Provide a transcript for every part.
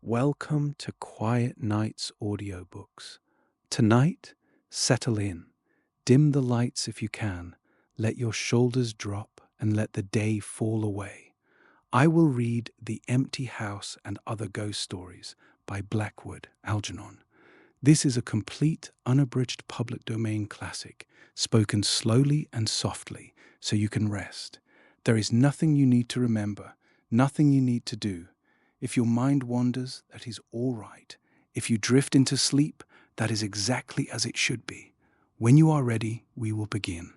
Welcome to Quiet Nights Audiobooks. Tonight, settle in. Dim the lights if you can. Let your shoulders drop and let the day fall away. I will read The Empty House and Other Ghost Stories by Blackwood, Algernon. This is a complete, unabridged public domain classic, spoken slowly and softly so you can rest. There is nothing you need to remember, nothing you need to do. If your mind wanders, that is all right. If you drift into sleep, that is exactly as it should be. When you are ready, we will begin.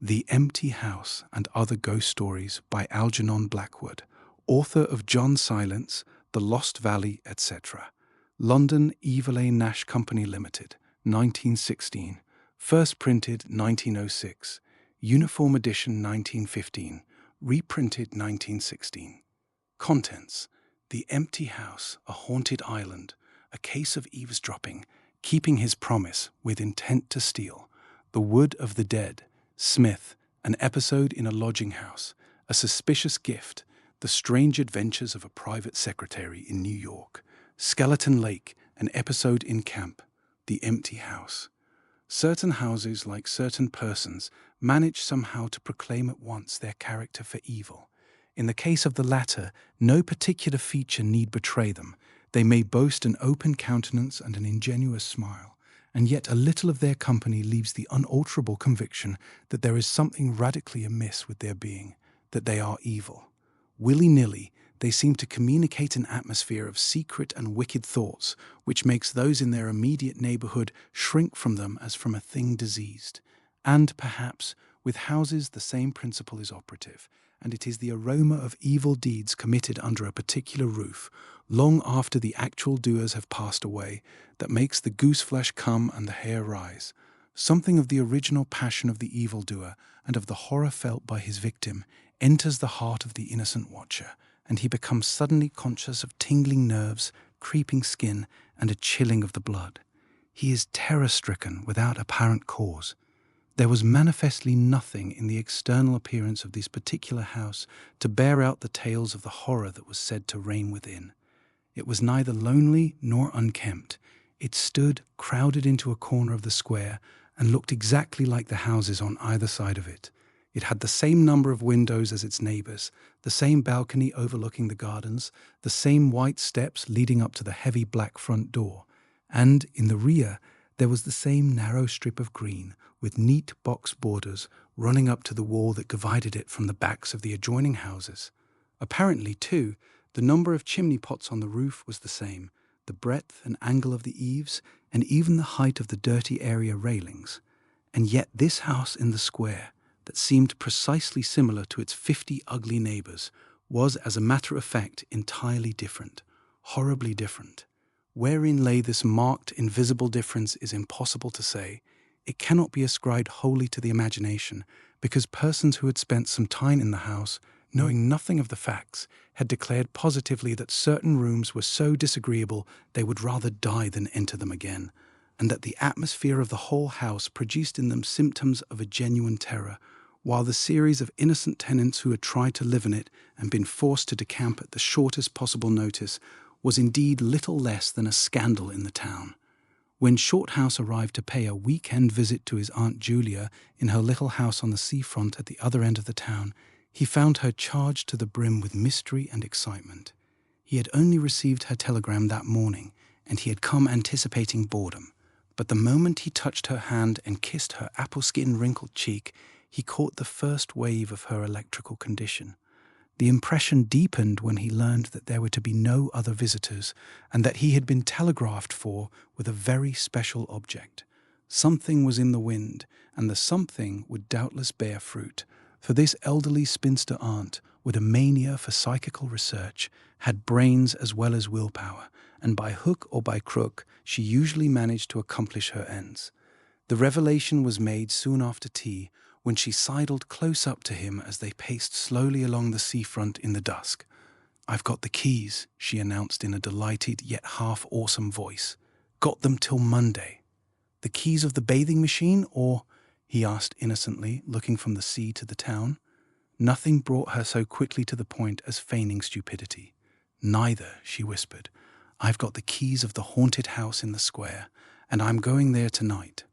The Empty House and Other Ghost Stories by Algernon Blackwood, author of John Silence, The Lost Valley, etc. London, Eveleigh Nash Company Limited, 1916. First printed 1906. Uniform edition 1915. Reprinted 1916. Contents: The Empty House, a haunted island, a case of eavesdropping, keeping his promise with intent to steal, the wood of the dead, Smith, an episode in a lodging house, a suspicious gift, the strange adventures of a private secretary in New York, Skeleton Lake, an episode in camp, The Empty House. Certain houses, like certain persons, manage somehow to proclaim at once their character for evil. In the case of the latter, no particular feature need betray them. They may boast an open countenance and an ingenuous smile, and yet a little of their company leaves the unalterable conviction that there is something radically amiss with their being, that they are evil. Willy-nilly, they seem to communicate an atmosphere of secret and wicked thoughts, which makes those in their immediate neighborhood shrink from them as from a thing diseased. And, perhaps, with houses the same principle is operative, and it is the aroma of evil deeds committed under a particular roof, long after the actual doers have passed away, that makes the goose-flesh come and the hair rise. Something of the original passion of the evildoer and of the horror felt by his victim enters the heart of the innocent watcher, and he becomes suddenly conscious of tingling nerves, creeping skin, and a chilling of the blood. He is terror-stricken without apparent cause. There was manifestly nothing in the external appearance of this particular house to bear out the tales of the horror that was said to reign within. It was neither lonely nor unkempt. It stood crowded into a corner of the square and looked exactly like the houses on either side of it. It had the same number of windows as its neighbors, the same balcony overlooking the gardens, the same white steps leading up to the heavy black front door, and in the rear there was the same narrow strip of green with neat box borders running up to the wall that divided it from the backs of the adjoining houses. Apparently, too, the number of chimney pots on the roof was the same, the breadth and angle of the eaves, and even the height of the dirty area railings. And yet this house in the square, that seemed precisely similar to its 50 ugly neighbors, was, as a matter of fact, entirely different, horribly different. Wherein lay this marked, invisible difference is impossible to say. It cannot be ascribed wholly to the imagination, because persons who had spent some time in the house, knowing nothing of the facts, had declared positively that certain rooms were so disagreeable they would rather die than enter them again, and that the atmosphere of the whole house produced in them symptoms of a genuine terror, while the series of innocent tenants who had tried to live in it and been forced to decamp at the shortest possible notice was indeed little less than a scandal in the town. When Shorthouse arrived to pay a week-end visit to his Aunt Julia in her little house on the seafront at the other end of the town, he found her charged to the brim with mystery and excitement. He had only received her telegram that morning, and he had come anticipating boredom. But the moment he touched her hand and kissed her apple-skin wrinkled cheek, he caught the first wave of her electrical condition. The impression deepened when he learned that there were to be no other visitors, and that he had been telegraphed for with a very special object. Something was in the wind, and the something would doubtless bear fruit, for this elderly spinster aunt, with a mania for psychical research, had brains as well as willpower, and by hook or by crook she usually managed to accomplish her ends. The revelation was made soon after tea, when she sidled close up to him as they paced slowly along the seafront in the dusk. "I've got the keys," she announced in a delighted yet half-awesome voice. "Got them till Monday." "The keys of the bathing machine, or?" he asked innocently, looking from the sea to the town. Nothing brought her so quickly to the point as feigning stupidity. "Neither," she whispered. I've got the keys of the haunted house in the square, and I'm going there tonight."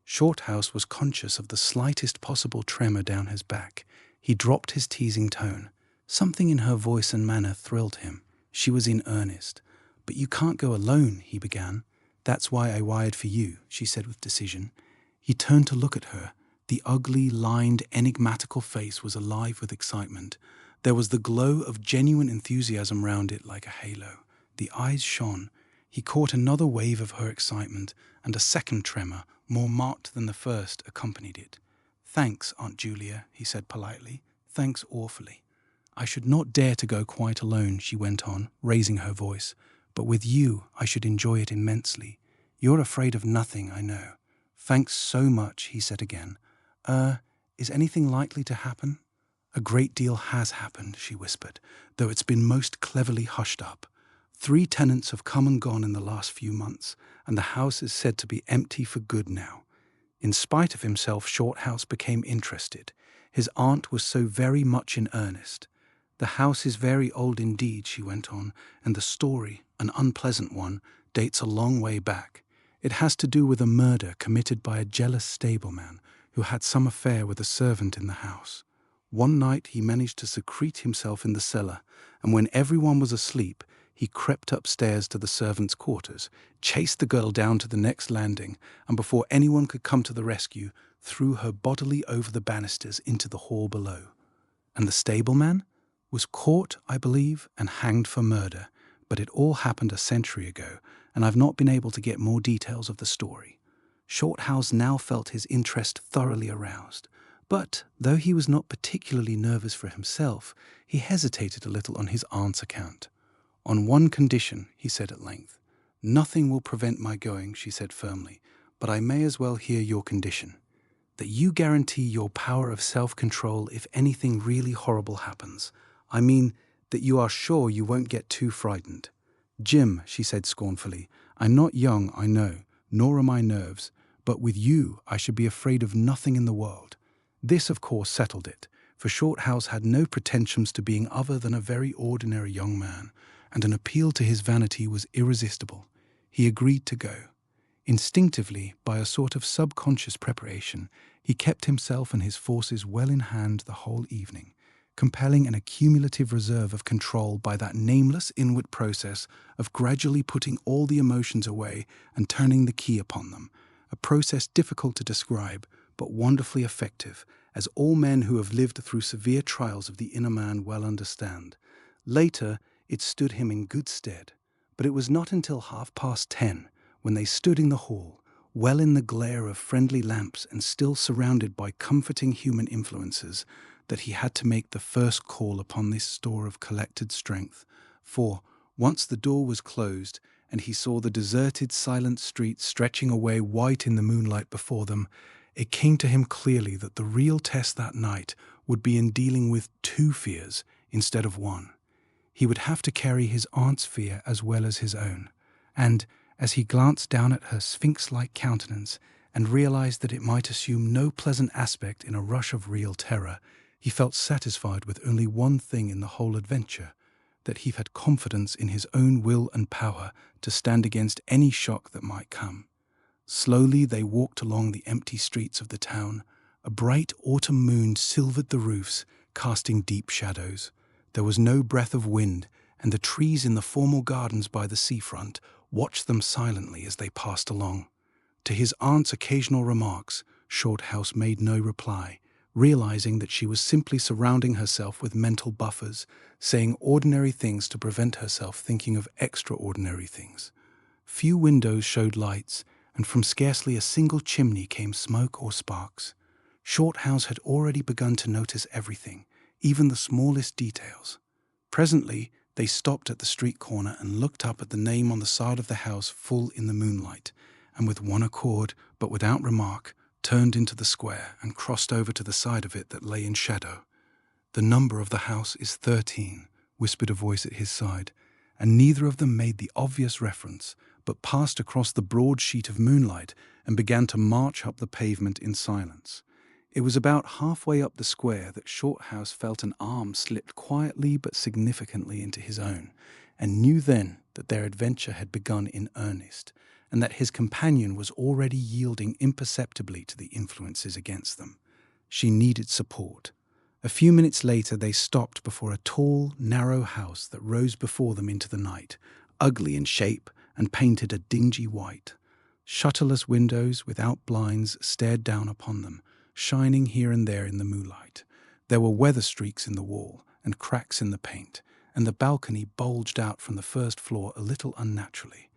Shorthouse was conscious of the slightest possible tremor down his back. He dropped his teasing tone. Something in her voice and manner thrilled him. She was in earnest. "But you can't go alone," he began. "That's why I wired for you," she said with decision. He turned to look at her. The ugly, lined, enigmatical face was alive with excitement. There was the glow of genuine enthusiasm round it like a halo. The eyes shone. He caught another wave of her excitement, and a second tremor, more marked than the first, accompanied it. "Thanks, Aunt Julia," he said politely. "Thanks awfully." "I should not dare to go quite alone," she went on, raising her voice. "But with you, I should enjoy it immensely. You're afraid of nothing, I know." "Thanks so much," he said again. Is anything likely to happen?" "A great deal has happened," she whispered, "though it's been most cleverly hushed up. 3 tenants have come and gone in the last few months, and the house is said to be empty for good now." In spite of himself, Shorthouse became interested. His aunt was so very much in earnest. "The house is very old indeed," she went on, "and the story, an unpleasant one, dates a long way back. It has to do with a murder committed by a jealous stableman who had some affair with a servant in the house. One night he managed to secrete himself in the cellar, and when everyone was asleep, he crept upstairs to the servants' quarters, chased the girl down to the next landing, and before anyone could come to the rescue, threw her bodily over the banisters into the hall below. And the stableman was caught, I believe, and hanged for murder, but it all happened a century ago, and I've not been able to get more details of the story." Shorthouse now felt his interest thoroughly aroused, but, though he was not particularly nervous for himself, he hesitated a little on his aunt's account. "On one condition," he said at length. "Nothing will prevent my going," she said firmly, "but I may as well hear your condition. That you guarantee your power of self-control if anything really horrible happens. I mean, that you are sure you won't get too frightened." "Jim," she said scornfully, "I'm not young, I know, nor are my nerves, but with you I should be afraid of nothing in the world." This, of course, settled it, for Shorthouse had no pretensions to being other than a very ordinary young man, and an appeal to his vanity was irresistible. He agreed to go. Instinctively, by a sort of subconscious preparation, he kept himself and his forces well in hand the whole evening, compelling an accumulative reserve of control by that nameless inward process of gradually putting all the emotions away and turning the key upon them, a process difficult to describe, but wonderfully effective, as all men who have lived through severe trials of the inner man well understand. Later, it stood him in good stead, but it was not until 10:30, when they stood in the hall, well in the glare of friendly lamps and still surrounded by comforting human influences, that he had to make the first call upon this store of collected strength. For, once the door was closed, and he saw the deserted, silent street stretching away white in the moonlight before them, it came to him clearly that the real test that night would be in dealing with 2 fears instead of 1. He would have to carry his aunt's fear as well as his own, and, as he glanced down at her sphinx-like countenance and realized that it might assume no pleasant aspect in a rush of real terror, he felt satisfied with only one thing in the whole adventure, that he had confidence in his own will and power to stand against any shock that might come. Slowly they walked along the empty streets of the town. A bright autumn moon silvered the roofs, casting deep shadows. There was no breath of wind, and the trees in the formal gardens by the seafront watched them silently as they passed along. To his aunt's occasional remarks, Shorthouse made no reply, realizing that she was simply surrounding herself with mental buffers, saying ordinary things to prevent herself thinking of extraordinary things. Few windows showed lights, and from scarcely a single chimney came smoke or sparks. Shorthouse had already begun to notice everything, even the smallest details. Presently, they stopped at the street corner and looked up at the name on the side of the house full in the moonlight, and with one accord, but without remark, turned into the square and crossed over to the side of it that lay in shadow. "The number of the house is 13, whispered a voice at his side, and neither of them made the obvious reference, but passed across the broad sheet of moonlight and began to march up the pavement in silence. It was about halfway up the square that Shorthouse felt an arm slipped quietly but significantly into his own, and knew then that their adventure had begun in earnest, and that his companion was already yielding imperceptibly to the influences against them. She needed support. A few minutes later, they stopped before a tall, narrow house that rose before them into the night, ugly in shape and painted a dingy white. Shutterless windows without blinds stared down upon them, shining here and there in the moonlight. There were weather streaks in the wall and cracks in the paint, and the balcony bulged out from the first floor a little unnaturally.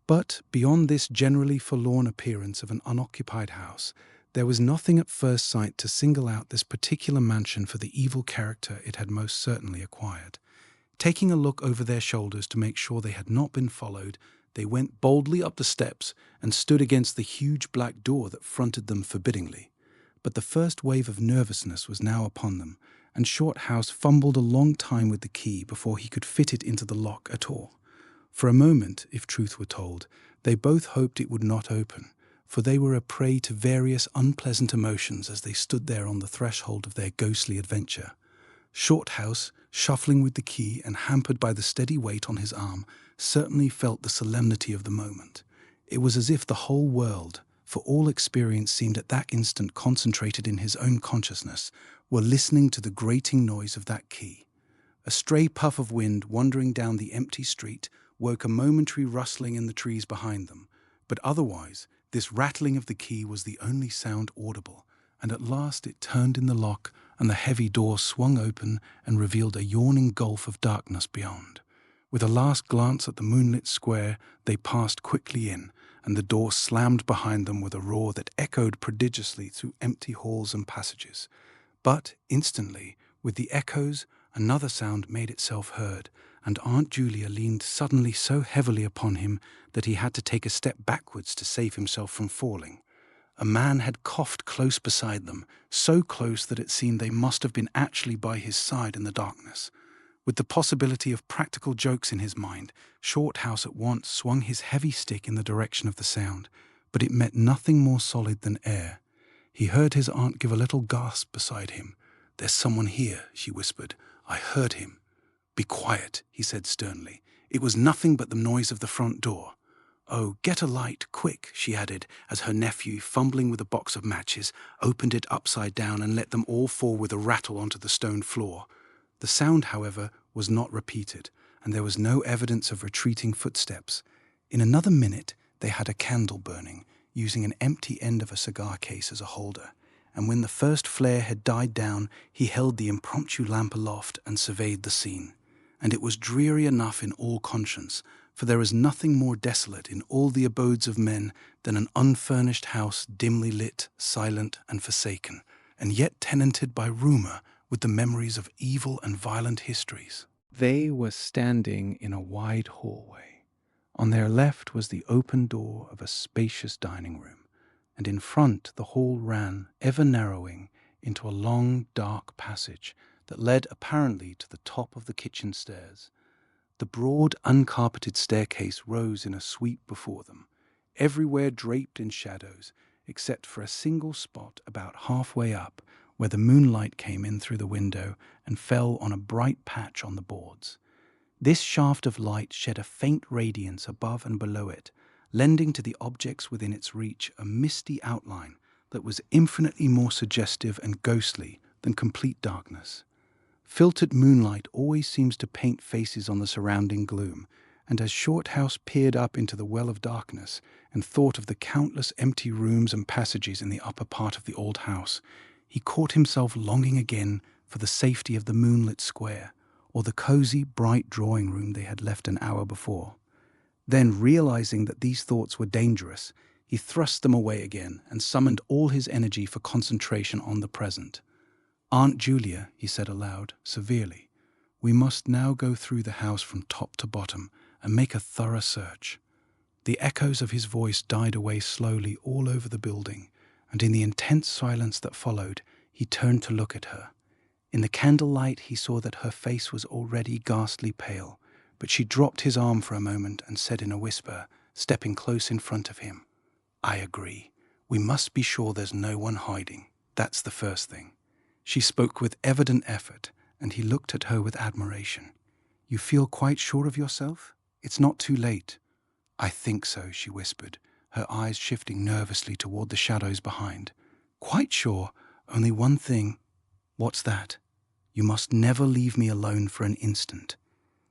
But beyond this generally forlorn appearance of an unoccupied house, there was nothing at first sight to single out this particular mansion for the evil character it had most certainly acquired. Taking a look over their shoulders to make sure they had not been followed, they went boldly up the steps and stood against the huge black door that fronted them forbiddingly. But the first wave of nervousness was now upon them, and Shorthouse fumbled a long time with the key before he could fit it into the lock at all. For a moment, if truth were told, they both hoped it would not open, for they were a prey to various unpleasant emotions as they stood there on the threshold of their ghostly adventure. Shorthouse, shuffling with the key and hampered by the steady weight on his arm, certainly felt the solemnity of the moment. It was as if the whole world, for all experience seemed at that instant concentrated in his own consciousness, were listening to the grating noise of that key. A stray puff of wind wandering down the empty street woke a momentary rustling in the trees behind them, but otherwise this rattling of the key was the only sound audible, and at last it turned in the lock and the heavy door swung open and revealed a yawning gulf of darkness beyond. With a last glance at the moonlit square, they passed quickly in, and the door slammed behind them with a roar that echoed prodigiously through empty halls and passages. But instantly, with the echoes, another sound made itself heard, and Aunt Julia leaned suddenly so heavily upon him that he had to take a step backwards to save himself from falling. A man had coughed close beside them, so close that it seemed they must have been actually by his side in the darkness. With the possibility of practical jokes in his mind, Shorthouse at once swung his heavy stick in the direction of the sound, but it met nothing more solid than air. He heard his aunt give a little gasp beside him. "There's someone here," she whispered. "I heard him." "Be quiet," he said sternly. "It was nothing but the noise of the front door." "Oh, get a light, quick," she added, as her nephew, fumbling with a box of matches, opened it upside down and let them all fall with a rattle onto the stone floor. The sound, however, was not repeated, and there was no evidence of retreating footsteps. In another minute, they had a candle burning, using an empty end of a cigar case as a holder, and when the first flare had died down, he held the impromptu lamp aloft and surveyed the scene. And it was dreary enough in all conscience, for there is nothing more desolate in all the abodes of men than an unfurnished house dimly lit, silent, and forsaken, and yet tenanted by rumour with the memories of evil and violent histories. They were standing in a wide hallway. On their left was the open door of a spacious dining room, and in front the hall ran, ever narrowing, into a long, dark passage that led apparently to the top of the kitchen stairs. The broad, uncarpeted staircase rose in a sweep before them, everywhere draped in shadows, except for a single spot about halfway up, where the moonlight came in through the window and fell on a bright patch on the boards. This shaft of light shed a faint radiance above and below it, lending to the objects within its reach a misty outline that was infinitely more suggestive and ghostly than complete darkness. Filtered moonlight always seems to paint faces on the surrounding gloom, and as Shorthouse peered up into the well of darkness and thought of the countless empty rooms and passages in the upper part of the old house, he caught himself longing again for the safety of the moonlit square, or the cosy, bright drawing-room they had left an hour before. Then, realizing that these thoughts were dangerous, he thrust them away again and summoned all his energy for concentration on the present. "Aunt Julia," he said aloud, severely, "we must now go through the house from top to bottom and make a thorough search." The echoes of his voice died away slowly all over the building, and in the intense silence that followed, he turned to look at her. In the candlelight he saw that her face was already ghastly pale, but she dropped his arm for a moment and said in a whisper, stepping close in front of him, "I agree. We must be sure there's no one hiding. That's the first thing." She spoke with evident effort, and he looked at her with admiration. "You feel quite sure of yourself?" It's not too late." "I think so," she whispered, her eyes shifting nervously toward the shadows behind. "Quite sure. Only one thing." "What's that?" "You must never leave me alone for an instant.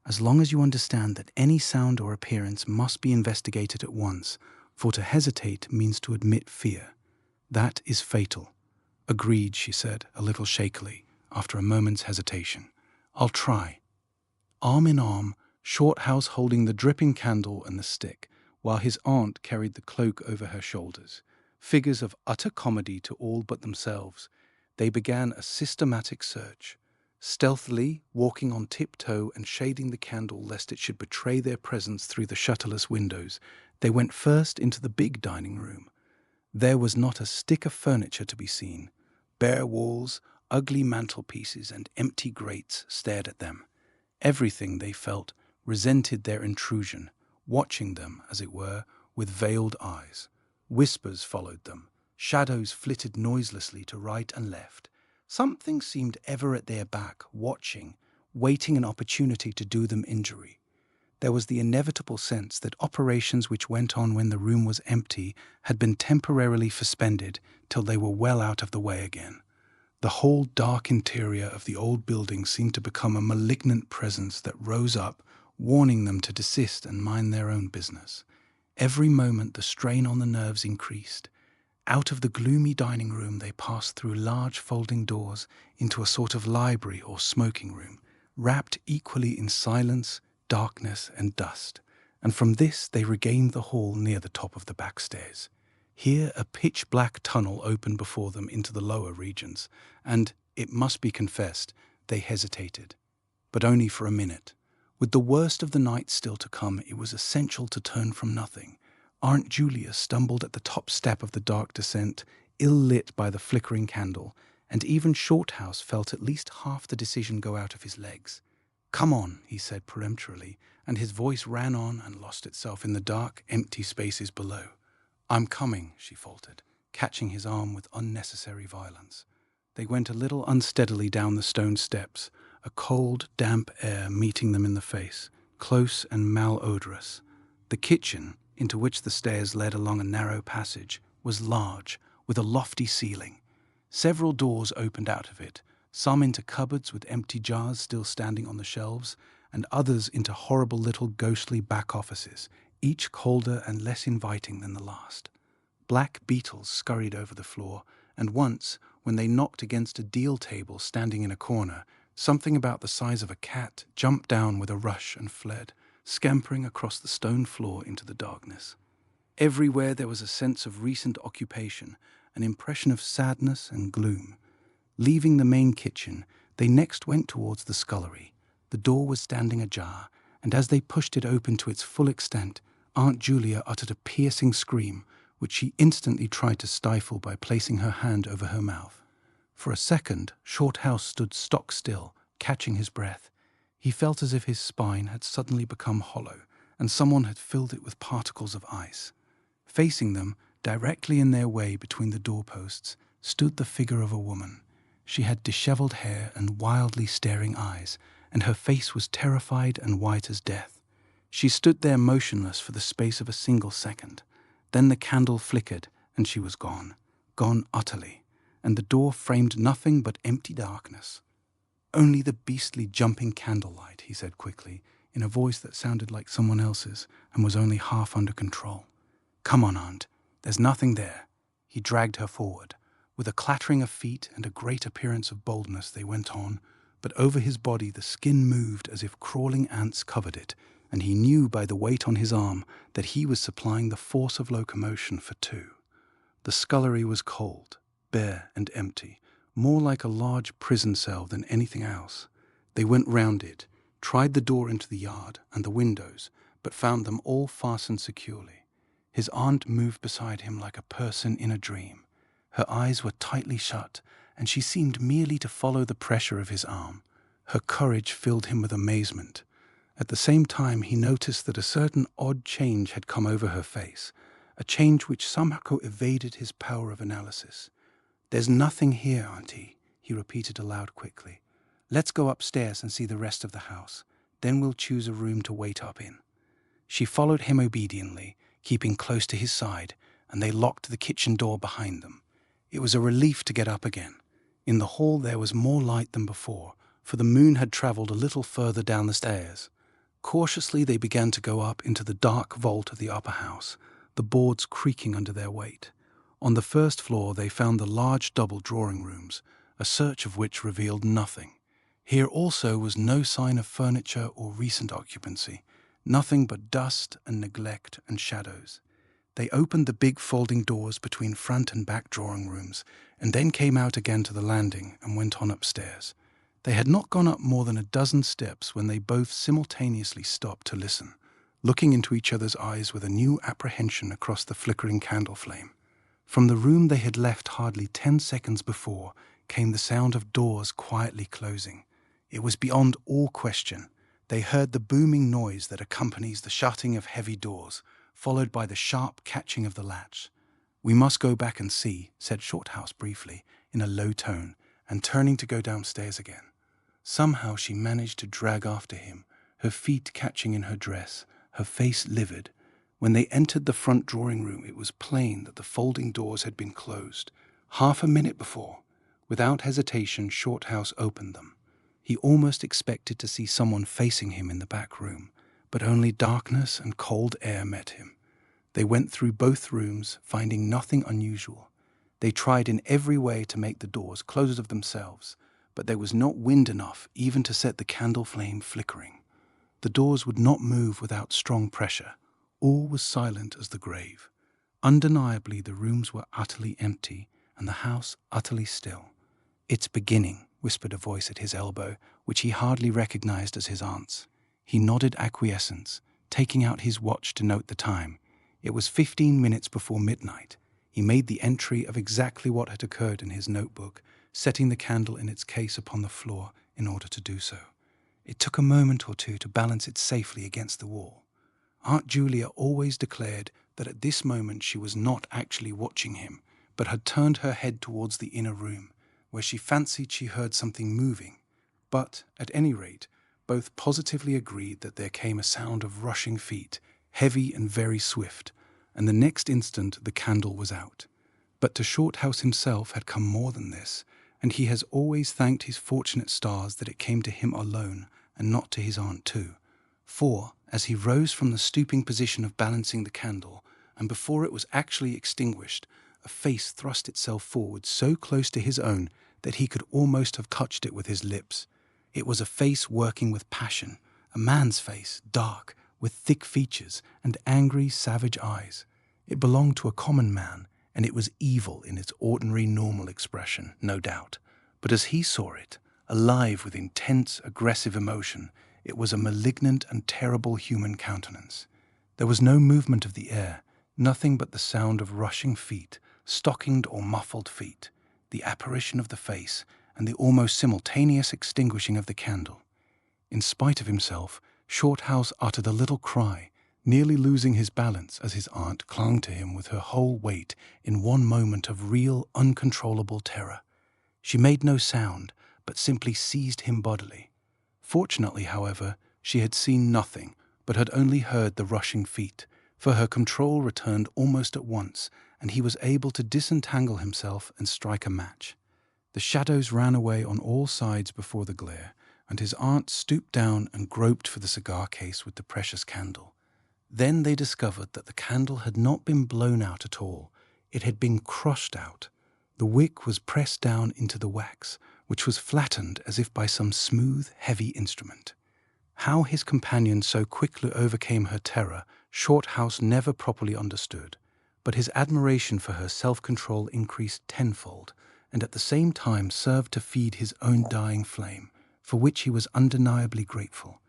As long as you understand that any sound or appearance must be investigated at once, for to hesitate means to admit fear. That is fatal." "Agreed," she said, a little shakily, after a moment's hesitation. "I'll try." Arm in arm, Shorthouse holding the dripping candle and the stick, while his aunt carried the cloak over her shoulders, figures of utter comedy to all but themselves, they began a systematic search. Stealthily, walking on tiptoe and shading the candle lest it should betray their presence through the shutterless windows, they went first into the big dining room. There was not a stick of furniture to be seen. Bare walls, ugly mantelpieces, and empty grates stared at them. Everything, they felt, resented their intrusion, watching them, as it were, with veiled eyes. Whispers followed them. Shadows flitted noiselessly to right and left. Something seemed ever at their back, watching, waiting an opportunity to do them injury. There was the inevitable sense that operations which went on when the room was empty had been temporarily suspended till they were well out of the way again. The whole dark interior of the old building seemed to become a malignant presence that rose up, warning them to desist and mind their own business. Every moment the strain on the nerves increased. Out of the gloomy dining room they passed through large folding doors into a sort of library or smoking room, wrapped equally in silence, darkness, and dust, and from this they regained the hall near the top of the back stairs. Here a pitch-black tunnel opened before them into the lower regions, and, it must be confessed, they hesitated. But only for a minute. With the worst of the night still to come, it was essential to turn from nothing. Aunt Julia stumbled at the top step of the dark descent, ill-lit by the flickering candle, and even Shorthouse felt at least half the decision go out of his legs. "Come on," he said peremptorily, and his voice ran on and lost itself in the dark, empty spaces below. "I'm coming," she faltered, catching his arm with unnecessary violence. They went a little unsteadily down the stone steps, a cold, damp air meeting them in the face, close and malodorous. The kitchen, into which the stairs led along a narrow passage, was large, with a lofty ceiling. Several doors opened out of it, some into cupboards with empty jars still standing on the shelves, and others into horrible little ghostly back offices, each colder and less inviting than the last. Black beetles scurried over the floor, and once, when they knocked against a deal table standing in a corner, something about the size of a cat jumped down with a rush and fled, scampering across the stone floor into the darkness. Everywhere there was a sense of recent occupation, an impression of sadness and gloom. Leaving the main kitchen, they next went towards the scullery. The door was standing ajar, and as they pushed it open to its full extent, Aunt Julia uttered a piercing scream, which she instantly tried to stifle by placing her hand over her mouth. For a second, Shorthouse stood stock still, catching his breath. He felt as if his spine had suddenly become hollow, and someone had filled it with particles of ice. Facing them, directly in their way between the doorposts, stood the figure of a woman. She had disheveled hair and wildly staring eyes, and her face was terrified and white as death. She stood there motionless for the space of a single second. Then the candle flickered, and she was gone utterly, and the door framed nothing but empty darkness. "Only the beastly jumping candlelight," he said quickly, in a voice that sounded like someone else's and was only half under control. "Come on, Aunt. There's nothing there." He dragged her forward. With a clattering of feet and a great appearance of boldness they went on, but over his body the skin moved as if crawling ants covered it, and he knew by the weight on his arm that he was supplying the force of locomotion for two. The scullery was cold, bare and empty, more like a large prison cell than anything else. They went round it, tried the door into the yard and the windows, but found them all fastened securely. His aunt moved beside him like a person in a dream. Her eyes were tightly shut, and she seemed merely to follow the pressure of his arm. Her courage filled him with amazement. At the same time he noticed that a certain odd change had come over her face, a change which somehow evaded his power of analysis. "There's nothing here, Auntie," he repeated aloud quickly. "Let's go upstairs and see the rest of the house. Then we'll choose a room to wait up in." She followed him obediently, keeping close to his side, and they locked the kitchen door behind them. It was a relief to get up again. In the hall there was more light than before, for the moon had travelled a little further down the stairs. Cautiously they began to go up into the dark vault of the upper house, the boards creaking under their weight. On the first floor they found the large double drawing rooms, a search of which revealed nothing. Here also was no sign of furniture or recent occupancy, nothing but dust and neglect and shadows. They opened the big folding doors between front and back drawing rooms, and then came out again to the landing and went on upstairs. They had not gone up more than a dozen steps when they both simultaneously stopped to listen, looking into each other's eyes with a new apprehension across the flickering candle flame. From the room they had left hardly 10 seconds before came the sound of doors quietly closing. It was beyond all question. They heard the booming noise that accompanies the shutting of heavy doors, followed by the sharp catching of the latch. "We must go back and see," said Shorthouse briefly, in a low tone, and turning to go downstairs again. Somehow she managed to drag after him, her feet catching in her dress, her face livid. When they entered the front drawing room, it was plain that the folding doors had been closed. Half a minute before, without hesitation, Shorthouse opened them. He almost expected to see someone facing him in the back room, but only darkness and cold air met him. They went through both rooms, finding nothing unusual. They tried in every way to make the doors close of themselves, but there was not wind enough even to set the candle flame flickering. The doors would not move without strong pressure. All was silent as the grave. Undeniably, the rooms were utterly empty, and the house utterly still. "It's beginning," whispered a voice at his elbow, which he hardly recognized as his aunt's. He nodded acquiescence, taking out his watch to note the time. It was 15 minutes before midnight. He made the entry of exactly what had occurred in his notebook, setting the candle in its case upon the floor in order to do so. It took a moment or two to balance it safely against the wall. Aunt Julia always declared that at this moment she was not actually watching him, but had turned her head towards the inner room, where she fancied she heard something moving. But, at any rate, both positively agreed that there came a sound of rushing feet, heavy and very swift, and the next instant the candle was out. But to Shorthouse himself had come more than this, and he has always thanked his fortunate stars that it came to him alone and not to his aunt too. For, as he rose from the stooping position of balancing the candle, and before it was actually extinguished, a face thrust itself forward so close to his own that he could almost have touched it with his lips. It was a face working with passion, a man's face, dark, with thick features and angry, savage eyes. It belonged to a common man, and it was evil in its ordinary, normal expression, no doubt. But as he saw it, alive with intense, aggressive emotion, it was a malignant and terrible human countenance. There was no movement of the air, nothing but the sound of rushing feet, stockinged or muffled feet, the apparition of the face, and the almost simultaneous extinguishing of the candle. In spite of himself, Shorthouse uttered a little cry, nearly losing his balance as his aunt clung to him with her whole weight in one moment of real, uncontrollable terror. She made no sound, but simply seized him bodily. Fortunately, however, she had seen nothing, but had only heard the rushing feet, for her control returned almost at once, and he was able to disentangle himself and strike a match. The shadows ran away on all sides before the glare, and his aunt stooped down and groped for the cigar case with the precious candle. Then they discovered that the candle had not been blown out at all. It had been crushed out. The wick was pressed down into the wax, which was flattened as if by some smooth, heavy instrument. How his companion so quickly overcame her terror, Shorthouse never properly understood, but his admiration for her self-control increased tenfold, and at the same time served to feed his own dying flame, for which he was undeniably grateful.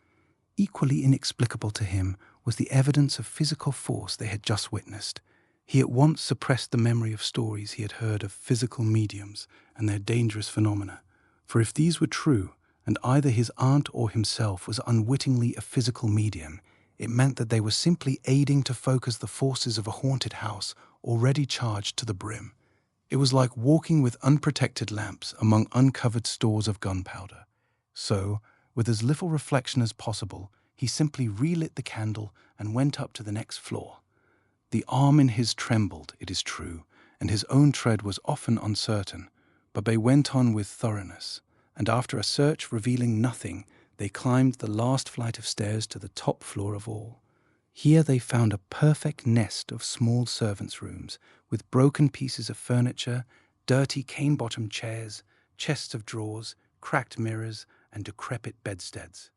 Equally inexplicable to him was the evidence of physical force they had just witnessed. He at once suppressed the memory of stories he had heard of physical mediums and their dangerous phenomena, for if these were true, and either his aunt or himself was unwittingly a physical medium, it meant that they were simply aiding to focus the forces of a haunted house already charged to the brim. It was like walking with unprotected lamps among uncovered stores of gunpowder. So, with as little reflection as possible, he simply relit the candle and went up to the next floor. The arm in his trembled, it is true, and his own tread was often uncertain, but they went on with thoroughness, and after a search revealing nothing, they climbed the last flight of stairs to the top floor of all. Here they found a perfect nest of small servants' rooms, with broken pieces of furniture, dirty cane-bottomed chairs, chests of drawers, cracked mirrors, and decrepit bedsteads.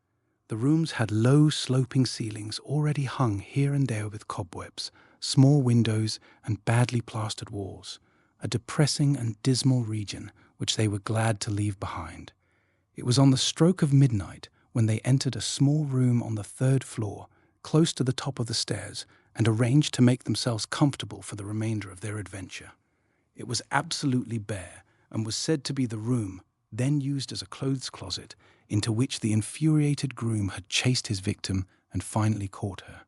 The rooms had low, sloping ceilings already hung here and there with cobwebs, small windows, and badly plastered walls, a depressing and dismal region which they were glad to leave behind. It was on the stroke of midnight when they entered a small room on the third floor, close to the top of the stairs, and arranged to make themselves comfortable for the remainder of their adventure. It was absolutely bare, and was said to be the room, then used as a clothes closet, into which the infuriated groom had chased his victim and finally caught her.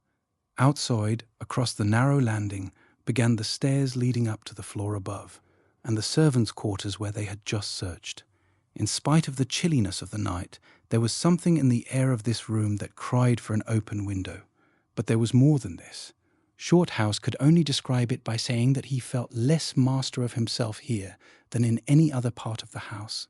Outside, across the narrow landing, began the stairs leading up to the floor above, and the servants' quarters where they had just searched. In spite of the chilliness of the night, there was something in the air of this room that cried for an open window. But there was more than this. Shorthouse could only describe it by saying that he felt less master of himself here than in any other part of the house.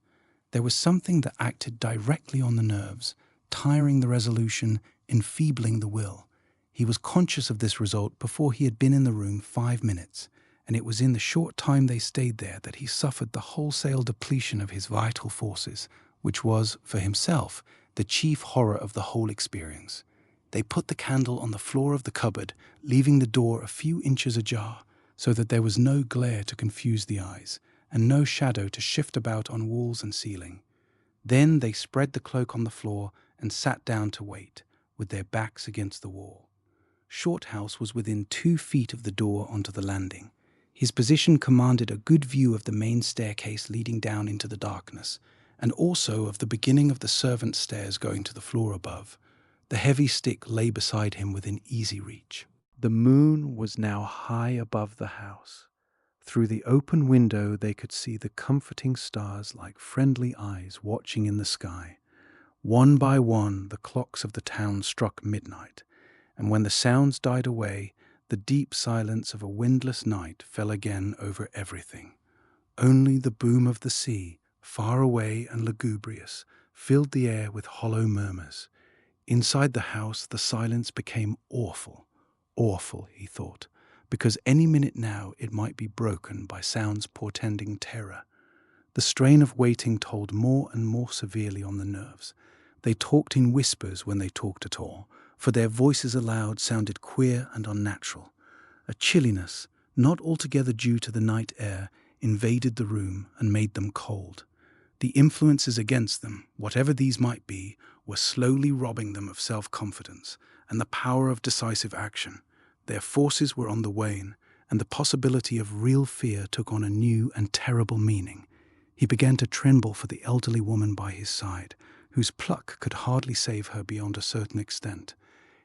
There was something that acted directly on the nerves, tiring the resolution, enfeebling the will. He was conscious of this result before he had been in the room 5 minutes, and it was in the short time they stayed there that he suffered the wholesale depletion of his vital forces, which was, for himself, the chief horror of the whole experience. They put the candle on the floor of the cupboard, leaving the door a few inches ajar, so that there was no glare to confuse the eyes, and no shadow to shift about on walls and ceiling. Then they spread the cloak on the floor and sat down to wait, with their backs against the wall. Shorthouse was within 2 feet of the door onto the landing. His position commanded a good view of the main staircase leading down into the darkness, and also of the beginning of the servants' stairs going to the floor above. The heavy stick lay beside him within easy reach. The moon was now high above the house. Through the open window they could see the comforting stars like friendly eyes watching in the sky. One by one the clocks of the town struck midnight, and when the sounds died away, the deep silence of a windless night fell again over everything. Only the boom of the sea, far away and lugubrious, filled the air with hollow murmurs. Inside the house the silence became awful, he thought, because any minute now it might be broken by sounds portending terror. The strain of waiting told more and more severely on the nerves. They talked in whispers when they talked at all, for their voices aloud sounded queer and unnatural. A chilliness, not altogether due to the night air, invaded the room and made them cold. The influences against them, whatever these might be, were slowly robbing them of self-confidence and the power of decisive action. Their forces were on the wane, and the possibility of real fear took on a new and terrible meaning. He began to tremble for the elderly woman by his side, whose pluck could hardly save her beyond a certain extent.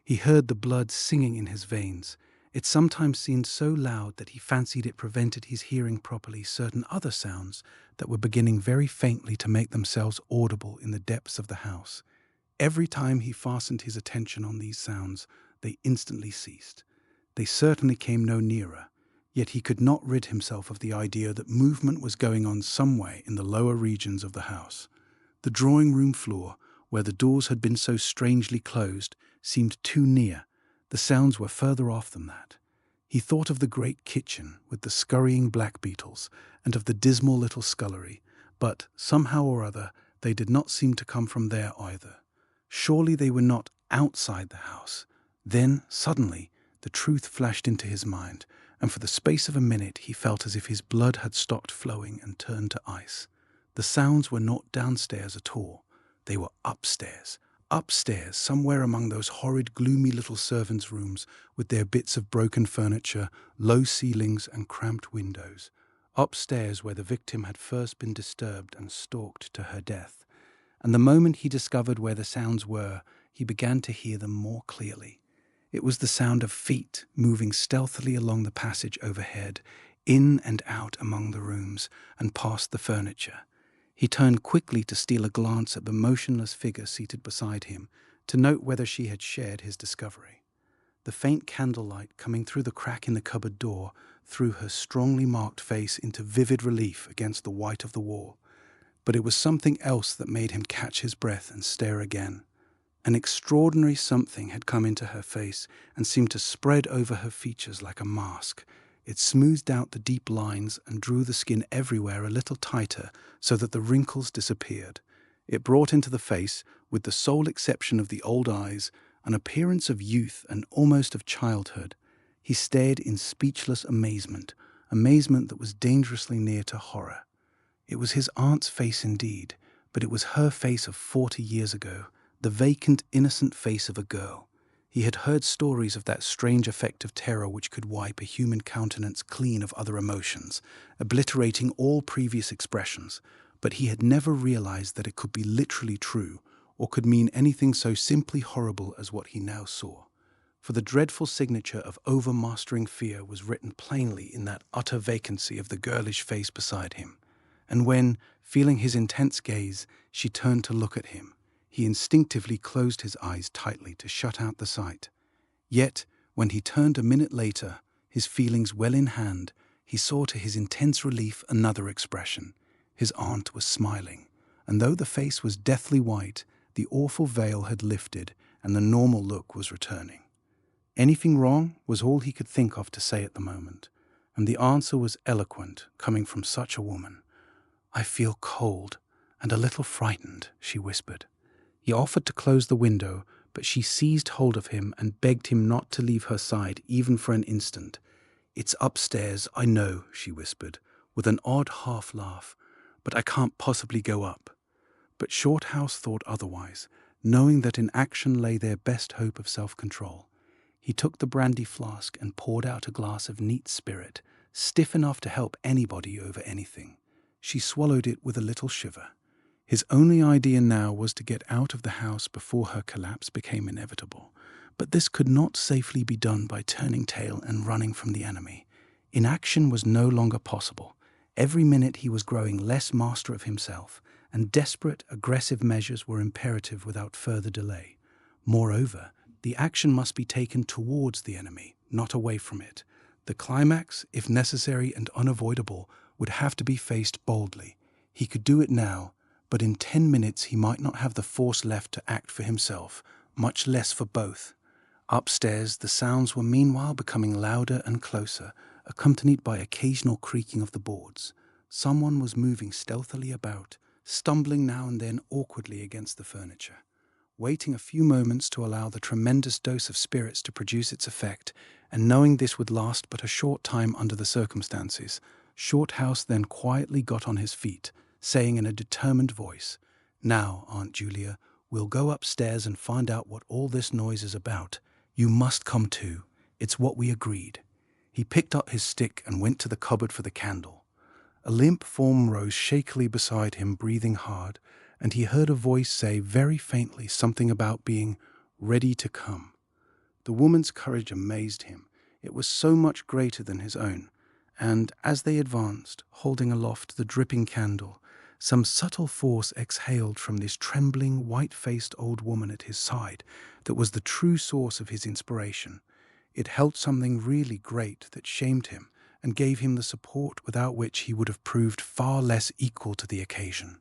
He heard the blood singing in his veins. It sometimes seemed so loud that he fancied it prevented his hearing properly certain other sounds that were beginning very faintly to make themselves audible in the depths of the house. Every time he fastened his attention on these sounds, they instantly ceased. They certainly came no nearer, yet he could not rid himself of the idea that movement was going on some way in the lower regions of the house. The drawing-room floor, where the doors had been so strangely closed, seemed too near. The sounds were further off than that. He thought of the great kitchen with the scurrying blackbeetles and of the dismal little scullery, but somehow or other they did not seem to come from there either. Surely they were not outside the house. Then, suddenly, the truth flashed into his mind, and for the space of a minute he felt as if his blood had stopped flowing and turned to ice. The sounds were not downstairs at all. They were upstairs, somewhere among those horrid, gloomy little servants' rooms with their bits of broken furniture, low ceilings, and cramped windows. Upstairs where the victim had first been disturbed and stalked to her death. And the moment he discovered where the sounds were, he began to hear them more clearly. It was the sound of feet moving stealthily along the passage overhead, in and out among the rooms, and past the furniture. He turned quickly to steal a glance at the motionless figure seated beside him, to note whether she had shared his discovery. The faint candlelight coming through the crack in the cupboard door threw her strongly marked face into vivid relief against the white of the wall. But it was something else that made him catch his breath and stare again. An extraordinary something had come into her face and seemed to spread over her features like a mask. It smoothed out the deep lines and drew the skin everywhere a little tighter so that the wrinkles disappeared. It brought into the face, with the sole exception of the old eyes, an appearance of youth and almost of childhood. He stared in speechless amazement that was dangerously near to horror. It was his aunt's face indeed, but it was her face of 40 years ago, the vacant, innocent face of a girl. He had heard stories of that strange effect of terror which could wipe a human countenance clean of other emotions, obliterating all previous expressions, but he had never realized that it could be literally true, or could mean anything so simply horrible as what he now saw. For the dreadful signature of overmastering fear was written plainly in that utter vacancy of the girlish face beside him. And when, feeling his intense gaze, she turned to look at him, he instinctively closed his eyes tightly to shut out the sight. Yet, when he turned a minute later, his feelings well in hand, he saw to his intense relief another expression. His aunt was smiling, and though the face was deathly white, the awful veil had lifted and the normal look was returning. Anything wrong was all he could think of to say at the moment, and the answer was eloquent, coming from such a woman. "I feel cold and a little frightened," she whispered. He offered to close the window, but she seized hold of him and begged him not to leave her side even for an instant. "It's upstairs, I know," she whispered, with an odd half-laugh, "but I can't possibly go up." But Shorthouse thought otherwise, knowing that in action lay their best hope of self-control. He took the brandy flask and poured out a glass of neat spirit, stiff enough to help anybody over anything. She swallowed it with a little shiver. His only idea now was to get out of the house before her collapse became inevitable. But this could not safely be done by turning tail and running from the enemy. Inaction was no longer possible. Every minute he was growing less master of himself, and desperate, aggressive measures were imperative without further delay. Moreover, the action must be taken towards the enemy, not away from it. The climax, if necessary and unavoidable, would have to be faced boldly. He could do it now, but in 10 minutes he might not have the force left to act for himself, much less for both. Upstairs, the sounds were meanwhile becoming louder and closer, accompanied by occasional creaking of the boards. Someone was moving stealthily about, stumbling now and then awkwardly against the furniture. Waiting a few moments to allow the tremendous dose of spirits to produce its effect, and knowing this would last but a short time under the circumstances, Shorthouse then quietly got on his feet, saying in a determined voice, "Now, Aunt Julia, we'll go upstairs and find out what all this noise is about. You must come too. It's what we agreed." He picked up his stick and went to the cupboard for the candle. A limp form rose shakily beside him, breathing hard, and he heard a voice say very faintly something about being ready to come. The woman's courage amazed him. It was so much greater than his own, and as they advanced, holding aloft the dripping candle, some subtle force exhaled from this trembling, white-faced old woman at his side that was the true source of his inspiration. It held something really great that shamed him and gave him the support without which he would have proved far less equal to the occasion.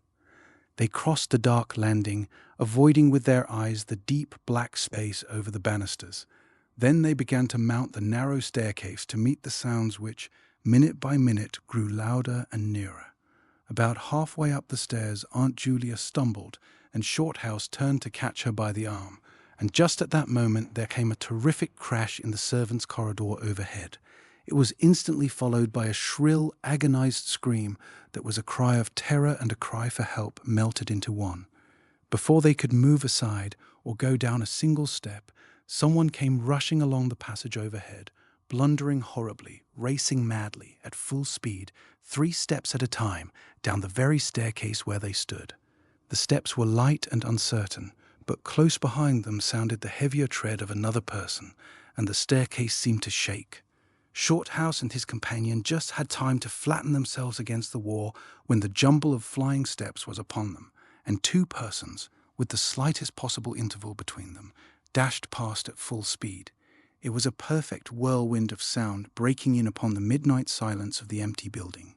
They crossed the dark landing, avoiding with their eyes the deep black space over the banisters. Then they began to mount the narrow staircase to meet the sounds which, minute by minute, grew louder and nearer. About halfway up the stairs, Aunt Julia stumbled, and Shorthouse turned to catch her by the arm, and just at that moment there came a terrific crash in the servants' corridor overhead. It was instantly followed by a shrill, agonized scream that was a cry of terror and a cry for help melted into one. Before they could move aside or go down a single step, someone came rushing along the passage overhead, blundering horribly, racing madly, at full speed, 3 steps at a time, down the very staircase where they stood. The steps were light and uncertain, but close behind them sounded the heavier tread of another person, and the staircase seemed to shake. Shorthouse and his companion just had time to flatten themselves against the wall when the jumble of flying steps was upon them, and 2 persons, with the slightest possible interval between them, dashed past at full speed. It was a perfect whirlwind of sound breaking in upon the midnight silence of the empty building.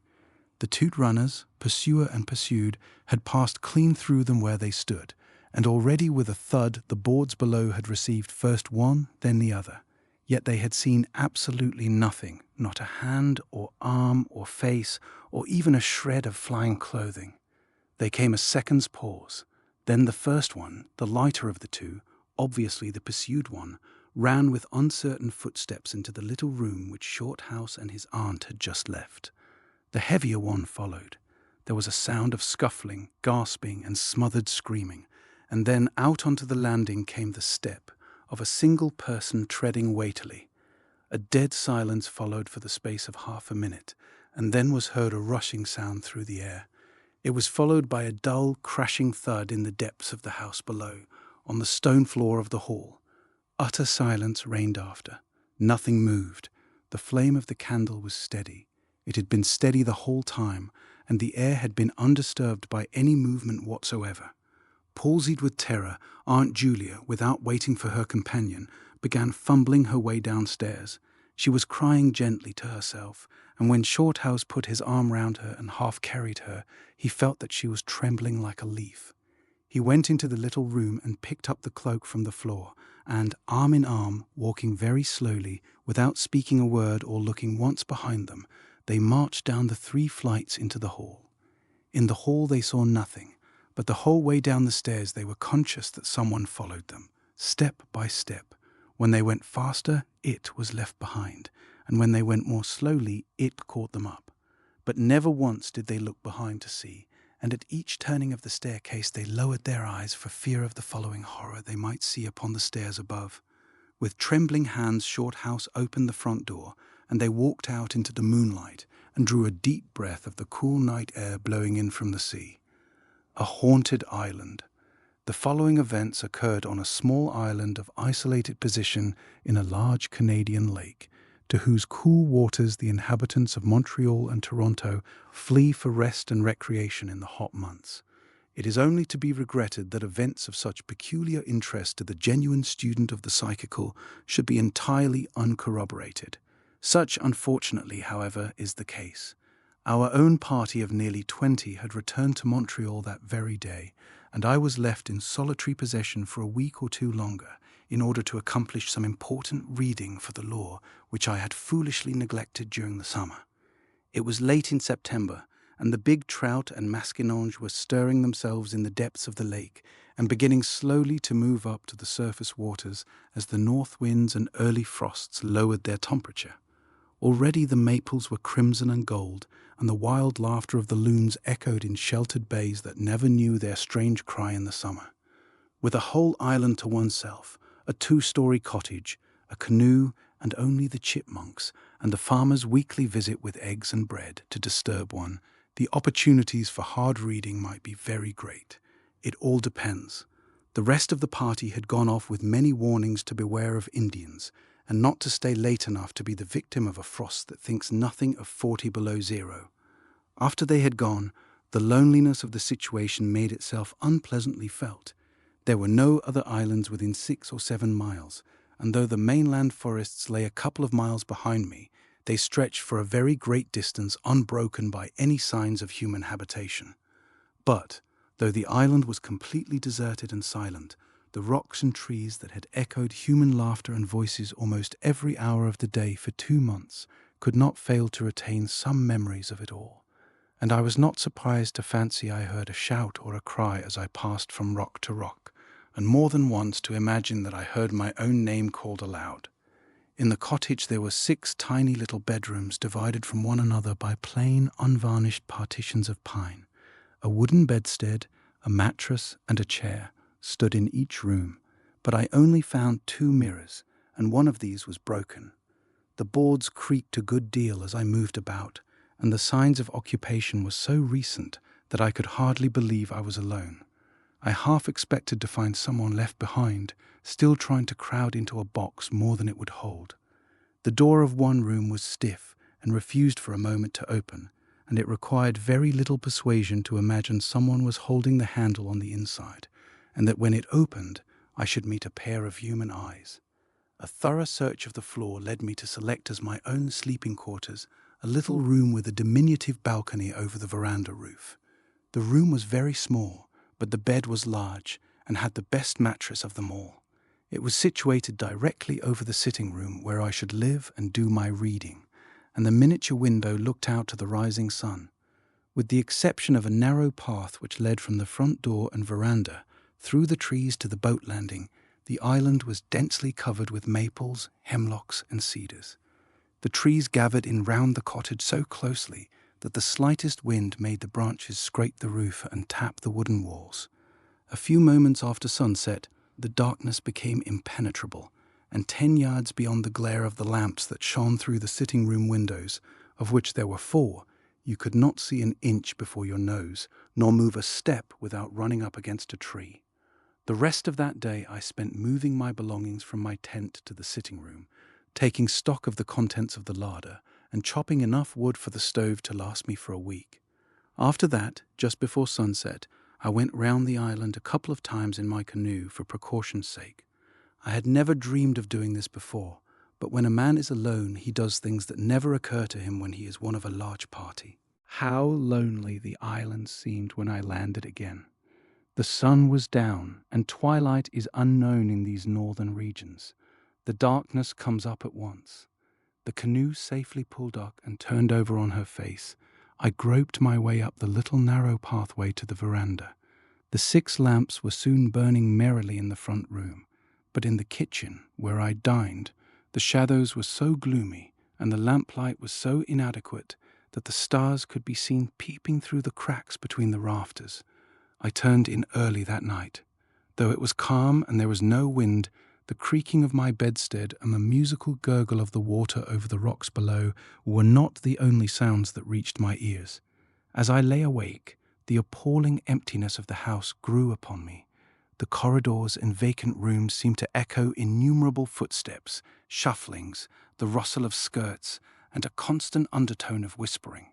The two runners, pursuer and pursued, had passed clean through them where they stood, and already with a thud the boards below had received first one, then the other. Yet they had seen absolutely nothing, not a hand or arm or face, or even a shred of flying clothing. There came a second's pause. Then the first one, the lighter of the two, obviously the pursued one, ran with uncertain footsteps into the little room which Shorthouse and his aunt had just left. The heavier one followed. There was a sound of scuffling, gasping, and smothered screaming, and then out onto the landing came the step of a single person treading weightily. A dead silence followed for the space of half a minute, and then was heard a rushing sound through the air. It was followed by a dull, crashing thud in the depths of the house below, on the stone floor of the hall. Utter silence reigned after. Nothing moved. The flame of the candle was steady. It had been steady the whole time, and the air had been undisturbed by any movement whatsoever. Palsied with terror, Aunt Julia, without waiting for her companion, began fumbling her way downstairs. She was crying gently to herself, and when Shorthouse put his arm round her and half carried her, he felt that she was trembling like a leaf. He went into the little room and picked up the cloak from the floor, and, arm in arm, walking very slowly, without speaking a word or looking once behind them, they marched down the 3 flights into the hall. In the hall they saw nothing, but the whole way down the stairs they were conscious that someone followed them, step by step. When they went faster, it was left behind, and when they went more slowly, it caught them up. But never once did they look behind to see, and at each turning of the staircase they lowered their eyes for fear of the following horror they might see upon the stairs above. With trembling hands Shorthouse opened the front door, and they walked out into the moonlight and drew a deep breath of the cool night air blowing in from the sea. A haunted island. The following events occurred on a small island of isolated position in a large Canadian lake, to whose cool waters the inhabitants of Montreal and Toronto flee for rest and recreation in the hot months. It is only to be regretted that events of such peculiar interest to the genuine student of the psychical should be entirely uncorroborated. Such, unfortunately, however, is the case. Our own party of nearly 20 had returned to Montreal that very day, and I was left in solitary possession for a week or two longer, in order to accomplish some important reading for the law which I had foolishly neglected during the summer. It was late in September, and the big trout and maskinonge were stirring themselves in the depths of the lake and beginning slowly to move up to the surface waters as the north winds and early frosts lowered their temperature. Already the maples were crimson and gold, and the wild laughter of the loons echoed in sheltered bays that never knew their strange cry in the summer. With a whole island to oneself, a 2-story cottage, a canoe, and only the chipmunks, and the farmer's weekly visit with eggs and bread to disturb one, the opportunities for hard reading might be very great. It all depends. The rest of the party had gone off with many warnings to beware of Indians, and not to stay late enough to be the victim of a frost that thinks nothing of 40 below zero. After they had gone, the loneliness of the situation made itself unpleasantly felt. There were no other islands within 6 or 7 miles, and though the mainland forests lay a couple of miles behind me, they stretched for a very great distance unbroken by any signs of human habitation. But, though the island was completely deserted and silent, the rocks and trees that had echoed human laughter and voices almost every hour of the day for 2 months could not fail to retain some memories of it all, and I was not surprised to fancy I heard a shout or a cry as I passed from rock to rock, and more than once to imagine that I heard my own name called aloud. In the cottage there were 6 tiny little bedrooms divided from one another by plain, unvarnished partitions of pine. A wooden bedstead, a mattress, and a chair stood in each room, but I only found 2 mirrors, and one of these was broken. The boards creaked a good deal as I moved about, and the signs of occupation were so recent that I could hardly believe I was alone. I half expected to find someone left behind, still trying to crowd into a box more than it would hold. The door of one room was stiff and refused for a moment to open, and it required very little persuasion to imagine someone was holding the handle on the inside, and that when it opened, I should meet a pair of human eyes. A thorough search of the floor led me to select as my own sleeping quarters a little room with a diminutive balcony over the veranda roof. The room was very small, but the bed was large and had the best mattress of them all. It was situated directly over the sitting room where I should live and do my reading, and the miniature window looked out to the rising sun. With the exception of a narrow path which led from the front door and veranda through the trees to the boat landing, the island was densely covered with maples, hemlocks, and cedars. The trees gathered in round the cottage so closely that the slightest wind made the branches scrape the roof and tap the wooden walls. A few moments after sunset, the darkness became impenetrable, and 10 yards beyond the glare of the lamps that shone through the sitting-room windows, of which there were 4, you could not see an inch before your nose, nor move a step without running up against a tree. The rest of that day I spent moving my belongings from my tent to the sitting-room, taking stock of the contents of the larder, and chopping enough wood for the stove to last me for a week. After that, just before sunset, I went round the island a couple of times in my canoe for precaution's sake. I had never dreamed of doing this before, but when a man is alone, he does things that never occur to him when he is one of a large party. How lonely the island seemed when I landed again. The sun was down, and twilight is unknown in these northern regions. The darkness comes up at once. The canoe safely pulled up and turned over on her face. I groped my way up the little narrow pathway to the veranda. The 6 lamps were soon burning merrily in the front room, but in the kitchen, where I dined, the shadows were so gloomy and the lamplight was so inadequate that the stars could be seen peeping through the cracks between the rafters. I turned in early that night. Though it was calm and there was no wind, the creaking of my bedstead and the musical gurgle of the water over the rocks below were not the only sounds that reached my ears. As I lay awake, the appalling emptiness of the house grew upon me. The corridors and vacant rooms seemed to echo innumerable footsteps, shufflings, the rustle of skirts, and a constant undertone of whispering.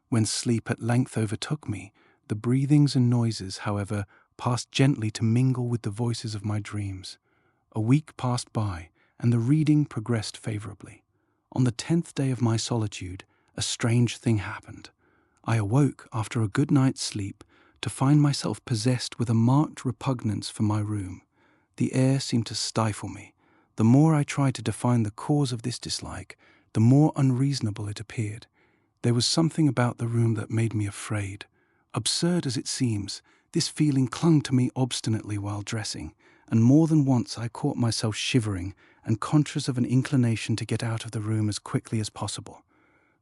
When sleep at length overtook me, the breathings and noises, however, passed gently to mingle with the voices of my dreams. A week passed by, and the reading progressed favorably. On the 10th day of my solitude, a strange thing happened. I awoke after a good night's sleep to find myself possessed with a marked repugnance for my room. The air seemed to stifle me. The more I tried to define the cause of this dislike, the more unreasonable it appeared. There was something about the room that made me afraid. Absurd as it seems, this feeling clung to me obstinately while dressing, and more than once I caught myself shivering and conscious of an inclination to get out of the room as quickly as possible.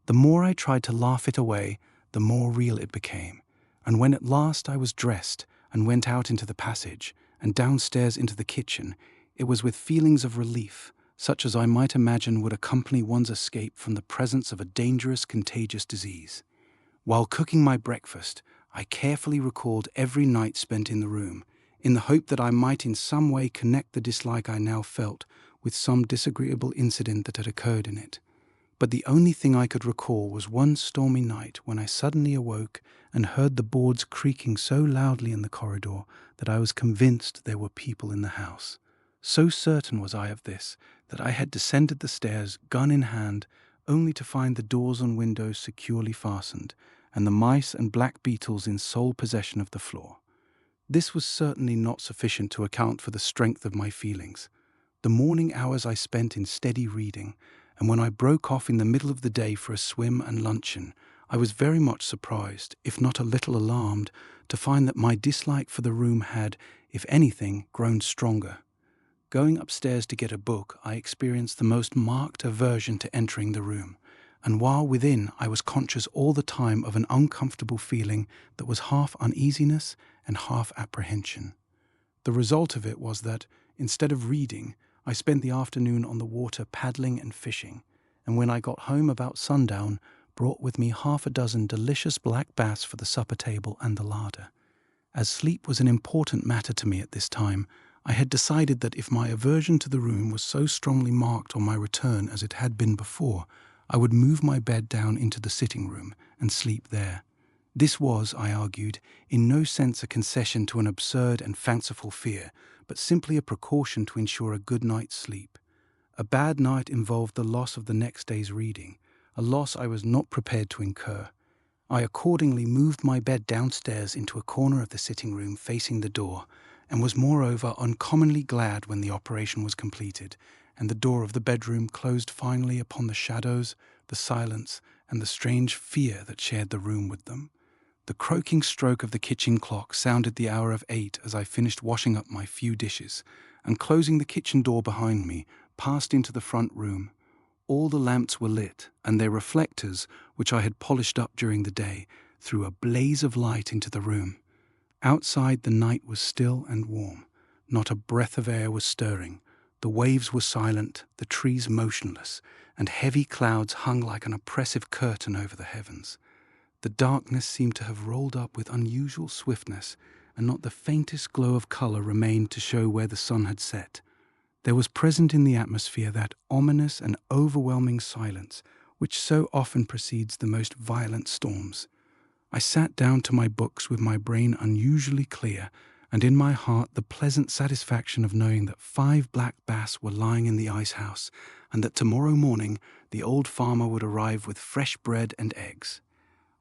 The more I tried to laugh it away, the more real it became, and when at last I was dressed and went out into the passage and downstairs into the kitchen, it was with feelings of relief, such as I might imagine would accompany one's escape from the presence of a dangerous, contagious disease. While cooking my breakfast, I carefully recalled every night spent in the room, in the hope that I might in some way connect the dislike I now felt with some disagreeable incident that had occurred in it. But the only thing I could recall was one stormy night when I suddenly awoke and heard the boards creaking so loudly in the corridor that I was convinced there were people in the house. So certain was I of this that I had descended the stairs, gun in hand, only to find the doors and windows securely fastened, and the mice and black beetles in sole possession of the floor. This was certainly not sufficient to account for the strength of my feelings. The morning hours I spent in steady reading, and when I broke off in the middle of the day for a swim and luncheon, I was very much surprised, if not a little alarmed, to find that my dislike for the room had, if anything, grown stronger. Going upstairs to get a book, I experienced the most marked aversion to entering the room, and while within, I was conscious all the time of an uncomfortable feeling that was half uneasiness and half apprehension. The result of it was that, instead of reading, I spent the afternoon on the water paddling and fishing, and when I got home about sundown, brought with me 6 delicious black bass for the supper table and the larder. As sleep was an important matter to me at this time, I had decided that if my aversion to the room was so strongly marked on my return as it had been before, I would move my bed down into the sitting room and sleep there. This was, I argued, in no sense a concession to an absurd and fanciful fear, but simply a precaution to ensure a good night's sleep. A bad night involved the loss of the next day's reading, a loss I was not prepared to incur. I accordingly moved my bed downstairs into a corner of the sitting room facing the door, and was moreover uncommonly glad when the operation was completed, and the door of the bedroom closed finally upon the shadows, the silence, and the strange fear that shared the room with them. The croaking stroke of the kitchen clock sounded the hour of 8 as I finished washing up my few dishes, and closing the kitchen door behind me, passed into the front room. All the lamps were lit, and their reflectors, which I had polished up during the day, threw a blaze of light into the room. Outside the night was still and warm. Not a breath of air was stirring. The waves were silent, the trees motionless, and heavy clouds hung like an oppressive curtain over the heavens. The darkness seemed to have rolled up with unusual swiftness, and not the faintest glow of colour remained to show where the sun had set. There was present in the atmosphere that ominous and overwhelming silence which so often precedes the most violent storms. I sat down to my books with my brain unusually clear, and in my heart the pleasant satisfaction of knowing that 5 black bass were lying in the ice house, and that tomorrow morning the old farmer would arrive with fresh bread and eggs.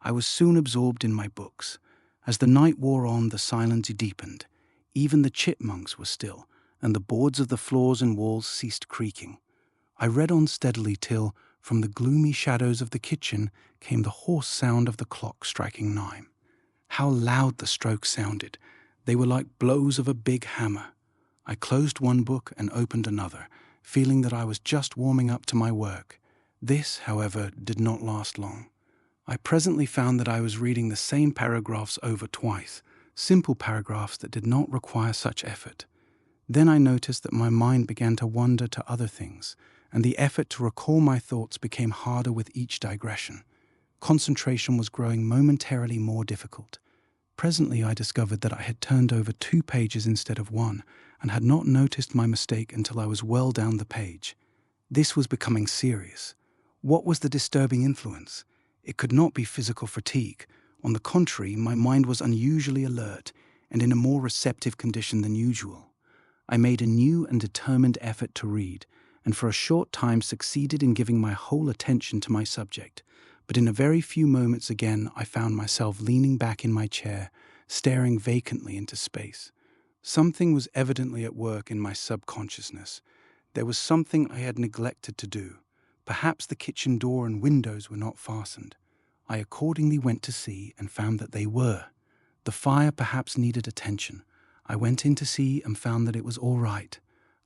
I was soon absorbed in my books. As the night wore on, the silence deepened. Even the chipmunks were still, and the boards of the floors and walls ceased creaking. I read on steadily till, from the gloomy shadows of the kitchen, came the hoarse sound of the clock striking 9. How loud the strokes sounded! They were like blows of a big hammer. I closed one book and opened another, feeling that I was just warming up to my work. This, however, did not last long. I presently found that I was reading the same paragraphs over twice, simple paragraphs that did not require such effort. Then I noticed that my mind began to wander to other things, and the effort to recall my thoughts became harder with each digression. Concentration was growing momentarily more difficult. Presently I discovered that I had turned over 2 pages instead of 1, and had not noticed my mistake until I was well down the page. This was becoming serious. What was the disturbing influence? It could not be physical fatigue. On the contrary, my mind was unusually alert, and in a more receptive condition than usual. I made a new and determined effort to read, and for a short time succeeded in giving my whole attention to my subject. But in a very few moments again I found myself leaning back in my chair, staring vacantly into space. Something was evidently at work in my subconsciousness. There was something I had neglected to do. Perhaps the kitchen door and windows were not fastened. I accordingly went to see and found that they were. The fire perhaps needed attention. I went in to see and found that it was all right.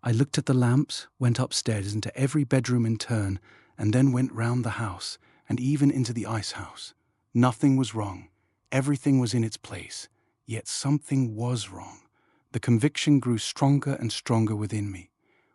I looked at the lamps, went upstairs into every bedroom in turn, and then went round the house, and even into the ice house. Nothing was wrong. Everything was in its place. Yet something was wrong. The conviction grew stronger and stronger within me.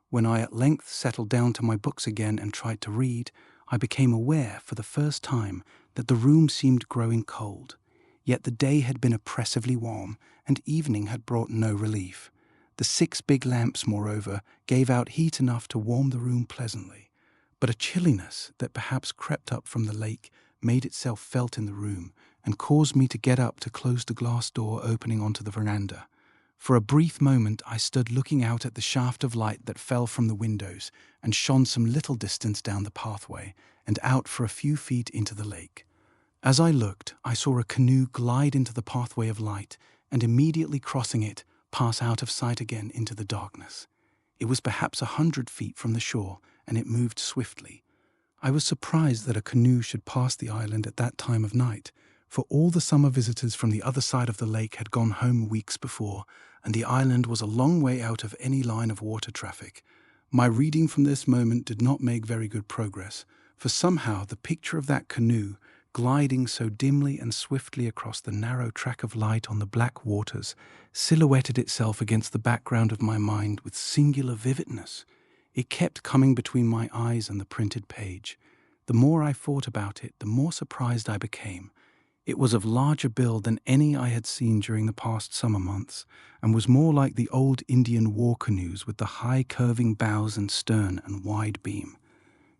When I at length settled down to my books again and tried to read, I became aware, for the first time, that the room seemed growing cold. Yet the day had been oppressively warm, and evening had brought no relief. The 6 big lamps, moreover, gave out heat enough to warm the room pleasantly. But a chilliness that perhaps crept up from the lake made itself felt in the room, and caused me to get up to close the glass door opening onto the veranda. For a brief moment I stood looking out at the shaft of light that fell from the windows and shone some little distance down the pathway and out for a few feet into the lake. As I looked, I saw a canoe glide into the pathway of light and immediately crossing it, pass out of sight again into the darkness. It was perhaps 100 feet from the shore, and it moved swiftly. I was surprised that a canoe should pass the island at that time of night, for all the summer visitors from the other side of the lake had gone home weeks before, and the island was a long way out of any line of water traffic. My reading from this moment did not make very good progress, for somehow the picture of that canoe, gliding so dimly and swiftly across the narrow track of light on the black waters, silhouetted itself against the background of my mind with singular vividness. It kept coming between my eyes and the printed page. The more I thought about it, the more surprised I became. It was of larger build than any I had seen during the past summer months, and was more like the old Indian war canoes with the high curving bows and stern and wide beam.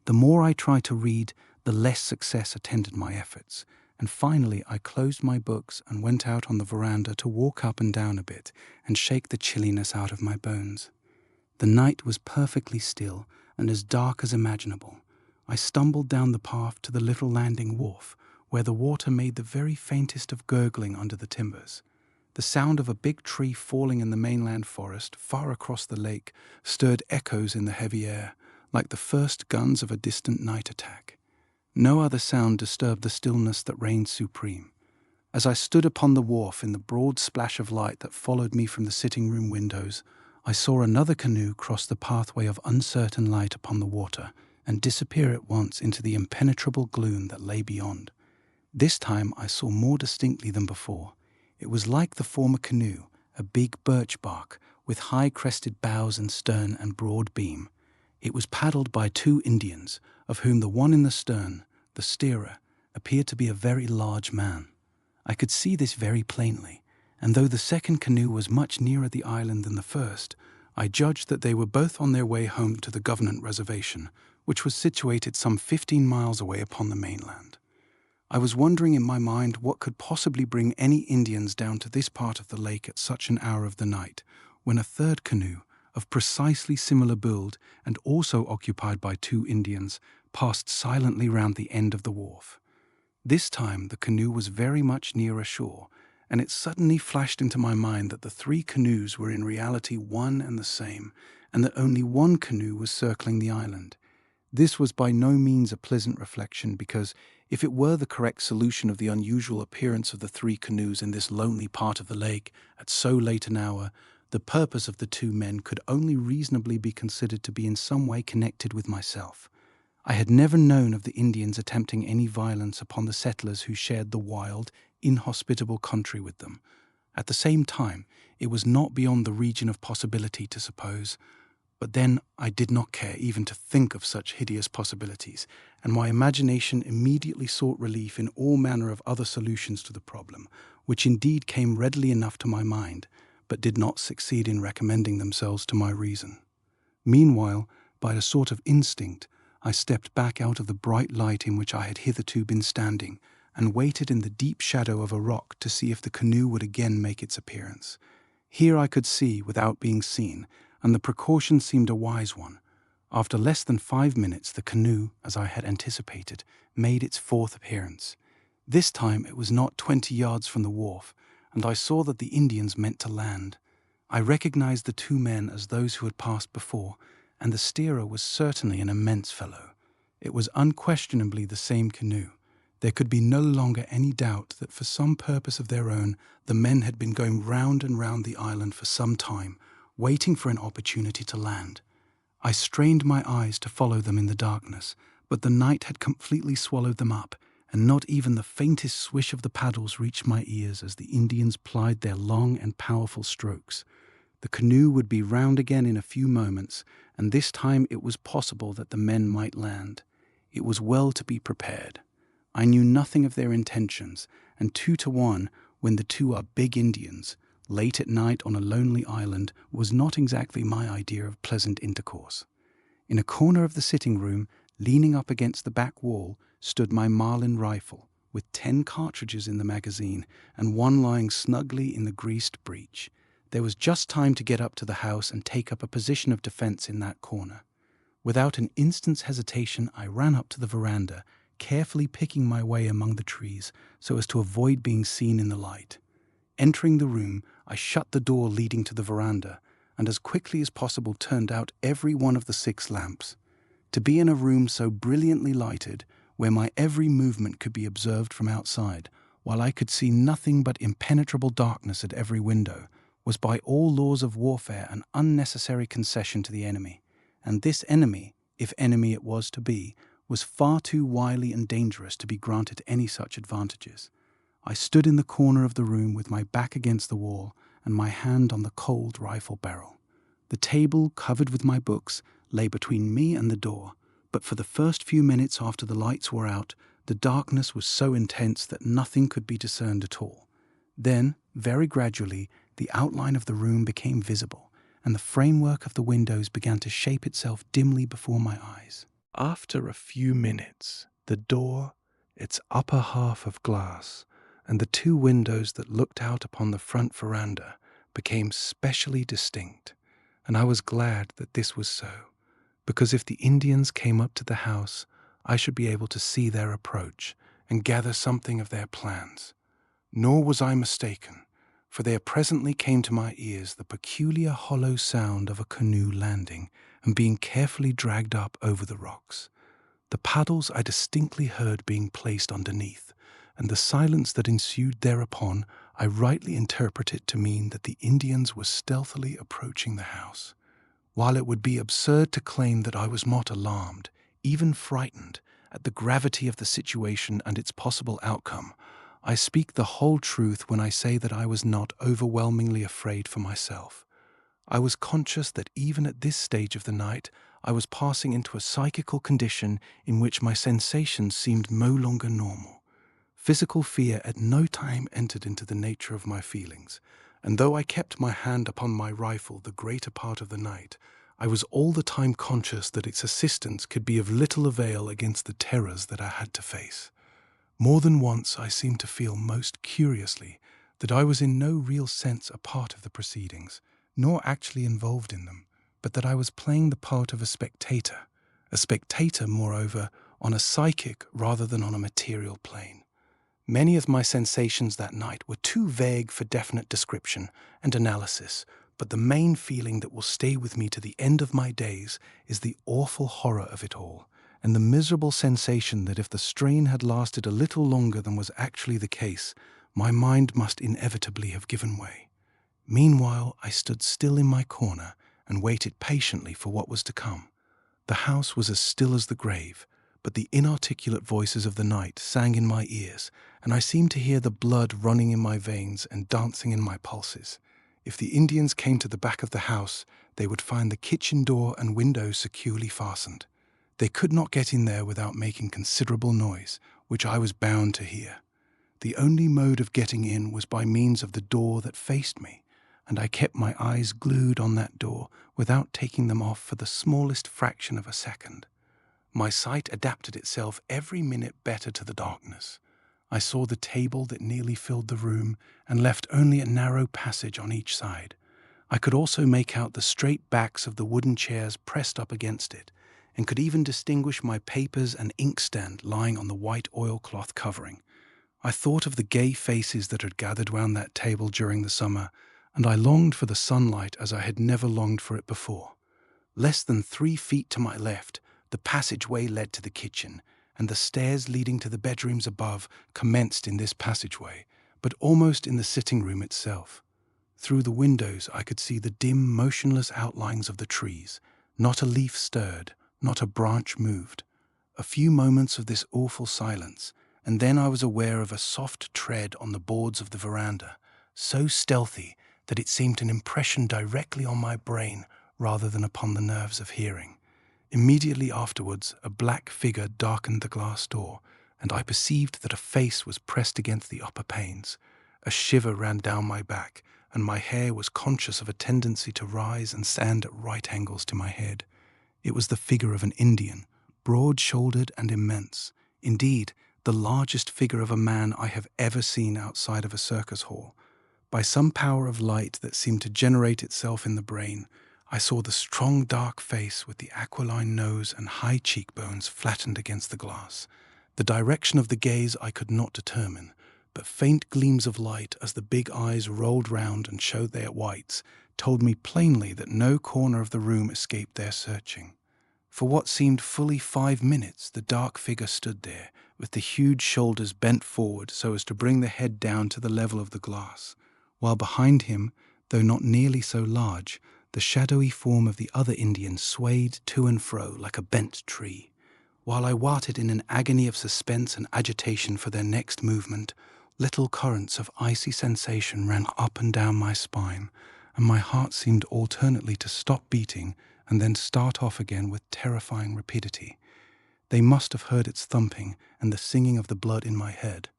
The more I tried to read, the less success attended my efforts, and finally I closed my books and went out on the veranda to walk up and down a bit and shake the chilliness out of my bones. The night was perfectly still and as dark as imaginable. I stumbled down the path to the little landing wharf, where the water made the very faintest of gurgling under the timbers. The sound of a big tree falling in the mainland forest far across the lake stirred echoes in the heavy air, like the first guns of a distant night attack. No other sound disturbed the stillness that reigned supreme. As I stood upon the wharf in the broad splash of light that followed me from the sitting-room windows, I saw another canoe cross the pathway of uncertain light upon the water and disappear at once into the impenetrable gloom that lay beyond. This time I saw more distinctly than before. It was like the former canoe, a big birch bark with high-crested bows and stern and broad beam. It was paddled by 2 Indians, of whom the one in the stern, the steerer, appeared to be a very large man. I could see this very plainly, and though the second canoe was much nearer the island than the first, I judged that they were both on their way home to the Government Reservation, which was situated some 15 miles away upon the mainland. I was wondering in my mind what could possibly bring any Indians down to this part of the lake at such an hour of the night, when a third canoe, of precisely similar build and also occupied by 2 Indians, passed silently round the end of the wharf. This time the canoe was very much nearer shore, and it suddenly flashed into my mind that the 3 canoes were in reality one and the same, and that only one canoe was circling the island. This was by no means a pleasant reflection, because if it were the correct solution of the unusual appearance of the 3 canoes in this lonely part of the lake at so late an hour, the purpose of the 2 men could only reasonably be considered to be in some way connected with myself. I had never known of the Indians attempting any violence upon the settlers who shared the wild, inhospitable country with them. At the same time, it was not beyond the region of possibility to suppose. But then I did not care even to think of such hideous possibilities, and my imagination immediately sought relief in all manner of other solutions to the problem, which indeed came readily enough to my mind, but did not succeed in recommending themselves to my reason. Meanwhile, by a sort of instinct, I stepped back out of the bright light in which I had hitherto been standing, and waited in the deep shadow of a rock to see if the canoe would again make its appearance. Here I could see without being seen, and the precaution seemed a wise one. After less than 5 minutes, the canoe, as I had anticipated, made its 4th appearance. This time it was not 20 yards from the wharf, and I saw that the Indians meant to land. I recognized the 2 men as those who had passed before, and the steerer was certainly an immense fellow. It was unquestionably the same canoe. There could be no longer any doubt that for some purpose of their own, the men had been going round and round the island for some time, waiting for an opportunity to land. I strained my eyes to follow them in the darkness, but the night had completely swallowed them up, and not even the faintest swish of the paddles reached my ears as the Indians plied their long and powerful strokes. The canoe would be round again in a few moments, and this time it was possible that the men might land. It was well to be prepared. I knew nothing of their intentions, and 2 to 1, when the 2 are big Indians, late at night on a lonely island, was not exactly my idea of pleasant intercourse. In a corner of the sitting-room, leaning up against the back wall, stood my Marlin rifle, with 10 cartridges in the magazine, and 1 lying snugly in the greased breech. There was just time to get up to the house and take up a position of defense in that corner. Without an instant's hesitation, I ran up to the veranda, carefully picking my way among the trees so as to avoid being seen in the light. Entering the room, I shut the door leading to the veranda, and as quickly as possible turned out every one of the 6 lamps. To be in a room so brilliantly lighted, where my every movement could be observed from outside, while I could see nothing but impenetrable darkness at every window, was by all laws of warfare an unnecessary concession to the enemy, and this enemy, if enemy it was to be, was far too wily and dangerous to be granted any such advantages. I stood in the corner of the room with my back against the wall and my hand on the cold rifle barrel. The table, covered with my books, lay between me and the door, but for the first few minutes after the lights were out, the darkness was so intense that nothing could be discerned at all. Then, very gradually, the outline of the room became visible, and the framework of the windows began to shape itself dimly before my eyes. After a few minutes, the door, its upper half of glass, and the two windows that looked out upon the front veranda became specially distinct, and I was glad that this was so, because if the Indians came up to the house, I should be able to see their approach and gather something of their plans. Nor was I mistaken, for there presently came to my ears the peculiar hollow sound of a canoe landing and being carefully dragged up over the rocks. The paddles I distinctly heard being placed underneath, and the silence that ensued thereupon I rightly interpreted to mean that the Indians were stealthily approaching the house. While it would be absurd to claim that I was not alarmed, even frightened, at the gravity of the situation and its possible outcome, I speak the whole truth when I say that I was not overwhelmingly afraid for myself. I was conscious that even at this stage of the night, I was passing into a psychical condition in which my sensations seemed no longer normal. Physical fear at no time entered into the nature of my feelings, and though I kept my hand upon my rifle the greater part of the night, I was all the time conscious that its assistance could be of little avail against the terrors that I had to face. More than once I seemed to feel most curiously that I was in no real sense a part of the proceedings, nor actually involved in them, but that I was playing the part of a spectator, moreover, on a psychic rather than on a material plane. Many of my sensations that night were too vague for definite description and analysis, but the main feeling that will stay with me to the end of my days is the awful horror of it all, and the miserable sensation that if the strain had lasted a little longer than was actually the case, my mind must inevitably have given way. Meanwhile, I stood still in my corner and waited patiently for what was to come. The house was as still as the grave, but the inarticulate voices of the night sang in my ears, and I seemed to hear the blood running in my veins and dancing in my pulses. If the Indians came to the back of the house, they would find the kitchen door and windows securely fastened. They could not get in there without making considerable noise, which I was bound to hear. The only mode of getting in was by means of the door that faced me, and I kept my eyes glued on that door without taking them off for the smallest fraction of a second. My sight adapted itself every minute better to the darkness. I saw the table that nearly filled the room and left only a narrow passage on each side. I could also make out the straight backs of the wooden chairs pressed up against it, and could even distinguish my papers and inkstand lying on the white oilcloth covering. I thought of the gay faces that had gathered round that table during the summer, and I longed for the sunlight as I had never longed for it before. Less than 3 feet to my left, the passageway led to the kitchen, and the stairs leading to the bedrooms above commenced in this passageway, but almost in the sitting room itself. Through the windows I could see the dim, motionless outlines of the trees. Not a leaf stirred, not a branch moved. A few moments of this awful silence, and then I was aware of a soft tread on the boards of the veranda, so stealthy that it seemed an impression directly on my brain rather than upon the nerves of hearing. Immediately afterwards, a black figure darkened the glass door, and I perceived that a face was pressed against the upper panes. A shiver ran down my back, and my hair was conscious of a tendency to rise and stand at right angles to my head. It was the figure of an Indian, broad-shouldered and immense. Indeed, the largest figure of a man I have ever seen outside of a circus hall. By some power of light that seemed to generate itself in the brain, I saw the strong dark face with the aquiline nose and high cheekbones flattened against the glass. The direction of the gaze I could not determine, but faint gleams of light as the big eyes rolled round and showed their whites told me plainly that no corner of the room escaped their searching. For what seemed fully 5 minutes, the dark figure stood there, with the huge shoulders bent forward so as to bring the head down to the level of the glass, while behind him, though not nearly so large, the shadowy form of the other Indian swayed to and fro like a bent tree. While I waited in an agony of suspense and agitation for their next movement, little currents of icy sensation ran up and down my spine, and my heart seemed alternately to stop beating and then start off again with terrifying rapidity. They must have heard its thumping and the singing of the blood in my head.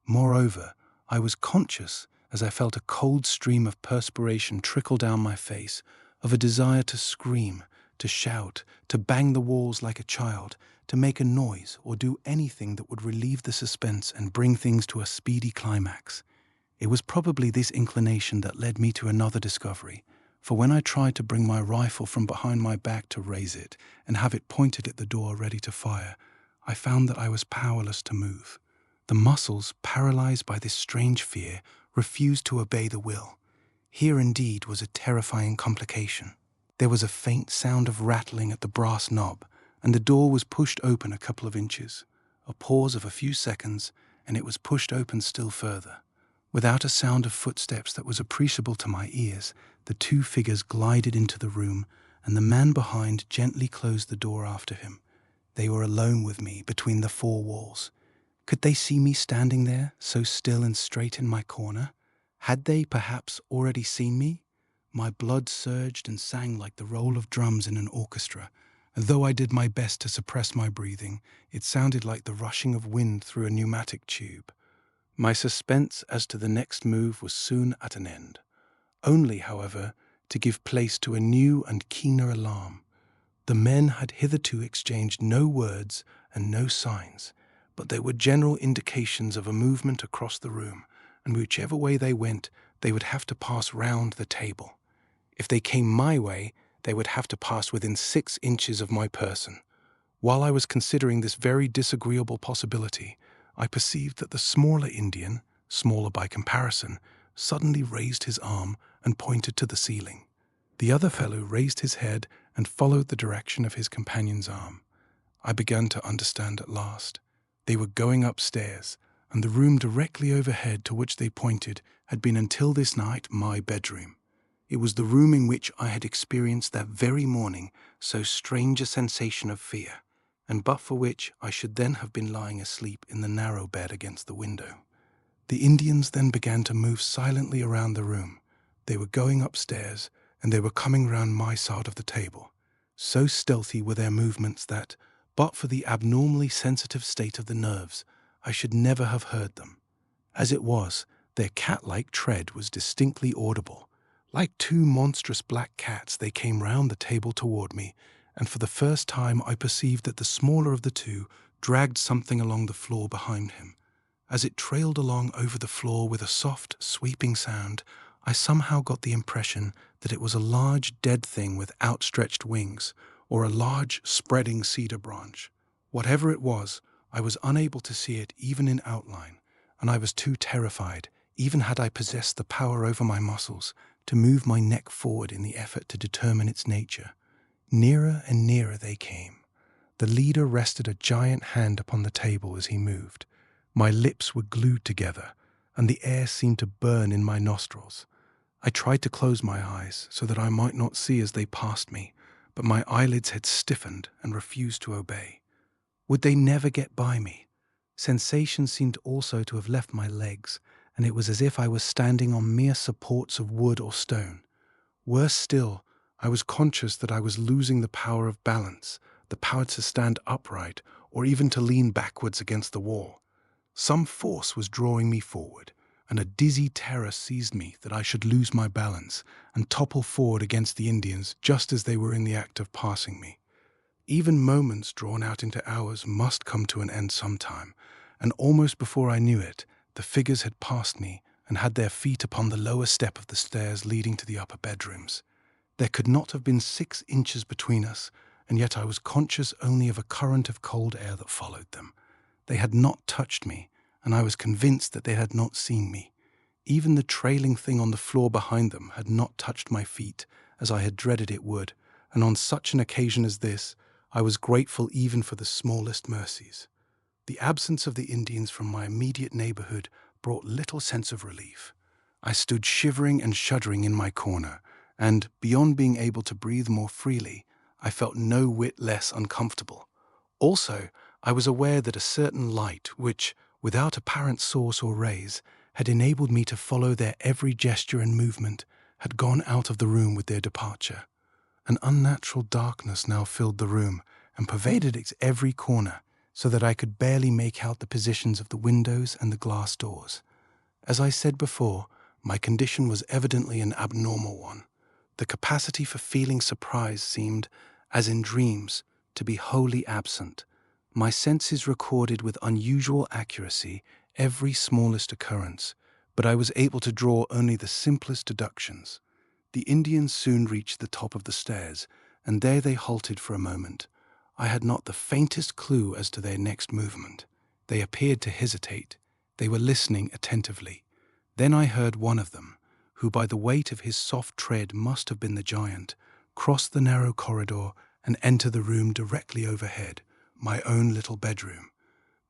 Moreover, I was conscious, as I felt a cold stream of perspiration trickle down my face, of a desire to scream, to shout, to bang the walls like a child, to make a noise or do anything that would relieve the suspense and bring things to a speedy climax. It was probably this inclination that led me to another discovery, for when I tried to bring my rifle from behind my back to raise it and have it pointed at the door ready to fire, I found that I was powerless to move. The muscles, paralyzed by this strange fear, refused to obey the will. Here indeed was a terrifying complication. There was a faint sound of rattling at the brass knob, and the door was pushed open a couple of inches. A pause of a few seconds, and it was pushed open still further. Without a sound of footsteps that was appreciable to my ears, the two figures glided into the room, and the man behind gently closed the door after him. They were alone with me between the four walls. Could they see me standing there, so still and straight in my corner? Had they, perhaps, already seen me? My blood surged and sang like the roll of drums in an orchestra, and though I did my best to suppress my breathing, it sounded like the rushing of wind through a pneumatic tube. My suspense as to the next move was soon at an end, only, however, to give place to a new and keener alarm. The men had hitherto exchanged no words and no signs, but there were general indications of a movement across the room, and whichever way they went, they would have to pass round the table. If they came my way, they would have to pass within 6 inches of my person. While I was considering this very disagreeable possibility, I perceived that the smaller Indian, smaller by comparison, suddenly raised his arm and pointed to the ceiling. The other fellow raised his head and followed the direction of his companion's arm. I began to understand at last. They were going upstairs, and the room directly overhead to which they pointed had been until this night my bedroom. It was the room in which I had experienced that very morning so strange a sensation of fear, and but for which I should then have been lying asleep in the narrow bed against the window. The Indians then began to move silently around the room. They were going upstairs, and they were coming round my side of the table. So stealthy were their movements that, but for the abnormally sensitive state of the nerves, I should never have heard them. As it was, their cat-like tread was distinctly audible. Like two monstrous black cats, they came round the table toward me, and for the first time I perceived that the smaller of the two dragged something along the floor behind him. As it trailed along over the floor with a soft, sweeping sound, I somehow got the impression that it was a large dead thing with outstretched wings, or a large, spreading cedar branch. Whatever it was, I was unable to see it even in outline, and I was too terrified, even had I possessed the power over my muscles, to move my neck forward in the effort to determine its nature. Nearer and nearer they came. The leader rested a giant hand upon the table as he moved. My lips were glued together, and the air seemed to burn in my nostrils. I tried to close my eyes so that I might not see as they passed me, but my eyelids had stiffened and refused to obey. Would they never get by me? Sensation seemed also to have left my legs, and it was as if I was standing on mere supports of wood or stone. Worse still, I was conscious that I was losing the power of balance, the power to stand upright, or even to lean backwards against the wall. Some force was drawing me forward, and a dizzy terror seized me that I should lose my balance and topple forward against the Indians just as they were in the act of passing me. Even moments drawn out into hours must come to an end sometime, and almost before I knew it, the figures had passed me and had their feet upon the lower step of the stairs leading to the upper bedrooms. There could not have been 6 inches between us, and yet I was conscious only of a current of cold air that followed them. They had not touched me, and I was convinced that they had not seen me. Even the trailing thing on the floor behind them had not touched my feet, as I had dreaded it would, and on such an occasion as this, I was grateful even for the smallest mercies. The absence of the Indians from my immediate neighborhood brought little sense of relief. I stood shivering and shuddering in my corner, and, beyond being able to breathe more freely, I felt no whit less uncomfortable. Also, I was aware that a certain light, which, without apparent source or rays, had enabled me to follow their every gesture and movement, had gone out of the room with their departure. An unnatural darkness now filled the room and pervaded its every corner, so that I could barely make out the positions of the windows and the glass doors. As I said before, my condition was evidently an abnormal one. The capacity for feeling surprise seemed, as in dreams, to be wholly absent. My senses recorded with unusual accuracy every smallest occurrence, but I was able to draw only the simplest deductions. The Indians soon reached the top of the stairs, and there they halted for a moment. I had not the faintest clue as to their next movement. They appeared to hesitate. They were listening attentively. Then I heard one of them, who by the weight of his soft tread must have been the giant, cross the narrow corridor and enter the room directly overhead, my own little bedroom.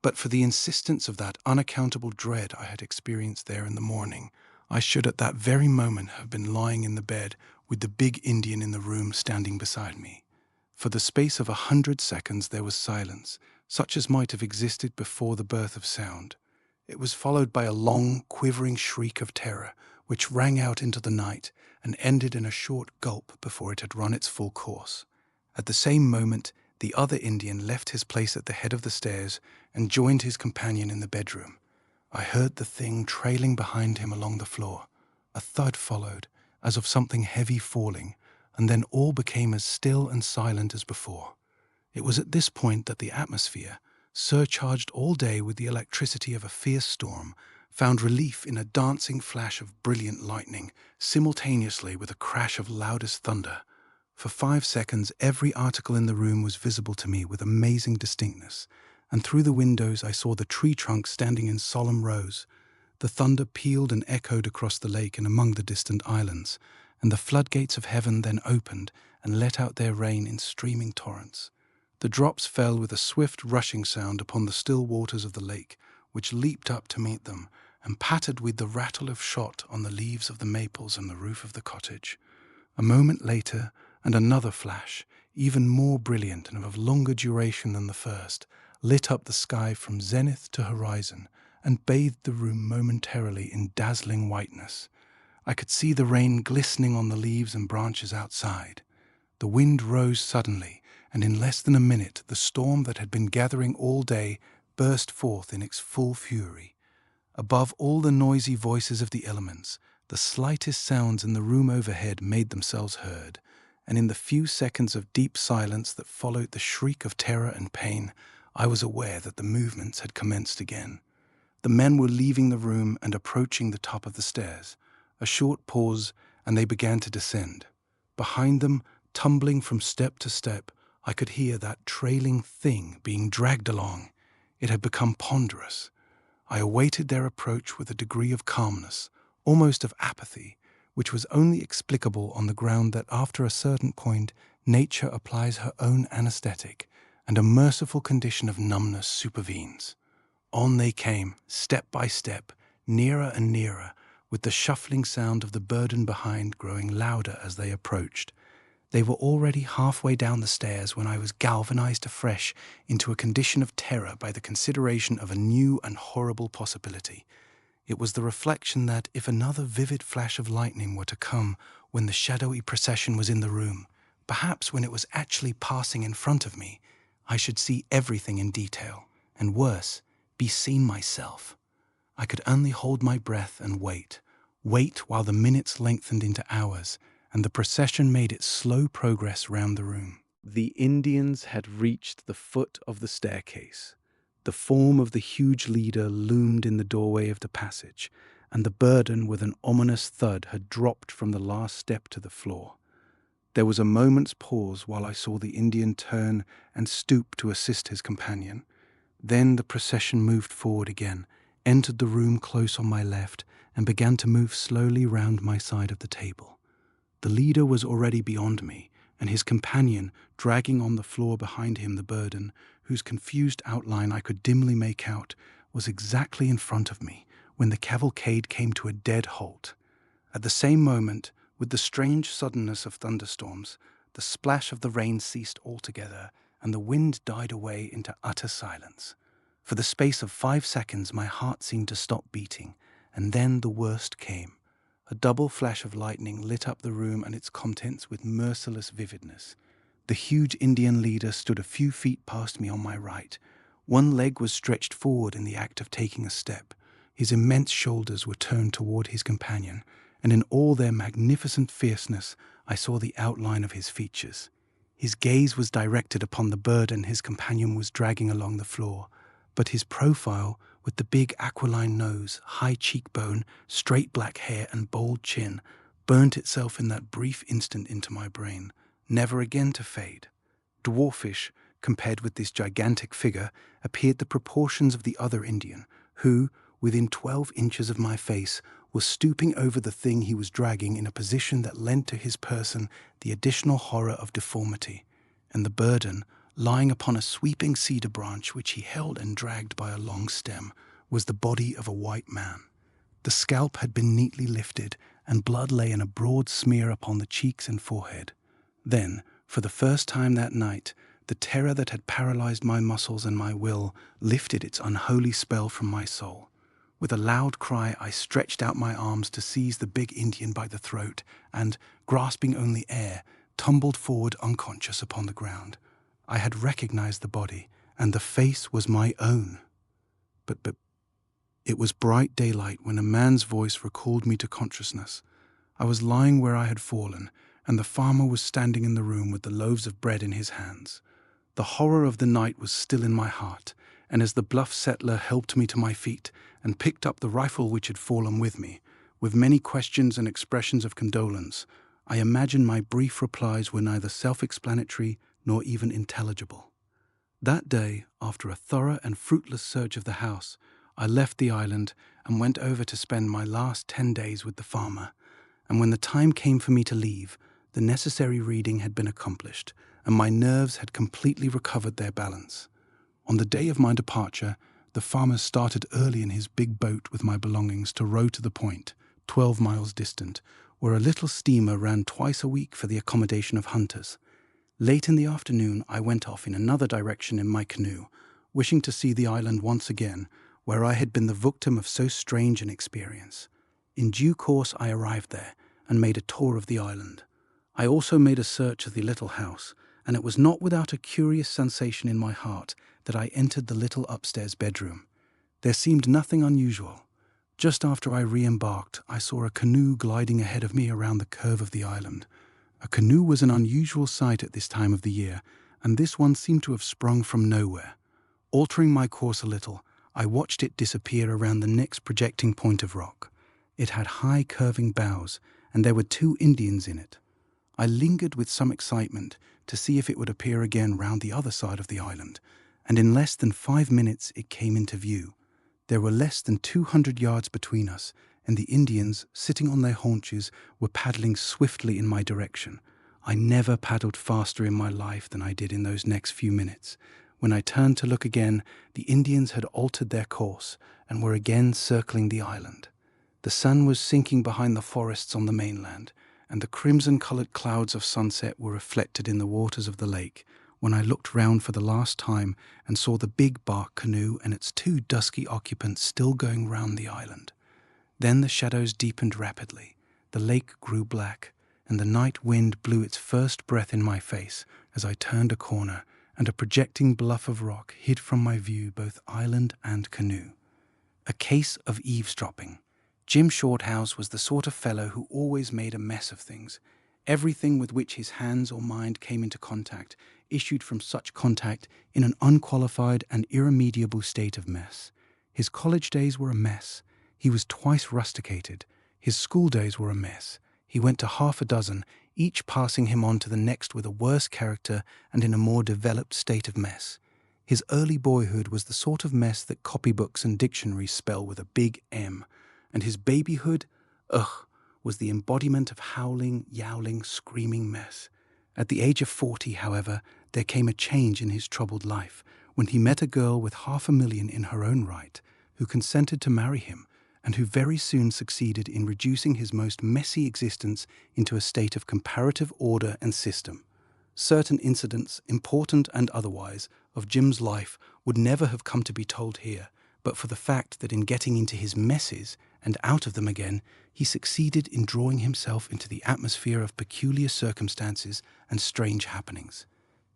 But for the insistence of that unaccountable dread I had experienced there in the morning, I should at that very moment have been lying in the bed with the big Indian in the room standing beside me. For the space of 100 seconds there was silence, such as might have existed before the birth of sound. It was followed by a long, quivering shriek of terror, which rang out into the night and ended in a short gulp before it had run its full course. At the same moment, the other Indian left his place at the head of the stairs and joined his companion in the bedroom. I heard the thing trailing behind him along the floor. A thud followed, as of something heavy falling, and then all became as still and silent as before. It was at this point that the atmosphere, surcharged all day with the electricity of a fierce storm, found relief in a dancing flash of brilliant lightning, simultaneously with a crash of loudest thunder. For 5 seconds, every article in the room was visible to me with amazing distinctness, and through the windows I saw the tree trunks standing in solemn rows. The thunder pealed and echoed across the lake and among the distant islands, and the floodgates of heaven then opened and let out their rain in streaming torrents. The drops fell with a swift rushing sound upon the still waters of the lake, which leaped up to meet them, and pattered with the rattle of shot on the leaves of the maples and the roof of the cottage. A moment later, and another flash, even more brilliant and of longer duration than the first, lit up the sky from zenith to horizon, and bathed the room momentarily in dazzling whiteness. I could see the rain glistening on the leaves and branches outside. The wind rose suddenly, and in less than a minute the storm that had been gathering all day burst forth in its full fury. Above all the noisy voices of the elements, the slightest sounds in the room overhead made themselves heard, and in the few seconds of deep silence that followed the shriek of terror and pain, I was aware that the movements had commenced again. The men were leaving the room and approaching the top of the stairs. A short pause, and they began to descend. Behind them, tumbling from step to step, I could hear that trailing thing being dragged along. It had become ponderous. I awaited their approach with a degree of calmness, almost of apathy, which was only explicable on the ground that after a certain point nature applies her own anesthetic, and a merciful condition of numbness supervenes. On they came, step by step, nearer and nearer, with the shuffling sound of the burden behind growing louder as they approached. They were already halfway down the stairs when I was galvanized afresh into a condition of terror by the consideration of a new and horrible possibility. It was the reflection that if another vivid flash of lightning were to come when the shadowy procession was in the room, perhaps when it was actually passing in front of me, I should see everything in detail, and worse, be seen myself. I could only hold my breath and wait while the minutes lengthened into hours, and the procession made its slow progress round the room. The Indians had reached the foot of the staircase. The form of the huge leader loomed in the doorway of the passage, and the burden with an ominous thud had dropped from the last step to the floor. There was a moment's pause while I saw the Indian turn and stoop to assist his companion. Then the procession moved forward again, entered the room close on my left, and began to move slowly round my side of the table. The leader was already beyond me, and his companion, dragging on the floor behind him the burden, whose confused outline I could dimly make out, was exactly in front of me when the cavalcade came to a dead halt. At the same moment, with the strange suddenness of thunderstorms, the splash of the rain ceased altogether, and the wind died away into utter silence. For the space of 5 seconds my heart seemed to stop beating, and then the worst came. A double flash of lightning lit up the room and its contents with merciless vividness. The huge Indian leader stood a few feet past me on my right. One leg was stretched forward in the act of taking a step. His immense shoulders were turned toward his companion, and in all their magnificent fierceness I saw the outline of his features. His gaze was directed upon the burden his companion was dragging along the floor, but his profile, with the big aquiline nose, high cheekbone, straight black hair, and bold chin, burnt itself in that brief instant into my brain, never again to fade. Dwarfish, compared with this gigantic figure, appeared the proportions of the other Indian, who, within 12 inches of my face, was stooping over the thing he was dragging in a position that lent to his person the additional horror of deformity, and the burden, lying upon a sweeping cedar branch which he held and dragged by a long stem, was the body of a white man. The scalp had been neatly lifted, and blood lay in a broad smear upon the cheeks and forehead. Then, for the first time that night, the terror that had paralyzed my muscles and my will lifted its unholy spell from my soul. With a loud cry, I stretched out my arms to seize the big Indian by the throat and, grasping only air, tumbled forward unconscious upon the ground. I had recognized the body, and the face was my own. But it was bright daylight when a man's voice recalled me to consciousness. I was lying where I had fallen, and the farmer was standing in the room with the loaves of bread in his hands. The horror of the night was still in my heart, and as the bluff settler helped me to my feet and picked up the rifle which had fallen with me, with many questions and expressions of condolence, I imagine my brief replies were neither self-explanatory nor even intelligible. That day, after a thorough and fruitless search of the house, I left the island and went over to spend my last 10 days with the farmer, and when the time came for me to leave, the necessary reading had been accomplished, and my nerves had completely recovered their balance. On the day of my departure, the farmer started early in his big boat with my belongings to row to the point, 12 miles distant, where a little steamer ran twice a week for the accommodation of hunters. Late in the afternoon, I went off in another direction in my canoe, wishing to see the island once again, where I had been the victim of so strange an experience. In due course, I arrived there and made a tour of the island. I also made a search of the little house, and it was not without a curious sensation in my heart that I entered the little upstairs bedroom. There seemed nothing unusual. Just after I re-embarked, I saw a canoe gliding ahead of me around the curve of the island. A canoe was an unusual sight at this time of the year, and this one seemed to have sprung from nowhere. Altering my course a little, I watched it disappear around the next projecting point of rock. It had high curving bows, and there were 2 Indians in it. I lingered with some excitement to see if it would appear again round the other side of the island, and in less than 5 minutes it came into view. There were less than 200 yards between us, and the Indians, sitting on their haunches, were paddling swiftly in my direction. I never paddled faster in my life than I did in those next few minutes. When I turned to look again, the Indians had altered their course and were again circling the island. The sun was sinking behind the forests on the mainland, and the crimson-coloured clouds of sunset were reflected in the waters of the lake, when I looked round for the last time and saw the big bark canoe and its 2 dusky occupants still going round the island. Then the shadows deepened rapidly, the lake grew black, and the night wind blew its first breath in my face as I turned a corner, and a projecting bluff of rock hid from my view both island and canoe. A case of eavesdropping. Jim Shorthouse was the sort of fellow who always made a mess of things. Everything with which his hands or mind came into contact issued from such contact in an unqualified and irremediable state of mess. His college days were a mess. He was twice rusticated. His school days were a mess. He went to half a dozen, each passing him on to the next with a worse character and in a more developed state of mess. His early boyhood was the sort of mess that copybooks and dictionaries spell with a big M, and his babyhood, was the embodiment of howling, yowling, screaming mess. At the age of 40, however, there came a change in his troubled life when he met a girl with $500,000 in her own right, who consented to marry him, and who very soon succeeded in reducing his most messy existence into a state of comparative order and system. Certain incidents, important and otherwise, of Jim's life would never have come to be told here, but for the fact that in getting into his messes and out of them again, he succeeded in drawing himself into the atmosphere of peculiar circumstances and strange happenings.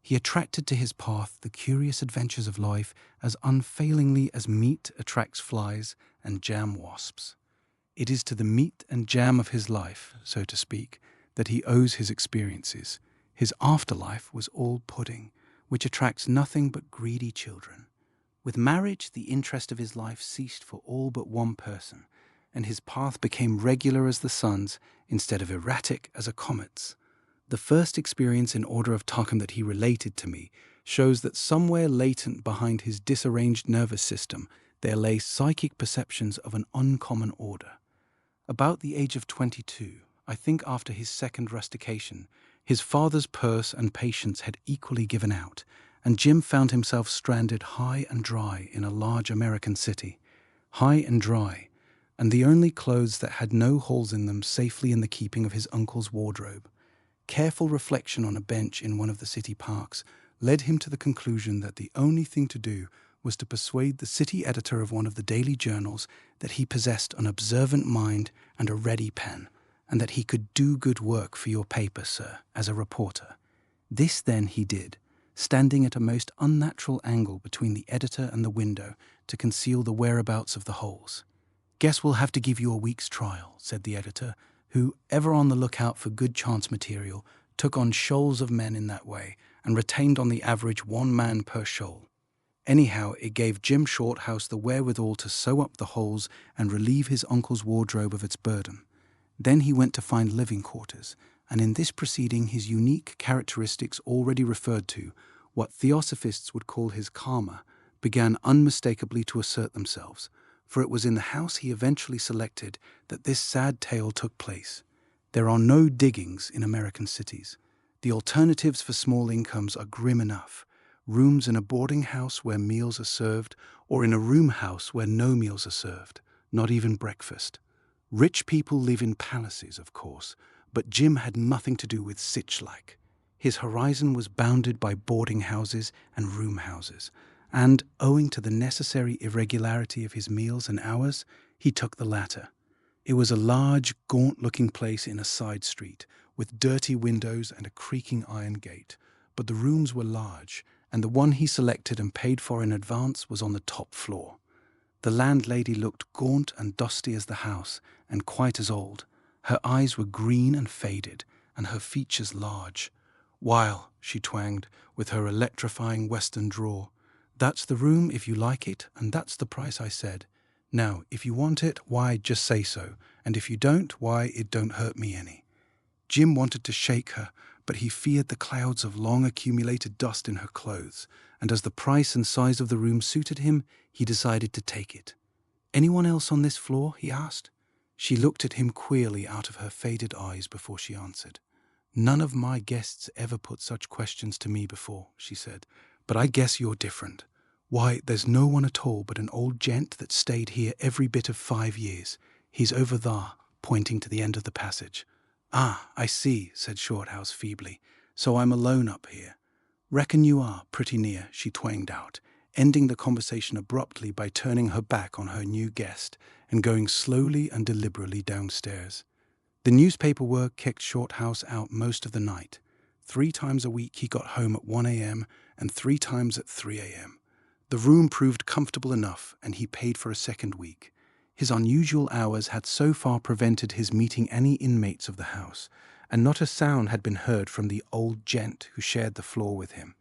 He attracted to his path the curious adventures of life as unfailingly as meat attracts flies and jam wasps. It is to the meat and jam of his life, so to speak, that he owes his experiences. His afterlife was all pudding, which attracts nothing but greedy children. With marriage, the interest of his life ceased for all but one person, and his path became regular as the sun's instead of erratic as a comet's. The first experience in Order of Tarkham that he related to me shows that somewhere latent behind his disarranged nervous system there lay psychic perceptions of an uncommon order. About the age of 22, I think after his second rustication, his father's purse and patience had equally given out, and Jim found himself stranded high and dry in a large American city. High and dry, and the only clothes that had no holes in them safely in the keeping of his uncle's wardrobe. Careful reflection on a bench in one of the city parks led him to the conclusion that the only thing to do was to persuade the city editor of one of the daily journals that he possessed an observant mind and a ready pen, and that he could do good work for your paper, sir, as a reporter. This then he did, standing at a most unnatural angle between the editor and the window to conceal the whereabouts of the holes. "Guess we'll have to give you a week's trial," said the editor, who, ever on the lookout for good chance material, took on shoals of men in that way and retained on the average one man per shoal. Anyhow, it gave Jim Shorthouse the wherewithal to sew up the holes and relieve his uncle's wardrobe of its burden. Then he went to find living quarters, and in this proceeding his unique characteristics already referred to, what theosophists would call his karma, began unmistakably to assert themselves, for it was in the house he eventually selected that this sad tale took place. There are no diggings in American cities. The alternatives for small incomes are grim enough. Rooms in a boarding house where meals are served, or in a room house where no meals are served, not even breakfast. Rich people live in palaces, of course, but Jim had nothing to do with such-like. His horizon was bounded by boarding houses and room houses, and, owing to the necessary irregularity of his meals and hours, he took the latter. It was a large, gaunt-looking place in a side street, with dirty windows and a creaking iron gate, but the rooms were large, and the one he selected and paid for in advance was on the top floor. The landlady looked gaunt and dusty as the house, and quite as old. Her eyes were green and faded, and her features large. "While," she twanged, with her electrifying western drawl, "that's the room if you like it, and that's the price I said. Now, if you want it, why, just say so, and if you don't, why, it don't hurt me any." Jim wanted to shake her, but he feared the clouds of long-accumulated dust in her clothes, and as the price and size of the room suited him, he decided to take it. "Anyone else on this floor?" he asked. She looked at him queerly out of her faded eyes before she answered. "None of my guests ever put such questions to me before," she said, "but I guess you're different. Why, there's no one at all but an old gent that stayed here every bit of 5 years. He's over there," pointing to the end of the passage. "Ah, I see," said Shorthouse feebly. "So I'm alone up here." "Reckon you are, pretty near," she twanged out, ending the conversation abruptly by turning her back on her new guest and going slowly and deliberately downstairs. The newspaper work kicked Shorthouse out most of the night. 3 times a week he got home at 1 a.m. and 3 times at 3 a.m. The room proved comfortable enough, and he paid for a second week. His unusual hours had so far prevented his meeting any inmates of the house, and not a sound had been heard from the old gent who shared the floor with him.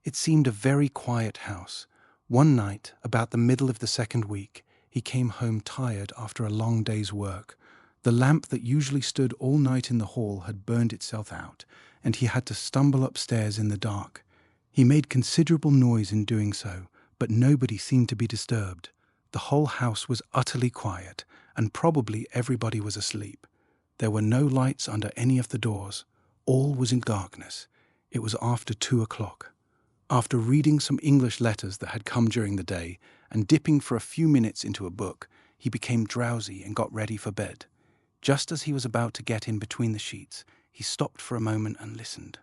It seemed a very quiet house. One night, about the middle of the second week, he came home tired after a long day's work. The lamp that usually stood all night in the hall had burned itself out, and he had to stumble upstairs in the dark. He made considerable noise in doing so, but nobody seemed to be disturbed. The whole house was utterly quiet, and probably everybody was asleep. There were no lights under any of the doors. All was in darkness. It was after 2 o'clock. After reading some English letters that had come during the day, and dipping for a few minutes into a book, he became drowsy and got ready for bed. Just as he was about to get in between the sheets, he stopped for a moment and listened.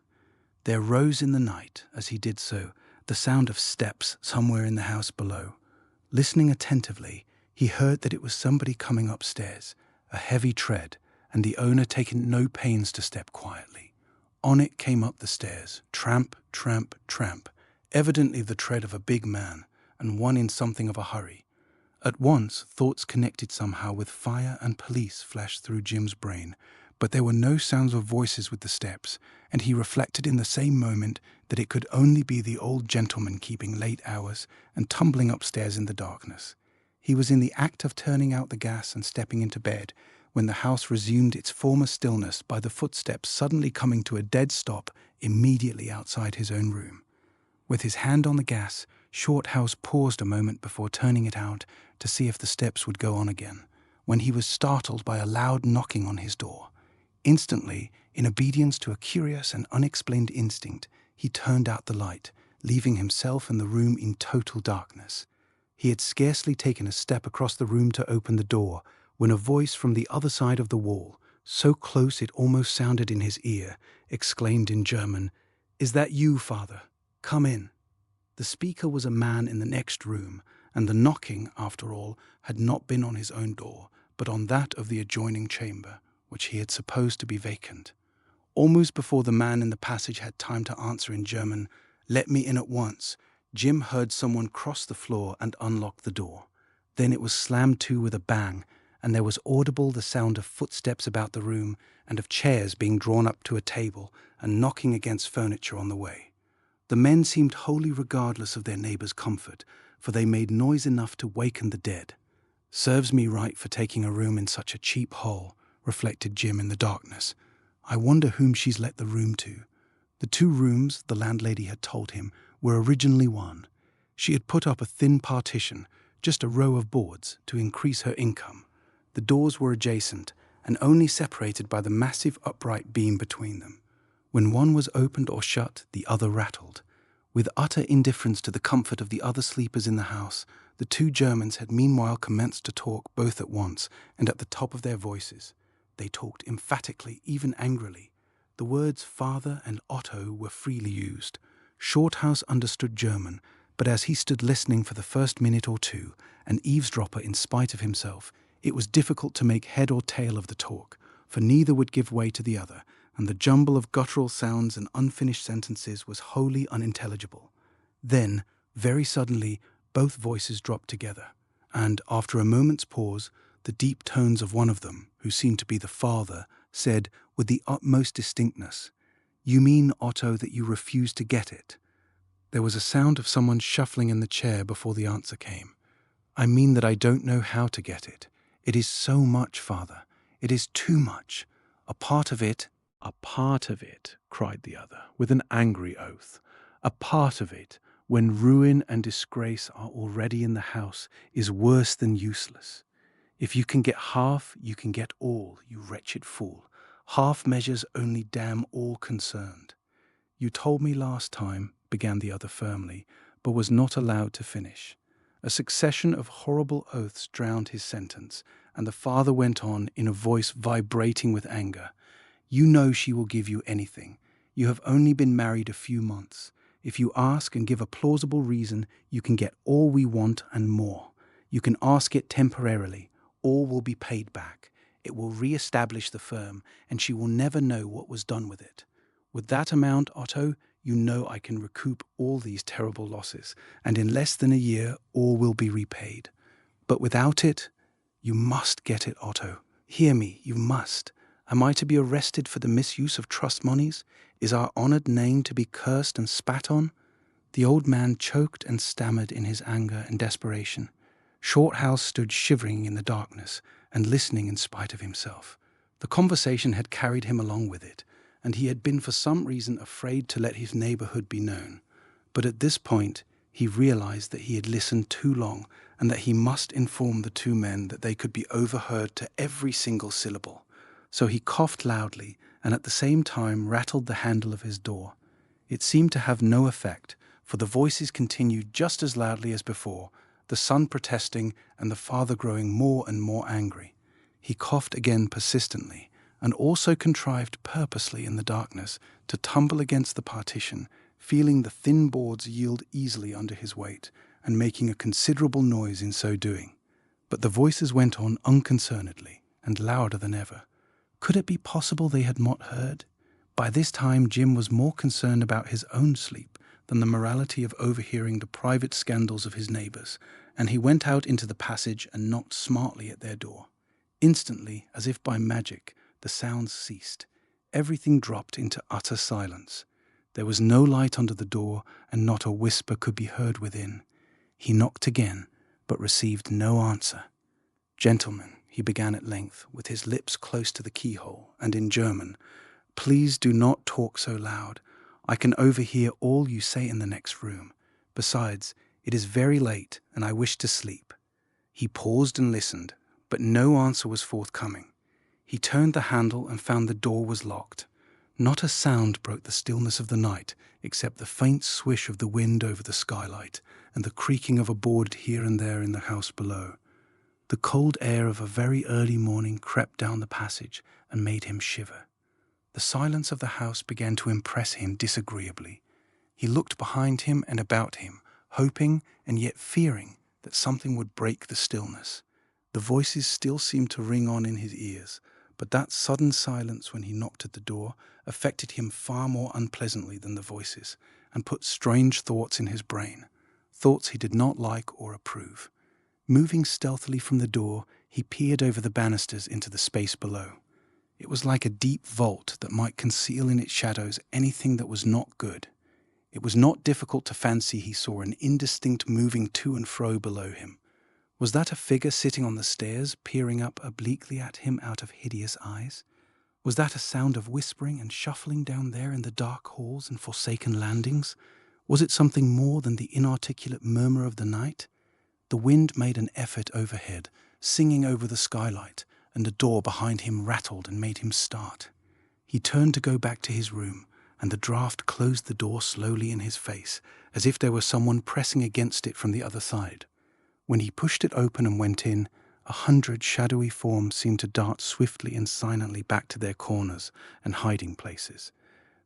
There rose in the night, as he did so, the sound of steps somewhere in the house below. Listening attentively, he heard that it was somebody coming upstairs, a heavy tread, and the owner taking no pains to step quietly. On it came up the stairs, tramp, tramp, tramp, evidently the tread of a big man, and one in something of a hurry. At once, thoughts connected somehow with fire and police flashed through Jim's brain, but there were no sounds of voices with the steps, and he reflected in the same moment that it could only be the old gentleman keeping late hours and tumbling upstairs in the darkness. He was in the act of turning out the gas and stepping into bed when the house resumed its former stillness by the footsteps suddenly coming to a dead stop immediately outside his own room. With his hand on the gas, Shorthouse paused a moment before turning it out to see if the steps would go on again, when he was startled by a loud knocking on his door. Instantly, in obedience to a curious and unexplained instinct, he turned out the light, leaving himself and the room in total darkness. He had scarcely taken a step across the room to open the door when a voice from the other side of the wall, so close it almost sounded in his ear, exclaimed in German, "Is that you, Father? Come in." The speaker was a man in the next room, and the knocking, after all, had not been on his own door, but on that of the adjoining chamber, which he had supposed to be vacant. Almost before the man in the passage had time to answer in German, "Let me in at once," Jim heard someone cross the floor and unlock the door. Then it was slammed to with a bang, and there was audible the sound of footsteps about the room and of chairs being drawn up to a table and knocking against furniture on the way. The men seemed wholly regardless of their neighbours' comfort, for they made noise enough to waken the dead. "Serves me right for taking a room in such a cheap hole," reflected Jim in the darkness. "I wonder whom she's let the room to." The 2 rooms, the landlady had told him, were originally one. She had put up a thin partition, just a row of boards, to increase her income. The doors were adjacent and only separated by the massive upright beam between them. When one was opened or shut, the other rattled. With utter indifference to the comfort of the other sleepers in the house, the 2 Germans had meanwhile commenced to talk both at once and at the top of their voices. They talked emphatically, even angrily. The words "father" and "Otto" were freely used. Shorthouse understood German, but as he stood listening for the first minute or two, an eavesdropper in spite of himself, it was difficult to make head or tail of the talk, for neither would give way to the other, and the jumble of guttural sounds and unfinished sentences was wholly unintelligible. Then, very suddenly, both voices dropped together, and, after a moment's pause, the deep tones of one of them, who seemed to be the father, said, with the utmost distinctness, "You mean, Otto, that you refuse to get it?" There was a sound of someone shuffling in the chair before the answer came. "I mean that I don't know how to get it. It is so much, Father. It is too much. A part of it—" "A part of it," cried the other, with an angry oath. "A part of it, when ruin and disgrace are already in the house, is worse than useless. If you can get half, you can get all, you wretched fool. Half measures only damn all concerned." "You told me last time," began the other firmly, but was not allowed to finish. A succession of horrible oaths drowned his sentence, and the father went on in a voice vibrating with anger. "You know she will give you anything. You have only been married a few months. If you ask and give a plausible reason, you can get all we want and more. You can ask it temporarily. All will be paid back. It will re-establish the firm, and she will never know what was done with it. With that amount, Otto, you know I can recoup all these terrible losses, and in less than a year all will be repaid. But without it, you must get it, Otto. Hear me, you must. Am I to be arrested for the misuse of trust moneys? Is our honoured name to be cursed and spat on?" The old man choked and stammered in his anger and desperation. Shorthouse stood shivering in the darkness and listening in spite of himself. The conversation had carried him along with it, and he had been for some reason afraid to let his neighbourhood be known. But at this point he realised that he had listened too long, and that he must inform the 2 men that they could be overheard to every single syllable. So he coughed loudly and at the same time rattled the handle of his door. It seemed to have no effect, for the voices continued just as loudly as before, the son protesting and the father growing more and more angry. He coughed again persistently, and also contrived purposely in the darkness to tumble against the partition, feeling the thin boards yield easily under his weight, and making a considerable noise in so doing. But the voices went on unconcernedly, and louder than ever. Could it be possible they had not heard? By this time Jim was more concerned about his own sleep than the morality of overhearing the private scandals of his neighbours, and he went out into the passage and knocked smartly at their door. Instantly, as if by magic, the sounds ceased. Everything dropped into utter silence. There was no light under the door, and not a whisper could be heard within. He knocked again, but received no answer. "Gentlemen," he began at length, with his lips close to the keyhole, and in German, "please do not talk so loud. I can overhear all you say in the next room. Besides, it is very late, and I wish to sleep." He paused and listened, but no answer was forthcoming. He turned the handle and found the door was locked. Not a sound broke the stillness of the night, except the faint swish of the wind over the skylight and the creaking of a board here and there in the house below. The cold air of a very early morning crept down the passage and made him shiver. The silence of the house began to impress him disagreeably. He looked behind him and about him, hoping and yet fearing that something would break the stillness. The voices still seemed to ring on in his ears, but that sudden silence when he knocked at the door affected him far more unpleasantly than the voices, and put strange thoughts in his brain, thoughts he did not like or approve. Moving stealthily from the door, he peered over the banisters into the space below. It was like a deep vault that might conceal in its shadows anything that was not good. It was not difficult to fancy he saw an indistinct moving to and fro below him. Was that a figure sitting on the stairs, peering up obliquely at him out of hideous eyes? Was that a sound of whispering and shuffling down there in the dark halls and forsaken landings? Was it something more than the inarticulate murmur of the night? The wind made an effort overhead, singing over the skylight, and a door behind him rattled and made him start. He turned to go back to his room, and the draught closed the door slowly in his face, as if there were someone pressing against it from the other side. When he pushed it open and went in, 100 shadowy forms seemed to dart swiftly and silently back to their corners and hiding places.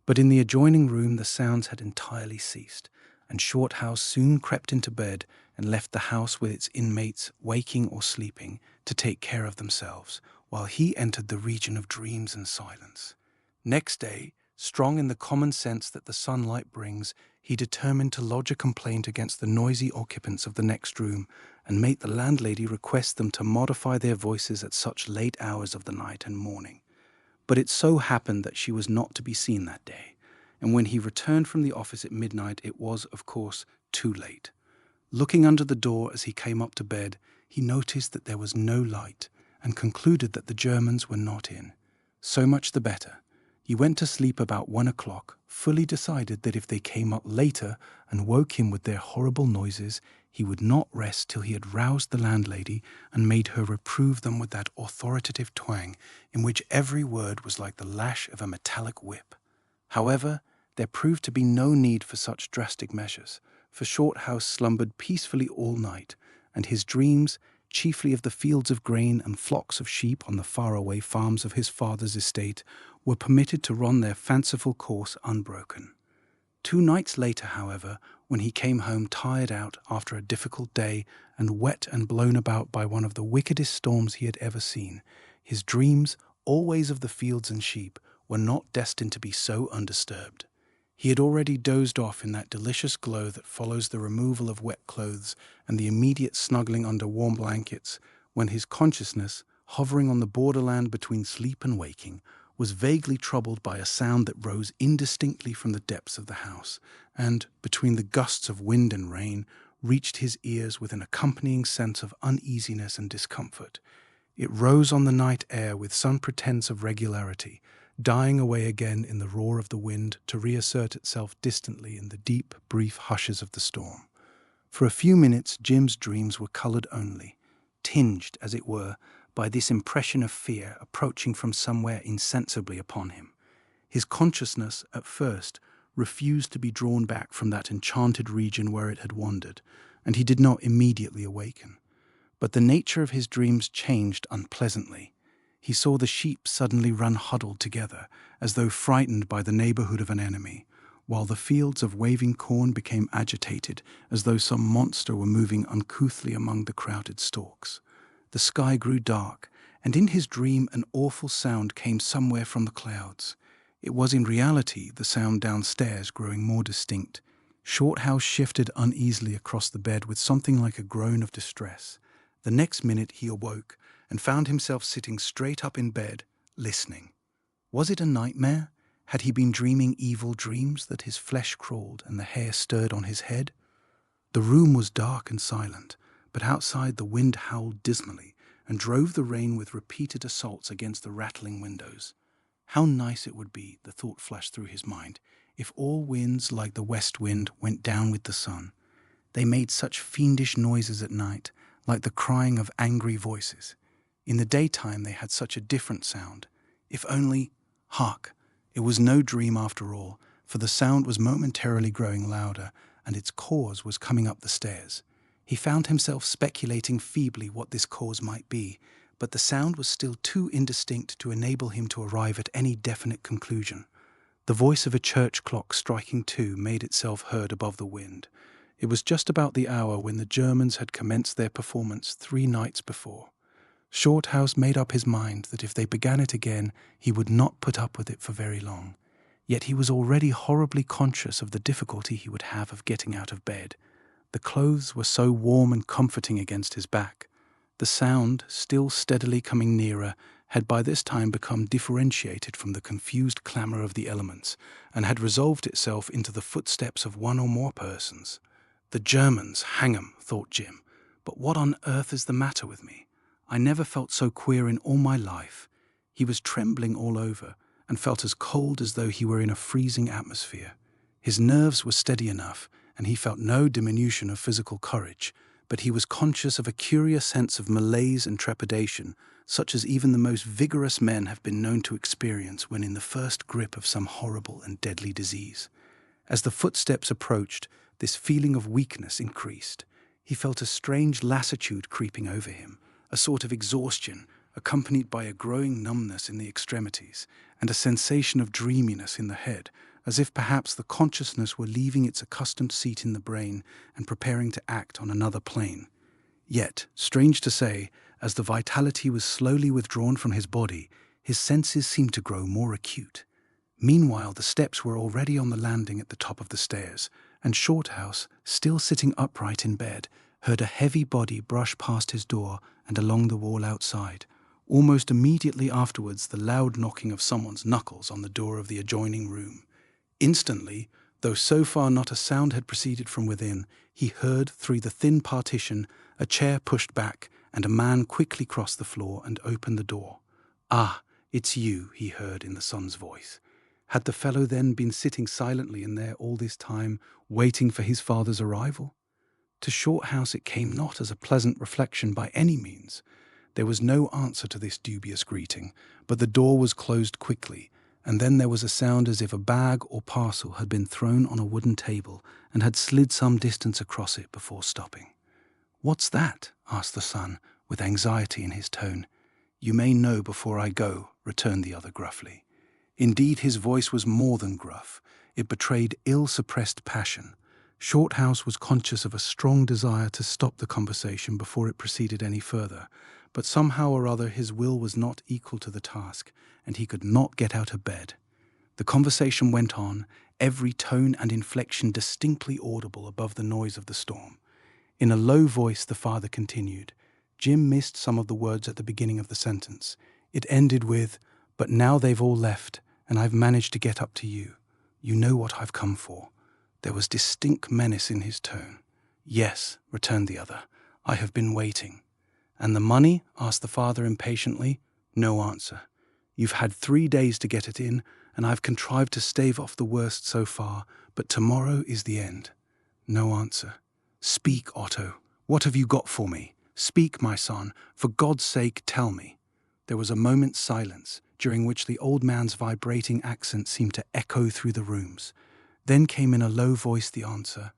But in the adjoining room the sounds had entirely ceased, and Shorthouse soon crept into bed and left the house with its inmates, waking or sleeping, to take care of themselves, while he entered the region of dreams and silence. Next day, strong in the common sense that the sunlight brings, he determined to lodge a complaint against the noisy occupants of the next room and make the landlady request them to modify their voices at such late hours of the night and morning. But it so happened that she was not to be seen that day, and when he returned from the office at midnight it was, of course, too late. Looking under the door as he came up to bed, he noticed that there was no light and concluded that the Germans were not in. So much the better. He went to sleep about 1 o'clock, fully decided that if they came up later and woke him with their horrible noises, he would not rest till he had roused the landlady and made her reprove them with that authoritative twang in which every word was like the lash of a metallic whip. However, there proved to be no need for such drastic measures, for Shorthouse slumbered peacefully all night, and his dreams, chiefly of the fields of grain and flocks of sheep on the faraway farms of his father's estate, were permitted to run their fanciful course unbroken. 2 nights later, however, when he came home tired out after a difficult day and wet and blown about by one of the wickedest storms he had ever seen, his dreams, always of the fields and sheep, were not destined to be so undisturbed. He had already dozed off in that delicious glow that follows the removal of wet clothes and the immediate snuggling under warm blankets, when his consciousness, hovering on the borderland between sleep and waking, was vaguely troubled by a sound that rose indistinctly from the depths of the house, and, between the gusts of wind and rain, reached his ears with an accompanying sense of uneasiness and discomfort. It rose on the night air with some pretense of regularity, dying away again in the roar of the wind to reassert itself distantly in the deep, brief hushes of the storm. For a few minutes Jim's dreams were coloured only, tinged, as it were, by this impression of fear approaching from somewhere insensibly upon him. His consciousness, at first, refused to be drawn back from that enchanted region where it had wandered, and he did not immediately awaken. But the nature of his dreams changed unpleasantly. He saw the sheep suddenly run huddled together, as though frightened by the neighbourhood of an enemy, while the fields of waving corn became agitated, as though some monster were moving uncouthly among the crowded stalks. The sky grew dark, and in his dream an awful sound came somewhere from the clouds. It was in reality the sound downstairs growing more distinct. Shorthouse shifted uneasily across the bed with something like a groan of distress. The next minute he awoke and found himself sitting straight up in bed, listening. Was it a nightmare? Had he been dreaming evil dreams that his flesh crawled and the hair stirred on his head? The room was dark and silent, but outside the wind howled dismally and drove the rain with repeated assaults against the rattling windows. How nice it would be, the thought flashed through his mind, if all winds like the west wind went down with the sun. They made such fiendish noises at night, like the crying of angry voices. In the daytime they had such a different sound. If only— Hark! It was no dream after all, for the sound was momentarily growing louder, and its cause was coming up the stairs. He found himself speculating feebly what this cause might be, but the sound was still too indistinct to enable him to arrive at any definite conclusion. The voice of a church clock striking 2 made itself heard above the wind. It was just about the hour when the Germans had commenced their performance 3 nights before. Shorthouse made up his mind that if they began it again, he would not put up with it for very long. Yet he was already horribly conscious of the difficulty he would have of getting out of bed. The clothes were so warm and comforting against his back. The sound, still steadily coming nearer, had by this time become differentiated from the confused clamour of the elements, and had resolved itself into the footsteps of one or more persons. The Germans, hang 'em, thought Jim. But what on earth is the matter with me? I never felt so queer in all my life. He was trembling all over, and felt as cold as though he were in a freezing atmosphere. His nerves were steady enough, and he felt no diminution of physical courage, but he was conscious of a curious sense of malaise and trepidation, such as even the most vigorous men have been known to experience when in the first grip of some horrible and deadly disease. As the footsteps approached, this feeling of weakness increased. He felt a strange lassitude creeping over him, a sort of exhaustion, accompanied by a growing numbness in the extremities, and a sensation of dreaminess in the head, as if perhaps the consciousness were leaving its accustomed seat in the brain and preparing to act on another plane. Yet, strange to say, as the vitality was slowly withdrawn from his body, his senses seemed to grow more acute. Meanwhile, the steps were already on the landing at the top of the stairs, and Shorthouse, still sitting upright in bed, heard a heavy body brush past his door and along the wall outside. Almost immediately afterwards, the loud knocking of someone's knuckles on the door of the adjoining room. Instantly, though so far not a sound had proceeded from within, he heard, through the thin partition, a chair pushed back, and a man quickly crossed the floor and opened the door. "Ah, it's you," he heard in the son's voice. Had the fellow then been sitting silently in there all this time, waiting for his father's arrival? To Shorthouse it came not as a pleasant reflection by any means. There was no answer to this dubious greeting, but the door was closed quickly, and then there was a sound as if a bag or parcel had been thrown on a wooden table and had slid some distance across it before stopping. "What's that?" asked the son, with anxiety in his tone. "You may know before I go," returned the other gruffly. Indeed, his voice was more than gruff. It betrayed ill-suppressed passion. Shorthouse was conscious of a strong desire to stop the conversation before it proceeded any further, but somehow or other his will was not equal to the task, and he could not get out of bed. The conversation went on, every tone and inflection distinctly audible above the noise of the storm. In a low voice the father continued. Jim missed some of the words at the beginning of the sentence. It ended with, "But now they've all left, and I've managed to get up to you. You know what I've come for." There was distinct menace in his tone. "Yes," returned the other, "I have been waiting." "And the money?" asked the father impatiently. No answer. "You've had 3 days to get it in, and I've contrived to stave off the worst so far, but tomorrow is the end." No answer. "Speak, Otto. What have you got for me? Speak, my son. For God's sake, tell me." There was a moment's silence, during which the old man's vibrating accent seemed to echo through the rooms. Then came in a low voice the answer,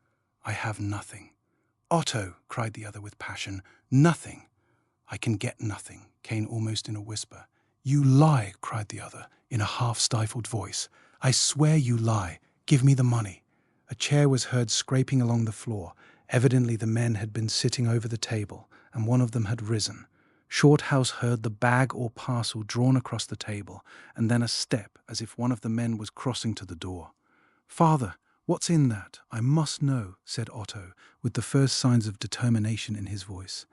"I have nothing." "Otto," cried the other with passion, "nothing." "I can get nothing," came almost in a whisper. "You lie," cried the other, in a half-stifled voice. "I swear you lie. Give me the money." A chair was heard scraping along the floor. Evidently the men had been sitting over the table, and one of them had risen. Shorthouse heard the bag or parcel drawn across the table, and then a step as if one of the men was crossing to the door. "Father, what's in that? I must know," said Otto, with the first signs of determination in his voice.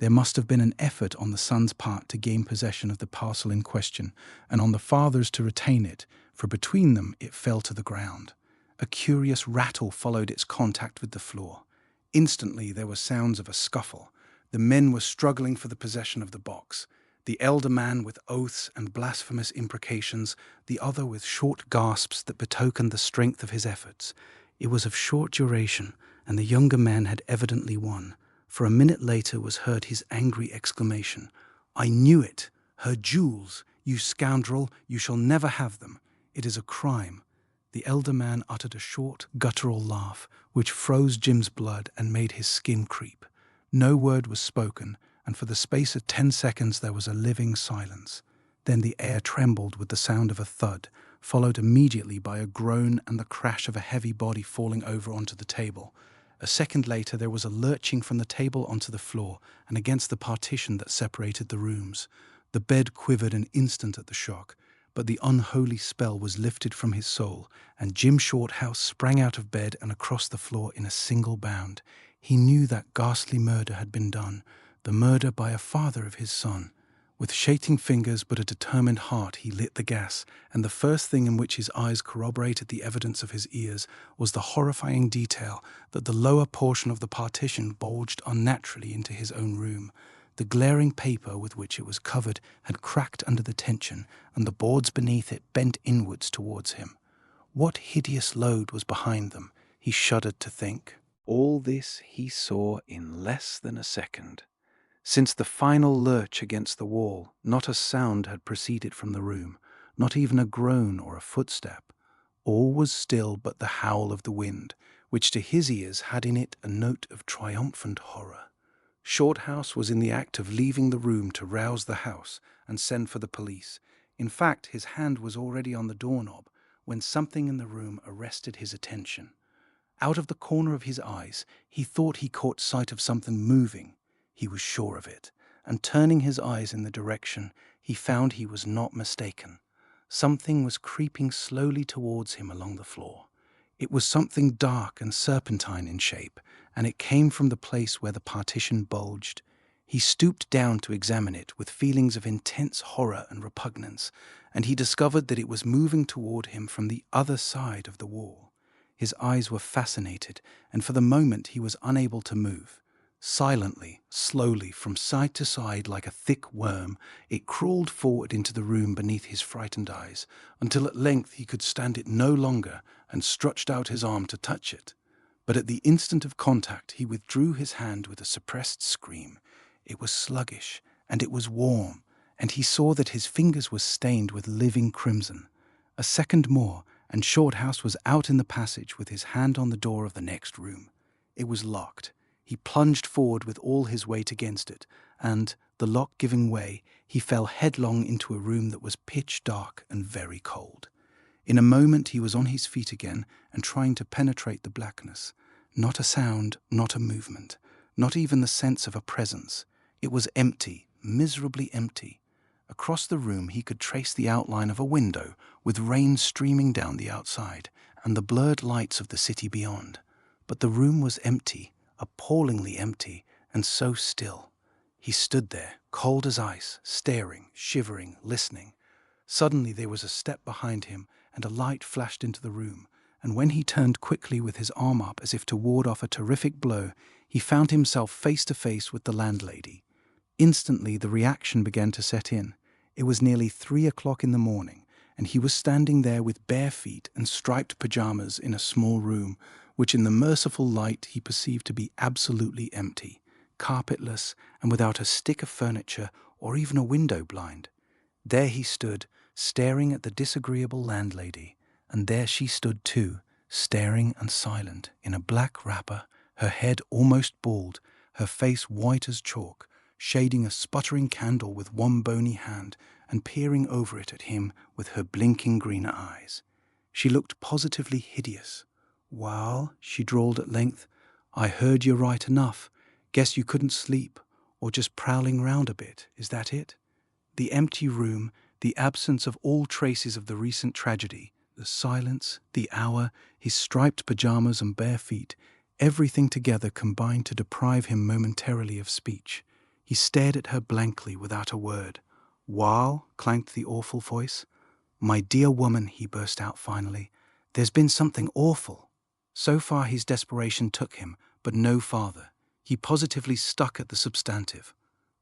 There must have been an effort on the son's part to gain possession of the parcel in question, and on the father's to retain it, for between them it fell to the ground. A curious rattle followed its contact with the floor. Instantly there were sounds of a scuffle. The men were struggling for the possession of the box. The elder man with oaths and blasphemous imprecations, the other with short gasps that betokened the strength of his efforts. It was of short duration, and the younger man had evidently won, for a minute later was heard his angry exclamation, "I knew it! Her jewels! You scoundrel! You shall never have them! It is a crime!" The elder man uttered a short, guttural laugh, which froze Jim's blood and made his skin creep. No word was spoken, and for the space of 10 seconds there was a living silence. Then the air trembled with the sound of a thud, followed immediately by a groan and the crash of a heavy body falling over onto the table. A second later there was a lurching from the table onto the floor and against the partition that separated the rooms. The bed quivered an instant at the shock, but the unholy spell was lifted from his soul, and Jim Shorthouse sprang out of bed and across the floor in a single bound. He knew that ghastly murder had been done, the murder by a father of his son. With shaking fingers but a determined heart he lit the gas, and the first thing in which his eyes corroborated the evidence of his ears was the horrifying detail that the lower portion of the partition bulged unnaturally into his own room. The glaring paper with which it was covered had cracked under the tension, and the boards beneath it bent inwards towards him. What hideous load was behind them? He shuddered to think. All this he saw in less than a second. Since the final lurch against the wall, not a sound had proceeded from the room, not even a groan or a footstep. All was still but the howl of the wind, which to his ears had in it a note of triumphant horror. Shorthouse was in the act of leaving the room to rouse the house and send for the police. In fact, his hand was already on the doorknob when something in the room arrested his attention. Out of the corner of his eyes, he thought he caught sight of something moving. He was sure of it, and turning his eyes in the direction, he found he was not mistaken. Something was creeping slowly towards him along the floor. It was something dark and serpentine in shape, and it came from the place where the partition bulged. He stooped down to examine it with feelings of intense horror and repugnance, and he discovered that it was moving toward him from the other side of the wall. His eyes were fascinated, and for the moment he was unable to move. Silently, slowly, from side to side like a thick worm, it crawled forward into the room beneath his frightened eyes, until at length he could stand it no longer and stretched out his arm to touch it. But at the instant of contact he withdrew his hand with a suppressed scream. It was sluggish, and it was warm, and he saw that his fingers were stained with living crimson. A second more, and Shorthouse was out in the passage with his hand on the door of the next room. It was locked. He plunged forward with all his weight against it, and, the lock giving way, he fell headlong into a room that was pitch dark and very cold. In a moment he was on his feet again and trying to penetrate the blackness. Not a sound, not a movement, not even the sense of a presence. It was empty, miserably empty. Across the room he could trace the outline of a window, with rain streaming down the outside, and the blurred lights of the city beyond. But the room was empty, appallingly empty, and so still. He stood there, cold as ice, staring, shivering, listening. Suddenly there was a step behind him, and a light flashed into the room, and when he turned quickly with his arm up as if to ward off a terrific blow, he found himself face to face with the landlady. Instantly the reaction began to set in. It was nearly 3 o'clock in the morning, and he was standing there with bare feet and striped pajamas in a small room, which in the merciful light he perceived to be absolutely empty, carpetless, and without a stick of furniture or even a window blind. There he stood, staring at the disagreeable landlady, and there she stood too, staring and silent, in a black wrapper, her head almost bald, her face white as chalk, shading a sputtering candle with one bony hand and peering over it at him with her blinking green eyes. She looked positively hideous. "Well," she drawled at length, "I heard you right enough. Guess you couldn't sleep, or just prowling round a bit, is that it?" The empty room, the absence of all traces of the recent tragedy, the silence, the hour, his striped pajamas and bare feet, everything together combined to deprive him momentarily of speech. He stared at her blankly without a word. "While," clanked the awful voice. "My dear woman," he burst out finally, "there's been something awful." So far his desperation took him, but no farther. He positively stuck at the substantive.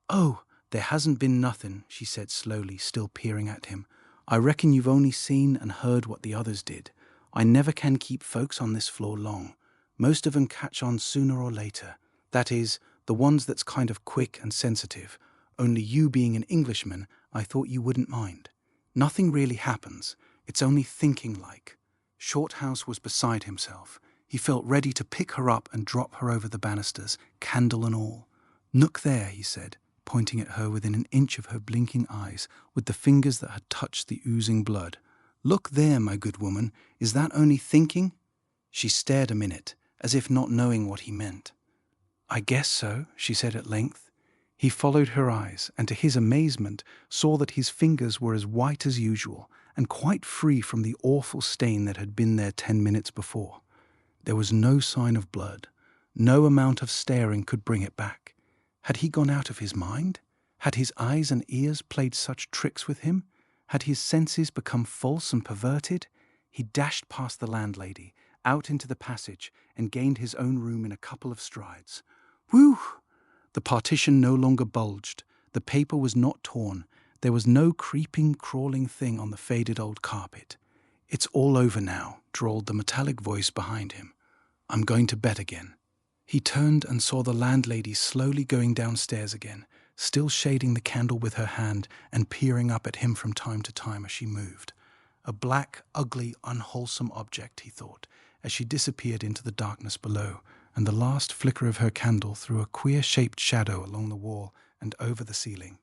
"Oh, there hasn't been nothing," she said slowly, still peering at him. "I reckon you've only seen and heard what the others did. I never can keep folks on this floor long. Most of 'em catch on sooner or later. That is, the ones that's kind of quick and sensitive. Only you being an Englishman, I thought you wouldn't mind. Nothing really happens. It's only thinking like." Shorthouse was beside himself. He felt ready to pick her up and drop her over the banisters, candle and all. "Look there," he said, pointing at her within an inch of her blinking eyes with the fingers that had touched the oozing blood. "Look there, my good woman. Is that only thinking?" She stared a minute, as if not knowing what he meant. "I guess so," she said at length. He followed her eyes, and to his amazement saw that his fingers were as white as usual, and quite free from the awful stain that had been there 10 minutes before. There was no sign of blood. No amount of staring could bring it back. Had he gone out of his mind? Had his eyes and ears played such tricks with him? Had his senses become false and perverted? He dashed past the landlady, out into the passage, and gained his own room in a couple of strides. Whew! The partition no longer bulged. The paper was not torn. There was no creeping, crawling thing on the faded old carpet. "It's all over now," drawled the metallic voice behind him. "I'm going to bed again." He turned and saw the landlady slowly going downstairs again, still shading the candle with her hand and peering up at him from time to time as she moved. A black, ugly, unwholesome object, he thought, as she disappeared into the darkness below, and the last flicker of her candle threw a queer-shaped shadow along the wall and over the ceiling.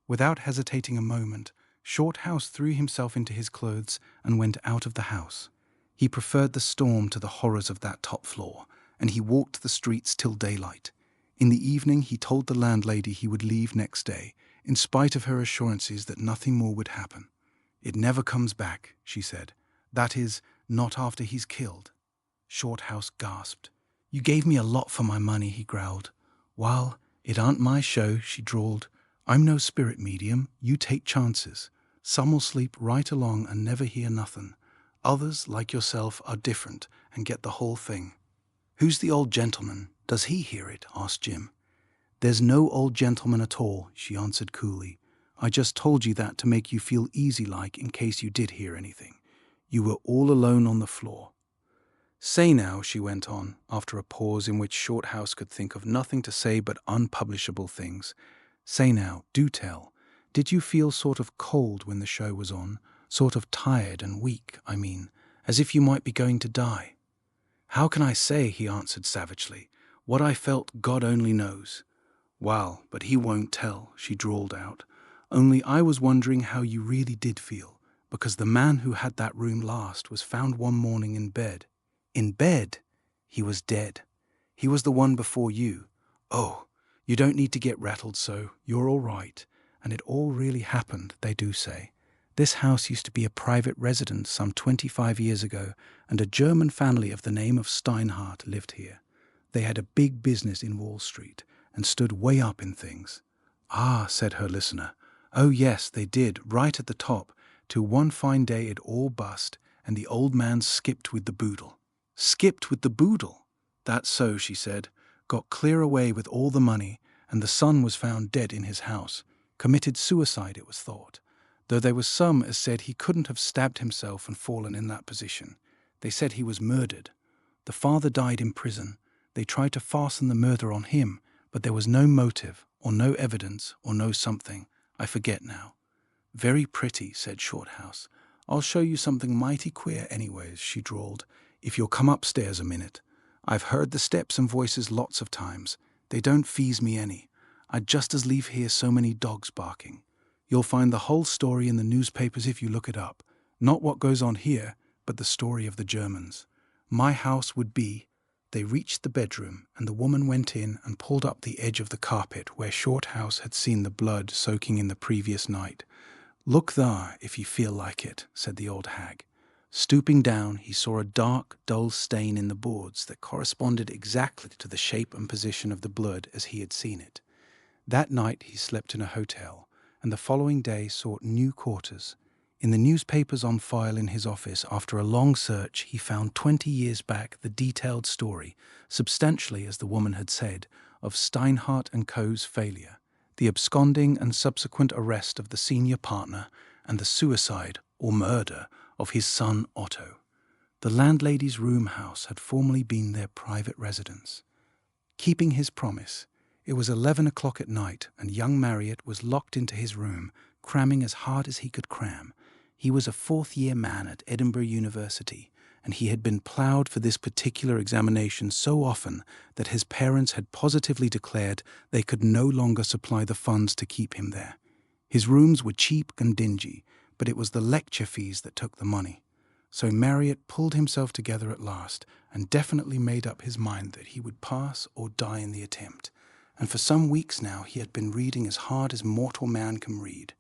Without hesitating a moment, Shorthouse threw himself into his clothes and went out of the house. He preferred the storm to the horrors of that top floor, and he walked the streets till daylight. In the evening he told the landlady he would leave next day, in spite of her assurances that nothing more would happen. "It never comes back," she said. "That is, not after he's killed." Shorthouse gasped. "You gave me a lot for my money," he growled. "Well, it aren't my show," she drawled. "I'm no spirit medium. You take chances. Some will sleep right along and never hear nothing. Others, like yourself, are different and get the whole thing." "Who's the old gentleman? Does he hear it?" asked Jim. "There's no old gentleman at all," she answered coolly. "I just told you that to make you feel easy-like in case you did hear anything. You were all alone on the floor." "Say now," she went on, after a pause in which Shorthouse could think of nothing to say but unpublishable things. "Say now, do tell. Did you feel sort of cold when the show was on? Sort of tired and weak, I mean, as if you might be going to die?" "How can I say?" he answered savagely. "What I felt, God only knows." "Well, but he won't tell," she drawled out. "Only I was wondering how you really did feel, because the man who had that room last was found one morning in bed." "In bed?" "He was dead. He was the one before you." "Oh, you don't need to get rattled so. You're all right. And it all really happened, they do say. This house used to be a private residence some 25 years ago, and a German family of the name of Steinhardt lived here. They had a big business in Wall Street, and stood way up in things." "Ah," said her listener. "Oh yes, they did, right at the top, till one fine day it all bust, and the old man skipped with the boodle." "Skipped with the boodle?" "That's so," she said. "Got clear away with all the money, and the son was found dead in his house. Committed suicide, it was thought, though there was some as said he couldn't have stabbed himself and fallen in that position. They said he was murdered. The father died in prison. They tried to fasten the murder on him, but there was no motive, or no evidence, or no something. I forget now." "Very pretty," said Shorthouse. "I'll show you something mighty queer anyways," she drawled, "if you'll come upstairs a minute. I've heard the steps and voices lots of times. They don't feeze me any. I'd just as lief hear so many dogs barking. You'll find the whole story in the newspapers if you look it up. Not what goes on here, but the story of the Germans. My house would be—" They reached the bedroom, and the woman went in and pulled up the edge of the carpet where Shorthouse had seen the blood soaking in the previous night. "Look thar, if you feel like it," said the old hag. Stooping down, he saw a dark, dull stain in the boards that corresponded exactly to the shape and position of the blood as he had seen it. That night he slept in a hotel, and the following day sought new quarters. In the newspapers on file in his office, after a long search, he found 20 years back the detailed story, substantially as the woman had said, of Steinhardt & Co.'s failure, the absconding and subsequent arrest of the senior partner, and the suicide or murder of his son Otto. The landlady's room house had formerly been their private residence. Keeping his promise, it was 11 o'clock at night, and young Marriott was locked into his room, cramming as hard as he could cram. He was a fourth-year man at Edinburgh University, and he had been ploughed for this particular examination so often that his parents had positively declared they could no longer supply the funds to keep him there. His rooms were cheap and dingy, but it was the lecture fees that took the money. So Marriott pulled himself together at last and definitely made up his mind that he would pass or die in the attempt. And for some weeks now he had been reading as hard as mortal man can read.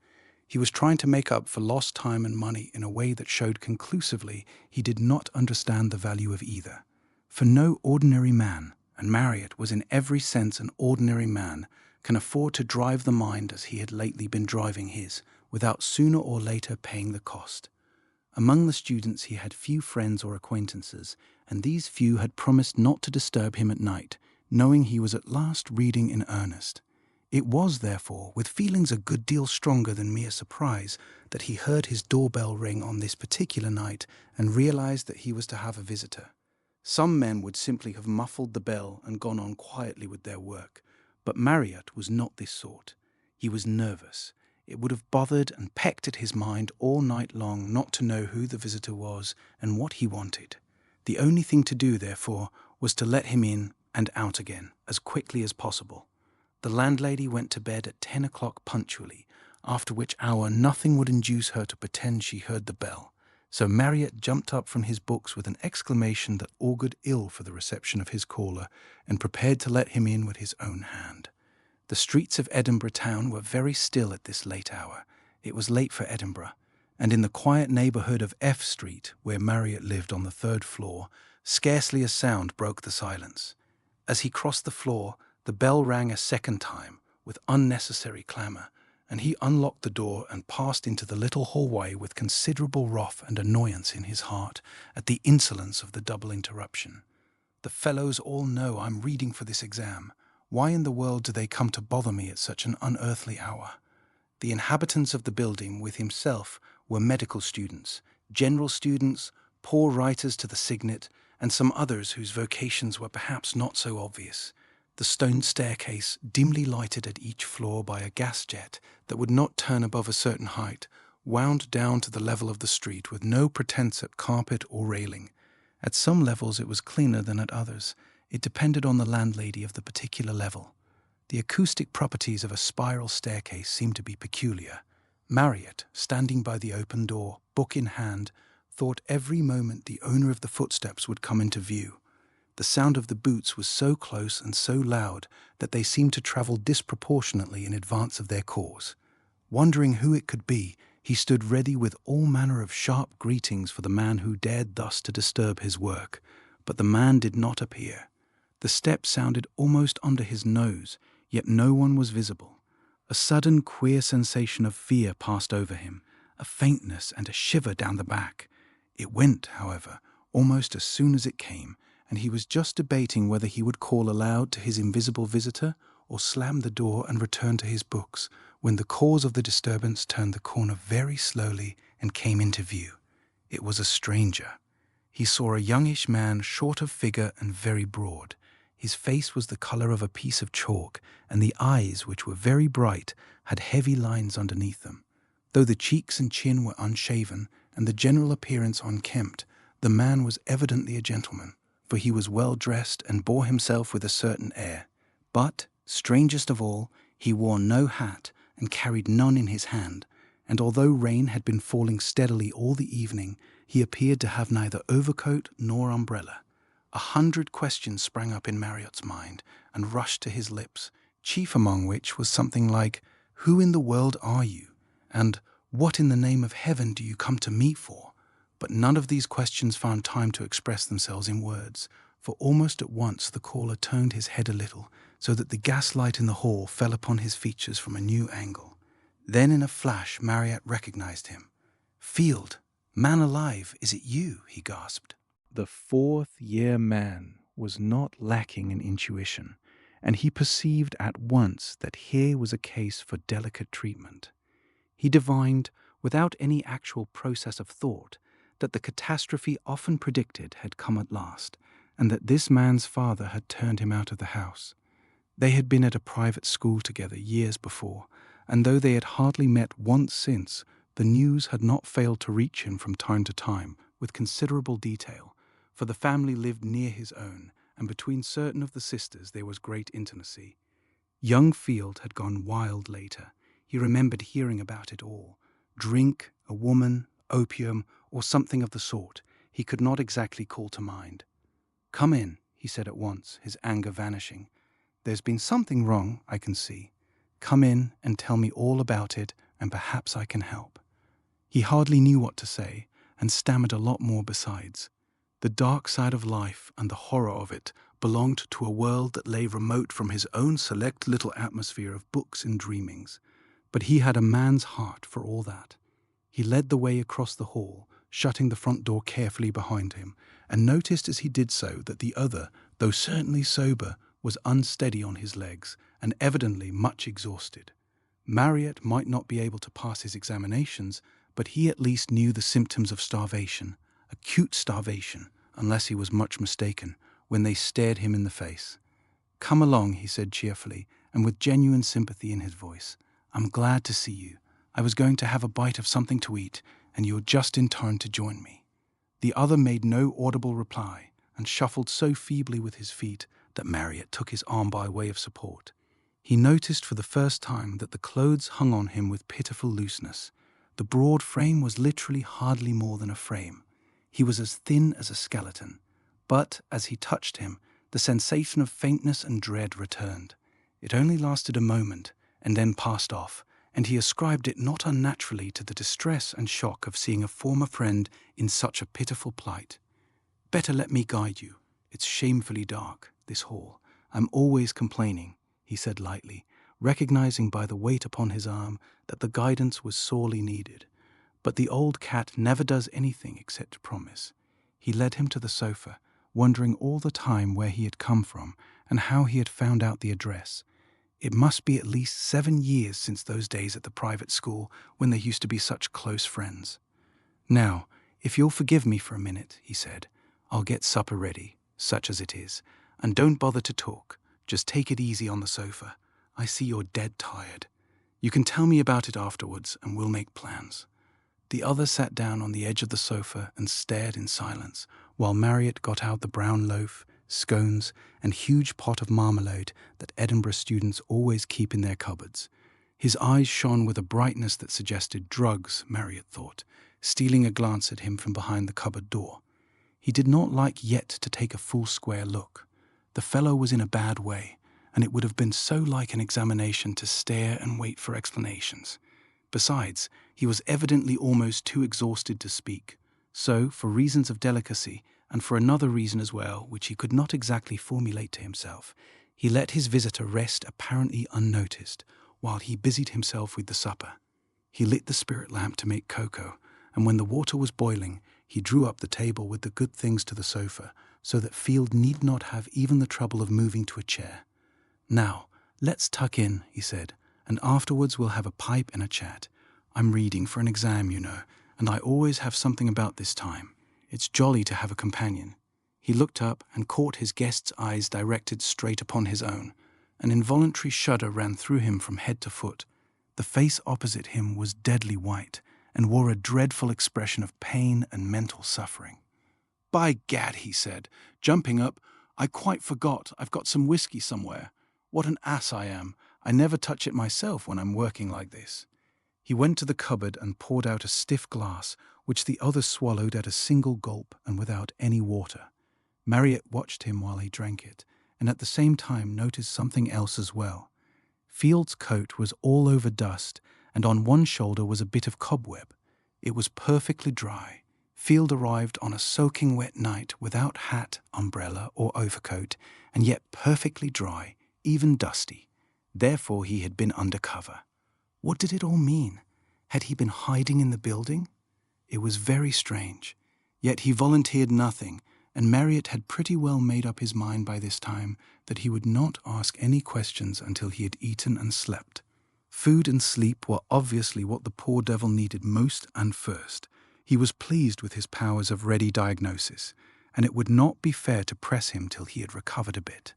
He was trying to make up for lost time and money in a way that showed conclusively he did not understand the value of either. For no ordinary man, and Marriott was in every sense an ordinary man, can afford to drive the mind as he had lately been driving his, without sooner or later paying the cost. Among the students he had few friends or acquaintances, and these few had promised not to disturb him at night, knowing he was at last reading in earnest. It was, therefore, with feelings a good deal stronger than mere surprise that he heard his doorbell ring on this particular night and realized that he was to have a visitor. Some men would simply have muffled the bell and gone on quietly with their work, but Marriott was not this sort. He was nervous. It would have bothered and pecked at his mind all night long not to know who the visitor was and what he wanted. The only thing to do, therefore, was to let him in and out again as quickly as possible. The landlady went to bed at 10 o'clock punctually, after which hour nothing would induce her to pretend she heard the bell. So Marriott jumped up from his books with an exclamation that augured ill for the reception of his caller, and prepared to let him in with his own hand. The streets of Edinburgh town were very still at this late hour. It was late for Edinburgh, and in the quiet neighbourhood of F Street, where Marriott lived on the 3rd floor, scarcely a sound broke the silence. As he crossed the floor, the bell rang a second time, with unnecessary clamour, and he unlocked the door and passed into the little hallway with considerable wrath and annoyance in his heart at the insolence of the double interruption. The fellows all know I'm reading for this exam. Why in the world do they come to bother me at such an unearthly hour? The inhabitants of the building, with himself, were medical students, general students, poor writers to the signet, and some others whose vocations were perhaps not so obvious. The stone staircase, dimly lighted at each floor by a gas jet that would not turn above a certain height, wound down to the level of the street with no pretence at carpet or railing. At some levels it was cleaner than at others. It depended on the landlady of the particular level. The acoustic properties of a spiral staircase seemed to be peculiar. Marriott, standing by the open door, book in hand, thought every moment the owner of the footsteps would come into view. The sound of the boots was so close and so loud that they seemed to travel disproportionately in advance of their cause. Wondering who it could be, he stood ready with all manner of sharp greetings for the man who dared thus to disturb his work. But the man did not appear. The steps sounded almost under his nose, yet no one was visible. A sudden queer sensation of fear passed over him, a faintness and a shiver down the back. It went, however, almost as soon as it came, and he was just debating whether he would call aloud to his invisible visitor or slam the door and return to his books, when the cause of the disturbance turned the corner very slowly and came into view. It was a stranger. He saw a youngish man, short of figure and very broad. His face was the colour of a piece of chalk, and the eyes, which were very bright, had heavy lines underneath them. Though the cheeks and chin were unshaven, and the general appearance unkempt, the man was evidently a gentleman, for he was well dressed and bore himself with a certain air. But, strangest of all, he wore no hat and carried none in his hand, and although rain had been falling steadily all the evening, he appeared to have neither overcoat nor umbrella. 100 questions sprang up in Marriott's mind and rushed to his lips, chief among which was something like, "Who in the world are you?" and "What in the name of heaven do you come to me for?" But none of these questions found time to express themselves in words, for almost at once the caller turned his head a little so that the gaslight in the hall fell upon his features from a new angle. Then in a flash Marriott recognized him. "Field, man alive, is it you?" he gasped. The fourth-year man was not lacking in intuition, and he perceived at once that here was a case for delicate treatment. He divined, without any actual process of thought, that the catastrophe often predicted had come at last, and that this man's father had turned him out of the house. They had been at a private school together years before, and though they had hardly met once since, the news had not failed to reach him from time to time with considerable detail, for the family lived near his own, and between certain of the sisters there was great intimacy. Young Field had gone wild later. He remembered hearing about it all. Drink, a woman, opium, or something of the sort. He could not exactly call to mind. "Come in," he said at once, his anger vanishing. "There's been something wrong, I can see. Come in and tell me all about it, and perhaps I can help." He hardly knew what to say, and stammered a lot more besides. The dark side of life and the horror of it belonged to a world that lay remote from his own select little atmosphere of books and dreamings. But he had a man's heart for all that. He led the way across the hall, shutting the front door carefully behind him, and noticed as he did so that the other, though certainly sober, was unsteady on his legs and evidently much exhausted. Marriott might not be able to pass his examinations, but he at least knew the symptoms of starvation, acute starvation, unless he was much mistaken, when they stared him in the face. "Come along," he said cheerfully, and with genuine sympathy in his voice. "I'm glad to see you. I was going to have a bite of something to eat, and you're just in time to join me." The other made no audible reply, and shuffled so feebly with his feet that Marriott took his arm by way of support. He noticed for the first time that the clothes hung on him with pitiful looseness. The broad frame was literally hardly more than a frame. He was as thin as a skeleton. But, as he touched him, the sensation of faintness and dread returned. It only lasted a moment, and then passed off, and he ascribed it not unnaturally to the distress and shock of seeing a former friend in such a pitiful plight. "Better let me guide you. It's shamefully dark, this hall. I'm always complaining," he said lightly, recognizing by the weight upon his arm that the guidance was sorely needed. But the old cat never does anything except promise. He led him to the sofa, wondering all the time where he had come from and how he had found out the address. It must be at least 7 years since those days at the private school when they used to be such close friends. "Now, if you'll forgive me for a minute," he said, "I'll get supper ready, such as it is, and don't bother to talk. Just take it easy on the sofa. I see you're dead tired. You can tell me about it afterwards, and we'll make plans." The other sat down on the edge of the sofa and stared in silence, while Marriott got out the brown loaf, scones, and huge pot of marmalade that Edinburgh students always keep in their cupboards. His eyes shone with a brightness that suggested drugs, Marriott thought, stealing a glance at him from behind the cupboard door. He did not like yet to take a full square look. The fellow was in a bad way, and it would have been so like an examination to stare and wait for explanations. Besides, he was evidently almost too exhausted to speak. So, for reasons of delicacy, and for another reason as well, which he could not exactly formulate to himself, he let his visitor rest apparently unnoticed, while he busied himself with the supper. He lit the spirit lamp to make cocoa, and when the water was boiling, he drew up the table with the good things to the sofa, so that Field need not have even the trouble of moving to a chair. "Now, let's tuck in," he said, "and afterwards we'll have a pipe and a chat. I'm reading for an exam, you know, and I always have something about this time. It's jolly to have a companion." He looked up and caught his guest's eyes directed straight upon his own. An involuntary shudder ran through him from head to foot. The face opposite him was deadly white and wore a dreadful expression of pain and mental suffering. "By gad," he said, jumping up, "I quite forgot. I've got some whiskey somewhere. What an ass I am. I never touch it myself when I'm working like this." He went to the cupboard and poured out a stiff glass, which the other swallowed at a single gulp and without any water. Marriott watched him while he drank it, and at the same time noticed something else as well. Field's coat was all over dust, and on one shoulder was a bit of cobweb. It was perfectly dry. Field arrived on a soaking wet night without hat, umbrella, or overcoat, and yet perfectly dry, even dusty. Therefore he had been under cover. What did it all mean? Had he been hiding in the building? It was very strange. Yet he volunteered nothing, and Marriott had pretty well made up his mind by this time that he would not ask any questions until he had eaten and slept. Food and sleep were obviously what the poor devil needed most and first. He was pleased with his powers of ready diagnosis, and it would not be fair to press him till he had recovered a bit.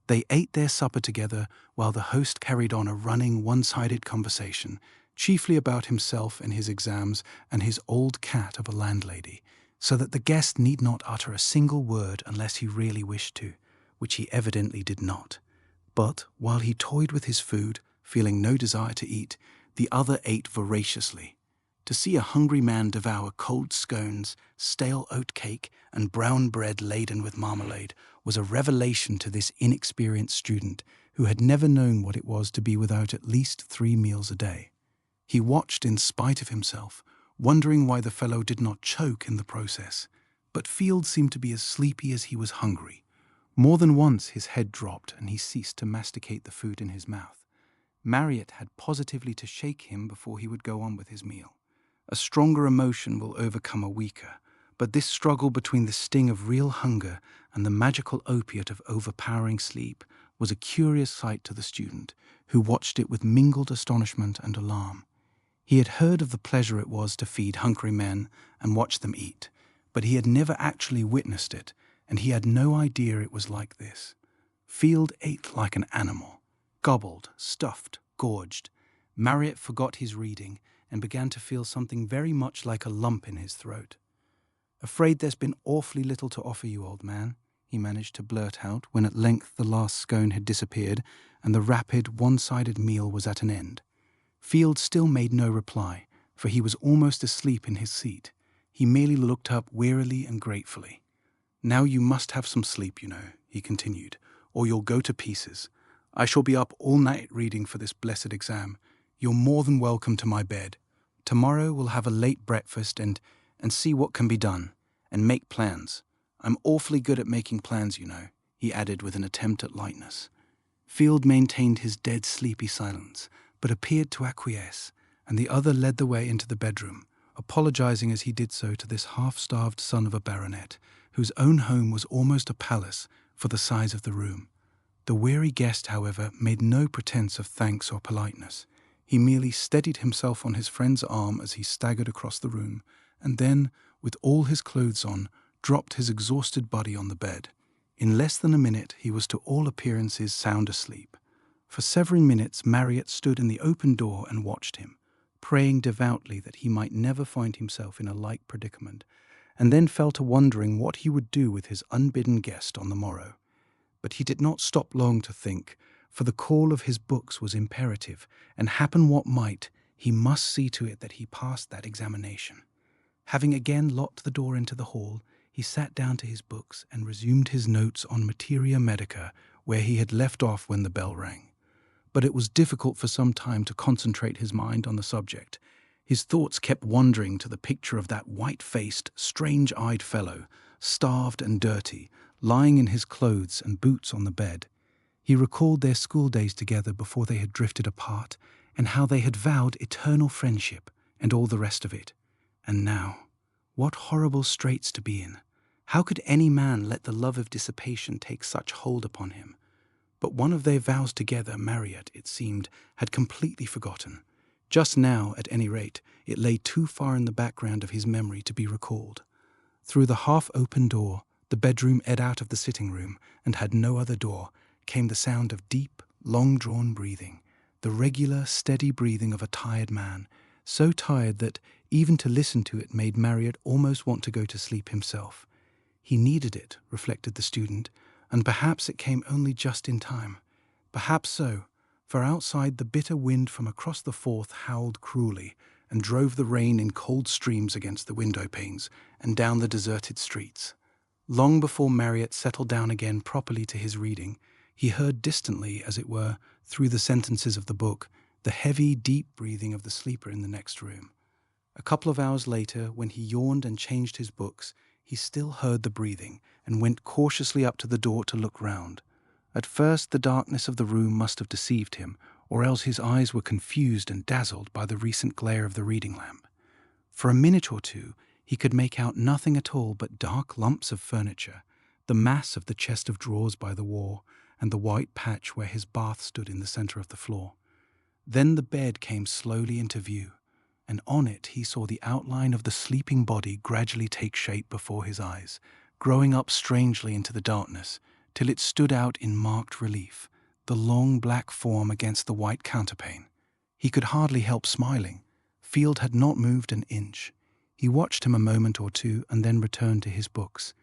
They ate their supper together while the host carried on a running, one-sided conversation, chiefly about himself and his exams and his old cat of a landlady, so that the guest need not utter a single word unless he really wished to, which he evidently did not. But while he toyed with his food, feeling no desire to eat, the other ate voraciously. To see a hungry man devour cold scones, stale oat cake, and brown bread laden with marmalade was a revelation to this inexperienced student who had never known what it was to be without at least 3 meals a day. He watched in spite of himself, wondering why the fellow did not choke in the process. But Field seemed to be as sleepy as he was hungry. More than once his head dropped and he ceased to masticate the food in his mouth. Marriott had positively to shake him before he would go on with his meal. A stronger emotion will overcome a weaker, but this struggle between the sting of real hunger and the magical opiate of overpowering sleep was a curious sight to the student, who watched it with mingled astonishment and alarm. He had heard of the pleasure it was to feed hungry men and watch them eat, but he had never actually witnessed it, and he had no idea it was like this. Field ate like an animal, gobbled, stuffed, gorged. Marriott forgot his reading and began to feel something very much like a lump in his throat. "Afraid there's been awfully little to offer you, old man," he managed to blurt out when at length the last scone had disappeared and the rapid, one-sided meal was at an end. Field still made no reply, for he was almost asleep in his seat. He merely looked up wearily and gratefully. "Now you must have some sleep, you know," he continued, "or you'll go to pieces. I shall be up all night reading for this blessed exam. You're more than welcome to my bed. Tomorrow we'll have a late breakfast and see what can be done, and make plans. I'm awfully good at making plans, you know," he added with an attempt at lightness. Field maintained his dead sleepy silence, but appeared to acquiesce, and the other led the way into the bedroom, apologizing as he did so to this half-starved son of a baronet, whose own home was almost a palace for the size of the room. The weary guest, however, made no pretense of thanks or politeness. He merely steadied himself on his friend's arm as he staggered across the room, and then, with all his clothes on, dropped his exhausted body on the bed. In less than a minute he was to all appearances sound asleep. For several minutes Marriott stood in the open door and watched him, praying devoutly that he might never find himself in a like predicament, and then fell to wondering what he would do with his unbidden guest on the morrow. But he did not stop long to think, for the call of his books was imperative, and happen what might, he must see to it that he passed that examination. Having again locked the door into the hall, he sat down to his books and resumed his notes on materia medica, where he had left off when the bell rang. But it was difficult for some time to concentrate his mind on the subject. His thoughts kept wandering to the picture of that white-faced, strange-eyed fellow, starved and dirty, lying in his clothes and boots on the bed. He recalled their school days together before they had drifted apart, and how they had vowed eternal friendship, and all the rest of it. And now, what horrible straits to be in! How could any man let the love of dissipation take such hold upon him? But one of their vows together Marriott, it seemed, had completely forgotten. Just now, at any rate, it lay too far in the background of his memory to be recalled. Through the half-open door, the bedroom ed out of the sitting-room, and had no other door, came the sound of deep, long-drawn breathing, the regular, steady breathing of a tired man, so tired that even to listen to it made Marriott almost want to go to sleep himself. He needed it, reflected the student, and perhaps it came only just in time. Perhaps so, for outside the bitter wind from across the Forth howled cruelly and drove the rain in cold streams against the window panes and down the deserted streets. Long before Marriott settled down again properly to his reading, he heard distantly, as it were, through the sentences of the book, the heavy, deep breathing of the sleeper in the next room. A couple of hours later, when he yawned and changed his books, he still heard the breathing and went cautiously up to the door to look round. At first, the darkness of the room must have deceived him, or else his eyes were confused and dazzled by the recent glare of the reading lamp. For a minute or two, he could make out nothing at all but dark lumps of furniture, the mass of the chest of drawers by the wall, and the white patch where his bath stood in the center of the floor. Then the bed came slowly into view, and on it he saw the outline of the sleeping body gradually take shape before his eyes, growing up strangely into the darkness, till it stood out in marked relief, the long black form against the white counterpane. He could hardly help smiling. Field had not moved an inch. He watched him a moment or two and then returned to his books.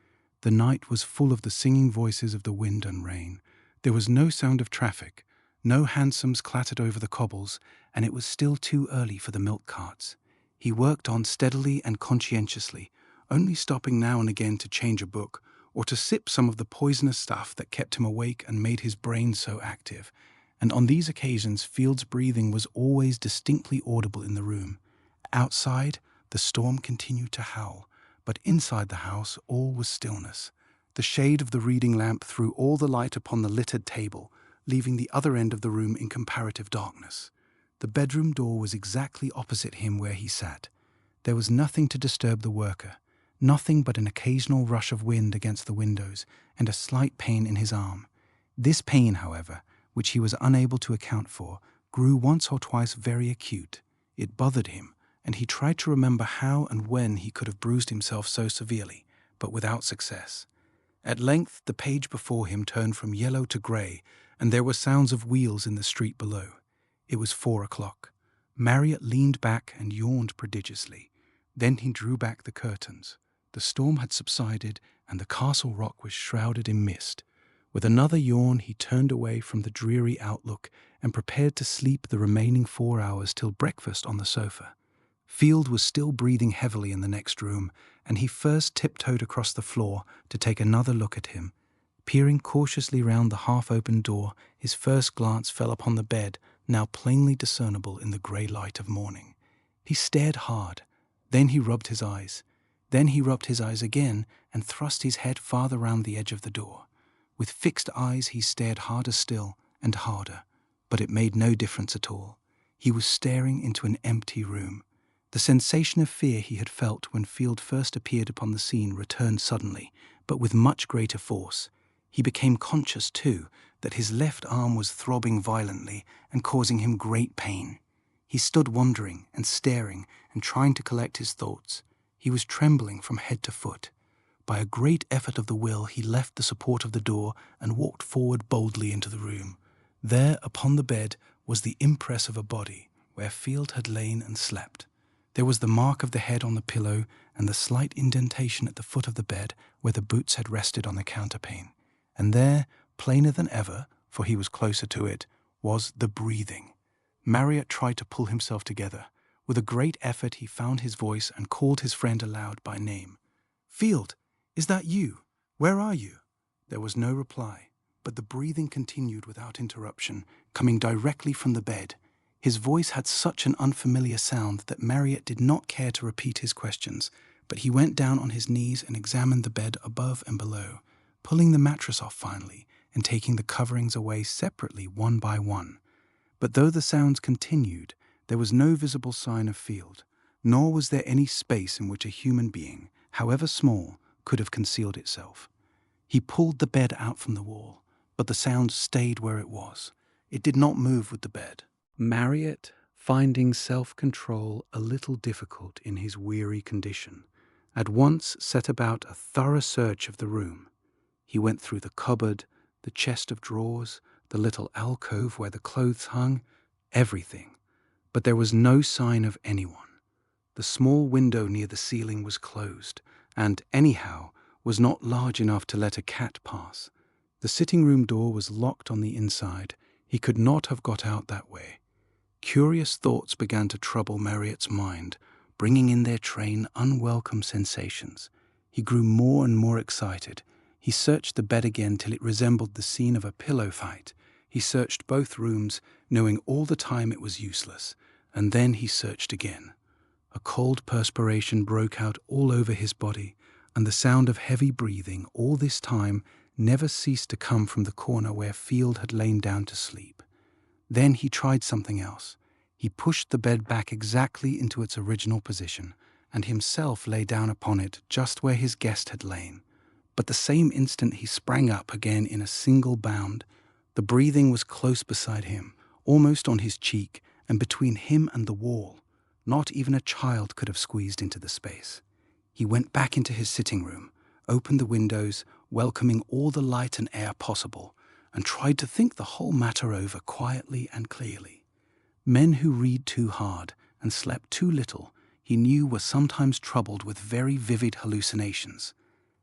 The night was full of the singing voices of the wind and rain. There was no sound of traffic. No hansoms clattered over the cobbles, and it was still too early for the milk carts. He worked on steadily and conscientiously, only stopping now and again to change a book or to sip some of the poisonous stuff that kept him awake and made his brain so active. And on these occasions, Field's breathing was always distinctly audible in the room. Outside, the storm continued to howl, but inside the house all was stillness. The shade of the reading lamp threw all the light upon the littered table, leaving the other end of the room in comparative darkness. The bedroom door was exactly opposite him where he sat. There was nothing to disturb the worker, nothing but an occasional rush of wind against the windows and a slight pain in his arm. This pain, however, which he was unable to account for, grew once or twice very acute. It bothered him, and he tried to remember how and when he could have bruised himself so severely, but without success. At length the page before him turned from yellow to grey, and there were sounds of wheels in the street below. It was 4 o'clock. Marriott leaned back and yawned prodigiously. Then he drew back the curtains. The storm had subsided, and the castle rock was shrouded in mist. With another yawn, he turned away from the dreary outlook and prepared to sleep the remaining 4 hours till breakfast on the sofa. Field was still breathing heavily in the next room, and he first tiptoed across the floor to take another look at him. Peering cautiously round the half-open door, his first glance fell upon the bed, now plainly discernible in the grey light of morning. He stared hard. Then he rubbed his eyes. Then he rubbed his eyes again and thrust his head farther round the edge of the door. With fixed eyes he stared harder still and harder, but it made no difference at all. He was staring into an empty room. The sensation of fear he had felt when Field first appeared upon the scene returned suddenly, but with much greater force. He became conscious, too, that his left arm was throbbing violently and causing him great pain. He stood wondering and staring and trying to collect his thoughts. He was trembling from head to foot. By a great effort of the will, he left the support of the door and walked forward boldly into the room. There, upon the bed, was the impress of a body, where Field had lain and slept. There was the mark of the head on the pillow and the slight indentation at the foot of the bed where the boots had rested on the counterpane. And there, plainer than ever, for he was closer to it, was the breathing. Marriott tried to pull himself together. With a great effort he found his voice and called his friend aloud by name. "Field, is that you? Where are you?" There was no reply, but the breathing continued without interruption, coming directly from the bed. His voice had such an unfamiliar sound that Marriott did not care to repeat his questions, but he went down on his knees and examined the bed above and below, pulling the mattress off finally and taking the coverings away separately one by one. But though the sounds continued, there was no visible sign of Field, nor was there any space in which a human being, however small, could have concealed itself. He pulled the bed out from the wall, but the sound stayed where it was. It did not move with the bed. Marriott, finding self-control a little difficult in his weary condition, at once set about a thorough search of the room. He went through the cupboard, the chest of drawers, the little alcove where the clothes hung, everything. But there was no sign of anyone. The small window near the ceiling was closed, and, anyhow, was not large enough to let a cat pass. The sitting-room door was locked on the inside. He could not have got out that way. Curious thoughts began to trouble Marriott's mind, bringing in their train unwelcome sensations. He grew more and more excited. He searched the bed again till it resembled the scene of a pillow fight. He searched both rooms, knowing all the time it was useless, and then he searched again. A cold perspiration broke out all over his body, and the sound of heavy breathing all this time never ceased to come from the corner where Field had lain down to sleep. Then he tried something else. He pushed the bed back exactly into its original position, and himself lay down upon it just where his guest had lain. But the same instant he sprang up again in a single bound. The breathing was close beside him, almost on his cheek, and between him and the wall. Not even a child could have squeezed into the space. He went back into his sitting room, opened the windows, welcoming all the light and air possible, and tried to think the whole matter over quietly and clearly. Men who read too hard and slept too little, he knew, were sometimes troubled with very vivid hallucinations.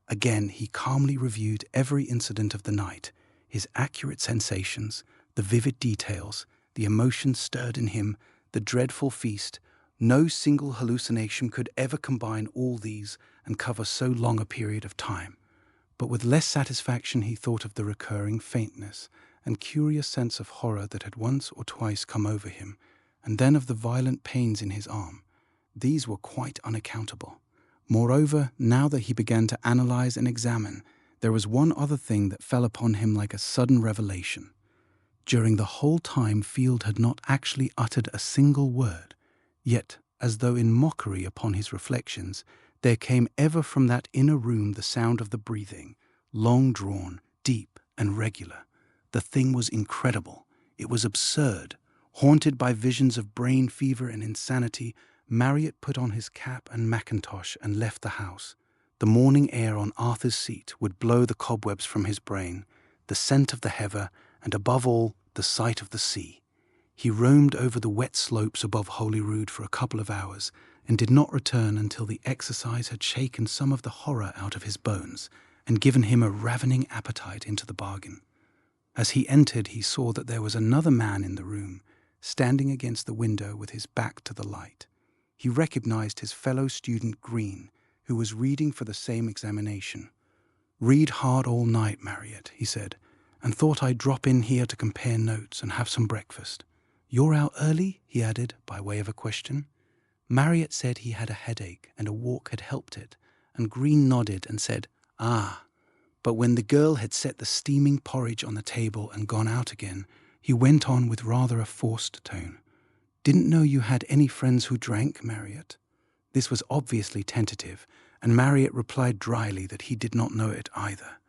Again, he calmly reviewed every incident of the night, his accurate sensations, the vivid details, the emotions stirred in him, the dreadful feast. No single hallucination could ever combine all these and cover so long a period of time. But with less satisfaction he thought of the recurring faintness and curious sense of horror that had once or twice come over him, and then of the violent pains in his arm. These were quite unaccountable. Moreover, now that he began to analyze and examine, there was one other thing that fell upon him like a sudden revelation. During the whole time Field had not actually uttered a single word, yet, as though in mockery upon his reflections, there came ever from that inner room the sound of the breathing, long-drawn, deep, and regular. The thing was incredible. It was absurd. Haunted by visions of brain fever and insanity, Marriott put on his cap and mackintosh and left the house. The morning air on Arthur's seat would blow the cobwebs from his brain, the scent of the heather, and above all, the sight of the sea. He roamed over the wet slopes above Holyrood for a couple of hours, and did not return until the exercise had shaken some of the horror out of his bones, and given him a ravening appetite into the bargain. As he entered, he saw that there was another man in the room, standing against the window with his back to the light. He recognized his fellow student Green, who was reading for the same examination. "Read hard all night, Marriott," he said, "and thought I'd drop in here to compare notes and have some breakfast. You're out early?" he added, by way of a question. Marriott said he had a headache and a walk had helped it, and Green nodded and said, "Ah." But when the girl had set the steaming porridge on the table and gone out again, he went on with rather a forced tone. "Didn't know you had any friends who drank, Marriott." This was obviously tentative, and Marriott replied dryly that he did not know it either.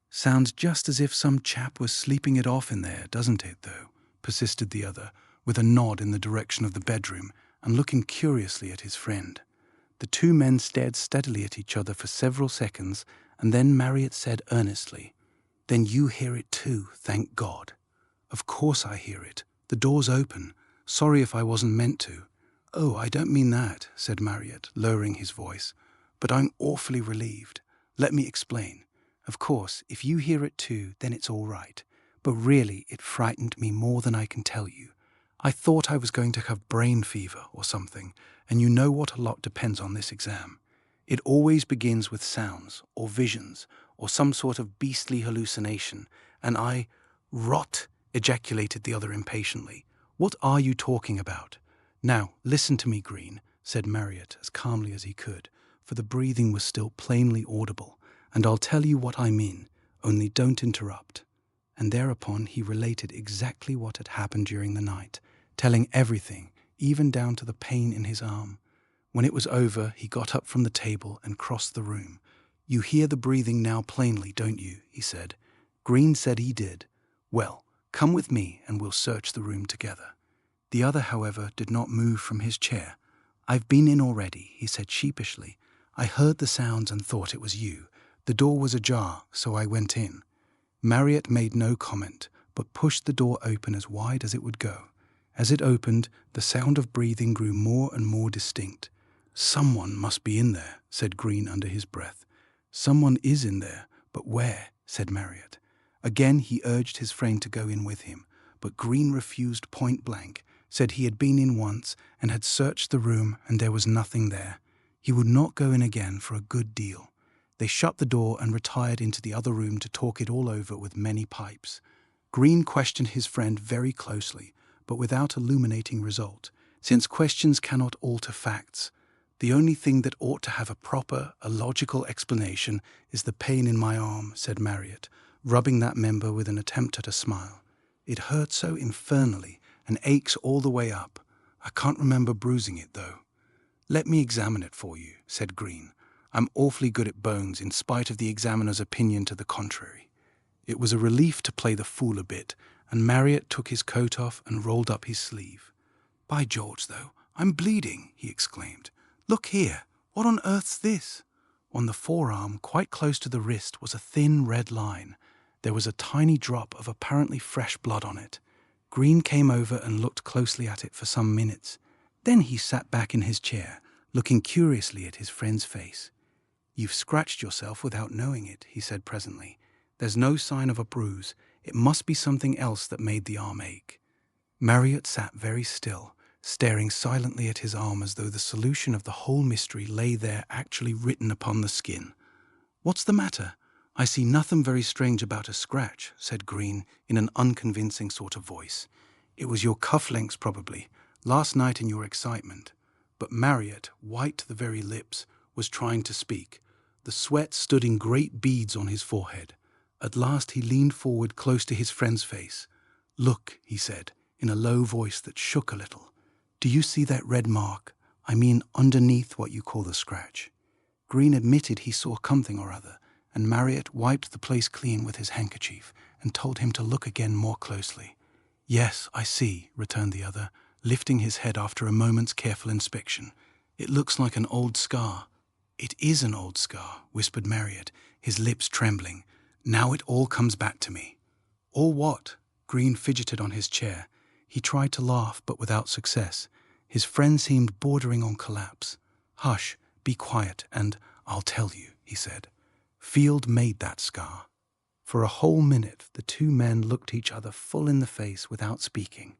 "Sounds just as if some chap was sleeping it off in there, doesn't it, though?" persisted the other, with a nod in the direction of the bedroom, and looking curiously at his friend. The two men stared steadily at each other for several seconds, and then Marriott said earnestly, "Then you hear it too, thank God." "Of course I hear it. The door's open. Sorry if I wasn't meant to." "Oh, I don't mean that," said Marriott, lowering his voice, "but I'm awfully relieved. Let me explain. Of course, if you hear it too, then it's all right. But really, it frightened me more than I can tell you. I thought I was going to have brain fever or something, and you know what a lot depends on this exam. It always begins with sounds, or visions, or some sort of beastly hallucination, and I—" "Rot!" ejaculated the other impatiently. "What are you talking about?" "Now, listen to me, Green," said Marriott as calmly as he could, for the breathing was still plainly audible, "and I'll tell you what I mean, only don't interrupt." And thereupon he related exactly what had happened during the night, telling everything, even down to the pain in his arm. When it was over, he got up from the table and crossed the room. "You hear the breathing now plainly, don't you?" he said. Green said he did. "Well, come with me and we'll search the room together." The other, however, did not move from his chair. "I've been in already," he said sheepishly. "I heard the sounds and thought it was you. The door was ajar, so I went in." Marriott made no comment, but pushed the door open as wide as it would go. As it opened, the sound of breathing grew more and more distinct. "Someone must be in there," said Green under his breath. "Someone is in there, but where?" said Marriott. Again he urged his friend to go in with him, but Green refused point blank, said he had been in once and had searched the room and there was nothing there. He would not go in again for a good deal. They shut the door and retired into the other room to talk it all over with many pipes. Green questioned his friend very closely, but without illuminating result, since questions cannot alter facts. The only thing that ought to have a logical explanation is the pain in my arm, said Marriott, rubbing that member with an attempt at a smile. It hurts so infernally and aches all the way up. I can't remember bruising it, though. Let me examine it for you, said Green. I'm awfully good at bones, in spite of the examiner's opinion to the contrary. It was a relief to play the fool a bit, and Marriott took his coat off and rolled up his sleeve. By George, though, I'm bleeding, he exclaimed. Look here, what on earth's this? On the forearm, quite close to the wrist, was a thin red line. There was a tiny drop of apparently fresh blood on it. Green came over and looked closely at it for some minutes. Then he sat back in his chair, looking curiously at his friend's face. You've scratched yourself without knowing it, he said presently. There's no sign of a bruise. It must be something else that made the arm ache. Marriott sat very still, staring silently at his arm as though the solution of the whole mystery lay there actually written upon the skin. What's the matter? I see nothing very strange about a scratch, said Green in an unconvincing sort of voice. It was your cufflinks, probably, last night in your excitement. But Marriott, white to the very lips, was trying to speak. The sweat stood in great beads on his forehead. At last he leaned forward close to his friend's face. Look, he said, in a low voice that shook a little. Do you see that red mark? I mean underneath what you call the scratch. Green admitted he saw something or other, and Marriott wiped the place clean with his handkerchief and told him to look again more closely. Yes, I see, returned the other, lifting his head after a moment's careful inspection. It looks like an old scar. It is an old scar, whispered Marriott, his lips trembling. Now it all comes back to me. All what? Green fidgeted on his chair. He tried to laugh, but without success. His friend seemed bordering on collapse. Hush, be quiet, and I'll tell you, he said. Field made that scar. For a whole minute, the two men looked each other full in the face without speaking.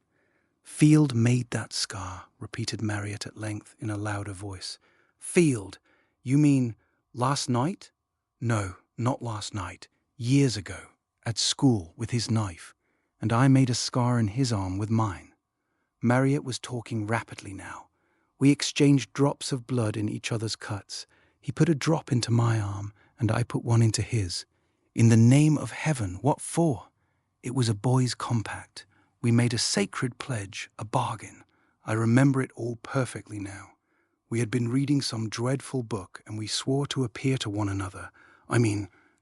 Field made that scar, repeated Marriott at length in a louder voice. Field? You mean last night? No, not last night. Years ago, at school, with his knife. And I made a scar in his arm with mine. Marriott was talking rapidly now. We exchanged drops of blood in each other's cuts. He put a drop into my arm, and I put one into his. In the name of heaven, what for? It was a boy's compact. We made a sacred pledge, a bargain. I remember it all perfectly now. We had been reading some dreadful book, and we swore to appear to one another.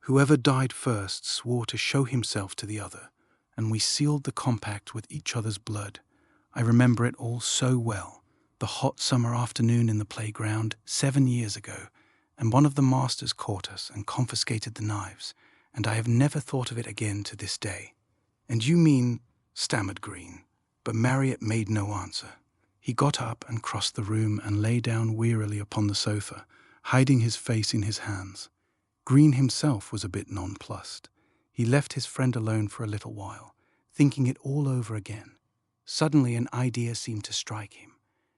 Whoever died first swore to show himself to the other, and we sealed the compact with each other's blood. I remember it all so well. The hot summer afternoon in the playground 7 years ago, and one of the masters caught us and confiscated the knives, and I have never thought of it again to this day. And you mean, stammered Green, but Marriott made no answer. He got up and crossed the room and lay down wearily upon the sofa, hiding his face in his hands. Green himself was a bit nonplussed. He left his friend alone for a little while, thinking it all over again. Suddenly an idea seemed to strike him.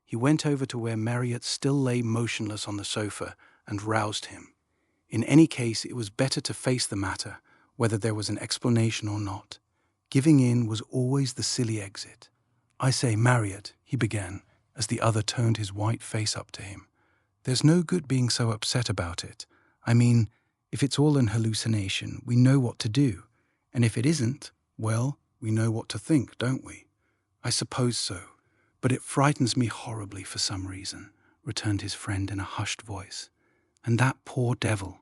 He went over to where Marriott still lay motionless on the sofa and roused him. In any case, it was better to face the matter, whether there was an explanation or not. Giving in was always the silly exit. I say, Marriott, he began, as the other turned his white face up to him. There's no good being so upset about it. If it's all an hallucination, we know what to do. And if it isn't, well, we know what to think, don't we? I suppose so. But it frightens me horribly for some reason, returned his friend in a hushed voice. And that poor devil.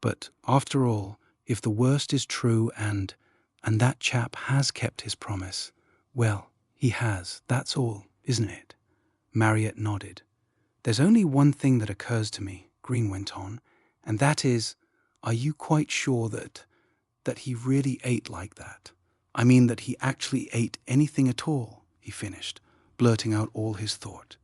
But after all, if the worst is true and that chap has kept his promise, well, he has, that's all, isn't it? Marriott nodded. There's only one thing that occurs to me, Green went on, and that is, are you quite sure that he really ate like that? That he actually ate anything at all, he finished, blurting out all his thought.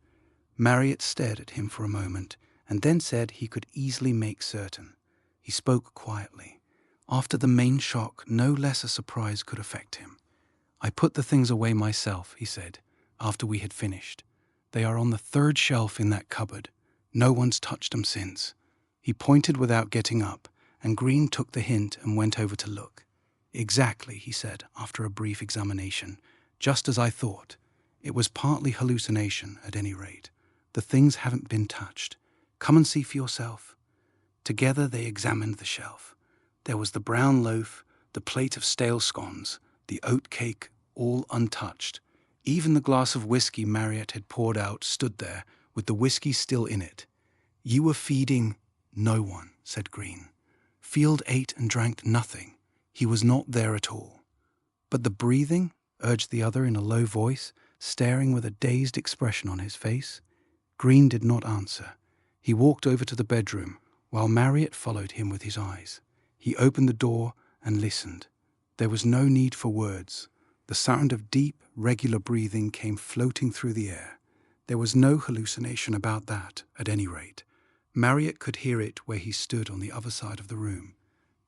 Marriott stared at him for a moment, and then said he could easily make certain. He spoke quietly. After the main shock, no less a surprise could affect him. I put the things away myself, he said, after we had finished. They are on the 3rd shelf in that cupboard. No one's touched them since. He pointed without getting up, and Green took the hint and went over to look. Exactly, he said, after a brief examination. Just as I thought. It was partly hallucination, at any rate. The things haven't been touched. Come and see for yourself." Together they examined the shelf. There was the brown loaf, the plate of stale scones, the oat cake, all untouched. Even the glass of whiskey Marriott had poured out stood there, with the whiskey still in it. "You were feeding no one," said Green. "Field ate and drank nothing. He was not there at all." "But the breathing?" urged the other in a low voice, staring with a dazed expression on his face. Green did not answer. He walked over to the bedroom, while Marriott followed him with his eyes. He opened the door and listened. There was no need for words. The sound of deep, regular breathing came floating through the air. There was no hallucination about that, at any rate. Marriott could hear it where he stood on the other side of the room.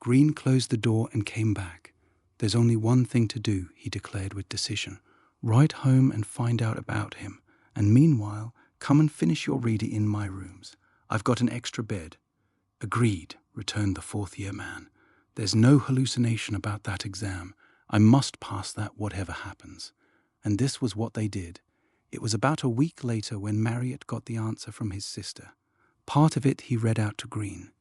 Green closed the door and came back. "There's only one thing to do," he declared with decision. "Write home and find out about him. And meanwhile, come and finish your reading in my rooms. I've got an extra bed." "Agreed," returned the fourth-year man. "There's no hallucination about that exam. I must pass that whatever happens." And this was what they did. It was about a week later when Marriott got the answer from his sister. Part of it he read out to Green.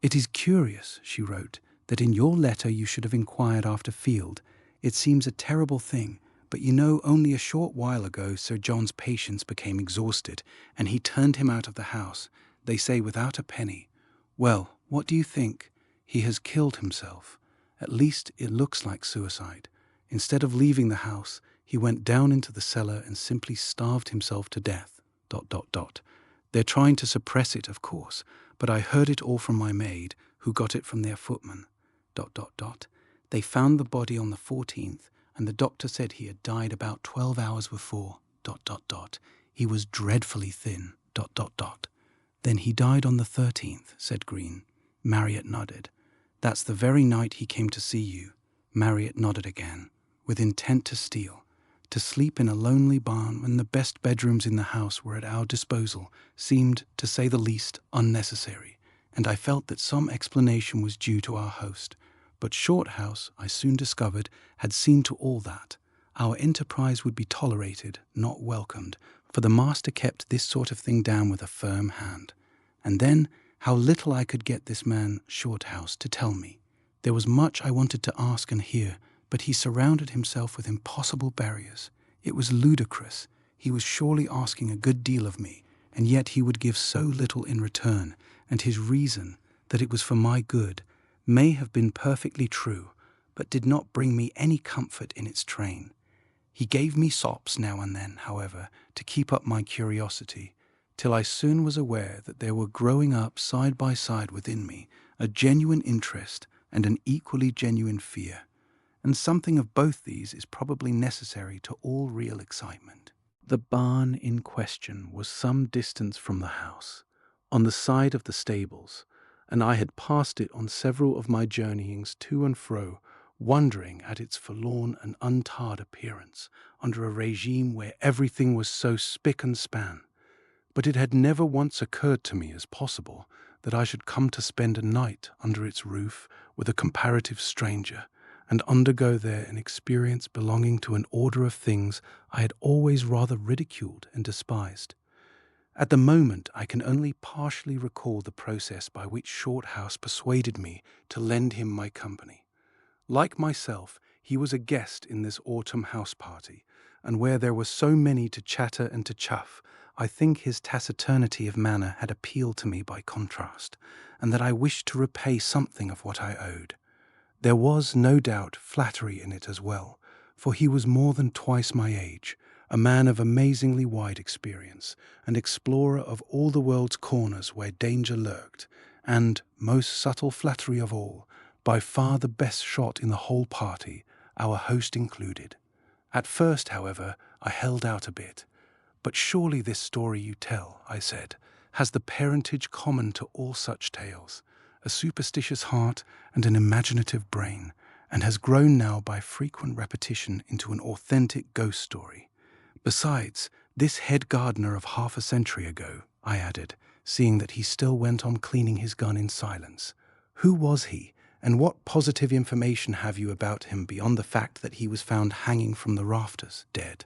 "It is curious," she wrote, "that in your letter you should have inquired after Field. It seems a terrible thing, but you know only a short while ago Sir John's patience became exhausted, and he turned him out of the house, they say without a penny. Well, what do you think? He has killed himself. At least it looks like suicide. Instead of leaving the house, he went down into the cellar and simply starved himself to death. ... They're trying to suppress it, of course, but I heard it all from my maid, who got it from their footman. ... They found the body on the 14th, and the doctor said he had died about 12 hours before. ... He was dreadfully thin. ... Then he died on the 13th, said Green. Marriott nodded. That's the very night he came to see you. Marriott nodded again, with intent to steal. To sleep in a lonely barn when the best bedrooms in the house were at our disposal seemed, to say the least, unnecessary, and I felt that some explanation was due to our host. But Shorthouse, I soon discovered, had seen to all that. Our enterprise would be tolerated, not welcomed, for the master kept this sort of thing down with a firm hand. And then, how little I could get this man, Shorthouse, to tell me. There was much I wanted to ask and hear, but he surrounded himself with impossible barriers. It was ludicrous. He was surely asking a good deal of me, and yet he would give so little in return, and his reason, that it was for my good, may have been perfectly true, but did not bring me any comfort in its train. He gave me sops now and then, however, to keep up my curiosity, till I soon was aware that there were growing up side by side within me a genuine interest and an equally genuine fear. And something of both these is probably necessary to all real excitement. The barn in question was some distance from the house, on the side of the stables, and I had passed it on several of my journeyings to and fro, wondering at its forlorn and untarred appearance under a regime where everything was so spick and span. But it had never once occurred to me as possible that I should come to spend a night under its roof with a comparative stranger, and undergo there an experience belonging to an order of things I had always rather ridiculed and despised. At the moment I can only partially recall the process by which Shorthouse persuaded me to lend him my company. Like myself, he was a guest in this autumn house party, and where there were so many to chatter and to chaff, I think his taciturnity of manner had appealed to me by contrast, and that I wished to repay something of what I owed. There was, no doubt, flattery in it as well, for he was more than twice my age, a man of amazingly wide experience, an explorer of all the world's corners where danger lurked, and, most subtle flattery of all, by far the best shot in the whole party, our host included. At first, however, I held out a bit. "But surely this story you tell," I said, "has the parentage common to all such tales, a superstitious heart and an imaginative brain, and has grown now by frequent repetition into an authentic ghost story. Besides, this head gardener of half a century ago," I added, seeing that he still went on cleaning his gun in silence, "who was he, and what positive information have you about him beyond the fact that he was found hanging from the rafters, dead?"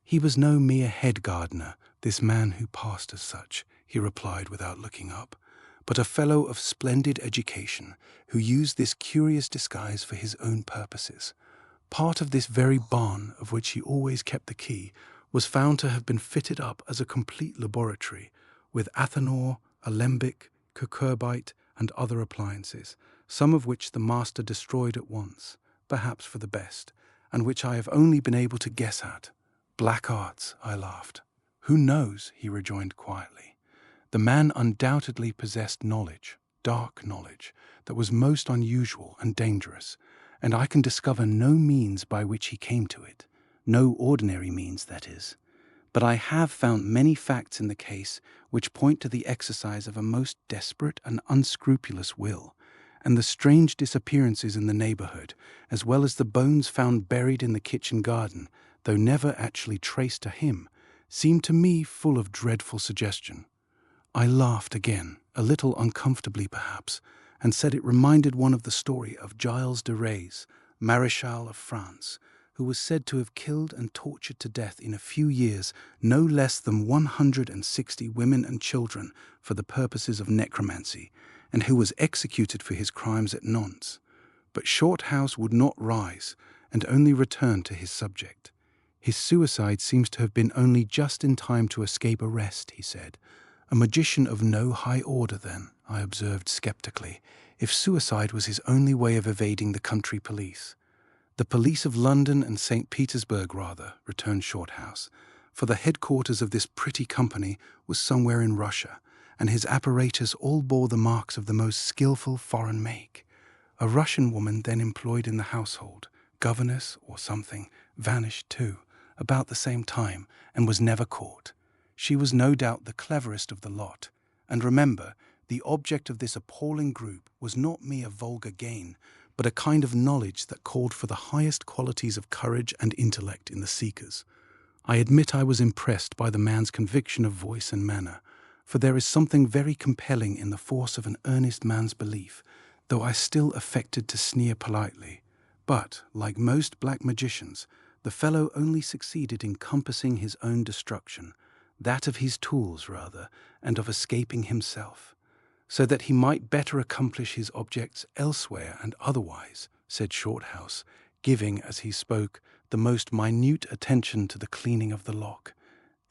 "He was no mere head gardener," "This man who passed as such," he replied without looking up, "but a fellow of splendid education who used this curious disguise for his own purposes. Part of this very barn, of which he always kept the key, was found to have been fitted up as a complete laboratory, with athanor, alembic, cucurbite, and other appliances, some of which the master destroyed at once, perhaps for the best, and which I have only been able to guess at. Black arts," I laughed. "Who knows?" he rejoined quietly. "The man undoubtedly possessed knowledge, dark knowledge, that was most unusual and dangerous, and I can discover no means by which he came to it, no ordinary means, that is. But I have found many facts in the case which point to the exercise of a most desperate and unscrupulous will, and the strange disappearances in the neighborhood, as well as the bones found buried in the kitchen garden, though never actually traced to him, seem to me full of dreadful suggestion." I laughed again, a little uncomfortably perhaps, and said it reminded one of the story of Giles de Reyes, Maréchal of France, who was said to have killed and tortured to death in a few years no less than 160 women and children for the purposes of necromancy, and who was executed for his crimes at Nantes. But Shorthouse would not rise, and only returned to his subject. "His suicide seems to have been only just in time to escape arrest," he said. "A magician of no high order, then," I observed skeptically, "if suicide was his only way of evading the country police." "The police of London and St. Petersburg, rather," returned Shorthouse, "for the headquarters of this pretty company was somewhere in Russia, and his apparatus all bore the marks of the most skilful foreign make. A Russian woman then employed in the household, governess or something, vanished too, about the same time, and was never caught. She was no doubt the cleverest of the lot, and remember, the object of this appalling group was not mere vulgar gain, but a kind of knowledge that called for the highest qualities of courage and intellect in the seekers. I admit I was impressed by the man's conviction of voice and manner, for there is something very compelling in the force of an earnest man's belief, though I still affected to sneer politely. But, like most black magicians, the fellow only succeeded in compassing his own destruction, that of his tools rather, and of escaping himself, so that he might better accomplish his objects elsewhere and otherwise," said Shorthouse, giving, as he spoke, the most minute attention to the cleaning of the lock.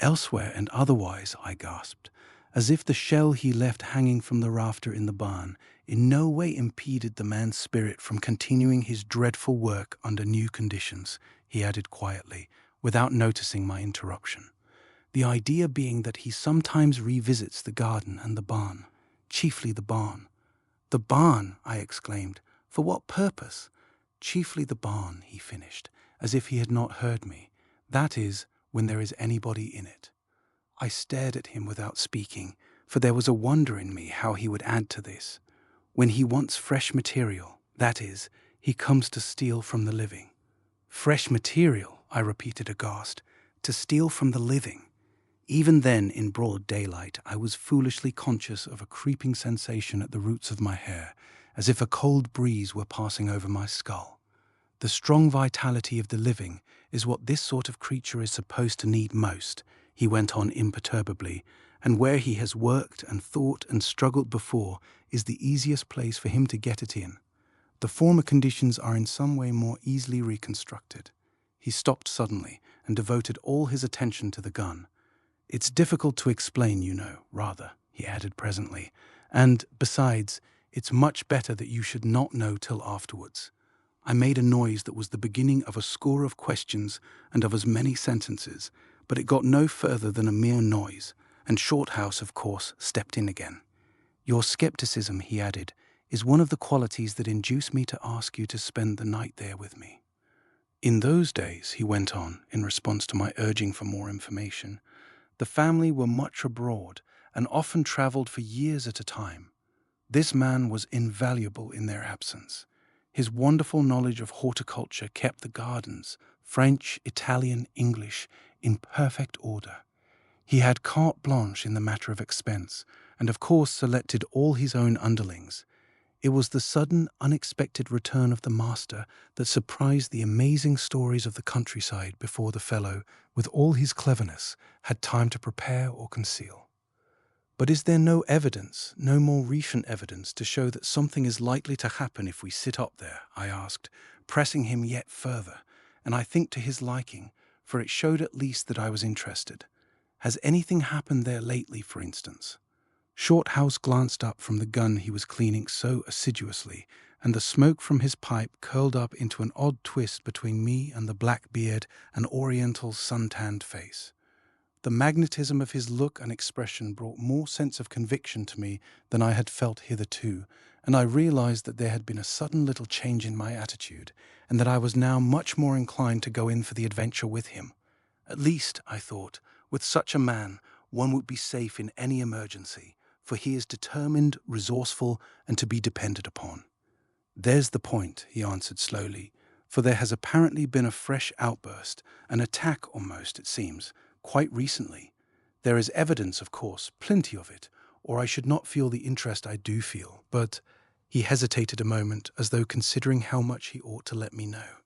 "Elsewhere and otherwise," I gasped, "as if the shell he left hanging from the rafter in the barn in no way impeded the man's spirit from continuing his dreadful work under new conditions," he added quietly, without noticing my interruption. "The idea being that he sometimes revisits the garden and the barn, chiefly the barn." "The barn!" I exclaimed. "For what purpose?" "Chiefly the barn," he finished, as if he had not heard me. "That is, when there is anybody in it." I stared at him without speaking, for there was a wonder in me how he would add to this. "When he wants fresh material, that is, he comes to steal from the living." "Fresh material," I repeated aghast. "To steal from the living." Even then, in broad daylight, I was foolishly conscious of a creeping sensation at the roots of my hair, as if a cold breeze were passing over my skull. "The strong vitality of the living is what this sort of creature is supposed to need most," he went on imperturbably, "and where he has worked and thought and struggled before is the easiest place for him to get it in. The former conditions are in some way more easily reconstructed." He stopped suddenly and devoted all his attention to the gun. "It's difficult to explain, you know, rather," he added presently, "and, besides, it's much better that you should not know till afterwards." I made a noise that was the beginning of a score of questions and of as many sentences, but it got no further than a mere noise, and Shorthouse, of course, stepped in again. "Your skepticism," he added, "is one of the qualities that induce me to ask you to spend the night there with me." "In those days," he went on, in response to my urging for more information, "the family were much abroad and often travelled for years at a time. This man was invaluable in their absence. His wonderful knowledge of horticulture kept the gardens, French, Italian, English, in perfect order. He had carte blanche in the matter of expense, and of course selected all his own underlings. It was the sudden, unexpected return of the master that surprised the amazing stories of the countryside before the fellow, with all his cleverness, had time to prepare or conceal. "But is there no evidence, no more recent evidence, to show that something is likely to happen if we sit up there?" I asked, pressing him yet further, and I think to his liking, for it showed at least that I was interested. "Has anything happened there lately, for instance?" Shorthouse glanced up from the gun he was cleaning so assiduously, and the smoke from his pipe curled up into an odd twist between me and the black beard and oriental sun-tanned face. The magnetism of his look and expression brought more sense of conviction to me than I had felt hitherto, and I realized that there had been a sudden little change in my attitude, and that I was now much more inclined to go in for the adventure with him. At least, I thought, with such a man, one would be safe in any emergency, for he is determined, resourceful, and to be depended upon. "There's the point," he answered slowly, "for there has apparently been a fresh outburst, an attack almost, it seems, quite recently. There is evidence, of course, plenty of it, or I should not feel the interest I do feel, but—" He hesitated a moment, as though considering how much he ought to let me know.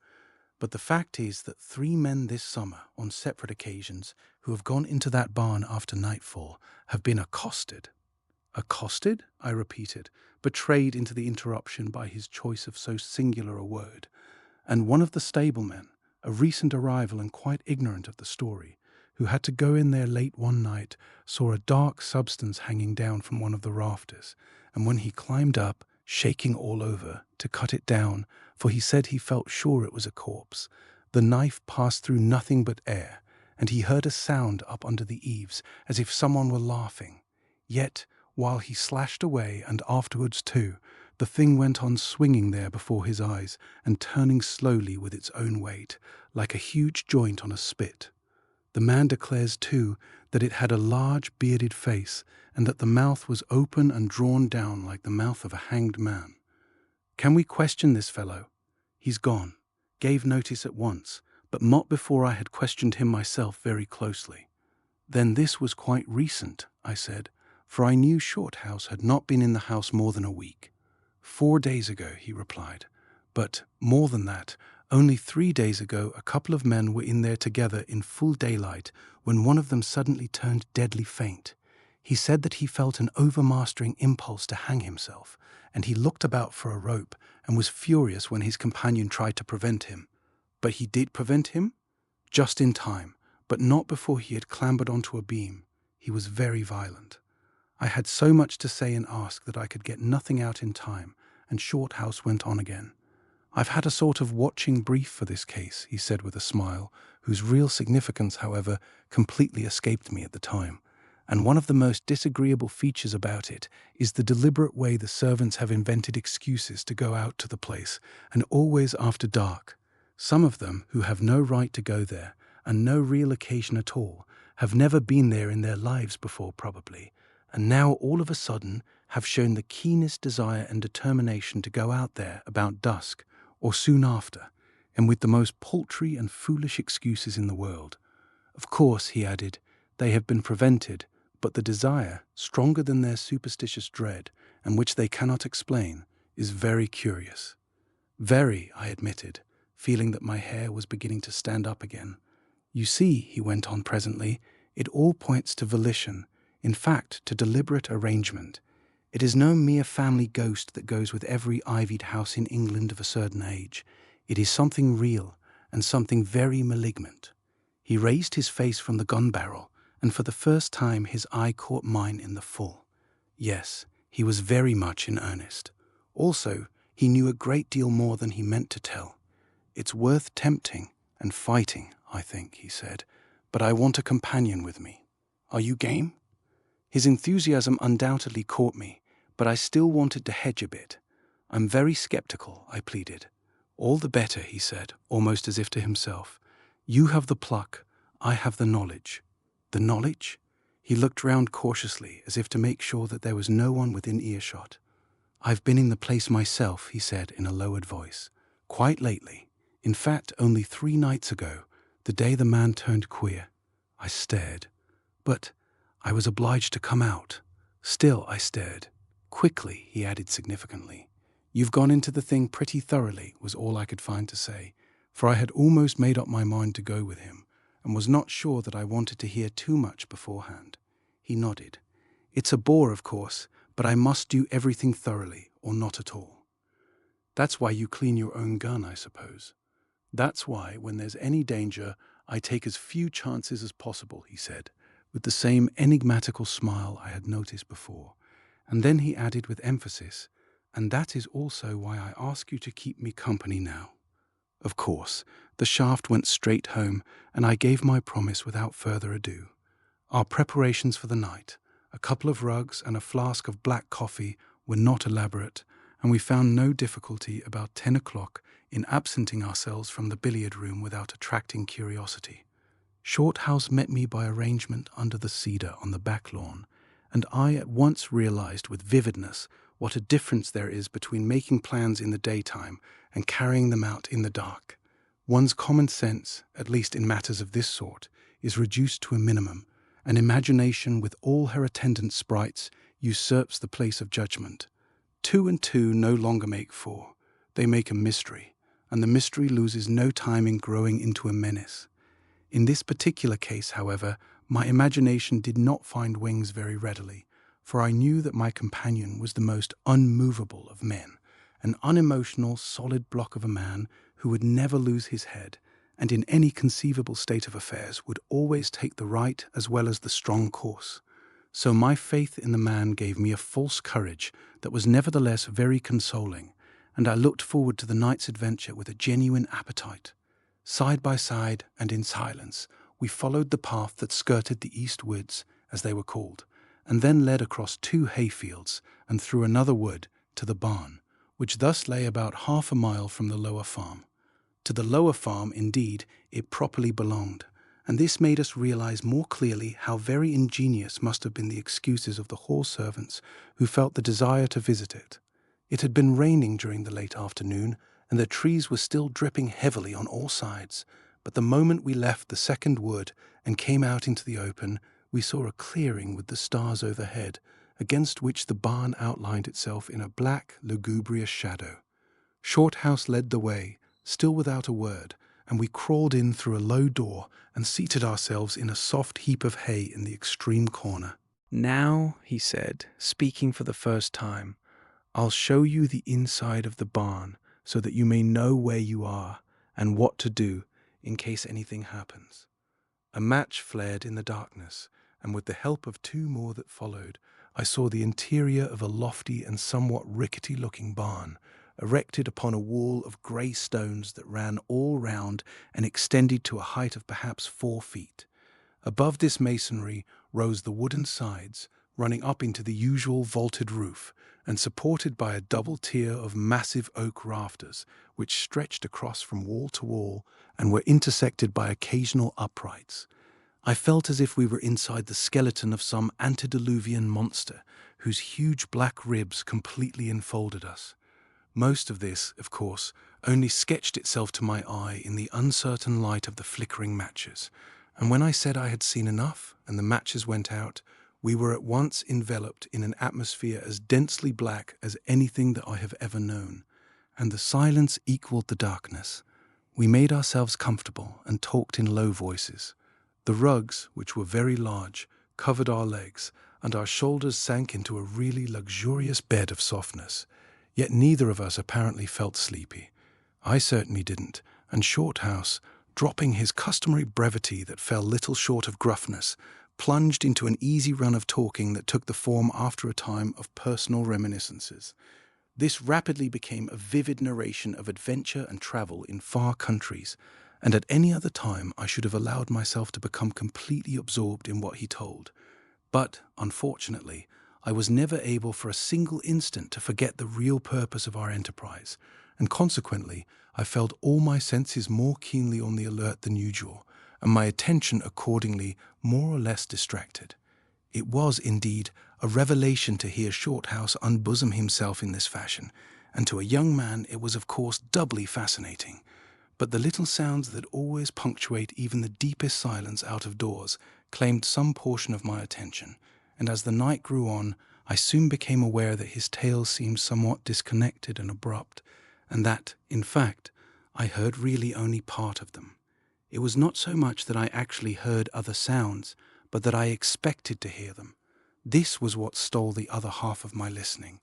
"But the fact is that 3 men this summer, on separate occasions, who have gone into that barn after nightfall, have been accosted." "Accosted?" I repeated, betrayed into the interruption by his choice of so singular a word. "And one of the stablemen, a recent arrival and quite ignorant of the story, who had to go in there late one night, saw a dark substance hanging down from one of the rafters, and when he climbed up, shaking all over, to cut it down, for he said he felt sure it was a corpse, the knife passed through nothing but air, and he heard a sound up under the eaves, as if someone were laughing. Yet, while he slashed away, and afterwards too, the thing went on swinging there before his eyes, and turning slowly with its own weight, like a huge joint on a spit. The man declares, too, that it had a large bearded face, and that the mouth was open and drawn down like the mouth of a hanged man. Can we question this fellow? He's gone. Gave notice at once, but not before I had questioned him myself very closely." "Then this was quite recent," I said, for I knew Shorthouse had not been in the house more than a week. "4 days ago," he replied. "But more than that, only 3 days ago a couple of men were in there together in full daylight when one of them suddenly turned deadly faint. He said that he felt an overmastering impulse to hang himself, and he looked about for a rope and was furious when his companion tried to prevent him. But he did prevent him? Just in time, but not before he had clambered onto a beam. He was very violent. I had so much to say and ask that I could get nothing out in time, and Shorthouse went on again. I've had a sort of watching brief for this case," he said with a smile, whose real significance, however, completely escaped me at the time. "And one of the most disagreeable features about it is the deliberate way the servants have invented excuses to go out to the place, and always after dark. Some of them, who have no right to go there, and no real occasion at all, have never been there in their lives before probably, and now all of a sudden have shown the keenest desire and determination to go out there about dusk, or soon after, and with the most paltry and foolish excuses in the world. Of course," he added, "they have been prevented, but the desire, stronger than their superstitious dread, and which they cannot explain, is very curious." "Very," I admitted, feeling that my hair was beginning to stand up again. "You see," he went on presently, "it all points to volition, in fact to deliberate arrangement. It is no mere family ghost that goes with every ivied house in England of a certain age. It is something real, and something very malignant." He raised his face from the gun barrel, and for the first time his eye caught mine in the full. Yes, he was very much in earnest. Also, he knew a great deal more than he meant to tell. "It's worth tempting and fighting, I think," he said, "but I want a companion with me. Are you game?" His enthusiasm undoubtedly caught me, but I still wanted to hedge a bit. "I'm very skeptical," I pleaded. "All the better," he said, almost as if to himself. "You have the pluck, I have the knowledge." "The knowledge?" He looked round cautiously, as if to make sure that there was no one within earshot. "I've been in the place myself," he said in a lowered voice. "Quite lately. In fact, only 3 nights ago, the day the man turned queer." I stared. "But I was obliged to come out." Still I stared. "Quickly," he added significantly. "You've gone into the thing pretty thoroughly," was all I could find to say, for I had almost made up my mind to go with him, and was not sure that I wanted to hear too much beforehand. He nodded. "It's a bore, of course, but I must do everything thoroughly, or not at all." "That's why you clean your own gun, I suppose." "That's why, when there's any danger, I take as few chances as possible," he said, with the same enigmatical smile I had noticed before. And then he added with emphasis, "And that is also why I ask you to keep me company now." Of course, the shaft went straight home, and I gave my promise without further ado. Our preparations for the night, a couple of rugs and a flask of black coffee, were not elaborate, and we found no difficulty about 10 o'clock in absenting ourselves from the billiard room without attracting curiosity. Shorthouse met me by arrangement under the cedar on the back lawn, and I at once realized with vividness what a difference there is between making plans in the daytime and carrying them out in the dark. One's common sense, at least in matters of this sort, is reduced to a minimum, and imagination with all her attendant sprites usurps the place of judgment. 2 and 2 no longer make 4. They make a mystery, and the mystery loses no time in growing into a menace. In this particular case, however, my imagination did not find wings very readily, for I knew that my companion was the most unmovable of men, an unemotional, solid block of a man who would never lose his head, and in any conceivable state of affairs would always take the right as well as the strong course. So my faith in the man gave me a false courage that was nevertheless very consoling, and I looked forward to the night's adventure with a genuine appetite. Side by side and in silence, we followed the path that skirted the east woods, as they were called, and then led across 2 hayfields and through another wood to the barn, which thus lay about half a mile from the lower farm. To the lower farm, indeed, it properly belonged, and this made us realize more clearly how very ingenious must have been the excuses of the hall servants who felt the desire to visit it. It had been raining during the late afternoon, and the trees were still dripping heavily on all sides, but the moment we left the second wood and came out into the open, we saw a clearing with the stars overhead, against which the barn outlined itself in a black, lugubrious shadow. Shorthouse led the way, still without a word, and we crawled in through a low door and seated ourselves in a soft heap of hay in the extreme corner. "Now," he said, speaking for the first time, "I'll show you the inside of the barn, so that you may know where you are and what to do in case anything happens." A match flared in the darkness, and with the help of 2 more that followed, I saw the interior of a lofty and somewhat rickety-looking barn, erected upon a wall of grey stones that ran all round and extended to a height of perhaps 4 feet. Above this masonry rose the wooden sides, running up into the usual vaulted roof, and supported by a double tier of massive oak rafters, which stretched across from wall to wall and were intersected by occasional uprights. I felt as if we were inside the skeleton of some antediluvian monster, whose huge black ribs completely enfolded us. Most of this, of course, only sketched itself to my eye in the uncertain light of the flickering matches, and when I said I had seen enough and the matches went out, we were at once enveloped in an atmosphere as densely black as anything that I have ever known, and the silence equaled the darkness. We made ourselves comfortable and talked in low voices. The rugs, which were very large, covered our legs, and our shoulders sank into a really luxurious bed of softness. Yet neither of us apparently felt sleepy. I certainly didn't, and Shorthouse, dropping his customary brevity that fell little short of gruffness, plunged into an easy run of talking that took the form after a time of personal reminiscences. This rapidly became a vivid narration of adventure and travel in far countries, and at any other time I should have allowed myself to become completely absorbed in what he told. But, unfortunately, I was never able for a single instant to forget the real purpose of our enterprise, and consequently I felt all my senses more keenly on the alert than usual, and my attention accordingly more or less distracted. It was, indeed, a revelation to hear Shorthouse unbosom himself in this fashion, and to a young man it was of course doubly fascinating. But the little sounds that always punctuate even the deepest silence out of doors claimed some portion of my attention, and as the night grew on, I soon became aware that his tale seemed somewhat disconnected and abrupt, and that, in fact, I heard really only part of them. It was not so much that I actually heard other sounds, but that I expected to hear them. This was what stole the other half of my listening.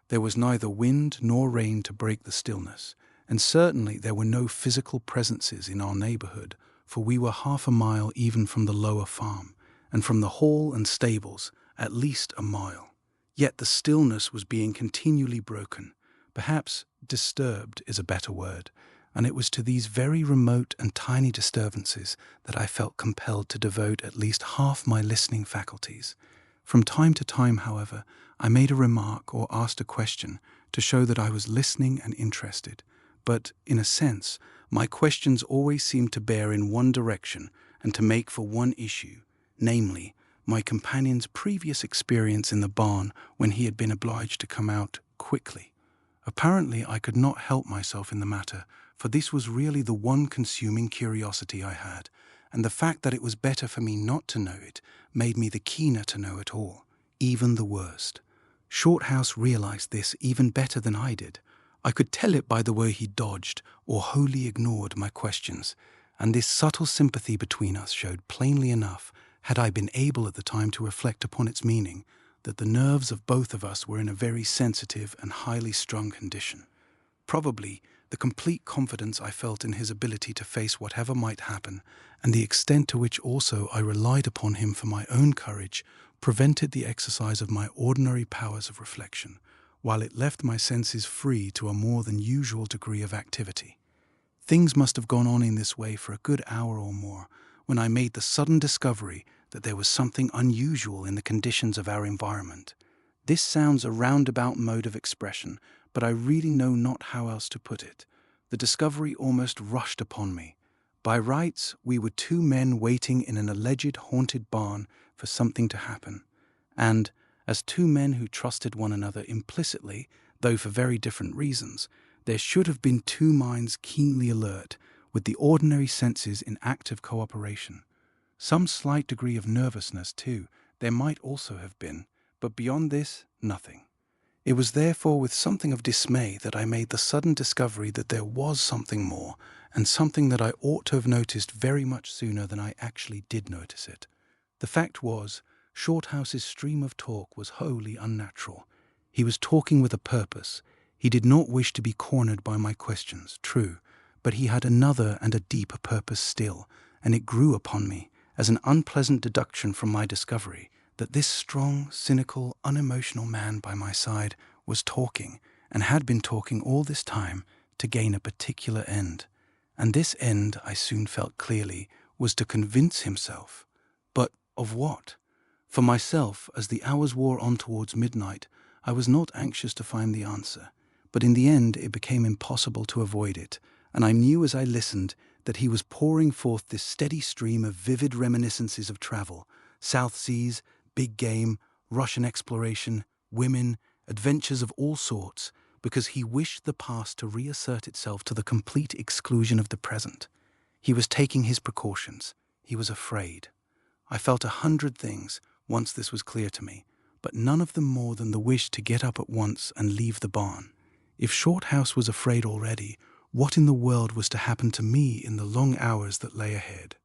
There was neither wind nor rain to break the stillness, and certainly there were no physical presences in our neighborhood, for we were half a mile even from the lower farm, and from the hall and stables at least a mile. Yet the stillness was being continually broken. Perhaps disturbed is a better word, and it was to these very remote and tiny disturbances that I felt compelled to devote at least half my listening faculties. From time to time, however, I made a remark or asked a question to show that I was listening and interested, but, in a sense, my questions always seemed to bear in one direction and to make for one issue, namely, my companion's previous experience in the barn when he had been obliged to come out quickly. Apparently, I could not help myself in the matter, for this was really the one consuming curiosity I had, and the fact that it was better for me not to know it made me the keener to know it all, even the worst. Shorthouse realized this even better than I did. I could tell it by the way he dodged or wholly ignored my questions, and this subtle sympathy between us showed plainly enough, had I been able at the time to reflect upon its meaning, that the nerves of both of us were in a very sensitive and highly strung condition. Probably the complete confidence I felt in his ability to face whatever might happen, and the extent to which also I relied upon him for my own courage, prevented the exercise of my ordinary powers of reflection, while it left my senses free to a more than usual degree of activity. Things must have gone on in this way for a good hour or more, when I made the sudden discovery that there was something unusual in the conditions of our environment. This sounds a roundabout mode of expression, but I really know not how else to put it. The discovery almost rushed upon me. By rights, we were two men waiting in an alleged haunted barn for something to happen, and, as two men who trusted one another implicitly, though for very different reasons, there should have been two minds keenly alert, with the ordinary senses in active cooperation. Some slight degree of nervousness, too, there might also have been, but beyond this, nothing. It was therefore with something of dismay that I made the sudden discovery that there was something more, and something that I ought to have noticed very much sooner than I actually did notice it. The fact was, Shorthouse's stream of talk was wholly unnatural. He was talking with a purpose. He did not wish to be cornered by my questions, true, but he had another and a deeper purpose still, and it grew upon me, as an unpleasant deduction from my discovery, that this strong, cynical, unemotional man by my side was talking, and had been talking all this time, to gain a particular end. And this end, I soon felt clearly, was to convince himself. But of what? For myself, as the hours wore on towards midnight, I was not anxious to find the answer, but in the end it became impossible to avoid it, and I knew as I listened that he was pouring forth this steady stream of vivid reminiscences of travel, South Seas, big game, Russian exploration, women, adventures of all sorts, because he wished the past to reassert itself to the complete exclusion of the present. He was taking his precautions. He was afraid. I felt 100 things, once this was clear to me, but none of them more than the wish to get up at once and leave the barn. If Shorthouse was afraid already, what in the world was to happen to me in the long hours that lay ahead?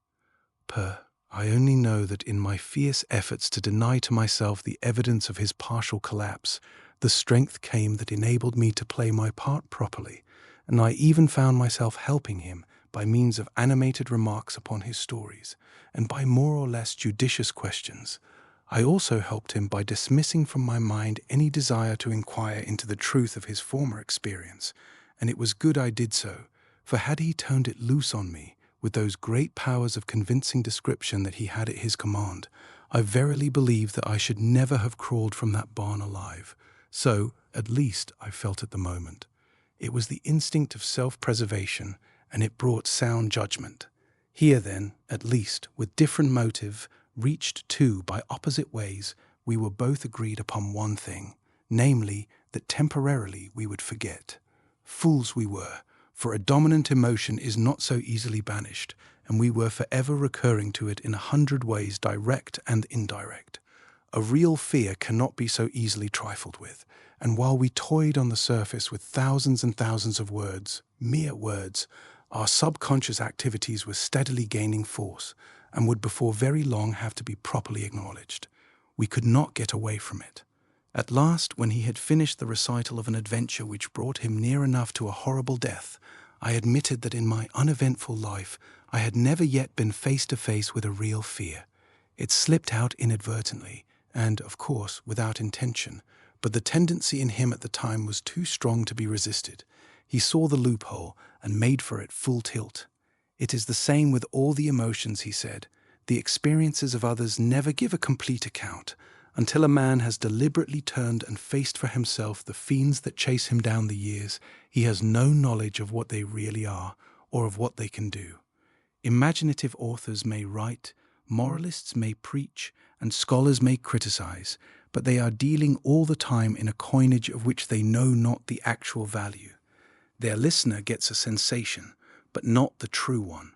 I only know that in my fierce efforts to deny to myself the evidence of his partial collapse, the strength came that enabled me to play my part properly, and I even found myself helping him by means of animated remarks upon his stories, and by more or less judicious questions. I also helped him by dismissing from my mind any desire to inquire into the truth of his former experience, and it was good I did so, for had he turned it loose on me, with those great powers of convincing description that he had at his command, I verily believe that I should never have crawled from that barn alive. So, at least, I felt at the moment. It was the instinct of self-preservation, and it brought sound judgment. Here, then, at least, with different motive, reached too by opposite ways, we were both agreed upon one thing, namely, that temporarily we would forget. Fools we were, for a dominant emotion is not so easily banished, and we were forever recurring to it in 100 ways, direct and indirect. A real fear cannot be so easily trifled with, and while we toyed on the surface with thousands and thousands of words, mere words, our subconscious activities were steadily gaining force and would before very long have to be properly acknowledged. We could not get away from it. At last, when he had finished the recital of an adventure which brought him near enough to a horrible death, I admitted that in my uneventful life I had never yet been face to face with a real fear. It slipped out inadvertently, and, of course, without intention, but the tendency in him at the time was too strong to be resisted. He saw the loophole and made for it full tilt. It is the same with all the emotions, he said. The experiences of others never give a complete account. Until a man has deliberately turned and faced for himself the fiends that chase him down the years, he has no knowledge of what they really are or of what they can do. Imaginative authors may write, moralists may preach, and scholars may criticize, but they are dealing all the time in a coinage of which they know not the actual value. Their listener gets a sensation, but not the true one.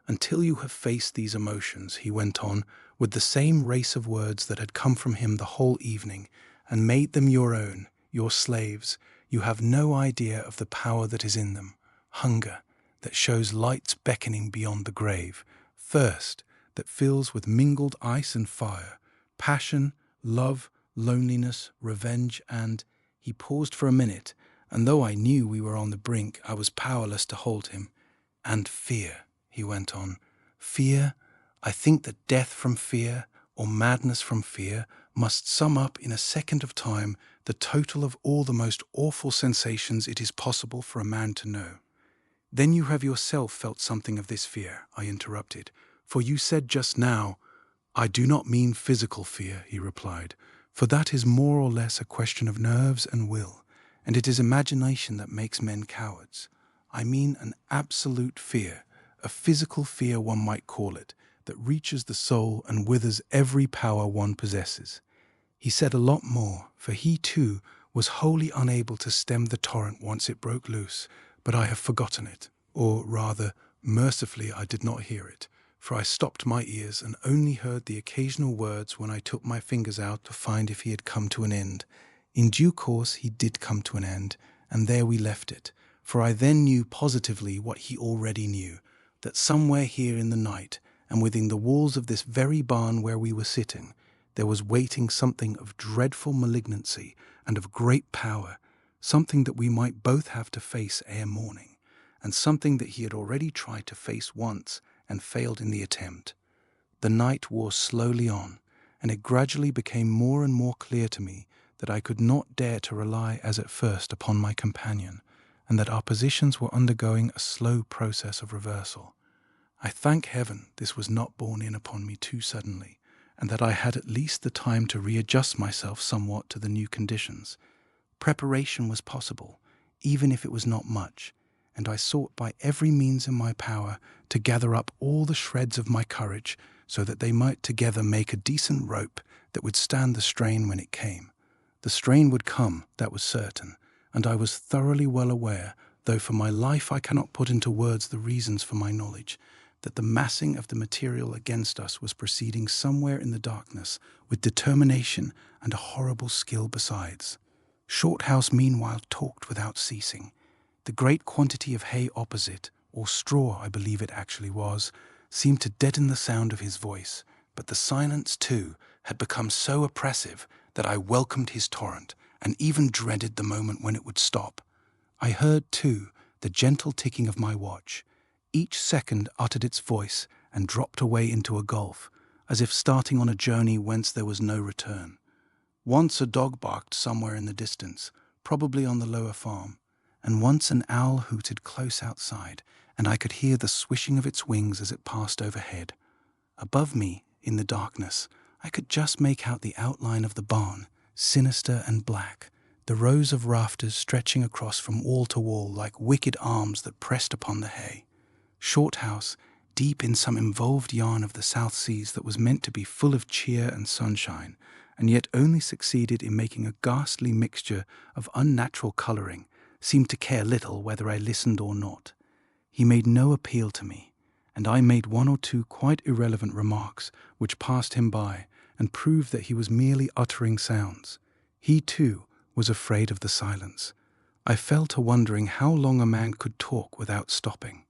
Until you have faced these emotions, he went on, with the same race of words that had come from him the whole evening, and made them your own, your slaves, you have no idea of the power that is in them. Hunger, that shows lights beckoning beyond the grave. Thirst, that fills with mingled ice and fire. Passion, love, loneliness, revenge, and— He paused for a minute, and though I knew we were on the brink, I was powerless to hold him. And fear, he went on. Fear, I think that death from fear, or madness from fear, must sum up in a second of time the total of all the most awful sensations it is possible for a man to know. Then you have yourself felt something of this fear, I interrupted, for you said just now— I do not mean physical fear, he replied, for that is more or less a question of nerves and will, and it is imagination that makes men cowards. I mean an absolute fear, a physical fear one might call it, that reaches the soul and withers every power one possesses. He said a lot more, for he too was wholly unable to stem the torrent once it broke loose, but I have forgotten it, or rather, mercifully I did not hear it, for I stopped my ears and only heard the occasional words when I took my fingers out to find if he had come to an end. In due course he did come to an end, and there we left it, for I then knew positively what he already knew, that somewhere here in the night, and within the walls of this very barn where we were sitting, there was waiting something of dreadful malignancy and of great power, something that we might both have to face ere morning, and something that he had already tried to face once and failed in the attempt. The night wore slowly on, and it gradually became more and more clear to me that I could not dare to rely as at first upon my companion, and that our positions were undergoing a slow process of reversal. I thank heaven this was not borne in upon me too suddenly, and that I had at least the time to readjust myself somewhat to the new conditions. Preparation was possible, even if it was not much, and I sought by every means in my power to gather up all the shreds of my courage so that they might together make a decent rope that would stand the strain when it came. The strain would come, that was certain, and I was thoroughly well aware, though for my life I cannot put into words the reasons for my knowledge, that the massing of the material against us was proceeding somewhere in the darkness with determination and a horrible skill besides. Shorthouse meanwhile talked without ceasing. The great quantity of hay opposite, or straw I believe it actually was, seemed to deaden the sound of his voice, but the silence too had become so oppressive that I welcomed his torrent and even dreaded the moment when it would stop. I heard too the gentle ticking of my watch. Each second uttered its voice and dropped away into a gulf, as if starting on a journey whence there was no return. Once a dog barked somewhere in the distance, probably on the lower farm, and once an owl hooted close outside, and I could hear the swishing of its wings as it passed overhead. Above me, in the darkness, I could just make out the outline of the barn, sinister and black, the rows of rafters stretching across from wall to wall like wicked arms that pressed upon the hay. Shorthouse, deep in some involved yarn of the South Seas that was meant to be full of cheer and sunshine, and yet only succeeded in making a ghastly mixture of unnatural colouring, seemed to care little whether I listened or not. He made no appeal to me, and I made one or two quite irrelevant remarks which passed him by, and proved that he was merely uttering sounds. He, too, was afraid of the silence. I fell to wondering how long a man could talk without stopping. ...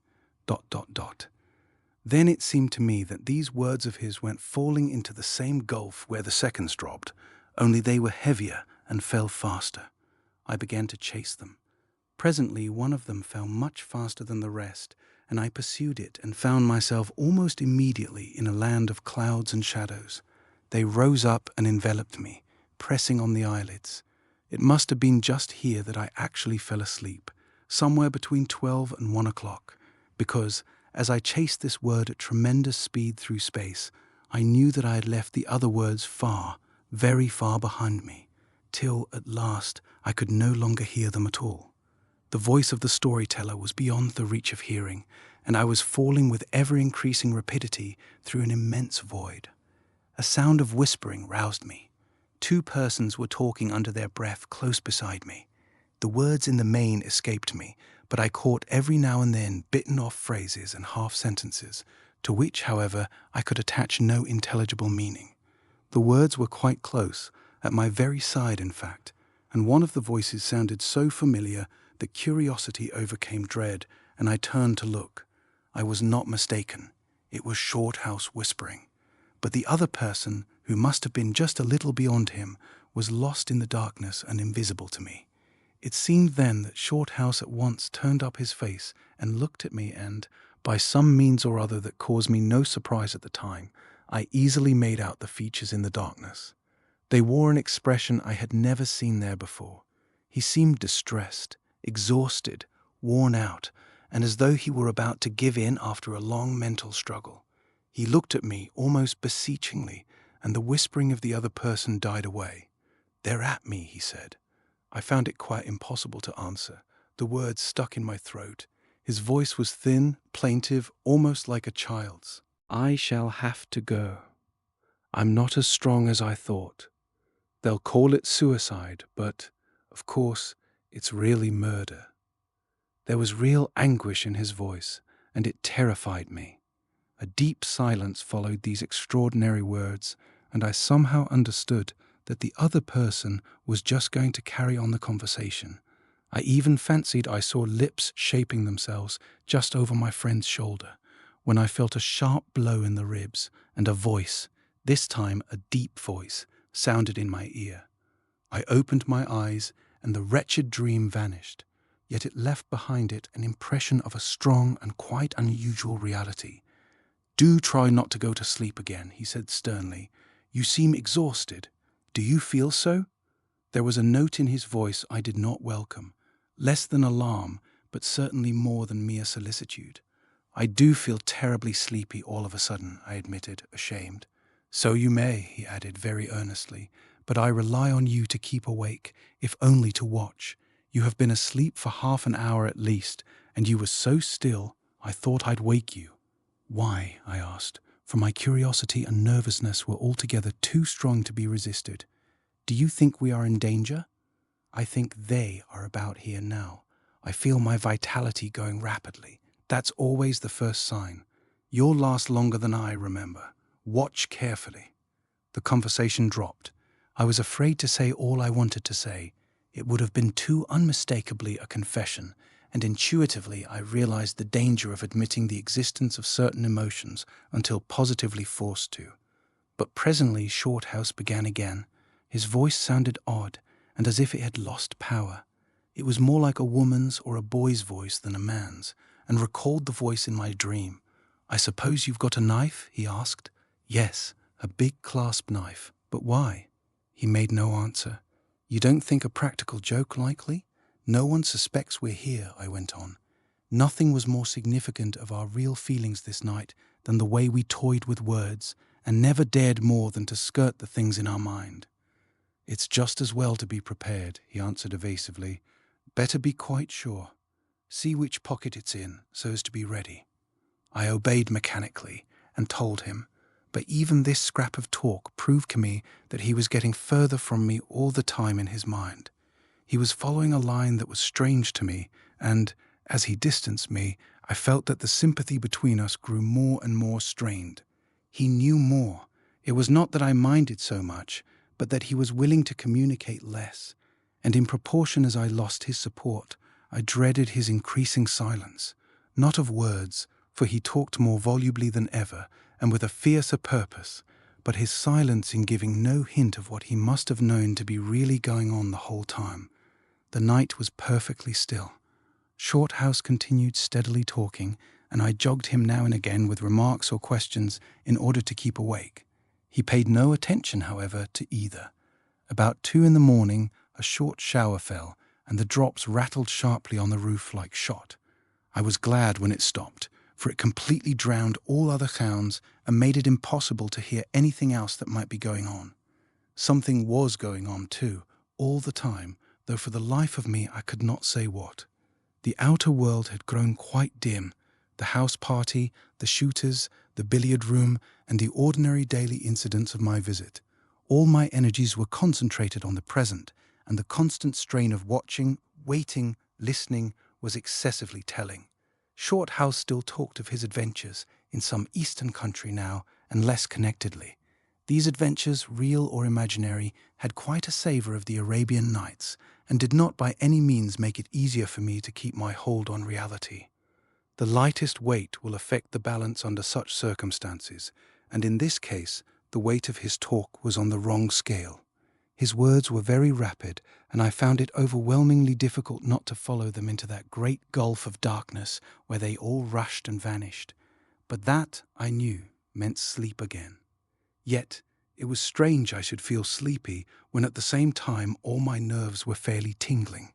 Then it seemed to me that these words of his went falling into the same gulf where the seconds dropped, only they were heavier and fell faster. I began to chase them. Presently one of them fell much faster than the rest, and I pursued it and found myself almost immediately in a land of clouds and shadows. They rose up and enveloped me, pressing on the eyelids. It must have been just here that I actually fell asleep, somewhere between 12 and 1 o'clock, because, as I chased this word at tremendous speed through space, I knew that I had left the other words far, very far behind me, till, at last, I could no longer hear them at all. The voice of the storyteller was beyond the reach of hearing, and I was falling with ever-increasing rapidity through an immense void. A sound of whispering roused me. 2 persons were talking under their breath close beside me. The words in the main escaped me, but I caught every now and then bitten-off phrases and half-sentences, to which, however, I could attach no intelligible meaning. The words were quite close, at my very side in fact, and one of the voices sounded so familiar that curiosity overcame dread, and I turned to look. I was not mistaken. It was Shorthouse whispering. But the other person, who must have been just a little beyond him, was lost in the darkness and invisible to me. It seemed then that Shorthouse at once turned up his face and looked at me, and, by some means or other that caused me no surprise at the time, I easily made out the features in the darkness. They wore an expression I had never seen there before. He seemed distressed, exhausted, worn out, and as though he were about to give in after a long mental struggle. He looked at me almost beseechingly, and the whispering of the other person died away. "They're at me," he said. I found it quite impossible to answer. The words stuck in my throat. His voice was thin, plaintive, almost like a child's. "I shall have to go. I'm not as strong as I thought. They'll call it suicide, but, of course, it's really murder." There was real anguish in his voice, and it terrified me. A deep silence followed these extraordinary words, and I somehow understood that the other person was just going to carry on the conversation. I even fancied I saw lips shaping themselves just over my friend's shoulder, when I felt a sharp blow in the ribs, and a voice, this time a deep voice, sounded in my ear. I opened my eyes, and the wretched dream vanished, yet it left behind it an impression of a strong and quite unusual reality. "Do try not to go to sleep again," he said sternly. "You seem exhausted. Do you feel so?" There was a note in his voice I did not welcome, less than alarm, but certainly more than mere solicitude. "I do feel terribly sleepy all of a sudden," I admitted, ashamed. "So you may," he added very earnestly, "but I rely on you to keep awake, if only to watch. You have been asleep for half an hour at least, and you were so still, I thought I'd wake you." "Why?" I asked, for my curiosity and nervousness were altogether too strong to be resisted. "Do you think we are in danger?" "I think they are about here now. I feel my vitality going rapidly. That's always the first sign. You'll last longer than I, remember. Watch carefully." The conversation dropped. I was afraid to say all I wanted to say. It would have been too unmistakably a confession, and intuitively I realized the danger of admitting the existence of certain emotions until positively forced to. But presently Shorthouse began again. His voice sounded odd, and as if it had lost power. It was more like a woman's or a boy's voice than a man's, and recalled the voice in my dream. "I suppose you've got a knife?" he asked. "Yes, a big clasp knife. But why?" He made no answer. "You don't think a practical joke likely? No one suspects we're here," I went on. "Nothing was more significant of our real feelings this night than the way we toyed with words, and never dared more than to skirt the things in our mind." "It's just as well to be prepared," he answered evasively. "Better be quite sure. See which pocket it's in, so as to be ready." I obeyed mechanically, and told him, but even this scrap of talk proved to me that he was getting further from me all the time in his mind. He was following a line that was strange to me, and, as he distanced me, I felt that the sympathy between us grew more and more strained. He knew more. It was not that I minded so much, but that he was willing to communicate less, and in proportion as I lost his support, I dreaded his increasing silence, not of words, for he talked more volubly than ever, and with a fiercer purpose, but his silence in giving no hint of what he must have known to be really going on the whole time. The night was perfectly still. Shorthouse continued steadily talking, and I jogged him now and again with remarks or questions in order to keep awake. He paid no attention, however, to either. About 2 in the morning, a short shower fell, and the drops rattled sharply on the roof like shot. I was glad when it stopped, for it completely drowned all other sounds and made it impossible to hear anything else that might be going on. Something was going on, too, all the time, though for the life of me I could not say what. The outer world had grown quite dim. The house party, the shooters, the billiard room, and the ordinary daily incidents of my visit. All my energies were concentrated on the present, and the constant strain of watching, waiting, listening was excessively telling. Shorthouse still talked of his adventures in some eastern country now, and less connectedly. These adventures, real or imaginary, had quite a savour of the Arabian Nights, and did not by any means make it easier for me to keep my hold on reality. The lightest weight will affect the balance under such circumstances, and in this case the weight of his talk was on the wrong scale. His words were very rapid, and I found it overwhelmingly difficult not to follow them into that great gulf of darkness where they all rushed and vanished. But that, I knew, meant sleep again. Yet it was strange I should feel sleepy when at the same time all my nerves were fairly tingling.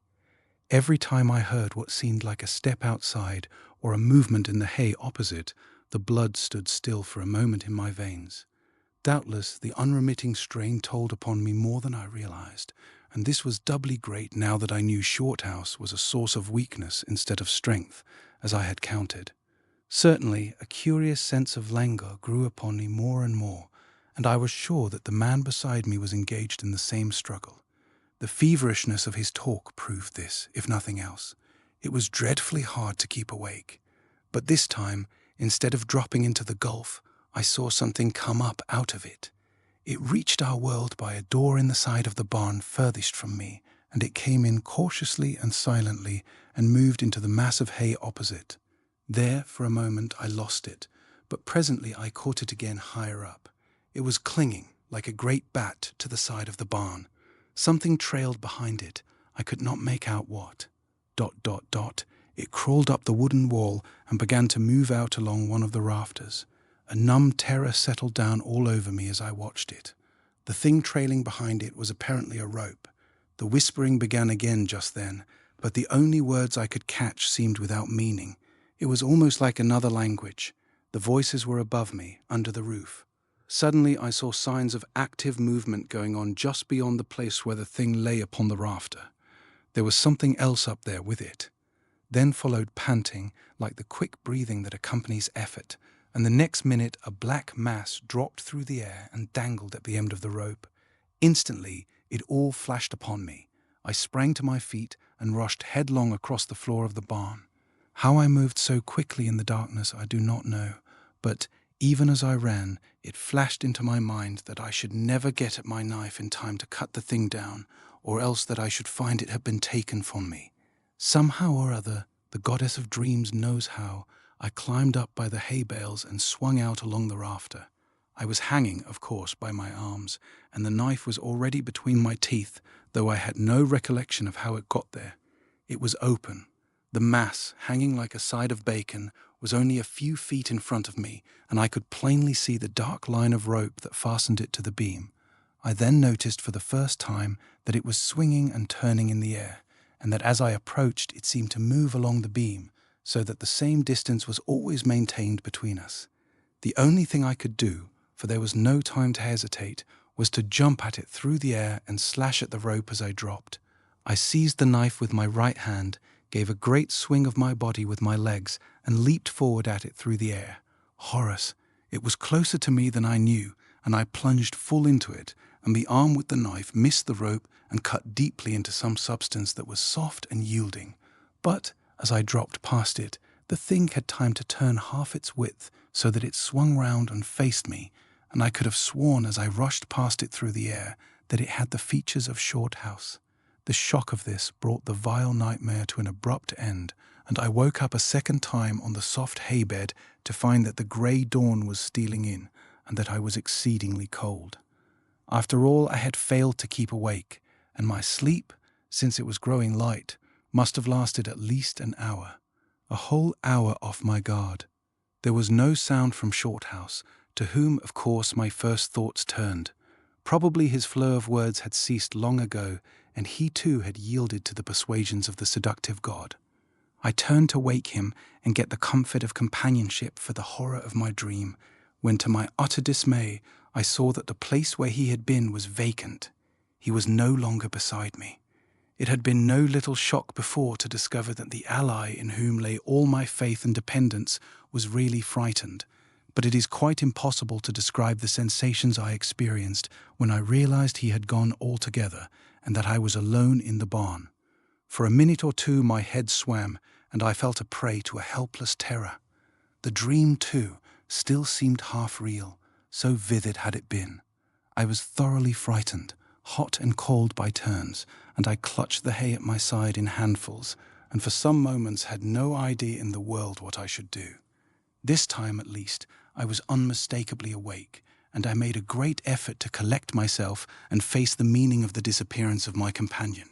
Every time I heard what seemed like a step outside or a movement in the hay opposite, the blood stood still for a moment in my veins. Doubtless the unremitting strain told upon me more than I realized, and this was doubly great now that I knew Shorthouse was a source of weakness instead of strength, as I had counted. Certainly a curious sense of languor grew upon me more and more, and I was sure that the man beside me was engaged in the same struggle. The feverishness of his talk proved this, if nothing else. It was dreadfully hard to keep awake. But this time, instead of dropping into the gulf, I saw something come up out of it. It reached our world by a door in the side of the barn furthest from me, and it came in cautiously and silently and moved into the mass of hay opposite. There, for a moment, I lost it, but presently I caught it again higher up. It was clinging, like a great bat, to the side of the barn. Something trailed behind it. I could not make out what. ... It crawled up the wooden wall and began to move out along one of the rafters. A numb terror settled down all over me as I watched it. The thing trailing behind it was apparently a rope. The whispering began again just then, but the only words I could catch seemed without meaning. It was almost like another language. The voices were above me, under the roof. Suddenly I saw signs of active movement going on just beyond the place where the thing lay upon the rafter. There was something else up there with it. Then followed panting, like the quick breathing that accompanies effort, and the next minute a black mass dropped through the air and dangled at the end of the rope. Instantly it all flashed upon me. I sprang to my feet and rushed headlong across the floor of the barn. How I moved so quickly in the darkness I do not know, but even as I ran, it flashed into my mind that I should never get at my knife in time to cut the thing down, or else that I should find it had been taken from me. Somehow or other, the goddess of dreams knows how, I climbed up by the hay bales and swung out along the rafter. I was hanging, of course, by my arms, and the knife was already between my teeth, though I had no recollection of how it got there. It was open. The mass, hanging like a side of bacon, was only a few feet in front of me, and I could plainly see the dark line of rope that fastened it to the beam. I then noticed for the first time that it was swinging and turning in the air, and that as I approached it seemed to move along the beam, so that the same distance was always maintained between us. The only thing I could do, for there was no time to hesitate, was to jump at it through the air and slash at the rope as I dropped. I seized the knife with my right hand, gave a great swing of my body with my legs, and leaped forward at it through the air. Horrors! It was closer to me than I knew, and I plunged full into it, and the arm with the knife missed the rope and cut deeply into some substance that was soft and yielding. But, as I dropped past it, the thing had time to turn half its width so that it swung round and faced me, and I could have sworn as I rushed past it through the air that it had the features of Shorthouse. The shock of this brought the vile nightmare to an abrupt end, and I woke up a second time on the soft hay bed to find that the grey dawn was stealing in and that I was exceedingly cold. After all, I had failed to keep awake, and my sleep, since it was growing light, must have lasted at least an hour. A whole hour off my guard. There was no sound from Shorthouse, to whom, of course, my first thoughts turned. Probably his flow of words had ceased long ago, and he too had yielded to the persuasions of the seductive god. I turned to wake him and get the comfort of companionship for the horror of my dream, when to my utter dismay I saw that the place where he had been was vacant. He was no longer beside me. It had been no little shock before to discover that the ally in whom lay all my faith and dependence was really frightened, but it is quite impossible to describe the sensations I experienced when I realized he had gone altogether and that I was alone in the barn. For a minute or two my head swam, and I felt a prey to a helpless terror. The dream, too, still seemed half real, so vivid had it been. I was thoroughly frightened, hot and cold by turns, and I clutched the hay at my side in handfuls, and for some moments had no idea in the world what I should do. This time, at least, I was unmistakably awake, and I made a great effort to collect myself and face the meaning of the disappearance of my companion.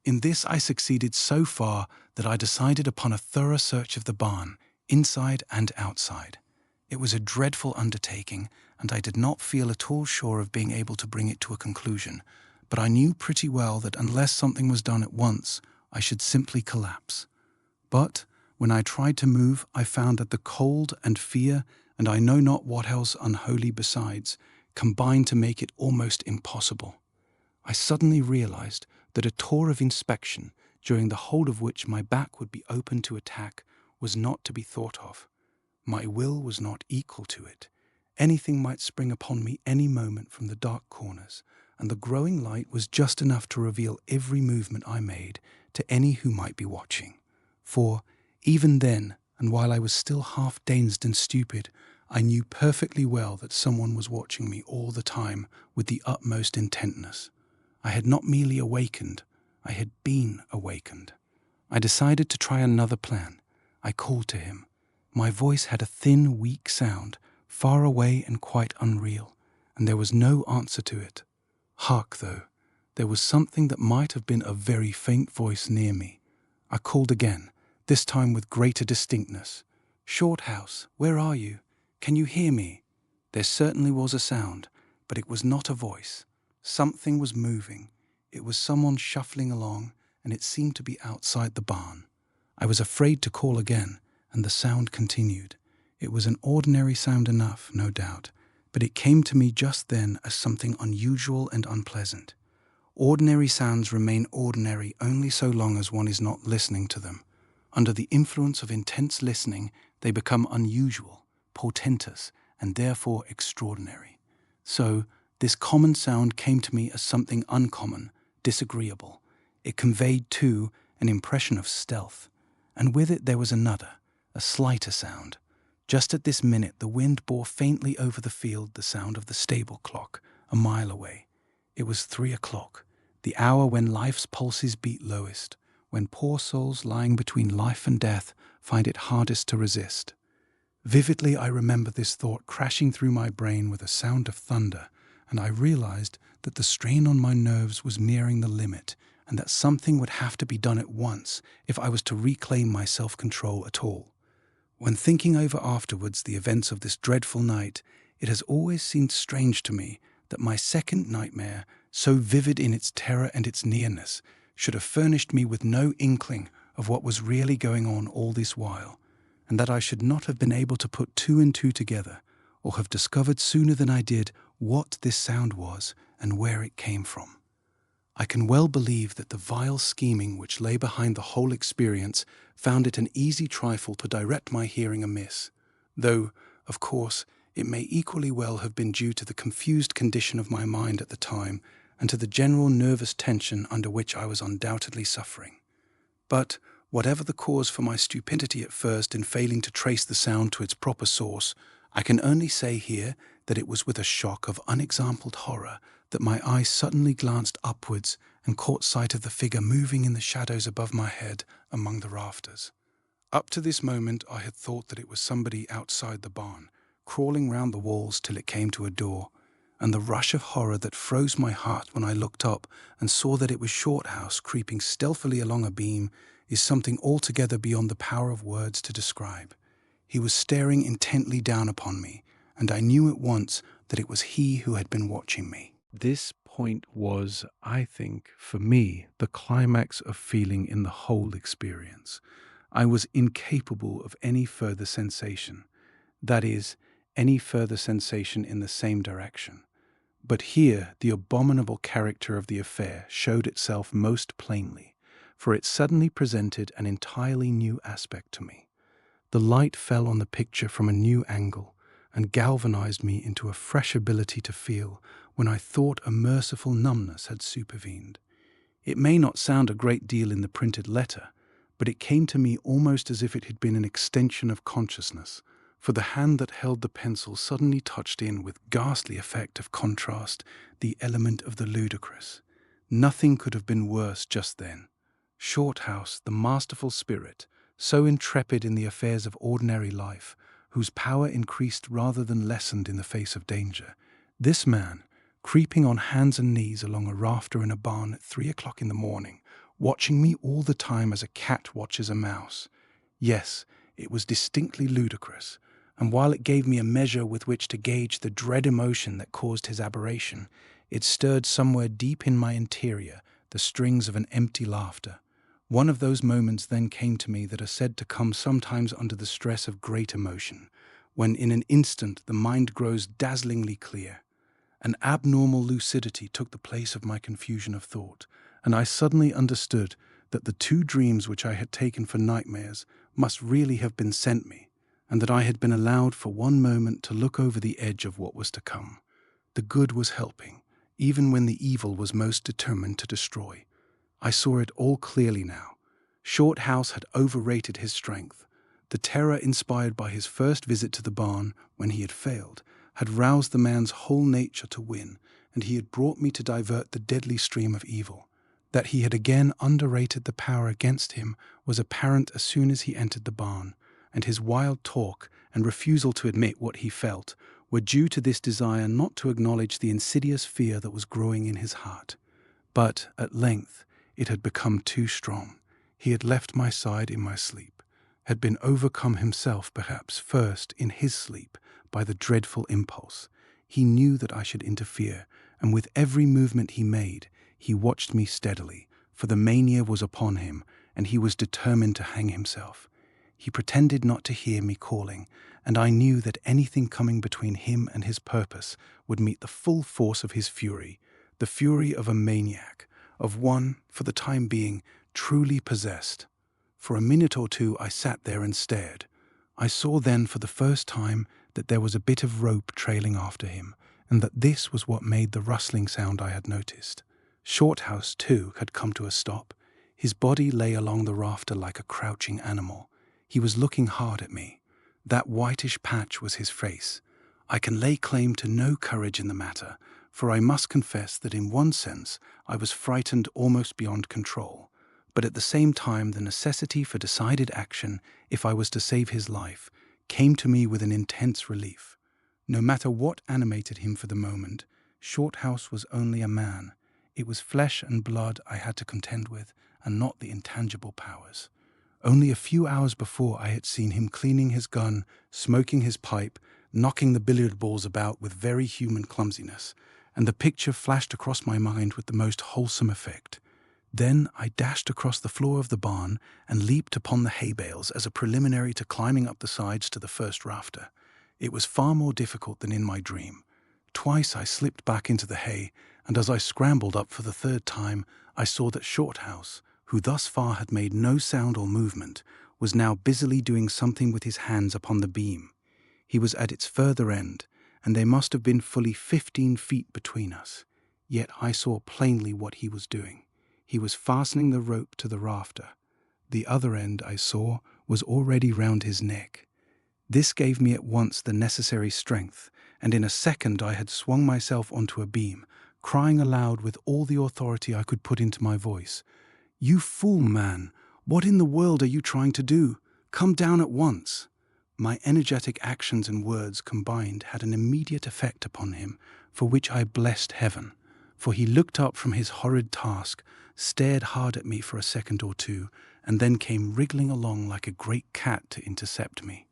In this I succeeded so far that I decided upon a thorough search of the barn, inside and outside. It was a dreadful undertaking, and I did not feel at all sure of being able to bring it to a conclusion, but I knew pretty well that unless something was done at once, I should simply collapse. But when I tried to move, I found that the cold and fear, and I know not what else unholy besides, combined to make it almost impossible. I suddenly realized that a tour of inspection, during the whole of which my back would be open to attack, was not to be thought of. My will was not equal to it. Anything might spring upon me any moment from the dark corners, and the growing light was just enough to reveal every movement I made to any who might be watching. For, even then, and while I was still half dazed and stupid, I knew perfectly well that someone was watching me all the time with the utmost intentness. I had not merely awakened, I had been awakened. I decided to try another plan. I called to him. My voice had a thin, weak sound, far away and quite unreal, and there was no answer to it. Hark, though, there was something that might have been a very faint voice near me. I called again, this time with greater distinctness. "Shorthouse, where are you? Can you hear me?" There certainly was a sound, but it was not a voice. Something was moving. It was someone shuffling along, and it seemed to be outside the barn. I was afraid to call again, and the sound continued. It was an ordinary sound enough, no doubt, but it came to me just then as something unusual and unpleasant. Ordinary sounds remain ordinary only so long as one is not listening to them. Under the influence of intense listening, they become unusual, portentous, and therefore extraordinary. So, this common sound came to me as something uncommon, disagreeable. It conveyed, too, an impression of stealth, and with it there was another, a slighter sound. Just at this minute the wind bore faintly over the field the sound of the stable clock, a mile away. It was 3 o'clock, the hour when life's pulses beat lowest, when poor souls lying between life and death find it hardest to resist. Vividly I remember this thought crashing through my brain with a sound of thunder, and I realized that the strain on my nerves was nearing the limit, and that something would have to be done at once if I was to reclaim my self-control at all. When thinking over afterwards the events of this dreadful night, it has always seemed strange to me that my second nightmare, so vivid in its terror and its nearness, should have furnished me with no inkling of what was really going on all this while, and that I should not have been able to put two and two together, or have discovered sooner than I did what this sound was and where it came from. I can well believe that the vile scheming which lay behind the whole experience found it an easy trifle to direct my hearing amiss, though, of course, it may equally well have been due to the confused condition of my mind at the time and to the general nervous tension under which I was undoubtedly suffering. But, whatever the cause for my stupidity at first in failing to trace the sound to its proper source, I can only say here that it was with a shock of unexampled horror that my eyes suddenly glanced upwards and caught sight of the figure moving in the shadows above my head among the rafters. Up to this moment I had thought that it was somebody outside the barn, crawling round the walls till it came to a door, and the rush of horror that froze my heart when I looked up and saw that it was Shorthouse creeping stealthily along a beam is something altogether beyond the power of words to describe. He was staring intently down upon me, and I knew at once that it was he who had been watching me. This point was, I think, for me, the climax of feeling in the whole experience. I was incapable of any further sensation, that is, any further sensation in the same direction. But here the abominable character of the affair showed itself most plainly, for it suddenly presented an entirely new aspect to me. The light fell on the picture from a new angle and galvanized me into a fresh ability to feel when I thought a merciful numbness had supervened. It may not sound a great deal in the printed letter, but it came to me almost as if it had been an extension of consciousness, for the hand that held the pencil suddenly touched in with ghastly effect of contrast the element of the ludicrous. Nothing could have been worse just then. Shorthouse, the masterful spirit, so intrepid in the affairs of ordinary life, whose power increased rather than lessened in the face of danger, this man, creeping on hands and knees along a rafter in a barn at 3 o'clock in the morning, watching me all the time as a cat watches a mouse. Yes, it was distinctly ludicrous, and while it gave me a measure with which to gauge the dread emotion that caused his aberration, it stirred somewhere deep in my interior the strings of an empty laughter. One of those moments then came to me that are said to come sometimes under the stress of great emotion, when in an instant the mind grows dazzlingly clear. An abnormal lucidity took the place of my confusion of thought, and I suddenly understood that the two dreams which I had taken for nightmares must really have been sent me, and that I had been allowed for one moment to look over the edge of what was to come. The good was helping, even when the evil was most determined to destroy. I saw it all clearly now. Shorthouse had overrated his strength. The terror inspired by his first visit to the barn, when he had failed, had roused the man's whole nature to win, and he had brought me to divert the deadly stream of evil. That he had again underrated the power against him was apparent as soon as he entered the barn, and his wild talk and refusal to admit what he felt were due to this desire not to acknowledge the insidious fear that was growing in his heart. But, at length, it had become too strong. He had left my side in my sleep, had been overcome himself, perhaps, first in his sleep, by the dreadful impulse. He knew that I should interfere, and with every movement he made, he watched me steadily, for the mania was upon him, and he was determined to hang himself. He pretended not to hear me calling, and I knew that anything coming between him and his purpose would meet the full force of his fury, the fury of a maniac, of one, for the time being, truly possessed. For a minute or two I sat there and stared. I saw then for the first time that there was a bit of rope trailing after him, and that this was what made the rustling sound I had noticed. Shorthouse, too, had come to a stop. His body lay along the rafter like a crouching animal. He was looking hard at me. That whitish patch was his face. I can lay claim to no courage in the matter, for I must confess that in one sense I was frightened almost beyond control, but at the same time the necessity for decided action, if I was to save his life, came to me with an intense relief. No matter what animated him for the moment, Shorthouse was only a man. It was flesh and blood I had to contend with, and not the intangible powers. Only a few hours before I had seen him cleaning his gun, smoking his pipe, knocking the billiard balls about with very human clumsiness, and the picture flashed across my mind with the most wholesome effect. Then I dashed across the floor of the barn and leaped upon the hay bales as a preliminary to climbing up the sides to the first rafter. It was far more difficult than in my dream. Twice I slipped back into the hay, and as I scrambled up for the third time, I saw that Shorthouse, who thus far had made no sound or movement, was now busily doing something with his hands upon the beam. He was at its further end, and there must have been fully 15 feet between us. Yet I saw plainly what he was doing. He was fastening the rope to the rafter. The other end, I saw, was already round his neck. This gave me at once the necessary strength, and in a second I had swung myself onto a beam, crying aloud with all the authority I could put into my voice. "You fool, man! What in the world are you trying to do? Come down at once!" My energetic actions and words combined had an immediate effect upon him, for which I blessed heaven, for he looked up from his horrid task, stared hard at me for a second or two, and then came wriggling along like a great cat to intercept me.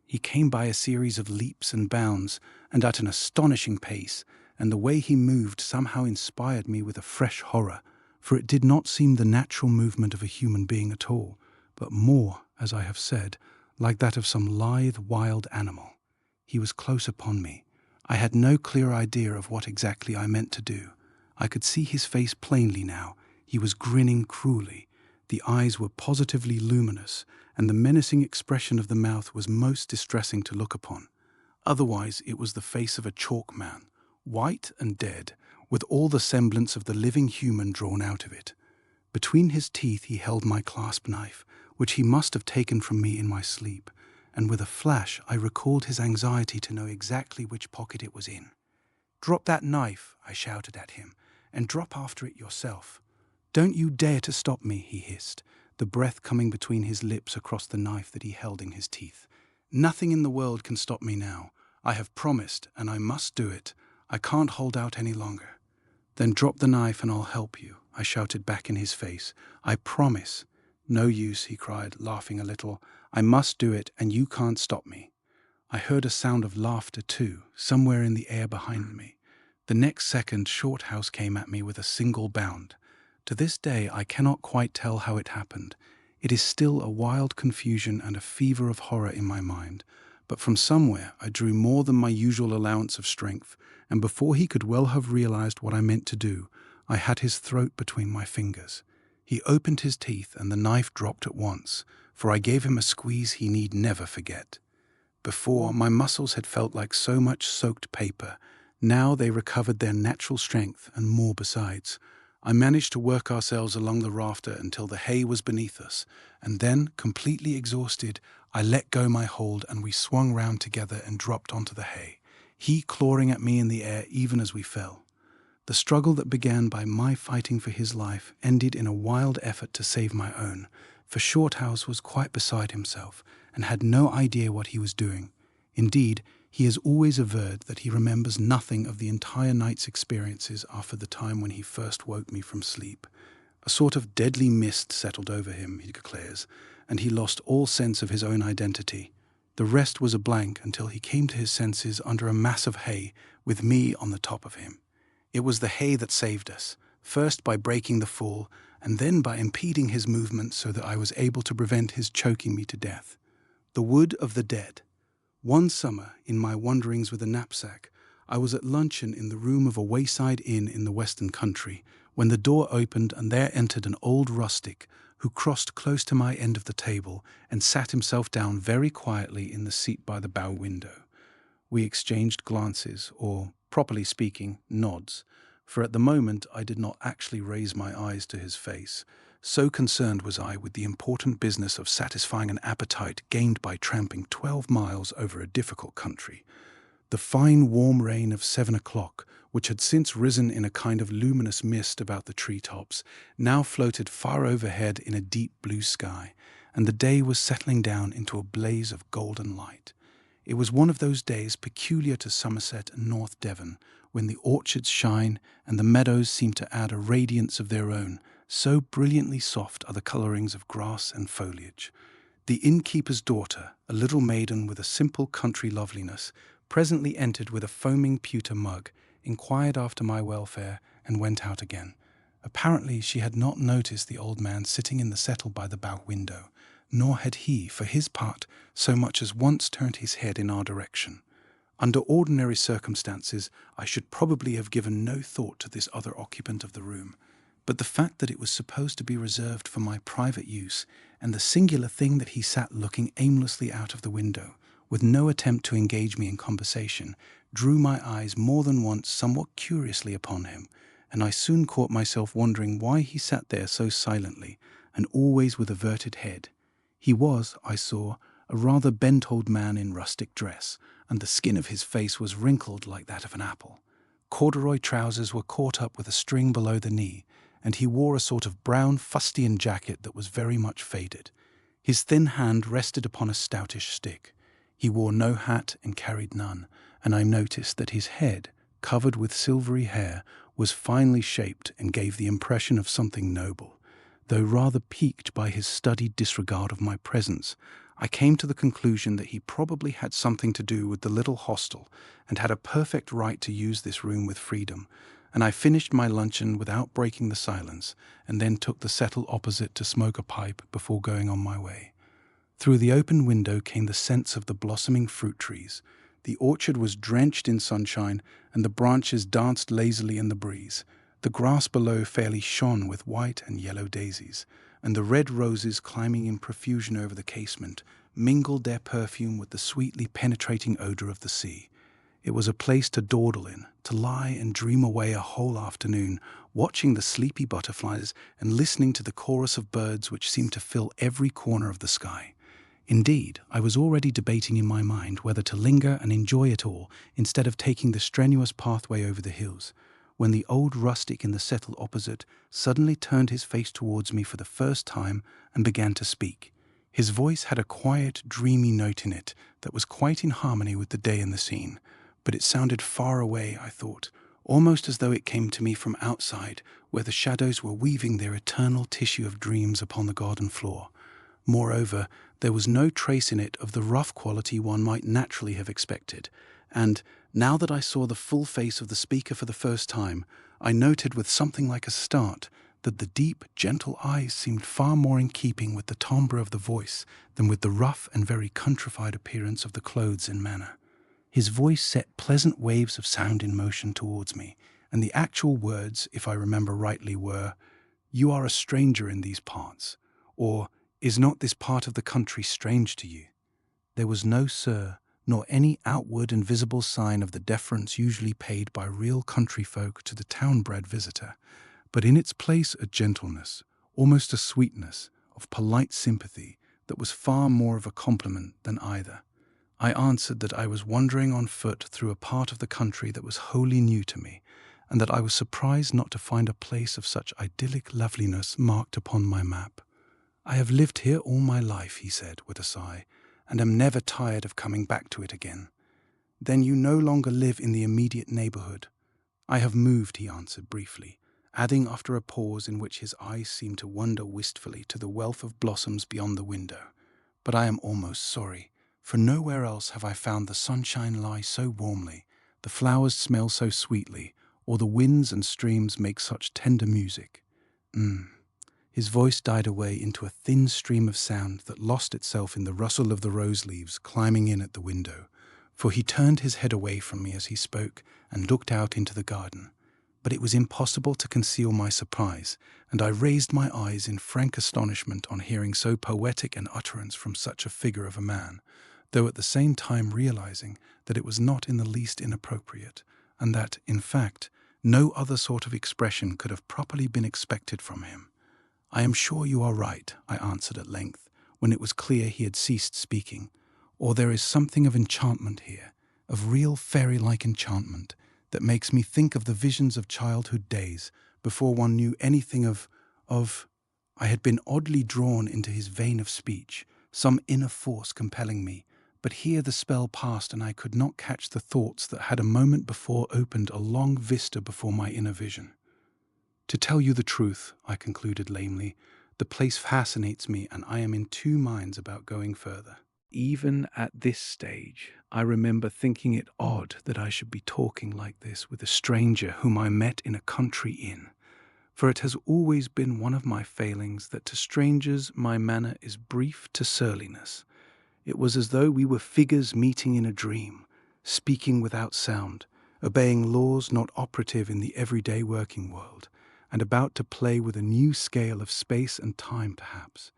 He came by a series of leaps and bounds, and at an astonishing pace, and the way he moved somehow inspired me with a fresh horror, for it did not seem the natural movement of a human being at all, but more, as I have said, like that of some lithe, wild animal. He was close upon me. I had no clear idea of what exactly I meant to do. I could see his face plainly now. He was grinning cruelly. The eyes were positively luminous, and the menacing expression of the mouth was most distressing to look upon. Otherwise, it was the face of a chalk man, white and dead, with all the semblance of the living human drawn out of it. Between his teeth he held my clasp knife, which he must have taken from me in my sleep, and with a flash I recalled his anxiety to know exactly which pocket it was in. "Drop that knife," I shouted at him, "and drop after it yourself." "Don't you dare to stop me," he hissed, the breath coming between his lips across the knife that he held in his teeth. "Nothing in the world can stop me now. I have promised, and I must do it. I can't hold out any longer." "Then drop the knife and I'll help you," I shouted back in his face. "I promise." "No use," he cried, laughing a little. "I must do it, and you can't stop me." I heard a sound of laughter too, somewhere in the air behind me. The next second Shorthouse came at me with a single bound. To this day I cannot quite tell how it happened. It is still a wild confusion and a fever of horror in my mind, but from somewhere I drew more than my usual allowance of strength, and before he could well have realized what I meant to do, I had his throat between my fingers. He opened his teeth and the knife dropped at once, for I gave him a squeeze he need never forget. Before, my muscles had felt like so much soaked paper. Now they recovered their natural strength and more besides. I managed to work ourselves along the rafter until the hay was beneath us, and then, completely exhausted, I let go my hold and we swung round together and dropped onto the hay, he clawing at me in the air even as we fell. The struggle that began by my fighting for his life ended in a wild effort to save my own, for Shorthouse was quite beside himself and had no idea what he was doing. Indeed, he has always averred that he remembers nothing of the entire night's experiences after the time when he first woke me from sleep. A sort of deadly mist settled over him, he declares, and he lost all sense of his own identity. The rest was a blank until he came to his senses under a mass of hay with me on the top of him. It was the hay that saved us, first by breaking the fall, and then by impeding his movement so that I was able to prevent his choking me to death. The wood of the dead. One summer, in my wanderings with a knapsack, I was at luncheon in the room of a wayside inn in the western country, when the door opened and there entered an old rustic who crossed close to my end of the table and sat himself down very quietly in the seat by the bow window. We exchanged glances, or, properly speaking, nods, for at the moment I did not actually raise my eyes to his face. So concerned was I with the important business of satisfying an appetite gained by tramping 12 miles over a difficult country. The fine warm rain of 7 o'clock, which had since risen in a kind of luminous mist about the treetops, now floated far overhead in a deep blue sky, and the day was settling down into a blaze of golden light. It was one of those days peculiar to Somerset and North Devon, when the orchards shine and the meadows seem to add a radiance of their own, so brilliantly soft are the colourings of grass and foliage. The innkeeper's daughter, a little maiden with a simple country loveliness, presently entered with a foaming pewter mug, inquired after my welfare, and went out again. Apparently she had not noticed the old man sitting in the settle by the bow window, nor had he, for his part, so much as once turned his head in our direction. Under ordinary circumstances, I should probably have given no thought to this other occupant of the room, but the fact that it was supposed to be reserved for my private use, and the singular thing that he sat looking aimlessly out of the window, with no attempt to engage me in conversation, drew my eyes more than once somewhat curiously upon him, and I soon caught myself wondering why he sat there so silently, and always with averted head. He was, I saw, a rather bent old man in rustic dress, and the skin of his face was wrinkled like that of an apple. Corduroy trousers were caught up with a string below the knee, and he wore a sort of brown fustian jacket that was very much faded. His thin hand rested upon a stoutish stick. He wore no hat and carried none, and I noticed that his head, covered with silvery hair, was finely shaped and gave the impression of something noble. Though rather piqued by his studied disregard of my presence, I came to the conclusion that he probably had something to do with the little hostel and had a perfect right to use this room with freedom, and I finished my luncheon without breaking the silence, and then took the settle opposite to smoke a pipe before going on my way. Through the open window came the scents of the blossoming fruit trees. The orchard was drenched in sunshine, and the branches danced lazily in the breeze. The grass below fairly shone with white and yellow daisies, and the red roses climbing in profusion over the casement mingled their perfume with the sweetly penetrating odor of the sea. It was a place to dawdle in, to lie and dream away a whole afternoon, watching the sleepy butterflies and listening to the chorus of birds which seemed to fill every corner of the sky. Indeed, I was already debating in my mind whether to linger and enjoy it all instead of taking the strenuous pathway over the hills, when the old rustic in the settle opposite suddenly turned his face towards me for the first time and began to speak. His voice had a quiet, dreamy note in it that was quite in harmony with the day and the scene, but it sounded far away, I thought, almost as though it came to me from outside, where the shadows were weaving their eternal tissue of dreams upon the garden floor. Moreover, there was no trace in it of the rough quality one might naturally have expected, and, now that I saw the full face of the speaker for the first time, I noted with something like a start that the deep, gentle eyes seemed far more in keeping with the timbre of the voice than with the rough and very countrified appearance of the clothes and manner. His voice set pleasant waves of sound in motion towards me, and the actual words, if I remember rightly, were, "You are a stranger in these parts," or "Is not this part of the country strange to you?" There was no "sir," nor any outward and visible sign of the deference usually paid by real country folk to the town-bred visitor, but in its place a gentleness, almost a sweetness, of polite sympathy that was far more of a compliment than either. I answered that I was wandering on foot through a part of the country that was wholly new to me, and that I was surprised not to find a place of such idyllic loveliness marked upon my map. "I have lived here all my life," he said with a sigh, "and am never tired of coming back to it again." "Then you no longer live in the immediate neighborhood?" "I have moved," he answered briefly, adding after a pause in which his eyes seemed to wander wistfully to the wealth of blossoms beyond the window. "But I am almost sorry, for nowhere else have I found the sunshine lie so warmly, the flowers smell so sweetly, or the winds and streams make such tender music." His voice died away into a thin stream of sound that lost itself in the rustle of the rose leaves climbing in at the window, for he turned his head away from me as he spoke and looked out into the garden. But it was impossible to conceal my surprise, and I raised my eyes in frank astonishment on hearing so poetic an utterance from such a figure of a man, though at the same time realizing that it was not in the least inappropriate, and that, in fact, no other sort of expression could have properly been expected from him. "I am sure you are right," I answered at length, when it was clear he had ceased speaking, "or there is something of enchantment here, of real fairy-like enchantment, that makes me think of the visions of childhood days, before one knew anything of... I had been oddly drawn into his vein of speech, some inner force compelling me, but here the spell passed and I could not catch the thoughts that had a moment before opened a long vista before my inner vision. "To tell you the truth," I concluded lamely, "the place fascinates me and I am in two minds about going further." Even at this stage, I remember thinking it odd that I should be talking like this with a stranger whom I met in a country inn, for it has always been one of my failings that to strangers my manner is brief to surliness. It was as though we were figures meeting in a dream, speaking without sound, obeying laws not operative in the everyday working world, and about to play with a new scale of space and time perhaps.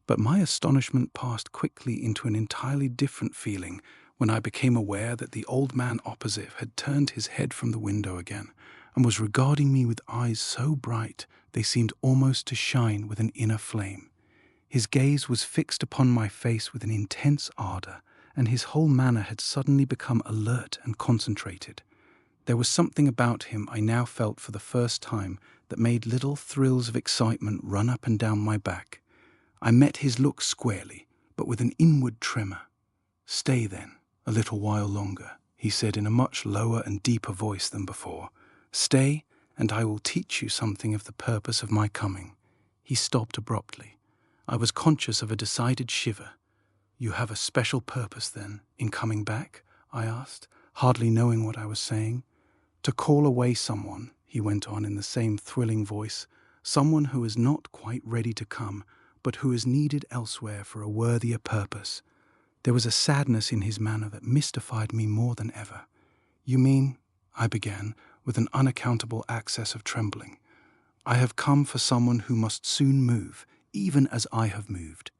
But my astonishment passed quickly into an entirely different feeling when I became aware that the old man opposite had turned his head from the window again and was regarding me with eyes so bright they seemed almost to shine with an inner flame. His gaze was fixed upon my face with an intense ardor, and his whole manner had suddenly become alert and concentrated. There was something about him I now felt for the first time that made little thrills of excitement run up and down my back. I met his look squarely, but with an inward tremor. "Stay, then, a little while longer," he said in a much lower and deeper voice than before. "Stay, and I will teach you something of the purpose of my coming." He stopped abruptly. I was conscious of a decided shiver. "You have a special purpose, then, in coming back?" I asked, hardly knowing what I was saying. "To call away someone," he went on in the same thrilling voice, "someone who is not quite ready to come, but who is needed elsewhere for a worthier purpose." There was a sadness in his manner that mystified me more than ever. "You mean," I began, with an unaccountable access of trembling, "I have come for someone who must soon move, even as I have moved."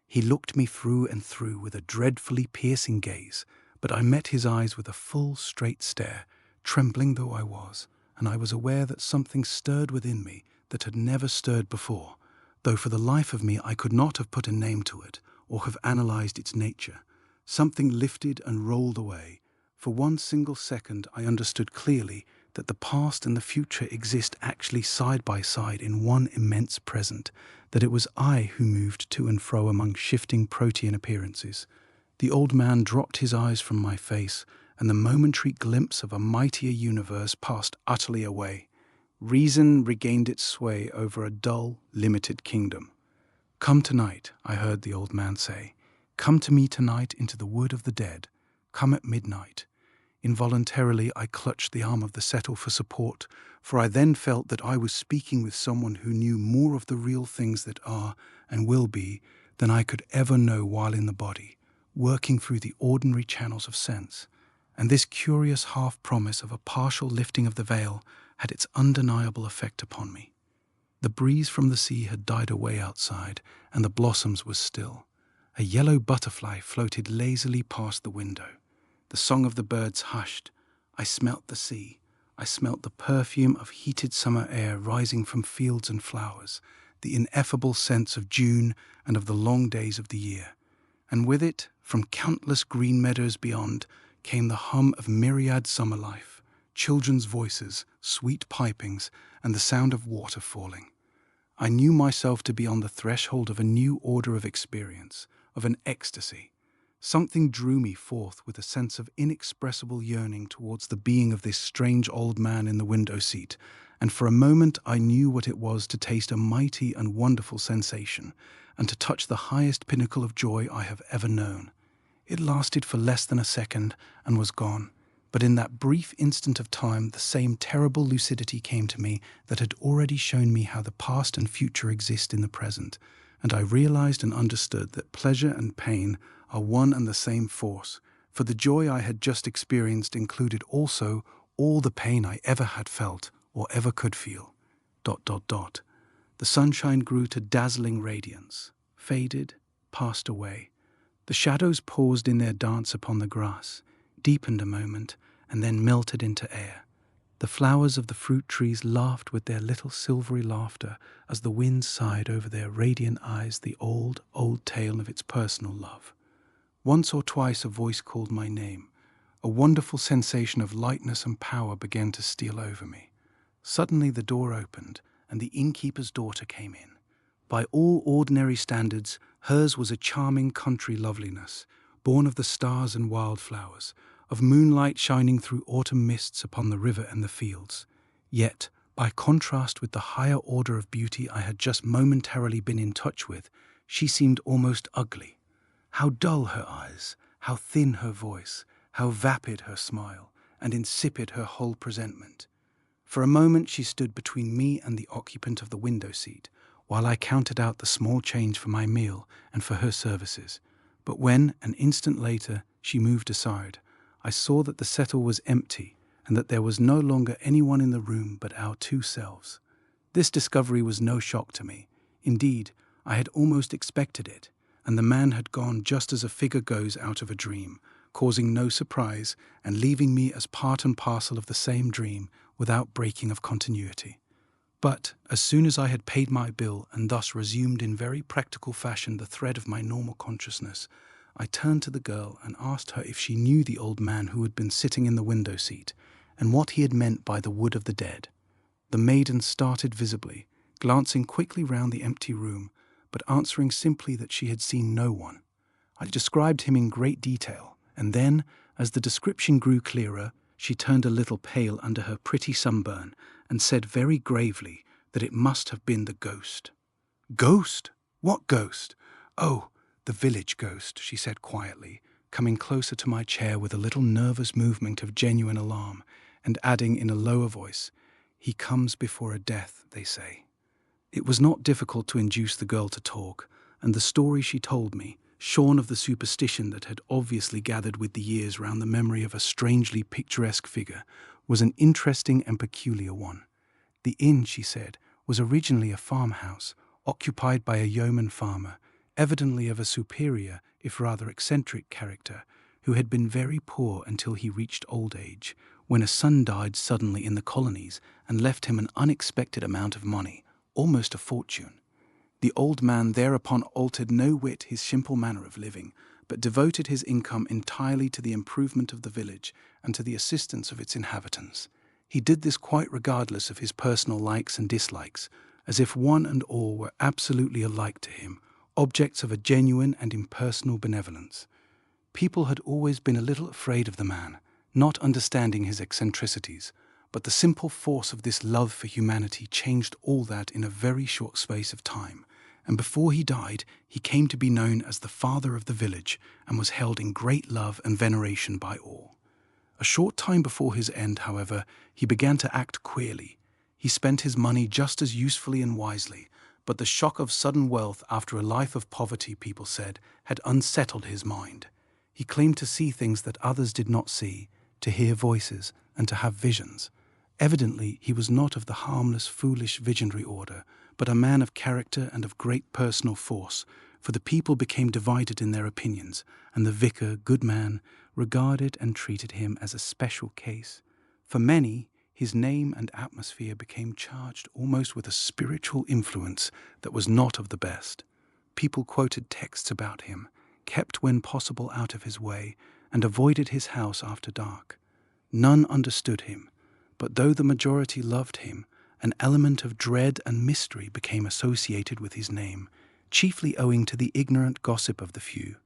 He looked me through and through with a dreadfully piercing gaze, but I met his eyes with a full, straight stare, trembling though I was, and I was aware that something stirred within me that had never stirred before, though for the life of me I could not have put a name to it or have analyzed its nature. Something lifted and rolled away. For one single second I understood clearly that the past and the future exist actually side by side in one immense present, that it was I who moved to and fro among shifting protean appearances. The old man dropped his eyes from my face, and the momentary glimpse of a mightier universe passed utterly away. Reason regained its sway over a dull, limited kingdom. "Come tonight," I heard the old man say. "Come to me tonight into the wood of the dead. Come at midnight." Involuntarily I clutched the arm of the settle for support, for I then felt that I was speaking with someone who knew more of the real things that are and will be than I could ever know while in the body, working through the ordinary channels of sense. And this curious half-promise of a partial lifting of the veil had its undeniable effect upon me. The breeze from the sea had died away outside, and the blossoms were still. A yellow butterfly floated lazily past the window. The song of the birds hushed. I smelt the sea. I smelt the perfume of heated summer air rising from fields and flowers, the ineffable sense of June and of the long days of the year. And with it, from countless green meadows beyond, came the hum of myriad summer life, children's voices, sweet pipings, and the sound of water falling. I knew myself to be on the threshold of a new order of experience, of an ecstasy. Something drew me forth with a sense of inexpressible yearning towards the being of this strange old man in the window seat, and for a moment I knew what it was to taste a mighty and wonderful sensation, and to touch the highest pinnacle of joy I have ever known. It lasted for less than a second and was gone, but in that brief instant of time the same terrible lucidity came to me that had already shown me how the past and future exist in the present, and I realized and understood that pleasure and pain are one and the same force, for the joy I had just experienced included also all the pain I ever had felt or ever could feel. ... The sunshine grew to dazzling radiance, faded, passed away. The shadows paused in their dance upon the grass, deepened a moment, and then melted into air. The flowers of the fruit trees laughed with their little silvery laughter as the wind sighed over their radiant eyes the old, old tale of its personal love. Once or twice a voice called my name. A wonderful sensation of lightness and power began to steal over me. Suddenly the door opened, and the innkeeper's daughter came in. By all ordinary standards, hers was a charming country loveliness, born of the stars and wildflowers, of moonlight shining through autumn mists upon the river and the fields. Yet, by contrast with the higher order of beauty I had just momentarily been in touch with, she seemed almost ugly. How dull her eyes, how thin her voice, how vapid her smile, and insipid her whole presentment. For a moment she stood between me and the occupant of the window seat, while I counted out the small change for my meal and for her services. But when, an instant later, she moved aside, I saw that the settle was empty and that there was no longer anyone in the room but our two selves. This discovery was no shock to me. Indeed, I had almost expected it, and the man had gone just as a figure goes out of a dream, causing no surprise and leaving me as part and parcel of the same dream without breaking of continuity. But as soon as I had paid my bill and thus resumed in very practical fashion the thread of my normal consciousness, I turned to the girl and asked her if she knew the old man who had been sitting in the window seat, and what he had meant by the wood of the dead. The maiden started visibly, glancing quickly round the empty room, but answering simply that she had seen no one. I described him in great detail, and then, as the description grew clearer, she turned a little pale under her pretty sunburn and said very gravely that it must have been the ghost. "Ghost? What ghost?" "Oh, the village ghost," she said quietly, coming closer to my chair with a little nervous movement of genuine alarm, and adding in a lower voice, "He comes before a death, they say." It was not difficult to induce the girl to talk, and the story she told me, shorn of the superstition that had obviously gathered with the years round the memory of a strangely picturesque figure, was an interesting and peculiar one. The inn, she said, was originally a farmhouse, occupied by a yeoman farmer, evidently of a superior, if rather eccentric character, who had been very poor until he reached old age, when a son died suddenly in the colonies and left him an unexpected amount of money, almost a fortune. The old man thereupon altered no whit his simple manner of living, but devoted his income entirely to the improvement of the village and to the assistance of its inhabitants. He did this quite regardless of his personal likes and dislikes, as if one and all were absolutely alike to him, objects of a genuine and impersonal benevolence. People had always been a little afraid of the man, not understanding his eccentricities, but the simple force of this love for humanity changed all that in a very short space of time, and before he died he came to be known as the father of the village and was held in great love and veneration by all. A short time before his end, however, he began to act queerly. He spent his money just as usefully and wisely, but the shock of sudden wealth after a life of poverty, people said, had unsettled his mind. He claimed to see things that others did not see, to hear voices, and to have visions. Evidently, he was not of the harmless, foolish, visionary order, but a man of character and of great personal force, for the people became divided in their opinions, and the vicar, good man, regarded and treated him as a special case. For many, his name and atmosphere became charged almost with a spiritual influence that was not of the best. People quoted texts about him, kept when possible out of his way, and avoided his house after dark. None understood him, but though the majority loved him, an element of dread and mystery became associated with his name, chiefly owing to the ignorant gossip of the few.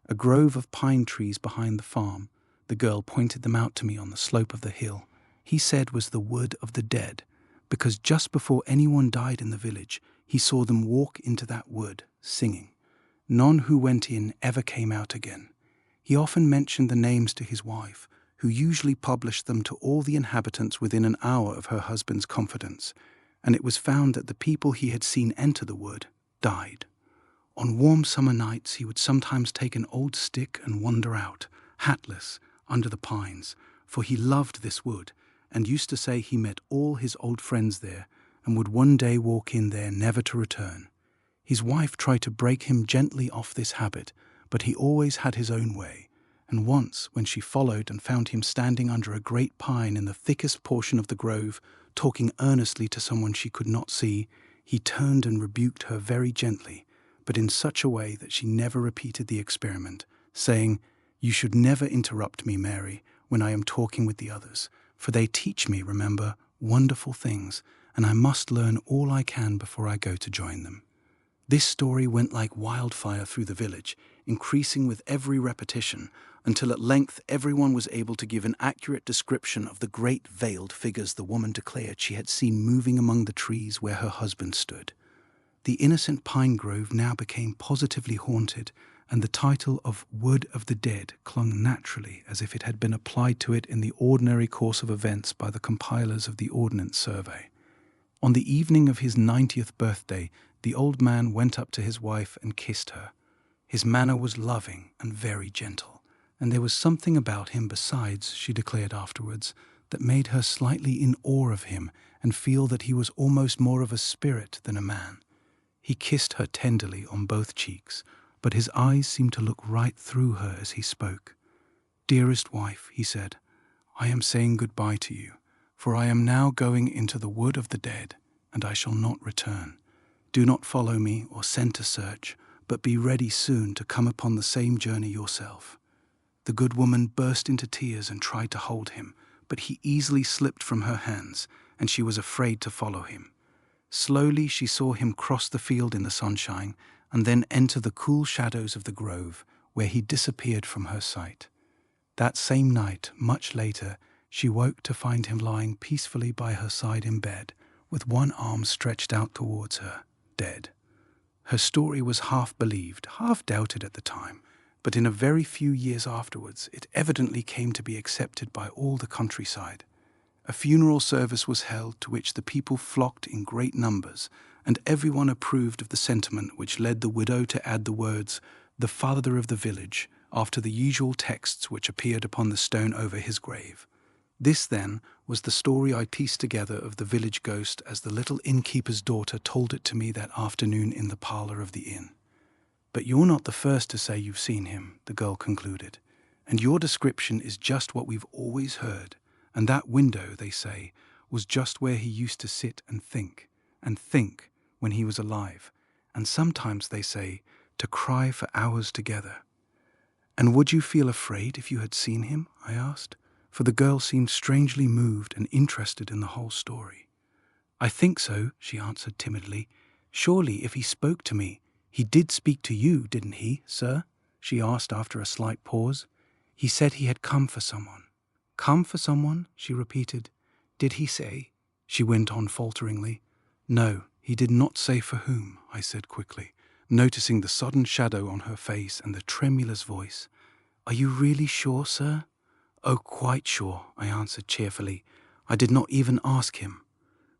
A grove of pine trees behind the farm, the girl pointed them out to me on the slope of the hill, he said was the wood of the dead, because just before anyone died in the village, he saw them walk into that wood, singing. None who went in ever came out again. He often mentioned the names to his wife, who usually published them to all the inhabitants within an hour of her husband's confidence, and it was found that the people he had seen enter the wood died. On warm summer nights he would sometimes take an old stick and wander out, hatless, under the pines, for he loved this wood, and used to say he met all his old friends there, and would one day walk in there never to return. His wife tried to break him gently off this habit, but he always had his own way, and once, when she followed and found him standing under a great pine in the thickest portion of the grove, talking earnestly to someone she could not see, he turned and rebuked her very gently, but in such a way that she never repeated the experiment, saying, "You should never interrupt me, Mary, when I am talking with the others, for they teach me, remember, wonderful things, and I must learn all I can before I go to join them." This story went like wildfire through the village, increasing with every repetition, until at length everyone was able to give an accurate description of the great veiled figures the woman declared she had seen moving among the trees where her husband stood. The innocent pine grove now became positively haunted, and the title of Wood of the Dead clung naturally as if it had been applied to it in the ordinary course of events by the compilers of the Ordnance Survey. On the evening of his 90th birthday, the old man went up to his wife and kissed her. His manner was loving and very gentle, and there was something about him besides, she declared afterwards, that made her slightly in awe of him and feel that he was almost more of a spirit than a man. He kissed her tenderly on both cheeks, but his eyes seemed to look right through her as he spoke. "Dearest wife," he said, "I am saying goodbye to you, for I am now going into the wood of the dead, and I shall not return. Do not follow me or send to search, but be ready soon to come upon the same journey yourself." The good woman burst into tears and tried to hold him, but he easily slipped from her hands, and she was afraid to follow him. Slowly she saw him cross the field in the sunshine, and then enter the cool shadows of the grove, where he disappeared from her sight. That same night, much later, she woke to find him lying peacefully by her side in bed, with one arm stretched out towards her, dead. Her story was half believed, half doubted at the time, but in a very few years afterwards it evidently came to be accepted by all the countryside. A funeral service was held to which the people flocked in great numbers, and everyone approved of the sentiment which led the widow to add the words, "the father of the village," after the usual texts which appeared upon the stone over his grave. This, then, was the story I pieced together of the village ghost as the little innkeeper's daughter told it to me that afternoon in the parlour of the inn. "But you're not the first to say you've seen him," the girl concluded, "and your description is just what we've always heard, and that window, they say, was just where he used to sit and think when he was alive, and sometimes, they say, to cry for hours together." "And would you feel afraid if you had seen him?" I asked, for the girl seemed strangely moved and interested in the whole story. "I think so," she answered timidly. "Surely, if he spoke to me, he did speak to you, didn't he, sir?" she asked after a slight pause. "He said he had come for someone." "Come for someone?" she repeated. "Did he say?" she went on falteringly. "No, he did not say for whom," I said quickly, noticing the sudden shadow on her face and the tremulous voice. "Are you really sure, sir?" "Oh, quite sure," I answered cheerfully. "I did not even ask him."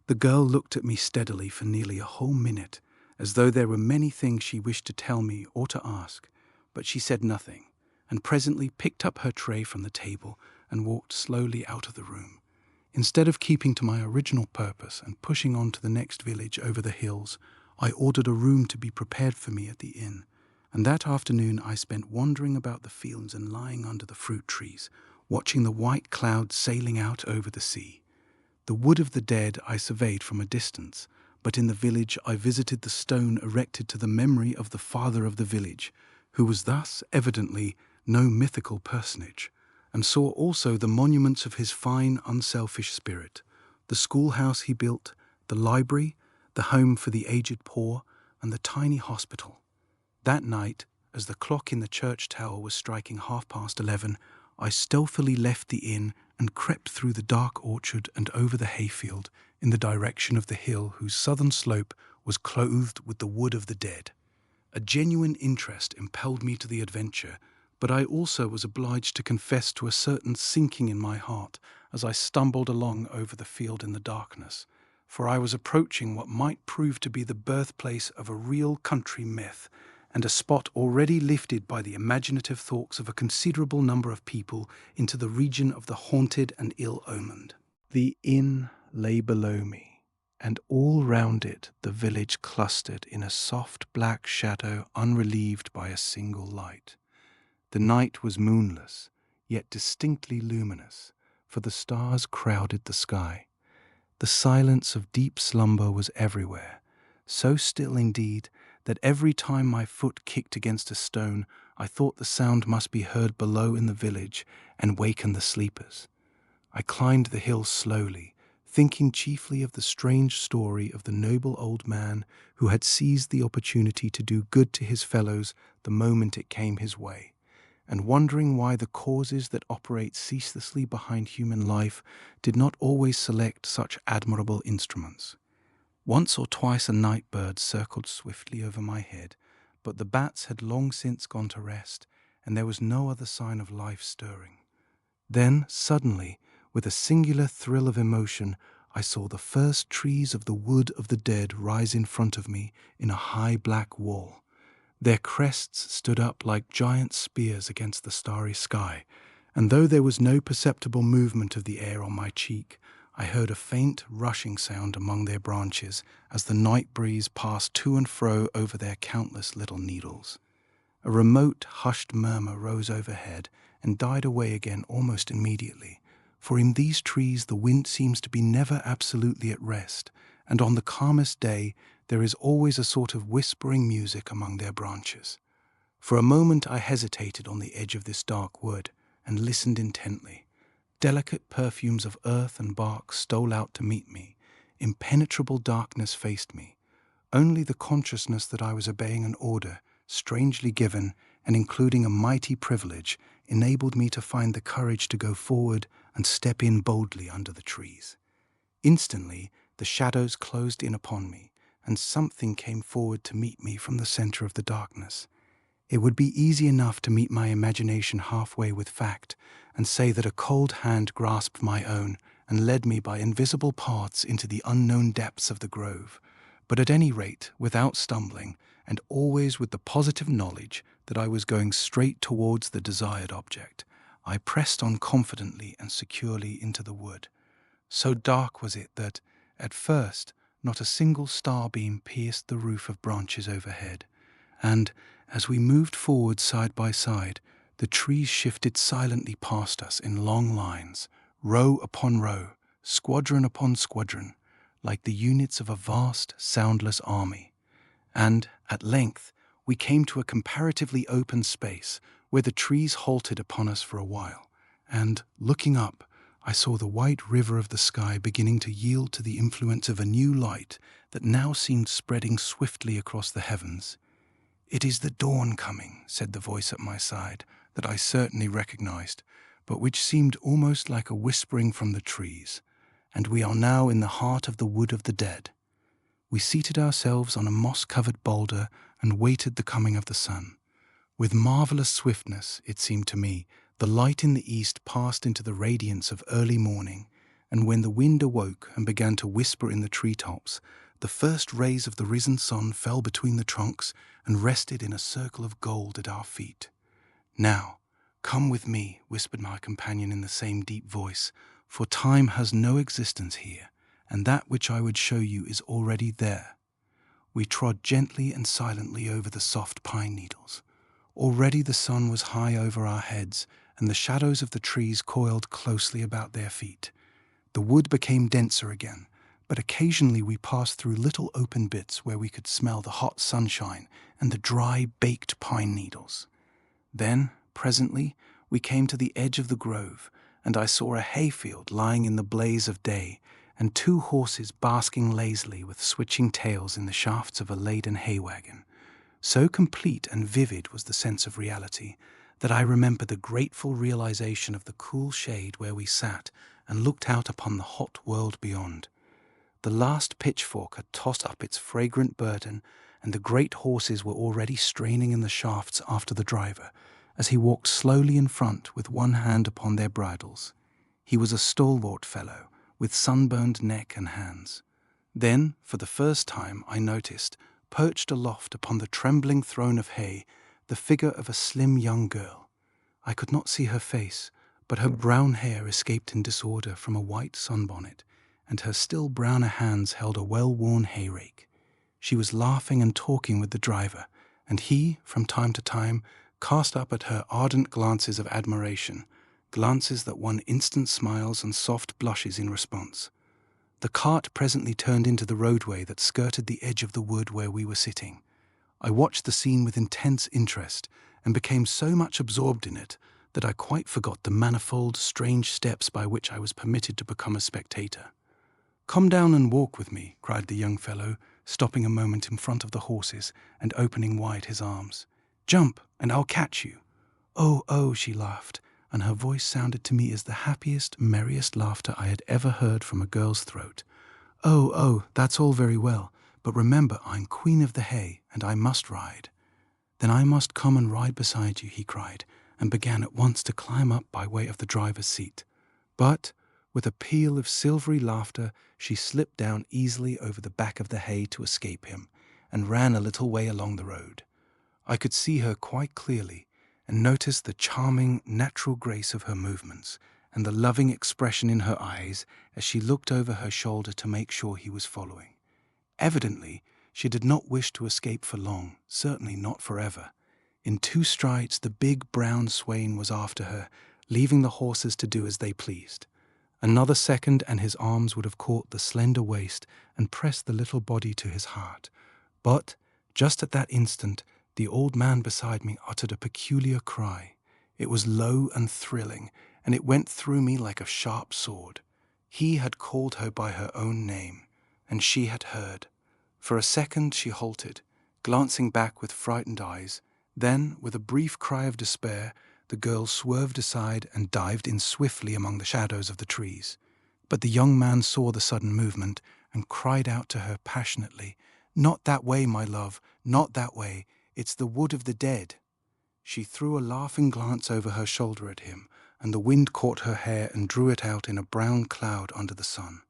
The girl looked at me steadily for nearly a whole minute, as though there were many things she wished to tell me or to ask, but she said nothing, and presently picked up her tray from the table and walked slowly out of the room. Instead of keeping to my original purpose and pushing on to the next village over the hills, I ordered a room to be prepared for me at the inn, and that afternoon I spent wandering about the fields and lying under the fruit trees, watching the white clouds sailing out over the sea. The wood of the dead I surveyed from a distance, but in the village I visited the stone erected to the memory of the father of the village, who was thus evidently no mythical personage, and saw also the monuments of his fine, unselfish spirit, the schoolhouse he built, the library, the home for the aged poor, and the tiny hospital. That night, as the clock in the church tower was striking 11:30, I stealthily left the inn and crept through the dark orchard and over the hayfield in the direction of the hill whose southern slope was clothed with the wood of the dead. A genuine interest impelled me to the adventure, but I also was obliged to confess to a certain sinking in my heart as I stumbled along over the field in the darkness, for I was approaching what might prove to be the birthplace of a real country myth, and a spot already lifted by the imaginative thoughts of a considerable number of people into the region of the haunted and ill-omened. The inn lay below me, and all round it the village clustered in a soft black shadow unrelieved by a single light. The night was moonless, yet distinctly luminous, for the stars crowded the sky. The silence of deep slumber was everywhere, so still indeed that every time my foot kicked against a stone, I thought the sound must be heard below in the village and waken the sleepers. I climbed the hill slowly, thinking chiefly of the strange story of the noble old man who had seized the opportunity to do good to his fellows the moment it came his way, and wondering why the causes that operate ceaselessly behind human life did not always select such admirable instruments. Once or twice a night bird circled swiftly over my head, but the bats had long since gone to rest, and there was no other sign of life stirring. Then, suddenly, with a singular thrill of emotion, I saw the first trees of the wood of the dead rise in front of me in a high black wall. Their crests stood up like giant spears against the starry sky, and though there was no perceptible movement of the air on my cheek, I heard a faint rushing sound among their branches as the night breeze passed to and fro over their countless little needles. A remote, hushed murmur rose overhead and died away again almost immediately, for in these trees the wind seems to be never absolutely at rest, and on the calmest day there is always a sort of whispering music among their branches. For a moment I hesitated on the edge of this dark wood and listened intently. Delicate perfumes of earth and bark stole out to meet me. Impenetrable darkness faced me. Only the consciousness that I was obeying an order, strangely given and including a mighty privilege, enabled me to find the courage to go forward and step in boldly under the trees. Instantly, the shadows closed in upon me, and something came forward to meet me from the center of the darkness. It would be easy enough to meet my imagination halfway with fact and say that a cold hand grasped my own and led me by invisible paths into the unknown depths of the grove. But at any rate, without stumbling, and always with the positive knowledge that I was going straight towards the desired object, I pressed on confidently and securely into the wood. So dark was it that, at first, not a single starbeam pierced the roof of branches overhead, and, as we moved forward side by side, the trees shifted silently past us in long lines, row upon row, squadron upon squadron, like the units of a vast, soundless army. And, at length, we came to a comparatively open space where the trees halted upon us for a while, and, looking up, I saw the white river of the sky beginning to yield to the influence of a new light that now seemed spreading swiftly across the heavens. "It is the dawn coming," said the voice at my side, that I certainly recognized, but which seemed almost like a whispering from the trees, "and we are now in the heart of the wood of the dead." We seated ourselves on a moss-covered boulder and waited the coming of the sun. With marvelous swiftness, it seemed to me, the light in the east passed into the radiance of early morning, and when the wind awoke and began to whisper in the treetops, the first rays of the risen sun fell between the trunks and rested in a circle of gold at our feet. "Now, come with me," whispered my companion in the same deep voice, "for time has no existence here, and that which I would show you is already there." We trod gently and silently over the soft pine needles. Already the sun was high over our heads, and the shadows of the trees coiled closely about their feet. The wood became denser again, but occasionally we passed through little open bits where we could smell the hot sunshine and the dry, baked pine needles. Then, presently, we came to the edge of the grove, and I saw a hayfield lying in the blaze of day, and 2 horses basking lazily with switching tails in the shafts of a laden hay wagon. So complete and vivid was the sense of reality that I remember the grateful realization of the cool shade where we sat and looked out upon the hot world beyond. The last pitchfork had tossed up its fragrant burden, and the great horses were already straining in the shafts after the driver, as he walked slowly in front with one hand upon their bridles. He was a stalwart fellow, with sunburned neck and hands. Then, for the first time, I noticed, perched aloft upon the trembling throne of hay, the figure of a slim young girl. I could not see her face, but her brown hair escaped in disorder from a white sunbonnet, and her still browner hands held a well-worn hay-rake. She was laughing and talking with the driver, and he, from time to time, cast up at her ardent glances of admiration, glances that won instant smiles and soft blushes in response. The cart presently turned into the roadway that skirted the edge of the wood where we were sitting. I watched the scene with intense interest and became so much absorbed in it that I quite forgot the manifold, strange steps by which I was permitted to become a spectator. "Come down and walk with me," cried the young fellow, stopping a moment in front of the horses and opening wide his arms. "Jump, and I'll catch you." "Oh, oh," she laughed, and her voice sounded to me as the happiest, merriest laughter I had ever heard from a girl's throat. "Oh, oh, that's all very well, but remember I'm Queen of the Hay, and I must ride." "Then I must come and ride beside you," he cried, and began at once to climb up by way of the driver's seat. But, with a peal of silvery laughter, she slipped down easily over the back of the hay to escape him, and ran a little way along the road. I could see her quite clearly, and noticed the charming, natural grace of her movements, and the loving expression in her eyes as she looked over her shoulder to make sure he was following. Evidently, she did not wish to escape for long, certainly not forever. In 2 strides, the big brown swain was after her, leaving the horses to do as they pleased. Another second and his arms would have caught the slender waist and pressed the little body to his heart. But, just at that instant, the old man beside me uttered a peculiar cry. It was low and thrilling, and it went through me like a sharp sword. He had called her by her own name, and she had heard. For a second she halted, glancing back with frightened eyes. Then, with a brief cry of despair, the girl swerved aside and dived in swiftly among the shadows of the trees. But the young man saw the sudden movement and cried out to her passionately, "Not that way, my love, not that way. It's the wood of the dead." She threw a laughing glance over her shoulder at him, and the wind caught her hair and drew it out in a brown cloud under the sun.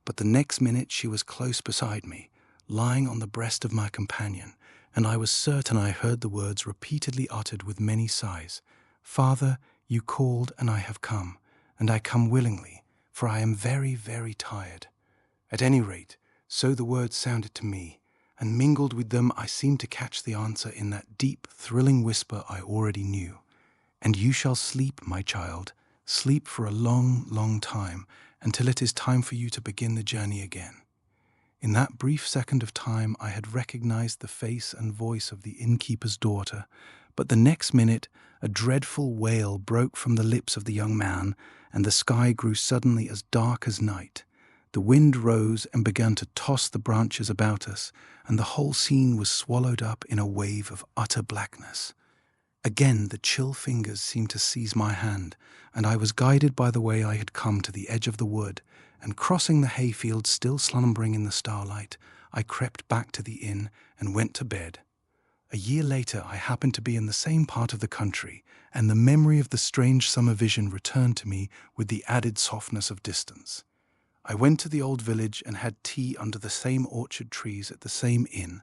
But the next minute she was close beside me, lying on the breast of my companion, and I was certain I heard the words repeatedly uttered with many sighs. "Father, you called, and I have come, and I come willingly, for I am very, very tired." At any rate, so the words sounded to me, and mingled with them I seemed to catch the answer in that deep, thrilling whisper I already knew. "And you shall sleep, my child, sleep for a long, long time, until it is time for you to begin the journey again." In that brief second of time I had recognized the face and voice of the innkeeper's daughter, but the next minute a dreadful wail broke from the lips of the young man, and the sky grew suddenly as dark as night. The wind rose and began to toss the branches about us, and the whole scene was swallowed up in a wave of utter blackness. Again the chill fingers seemed to seize my hand, and I was guided by the way I had come to the edge of the wood, and crossing the hayfield still slumbering in the starlight, I crept back to the inn and went to bed. A year later I happened to be in the same part of the country, and the memory of the strange summer vision returned to me with the added softness of distance. I went to the old village and had tea under the same orchard trees at the same inn,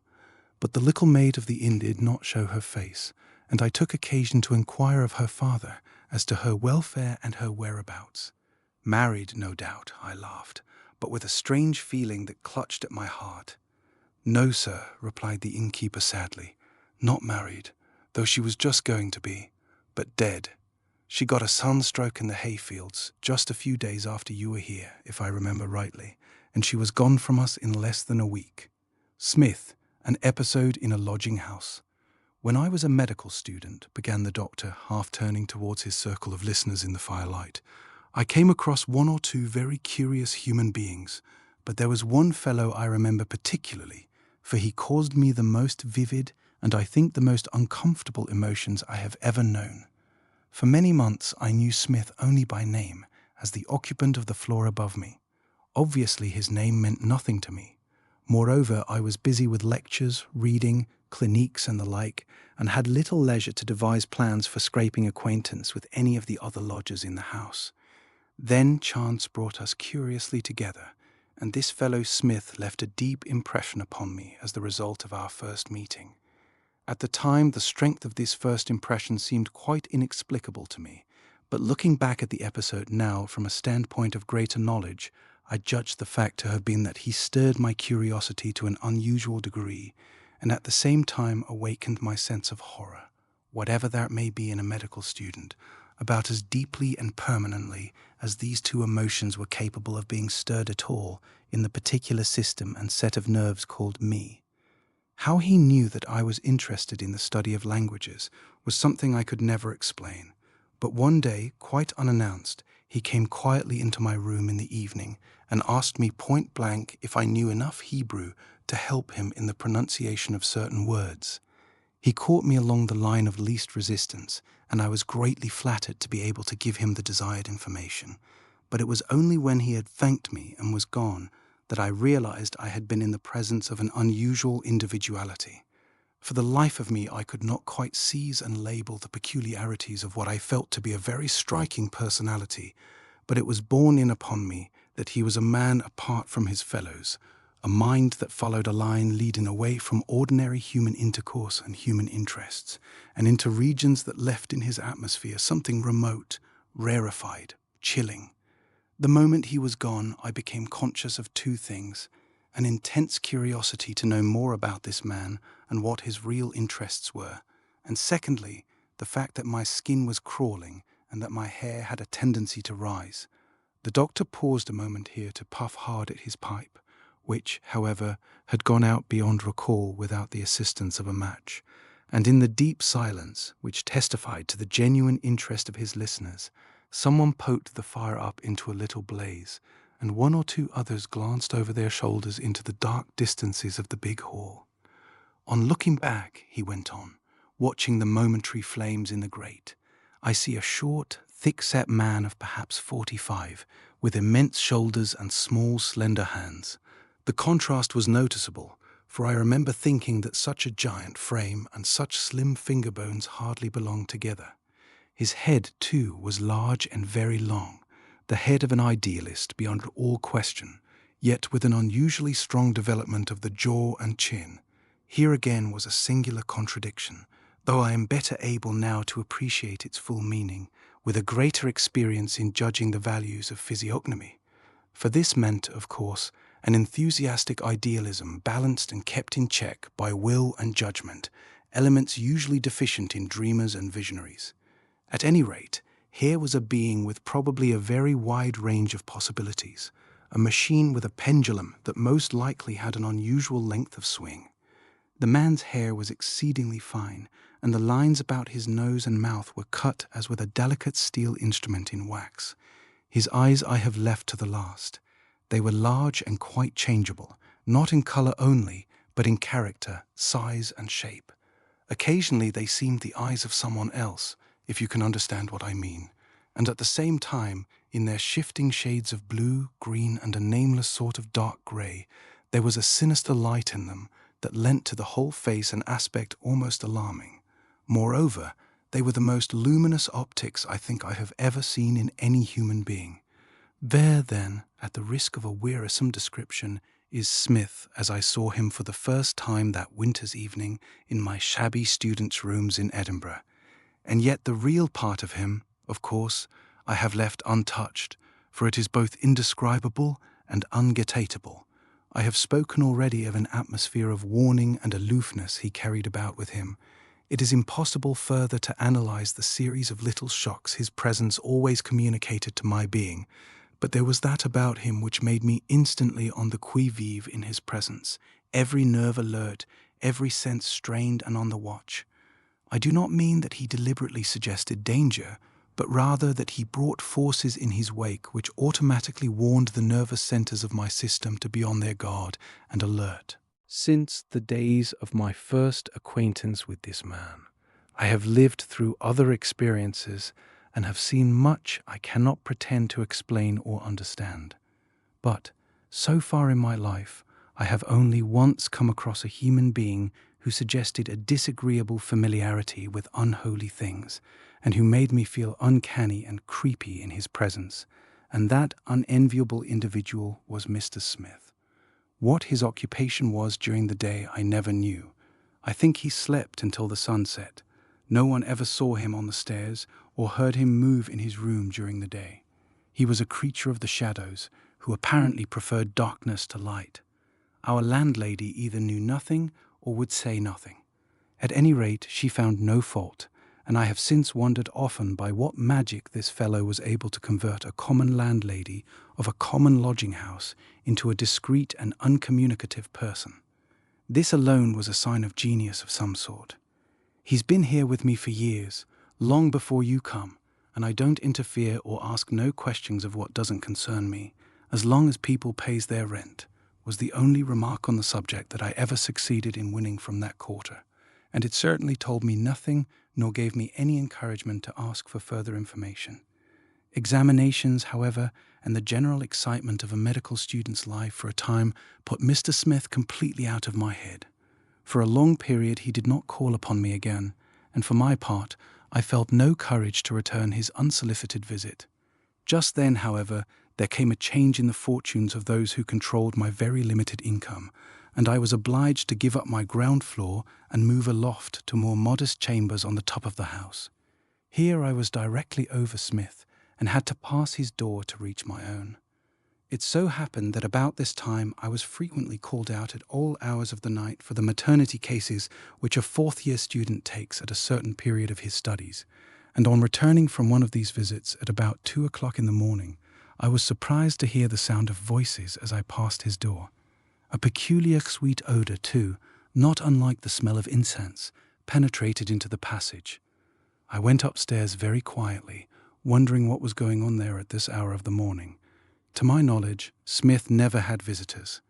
but the little maid of the inn did not show her face, and I took occasion to inquire of her father as to her welfare and her whereabouts. "Married, no doubt," I laughed, but with a strange feeling that clutched at my heart. "No, sir," replied the innkeeper sadly, "not married, though she was just going to be, but dead. She got a sunstroke in the hayfields just a few days after you were here, if I remember rightly, and she was gone from us in less than a week." Smith, An Episode in a Lodging House. "When I was a medical student," began the doctor, half turning towards his circle of listeners in the firelight, "I came across one or two very curious human beings, but there was one fellow I remember particularly, for he caused me the most vivid and I think the most uncomfortable emotions I have ever known. For many months I knew Smith only by name, as the occupant of the floor above me. Obviously his name meant nothing to me. Moreover, I was busy with lectures, reading, cliniques and the like, and had little leisure to devise plans for scraping acquaintance with any of the other lodgers in the house. Then chance brought us curiously together, and this fellow Smith left a deep impression upon me as the result of our first meeting. At the time, the strength of this first impression seemed quite inexplicable to me, but looking back at the episode now from a standpoint of greater knowledge, I judged the fact to have been that he stirred my curiosity to an unusual degree, and at the same time awakened my sense of horror, whatever that may be in a medical student, about as deeply and permanently as these two emotions were capable of being stirred at all in the particular system and set of nerves called me. How he knew that I was interested in the study of languages was something I could never explain, but one day, quite unannounced, he came quietly into my room in the evening and asked me point blank if I knew enough Hebrew to help him in the pronunciation of certain words. He caught me along the line of least resistance, and I was greatly flattered to be able to give him the desired information. But it was only when he had thanked me and was gone that I realized I had been in the presence of an unusual individuality. For the life of me, I could not quite seize and label the peculiarities of what I felt to be a very striking personality, but it was borne in upon me that he was a man apart from his fellows, a mind that followed a line leading away from ordinary human intercourse and human interests, and into regions that left in his atmosphere something remote, rarefied, chilling. The moment he was gone, I became conscious of two things: an intense curiosity to know more about this man and what his real interests were, and secondly, the fact that my skin was crawling and that my hair had a tendency to rise. The doctor paused a moment here to puff hard at his pipe, which, however, had gone out beyond recall without the assistance of a match, and in the deep silence, which testified to the genuine interest of his listeners, someone poked the fire up into a little blaze, and one or two others glanced over their shoulders into the dark distances of the big hall. On looking back, he went on, watching the momentary flames in the grate, I see a short, thick-set man of perhaps 45, with immense shoulders and small, slender hands. The contrast was noticeable, for I remember thinking that such a giant frame and such slim finger bones hardly belonged together. His head, too, was large and very long, the head of an idealist beyond all question, yet with an unusually strong development of the jaw and chin. Here again was a singular contradiction, though I am better able now to appreciate its full meaning, with a greater experience in judging the values of physiognomy. For this meant, of course, an enthusiastic idealism balanced and kept in check by will and judgment, elements usually deficient in dreamers and visionaries. At any rate, here was a being with probably a very wide range of possibilities, a machine with a pendulum that most likely had an unusual length of swing. The man's hair was exceedingly fine, and the lines about his nose and mouth were cut as with a delicate steel instrument in wax. His eyes I have left to the last. They were large and quite changeable, not in colour only, but in character, size, and shape. Occasionally they seemed the eyes of someone else, if you can understand what I mean, and at the same time, in their shifting shades of blue, green, and a nameless sort of dark grey, there was a sinister light in them that lent to the whole face an aspect almost alarming. Moreover, they were the most luminous optics I think I have ever seen in any human being. There, then, at the risk of a wearisome description, is Smith as I saw him for the first time that winter's evening in my shabby student's rooms in Edinburgh. And yet the real part of him, of course, I have left untouched, for it is both indescribable and ungetatable. I have spoken already of an atmosphere of warning and aloofness he carried about with him. It is impossible further to analyze the series of little shocks his presence always communicated to my being, but there was that about him which made me instantly on the qui-vive in his presence, every nerve alert, every sense strained and on the watch. I do not mean that he deliberately suggested danger, but rather that he brought forces in his wake which automatically warned the nervous centers of my system to be on their guard and alert. Since the days of my first acquaintance with this man, I have lived through other experiences and have seen much I cannot pretend to explain or understand. But, so far in my life, I have only once come across a human being who suggested a disagreeable familiarity with unholy things, and who made me feel uncanny and creepy in his presence, and that unenviable individual was Mr. Smith. What his occupation was during the day I never knew. I think he slept until the sun set. No one ever saw him on the stairs or heard him move in his room during the day. He was a creature of the shadows, who apparently preferred darkness to light. Our landlady either knew nothing or would say nothing. At any rate, she found no fault, and I have since wondered often by what magic this fellow was able to convert a common landlady of a common lodging-house into a discreet and uncommunicative person. This alone was a sign of genius of some sort. He's been here with me for years, long before you come, and I don't interfere or ask no questions of what doesn't concern me, as long as people pays their rent, was the only remark on the subject that I ever succeeded in winning from that quarter, and it certainly told me nothing nor gave me any encouragement to ask for further information. Examinations, however, and the general excitement of a medical student's life for a time put Mr. Smith completely out of my head. For a long period he did not call upon me again, and for my part, I felt no courage to return his unsolicited visit. Just then, however, there came a change in the fortunes of those who controlled my very limited income, and I was obliged to give up my ground floor and move aloft to more modest chambers on the top of the house. Here I was directly over Smith, and had to pass his door to reach my own. It so happened that about this time I was frequently called out at all hours of the night for the maternity cases which a fourth-year student takes at a certain period of his studies, and on returning from one of these visits at about 2 o'clock in the morning, I was surprised to hear the sound of voices as I passed his door. A peculiar sweet odor, too, not unlike the smell of incense, penetrated into the passage. I went upstairs very quietly, wondering what was going on there at this hour of the morning. To my knowledge, Smith never had visitors.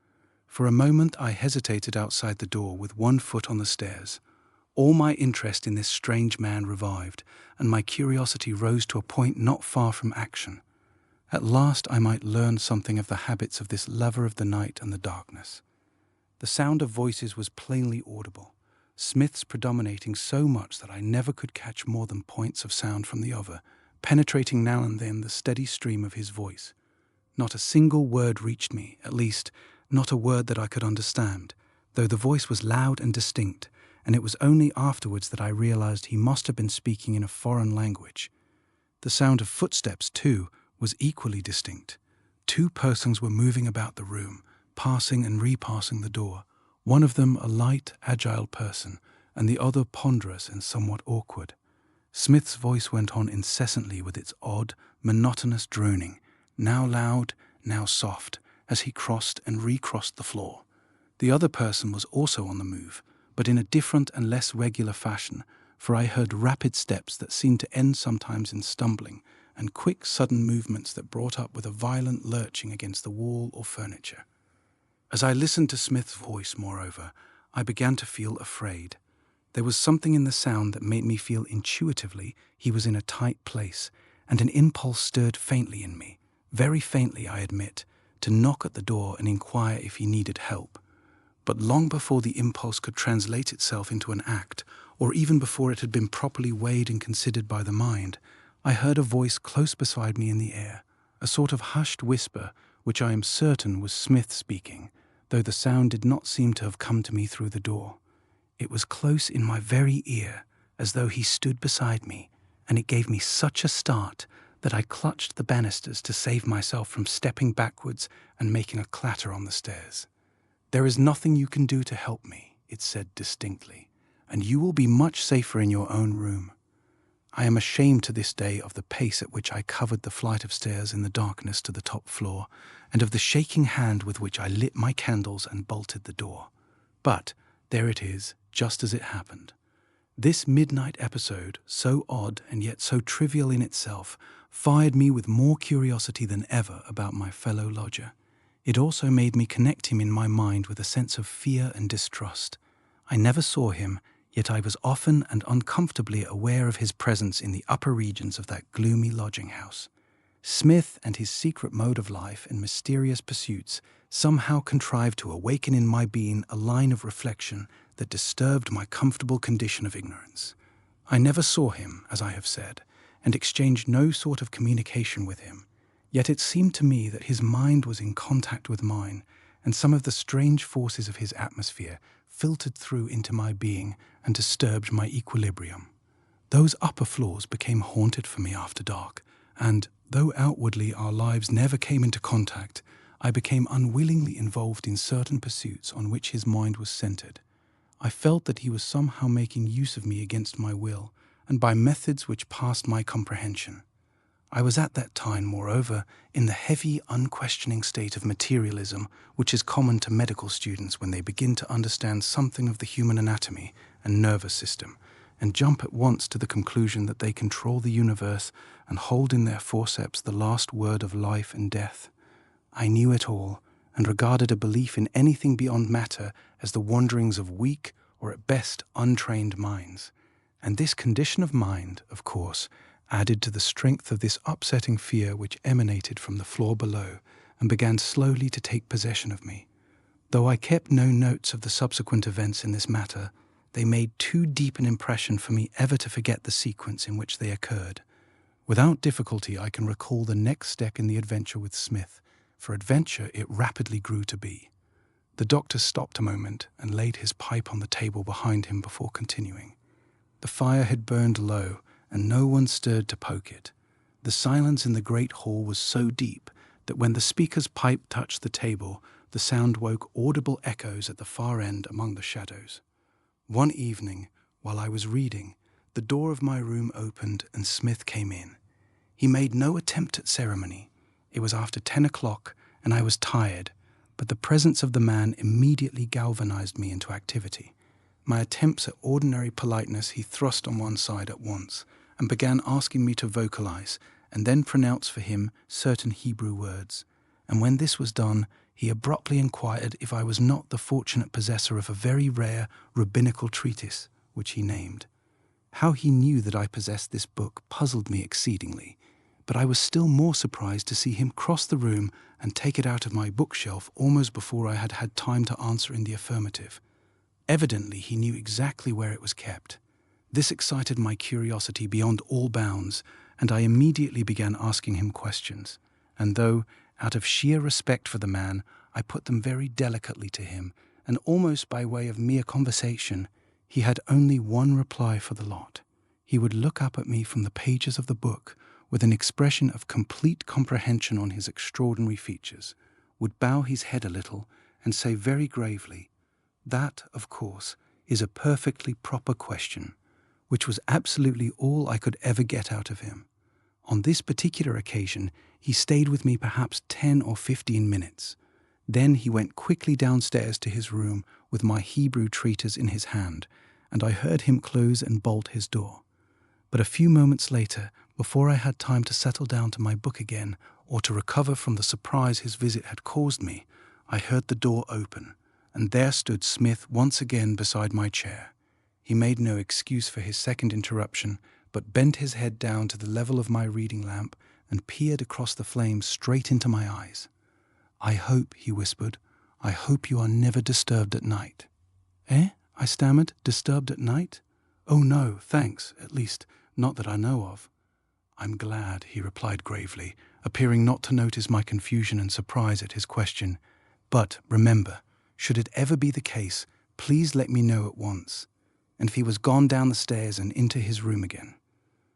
For a moment I hesitated outside the door with one foot on the stairs. All my interest in this strange man revived, and my curiosity rose to a point not far from action. At last I might learn something of the habits of this lover of the night and the darkness. The sound of voices was plainly audible, Smith's predominating so much that I never could catch more than points of sound from the other, penetrating now and then the steady stream of his voice. Not a single word reached me, at least, not a word that I could understand, though the voice was loud and distinct, and it was only afterwards that I realized he must have been speaking in a foreign language. The sound of footsteps, too, was equally distinct. 2 persons were moving about the room, passing and repassing the door, one of them a light, agile person, and the other ponderous and somewhat awkward. Smith's voice went on incessantly with its odd, monotonous droning, now loud, now soft, as he crossed and recrossed the floor. The other person was also on the move, but in a different and less regular fashion, for I heard rapid steps that seemed to end sometimes in stumbling, and quick, sudden movements that brought up with a violent lurching against the wall or furniture. As I listened to Smith's voice, moreover, I began to feel afraid. There was something in the sound that made me feel intuitively he was in a tight place, and an impulse stirred faintly in me, very faintly, I admit, to knock at the door and inquire if he needed help. But long before the impulse could translate itself into an act, or even before it had been properly weighed and considered by the mind, I heard a voice close beside me in the air, a sort of hushed whisper, which I am certain was Smith speaking, though the sound did not seem to have come to me through the door. It was close in my very ear, as though he stood beside me, and it gave me such a start that I clutched the banisters to save myself from stepping backwards and making a clatter on the stairs. "There is nothing you can do to help me," it said distinctly, "and you will be much safer in your own room." I am ashamed to this day of the pace at which I covered the flight of stairs in the darkness to the top floor, and of the shaking hand with which I lit my candles and bolted the door. But there it is, just as it happened. This midnight episode, so odd and yet so trivial in itself, fired me with more curiosity than ever about my fellow lodger. It also made me connect him in my mind with a sense of fear and distrust. I never saw him, yet I was often and uncomfortably aware of his presence in the upper regions of that gloomy lodging-house. Smith and his secret mode of life and mysterious pursuits somehow contrived to awaken in my being a line of reflection that disturbed my comfortable condition of ignorance. I never saw him, as I have said, and exchanged no sort of communication with him, yet it seemed to me that his mind was in contact with mine, and some of the strange forces of his atmosphere filtered through into my being and disturbed my equilibrium. Those upper floors became haunted for me after dark, and, though outwardly our lives never came into contact, I became unwillingly involved in certain pursuits on which his mind was centered. I felt that he was somehow making use of me against my will, and by methods which passed my comprehension. I was at that time, moreover, in the heavy, unquestioning state of materialism which is common to medical students when they begin to understand something of the human anatomy and nervous system, and jump at once to the conclusion that they control the universe and hold in their forceps the last word of life and death. I knew it all, and regarded a belief in anything beyond matter as the wanderings of weak, or at best untrained minds. And this condition of mind, of course, added to the strength of this upsetting fear which emanated from the floor below and began slowly to take possession of me. Though I kept no notes of the subsequent events in this matter, they made too deep an impression for me ever to forget the sequence in which they occurred. Without difficulty I can recall the next step in the adventure with Smith, for adventure it rapidly grew to be. The doctor stopped a moment and laid his pipe on the table behind him before continuing. The fire had burned low, and no one stirred to poke it. The silence in the great hall was so deep that when the speaker's pipe touched the table, the sound woke audible echoes at the far end among the shadows. One evening, while I was reading, the door of my room opened and Smith came in. He made no attempt at ceremony. It was after 10 o'clock, and I was tired, but the presence of the man immediately galvanized me into activity. My attempts at ordinary politeness he thrust on one side at once, and began asking me to vocalize, and then pronounce for him certain Hebrew words. And when this was done, he abruptly inquired if I was not the fortunate possessor of a very rare rabbinical treatise, which he named. How he knew that I possessed this book puzzled me exceedingly, but I was still more surprised to see him cross the room and take it out of my bookshelf almost before I had had time to answer in the affirmative. Evidently, he knew exactly where it was kept. This excited my curiosity beyond all bounds, and I immediately began asking him questions. And though, out of sheer respect for the man, I put them very delicately to him, and almost by way of mere conversation, he had only one reply for the lot. He would look up at me from the pages of the book with an expression of complete comprehension on his extraordinary features, would bow his head a little, and say very gravely, "That, of course, is a perfectly proper question," which was absolutely all I could ever get out of him. On this particular occasion, he stayed with me perhaps 10 or 15 minutes. Then he went quickly downstairs to his room with my Hebrew treatise in his hand, and I heard him close and bolt his door. But a few moments later, before I had time to settle down to my book again or to recover from the surprise his visit had caused me, I heard the door open, and there stood Smith once again beside my chair. He made no excuse for his second interruption, but bent his head down to the level of my reading lamp and peered across the flames straight into my eyes. "I hope," he whispered, "I hope you are never disturbed at night." "Eh?" I stammered. "Disturbed at night? Oh no, thanks, at least, not that I know of." "I'm glad," he replied gravely, appearing not to notice my confusion and surprise at his question. "But remember, should it ever be the case, please let me know at once." And he was gone down the stairs and into his room again.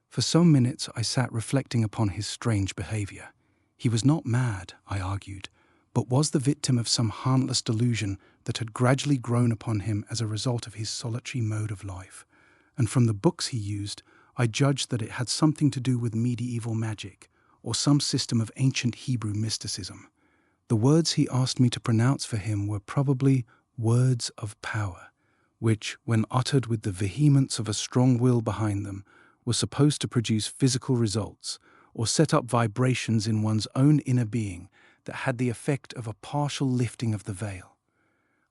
For some minutes I sat reflecting upon his strange behavior. He was not mad, I argued, but was the victim of some harmless delusion that had gradually grown upon him as a result of his solitary mode of life. And from the books he used, I judged that it had something to do with medieval magic, or some system of ancient Hebrew mysticism. The words he asked me to pronounce for him were probably words of power, which, when uttered with the vehemence of a strong will behind them, were supposed to produce physical results, or set up vibrations in one's own inner being that had the effect of a partial lifting of the veil.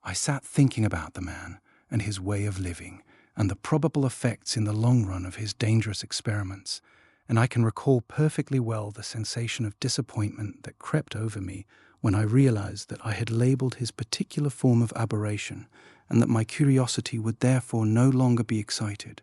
I sat thinking about the man and his way of living, and the probable effects in the long run of his dangerous experiments, and I can recall perfectly well the sensation of disappointment that crept over me when I realized that I had labeled his particular form of aberration, and that my curiosity would therefore no longer be excited.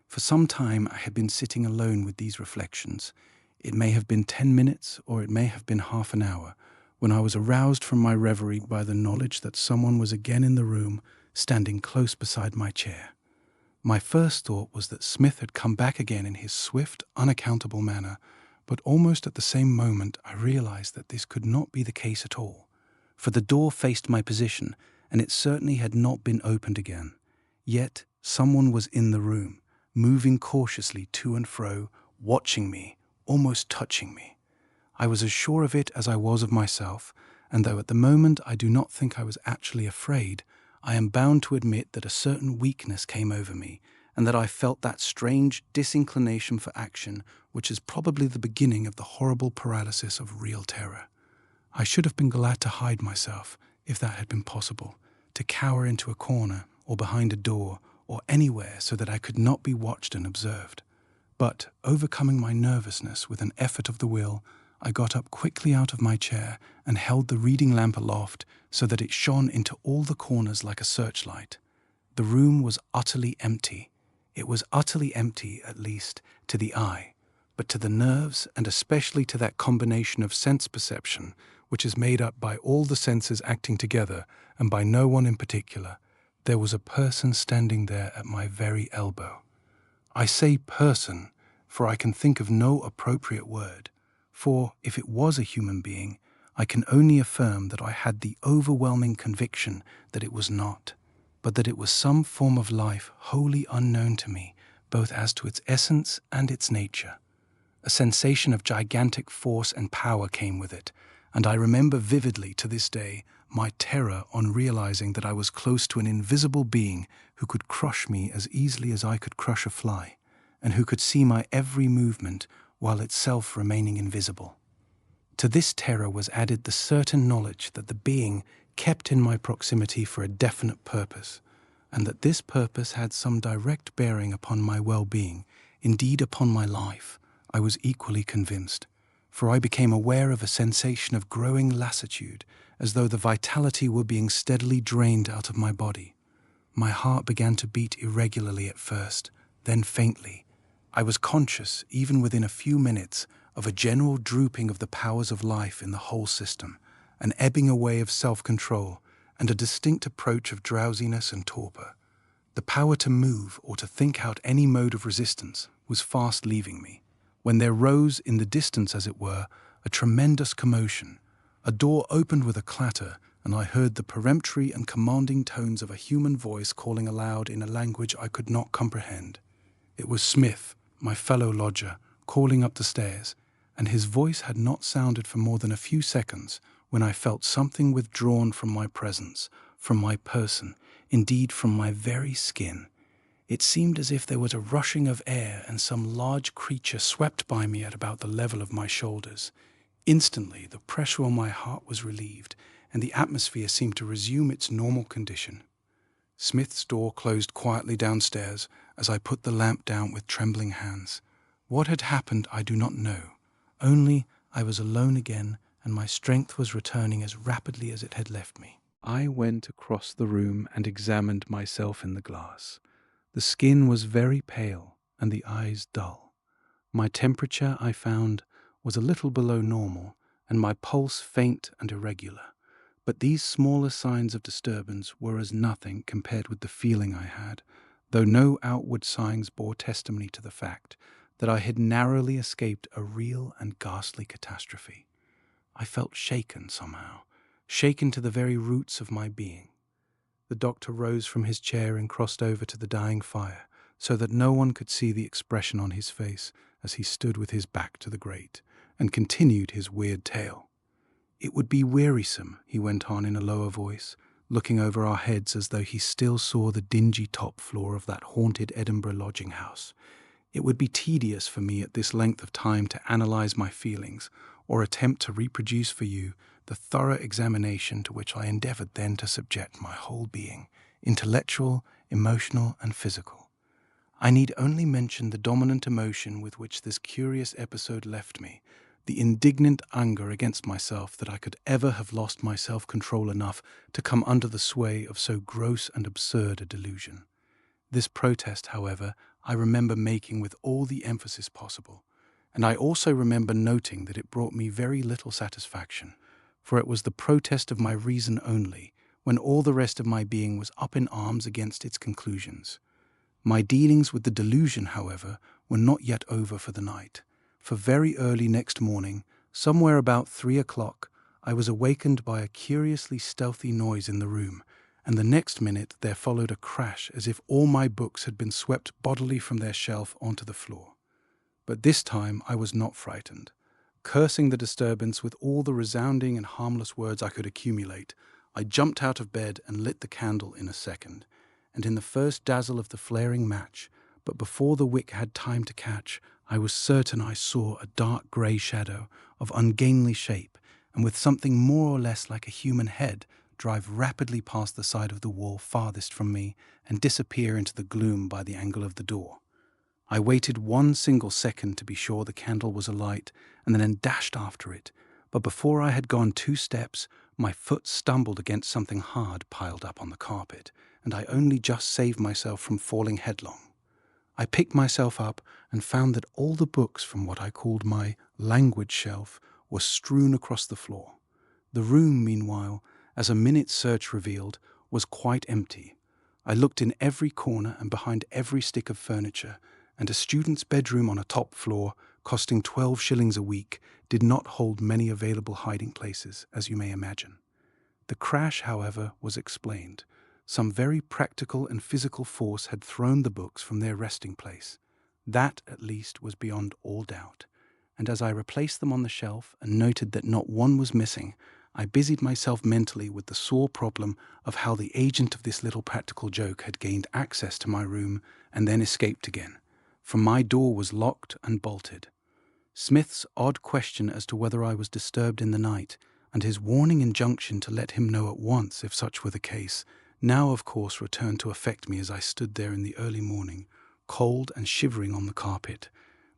For some time I had been sitting alone with these reflections. It may have been 10 minutes, or it may have been half an hour, when I was aroused from my reverie by the knowledge that someone was again in the room, standing close beside my chair. My first thought was that Smith had come back again in his swift, unaccountable manner, but almost at the same moment I realized that this could not be the case at all, for the door faced my position, and it certainly had not been opened again. Yet someone was in the room, moving cautiously to and fro, watching me, almost touching me. I was as sure of it as I was of myself, and though at the moment I do not think I was actually afraid, I am bound to admit that a certain weakness came over me, and that I felt that strange disinclination for action which is probably the beginning of the horrible paralysis of real terror. I should have been glad to hide myself, if that had been possible, to cower into a corner or behind a door or anywhere so that I could not be watched and observed. But, overcoming my nervousness with an effort of the will, I got up quickly out of my chair and held the reading lamp aloft so that it shone into all the corners like a searchlight. The room was utterly empty. It was utterly empty, at least, to the eye, but to the nerves, and especially to that combination of sense perception which is made up by all the senses acting together and by no one in particular, there was a person standing there at my very elbow. I say person, for I can think of no appropriate word, for if it was a human being, I can only affirm that I had the overwhelming conviction that it was not, but that it was some form of life wholly unknown to me, both as to its essence and its nature. A sensation of gigantic force and power came with it, and I remember vividly to this day my terror on realizing that I was close to an invisible being who could crush me as easily as I could crush a fly, and who could see my every movement while itself remaining invisible. To this terror was added the certain knowledge that the being kept in my proximity for a definite purpose, and that this purpose had some direct bearing upon my well-being, indeed upon my life. I was equally convinced, for I became aware of a sensation of growing lassitude, as though the vitality were being steadily drained out of my body. My heart began to beat irregularly at first, then faintly. I was conscious, even within a few minutes, of a general drooping of the powers of life in the whole system, an ebbing away of self-control, and a distinct approach of drowsiness and torpor. The power to move or to think out any mode of resistance was fast leaving me, when there rose, in the distance as it were, a tremendous commotion. A door opened with a clatter, and I heard the peremptory and commanding tones of a human voice calling aloud in a language I could not comprehend. It was Smith, my fellow lodger, calling up the stairs, and his voice had not sounded for more than a few seconds when I felt something withdrawn from my presence, from my person, indeed from my very skin. It seemed as if there was a rushing of air and some large creature swept by me at about the level of my shoulders. Instantly, the pressure on my heart was relieved, and the atmosphere seemed to resume its normal condition. Smith's door closed quietly downstairs as I put the lamp down with trembling hands. What had happened I do not know. Only I was alone again, and my strength was returning as rapidly as it had left me. I went across the room and examined myself in the glass. The skin was very pale and the eyes dull. My temperature, I found, was a little below normal, and my pulse faint and irregular. But these smaller signs of disturbance were as nothing compared with the feeling I had, though no outward signs bore testimony to the fact that I had narrowly escaped a real and ghastly catastrophe. I felt shaken somehow, shaken to the very roots of my being. The doctor rose from his chair and crossed over to the dying fire, so that no one could see the expression on his face as he stood with his back to the grate, and continued his weird tale. "It would be wearisome," he went on in a lower voice, looking over our heads as though he still saw the dingy top floor of that haunted Edinburgh lodging-house. "It would be tedious for me at this length of time to analyze my feelings, or attempt to reproduce for you the thorough examination to which I endeavored then to subject my whole being, intellectual, emotional, and physical. I need only mention the dominant emotion with which this curious episode left me, the indignant anger against myself that I could ever have lost my self-control enough to come under the sway of so gross and absurd a delusion. This protest, however, I remember making with all the emphasis possible, and I also remember noting that it brought me very little satisfaction, for it was the protest of my reason only, when all the rest of my being was up in arms against its conclusions. My dealings with the delusion, however, were not yet over for the night, for very early next morning, somewhere about 3 o'clock, I was awakened by a curiously stealthy noise in the room, and the next minute there followed a crash as if all my books had been swept bodily from their shelf onto the floor. But this time I was not frightened. Cursing the disturbance with all the resounding and harmless words I could accumulate, I jumped out of bed and lit the candle in a second, and in the first dazzle of the flaring match, but before the wick had time to catch, I was certain I saw a dark grey shadow of ungainly shape, and with something more or less like a human head, drive rapidly past the side of the wall farthest from me and disappear into the gloom by the angle of the door. I waited 1 single second to be sure the candle was alight, and then dashed after it, but before I had gone 2 steps, my foot stumbled against something hard piled up on the carpet, and I only just saved myself from falling headlong. I picked myself up and found that all the books from what I called my language shelf were strewn across the floor. The room, meanwhile, as a minute's search revealed, was quite empty. I looked in every corner and behind every stick of furniture, and a student's bedroom on a top floor, costing 12 shillings a week, did not hold many available hiding places, as you may imagine. The crash, however, was explained. Some very practical and physical force had thrown the books from their resting place. That, at least, was beyond all doubt. and as I replaced them on the shelf and noted that not one was missing, I busied myself mentally with the sore problem of how the agent of this little practical joke had gained access to my room and then escaped again, for my door was locked and bolted. Smith's odd question as to whether I was disturbed in the night, and his warning injunction to let him know at once if such were the case, now of course returned to affect me as I stood there in the early morning, cold and shivering on the carpet.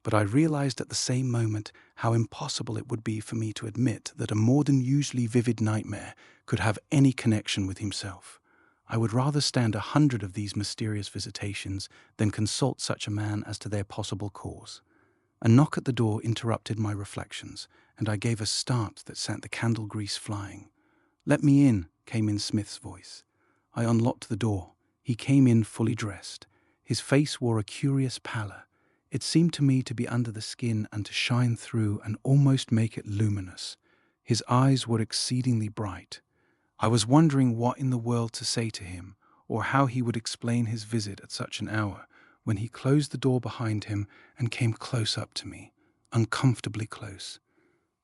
But I realized at the same moment how impossible it would be for me to admit that a more than usually vivid nightmare could have any connection with himself. I would rather stand 100 of these mysterious visitations than consult such a man as to their possible cause. A knock at the door interrupted my reflections, and I gave a start that sent the candle grease flying. "Let me in," came in Smith's voice. I unlocked the door. He came in fully dressed. His face wore a curious pallor. It seemed to me to be under the skin and to shine through and almost make it luminous. His eyes were exceedingly bright. I was wondering what in the world to say to him, or how he would explain his visit at such an hour, when he closed the door behind him and came close up to me, uncomfortably close.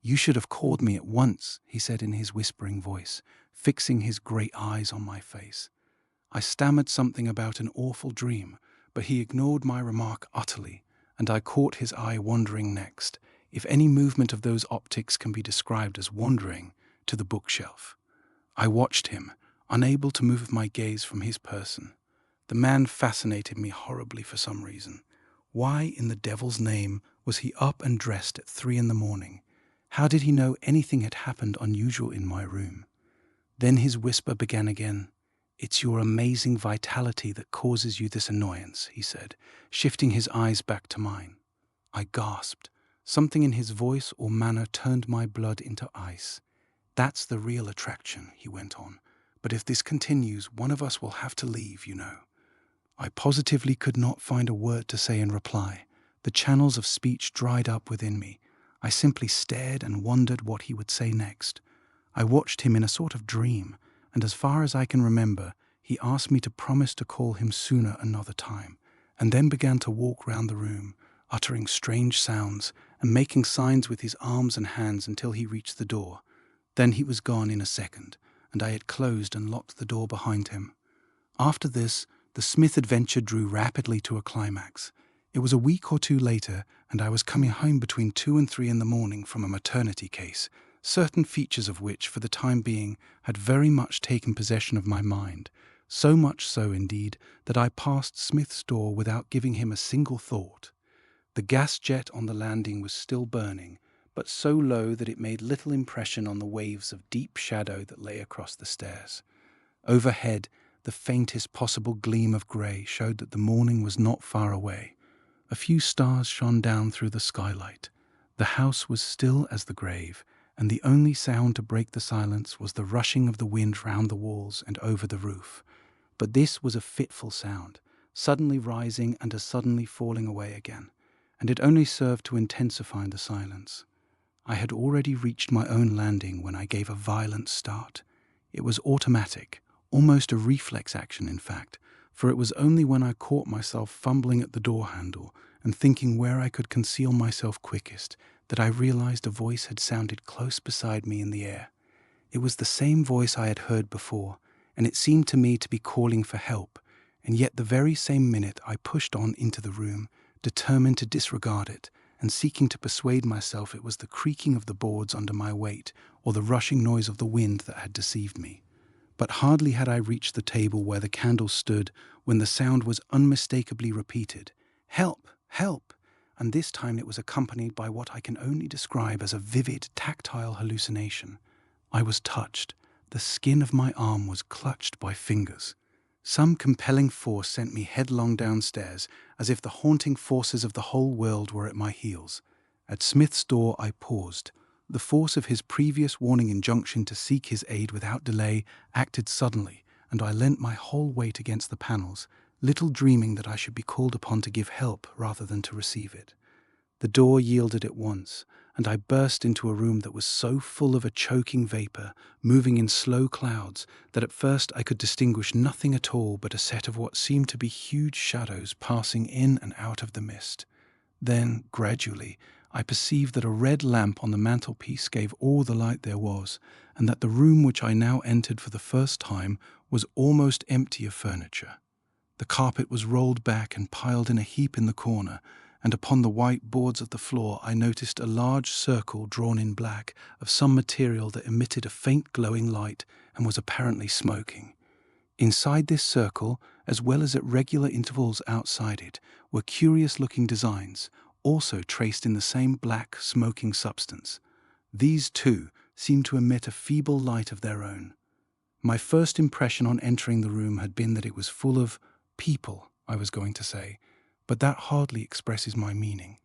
"You should have called me at once," he said in his whispering voice, fixing his great eyes on my face. I stammered something about an awful dream, but he ignored my remark utterly, and I caught his eye wandering next, if any movement of those optics can be described as wandering, to the bookshelf. I watched him, unable to move my gaze from his person. The man fascinated me horribly for some reason. Why, in the devil's name, was he up and dressed at 3 a.m? How did he know anything had happened unusual in my room? Then his whisper began again. "It's your amazing vitality that causes you this annoyance," he said, shifting his eyes back to mine. I gasped. Something in his voice or manner turned my blood into ice. "That's the real attraction," he went on. "But if this continues, one of us will have to leave, you know." I positively could not find a word to say in reply. The channels of speech dried up within me. I simply stared and wondered what he would say next. I watched him in a sort of dream, and as far as I can remember, he asked me to promise to call him sooner another time, and then began to walk round the room, uttering strange sounds and making signs with his arms and hands until he reached the door. Then he was gone in a second, and I had closed and locked the door behind him. After this, the Smith adventure drew rapidly to a climax. It was a week or two later, and I was coming home between 2 and 3 in the morning from a maternity case, certain features of which, for the time being, had very much taken possession of my mind, so much so, indeed, that I passed Smith's door without giving him a single thought. The gas jet on the landing was still burning, but so low that it made little impression on the waves of deep shadow that lay across the stairs. Overhead, the faintest possible gleam of grey showed that the morning was not far away. A few stars shone down through the skylight. The house was still as the grave, and the only sound to break the silence was the rushing of the wind round the walls and over the roof. But this was a fitful sound, suddenly rising and as suddenly falling away again, and it only served to intensify the silence. I had already reached my own landing when I gave a violent start. It was automatic, almost a reflex action, in fact, for it was only when I caught myself fumbling at the door handle and thinking where I could conceal myself quickest that I realized a voice had sounded close beside me in the air. It was the same voice I had heard before, and it seemed to me to be calling for help, and yet the very same minute I pushed on into the room, determined to disregard it, and seeking to persuade myself it was the creaking of the boards under my weight or the rushing noise of the wind that had deceived me. But hardly had I reached the table where the candle stood when the sound was unmistakably repeated. "Help! Help!" And this time it was accompanied by what I can only describe as a vivid, tactile hallucination. I was touched. The skin of my arm was clutched by fingers. Some compelling force sent me headlong downstairs, as if the haunting forces of the whole world were at my heels. At Smith's door I paused. The force of his previous warning injunction to seek his aid without delay acted suddenly, and I leant my whole weight against the panels, little dreaming that I should be called upon to give help rather than to receive it. The door yielded at once, and I burst into a room that was so full of a choking vapor, moving in slow clouds, that at first I could distinguish nothing at all but a set of what seemed to be huge shadows passing in and out of the mist. Then, gradually, I perceived that a red lamp on the mantelpiece gave all the light there was, and that the room which I now entered for the first time was almost empty of furniture. The carpet was rolled back and piled in a heap in the corner, and upon the white boards of the floor I noticed a large circle drawn in black of some material that emitted a faint glowing light and was apparently smoking. Inside this circle, as well as at regular intervals outside it, were curious-looking designs, also traced in the same black, smoking substance. These, too, seemed to emit a feeble light of their own. My first impression on entering the room had been that it was full of people, I was going to say, but that hardly expresses my meaning.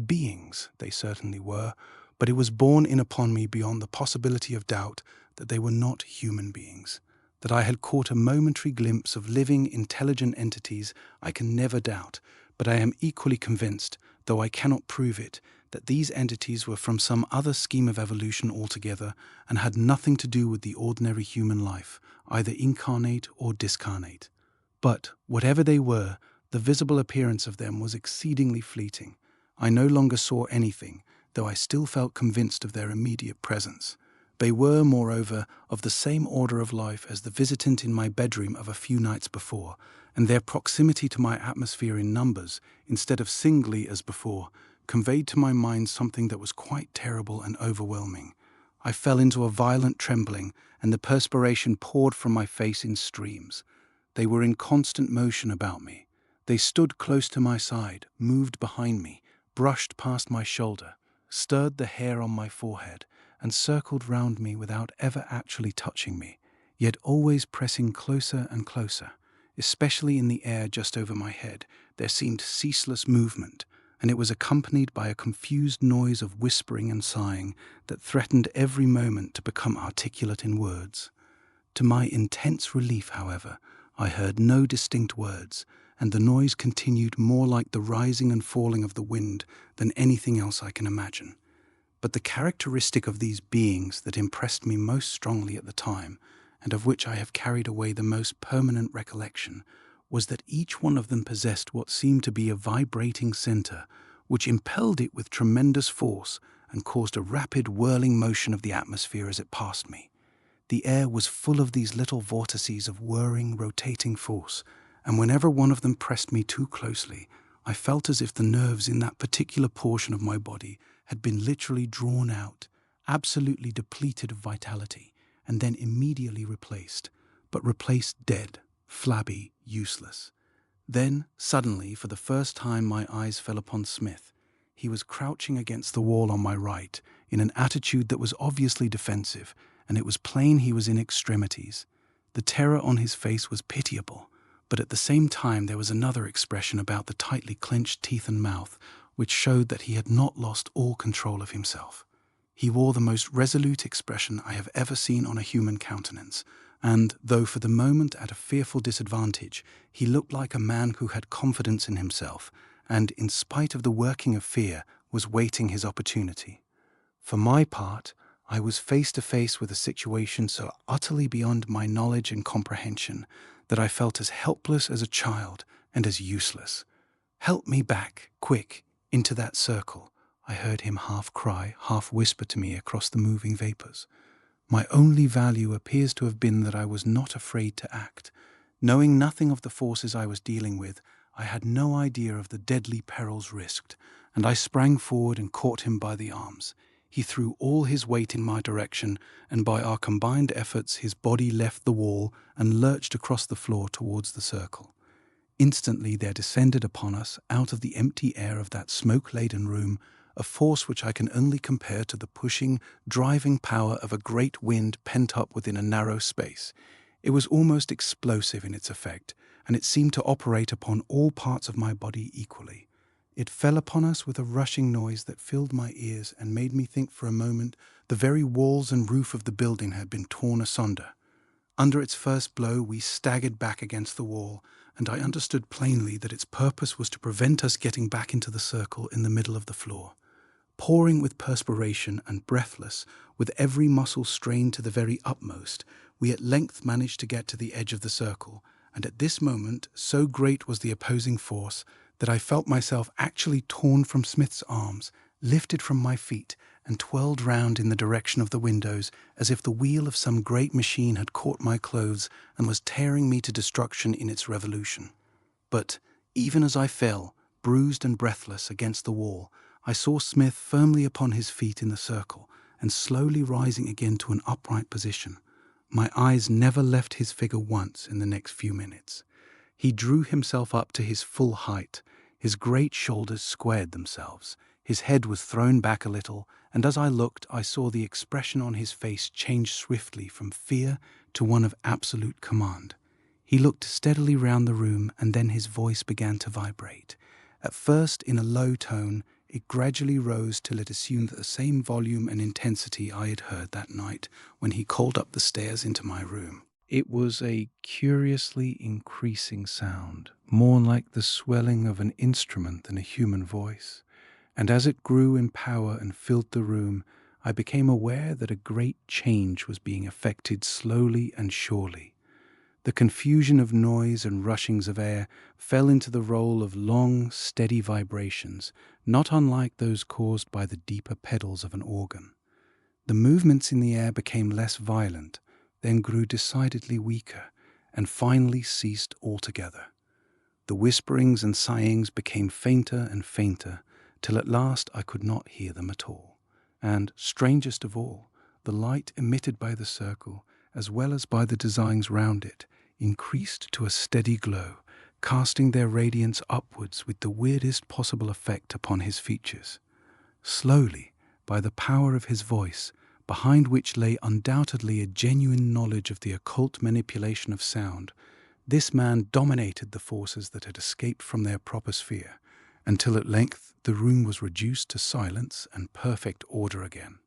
Beings, they certainly were, but it was borne in upon me beyond the possibility of doubt that they were not human beings. That I had caught a momentary glimpse of living, intelligent entities I can never doubt, but I am equally convinced, though I cannot prove it, that these entities were from some other scheme of evolution altogether and had nothing to do with the ordinary human life, either incarnate or discarnate. But, whatever they were, the visible appearance of them was exceedingly fleeting. I no longer saw anything, though I still felt convinced of their immediate presence. They were, moreover, of the same order of life as the visitant in my bedroom of a few nights before, and their proximity to my atmosphere in numbers, instead of singly as before, conveyed to my mind something that was quite terrible and overwhelming. I fell into a violent trembling, and the perspiration poured from my face in streams. They were in constant motion about me. They stood close to my side, moved behind me, brushed past my shoulder, stirred the hair on my forehead, and circled round me without ever actually touching me, yet always pressing closer and closer. Especially in the air just over my head, there seemed ceaseless movement, and it was accompanied by a confused noise of whispering and sighing that threatened every moment to become articulate in words. To my intense relief, however, I heard no distinct words, and the noise continued more like the rising and falling of the wind than anything else I can imagine. But the characteristic of these beings that impressed me most strongly at the time, and of which I have carried away the most permanent recollection, was that each one of them possessed what seemed to be a vibrating center, which impelled it with tremendous force and caused a rapid whirling motion of the atmosphere as it passed me. The air was full of these little vortices of whirring, rotating force, and whenever one of them pressed me too closely, I felt as if the nerves in that particular portion of my body had been literally drawn out, absolutely depleted of vitality, and then immediately replaced, but replaced dead, flabby, useless. Then, suddenly, for the first time, my eyes fell upon Smith. He was crouching against the wall on my right, in an attitude that was obviously defensive, and it was plain he was in extremities. The terror on his face was pitiable, but at the same time there was another expression about the tightly clenched teeth and mouth, which showed that he had not lost all control of himself. He wore the most resolute expression I have ever seen on a human countenance, and, though for the moment at a fearful disadvantage, he looked like a man who had confidence in himself, and, in spite of the working of fear, was waiting his opportunity. For my part, I was face to face with a situation so utterly beyond my knowledge and comprehension that I felt as helpless as a child and as useless. "Help me back, quick, into that circle," I heard him half cry, half whisper to me across the moving vapors. My only value appears to have been that I was not afraid to act. Knowing nothing of the forces I was dealing with, I had no idea of the deadly perils risked, and I sprang forward and caught him by the arms. He threw all his weight in my direction, and by our combined efforts his body left the wall and lurched across the floor towards the circle. Instantly there descended upon us, out of the empty air of that smoke-laden room, a force which I can only compare to the pushing, driving power of a great wind pent up within a narrow space. It was almost explosive in its effect, and it seemed to operate upon all parts of my body equally. It fell upon us with a rushing noise that filled my ears and made me think for a moment the very walls and roof of the building had been torn asunder. Under its first blow we staggered back against the wall, and I understood plainly that its purpose was to prevent us getting back into the circle in the middle of the floor. Pouring with perspiration and breathless, with every muscle strained to the very utmost, we at length managed to get to the edge of the circle, and at this moment so great was the opposing force that I felt myself actually torn from Smith's arms lifted from my feet and twirled round in the direction of the windows as if the wheel of some great machine had caught my clothes and was tearing me to destruction in its revolution. But even as I fell, bruised and breathless, against the wall, I saw Smith firmly upon his feet in the circle and slowly rising again to an upright position. My eyes never left his figure once in the next few minutes. He drew himself up to his full height. His great shoulders squared themselves. His head was thrown back a little, and as I looked, I saw the expression on his face change swiftly from fear to one of absolute command. He looked steadily round the room, and then his voice began to vibrate. At first in a low tone, it gradually rose till it assumed the same volume and intensity I had heard that night when he called up the stairs into my room. It was a curiously increasing sound, more like the swelling of an instrument than a human voice, and as it grew in power and filled the room, I became aware that a great change was being effected slowly and surely. The confusion of noise and rushings of air fell into the role of long, steady vibrations, not unlike those caused by the deeper pedals of an organ. The movements in the air became less violent, then grew decidedly weaker, and finally ceased altogether. The whisperings and sighings became fainter and fainter, till at last I could not hear them at all. And, strangest of all, the light emitted by the circle, as well as by the designs round it, increased to a steady glow, casting their radiance upwards with the weirdest possible effect upon his features. Slowly, by the power of his voice, behind which lay undoubtedly a genuine knowledge of the occult manipulation of sound, this man dominated the forces that had escaped from their proper sphere, until at length the room was reduced to silence and perfect order again.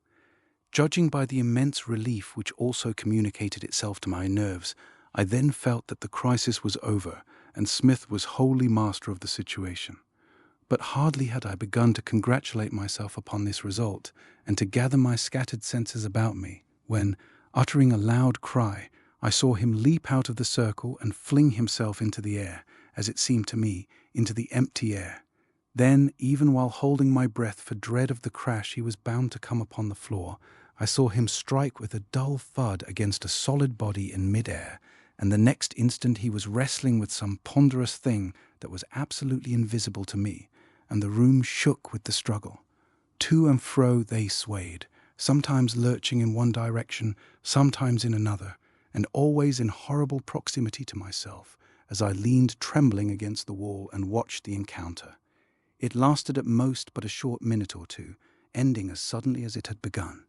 Judging by the immense relief which also communicated itself to my nerves, I then felt that the crisis was over and Smith was wholly master of the situation. But hardly had I begun to congratulate myself upon this result and to gather my scattered senses about me, when, uttering a loud cry, I saw him leap out of the circle and fling himself into the air, as it seemed to me, into the empty air. Then, even while holding my breath for dread of the crash he was bound to come upon the floor, I saw him strike with a dull thud against a solid body in mid-air, and the next instant he was wrestling with some ponderous thing that was absolutely invisible to me, and the room shook with the struggle. To and fro they swayed, sometimes lurching in one direction, sometimes in another, and always in horrible proximity to myself, as I leaned trembling against the wall and watched the encounter. It lasted at most but a short minute or two, ending as suddenly as it had begun.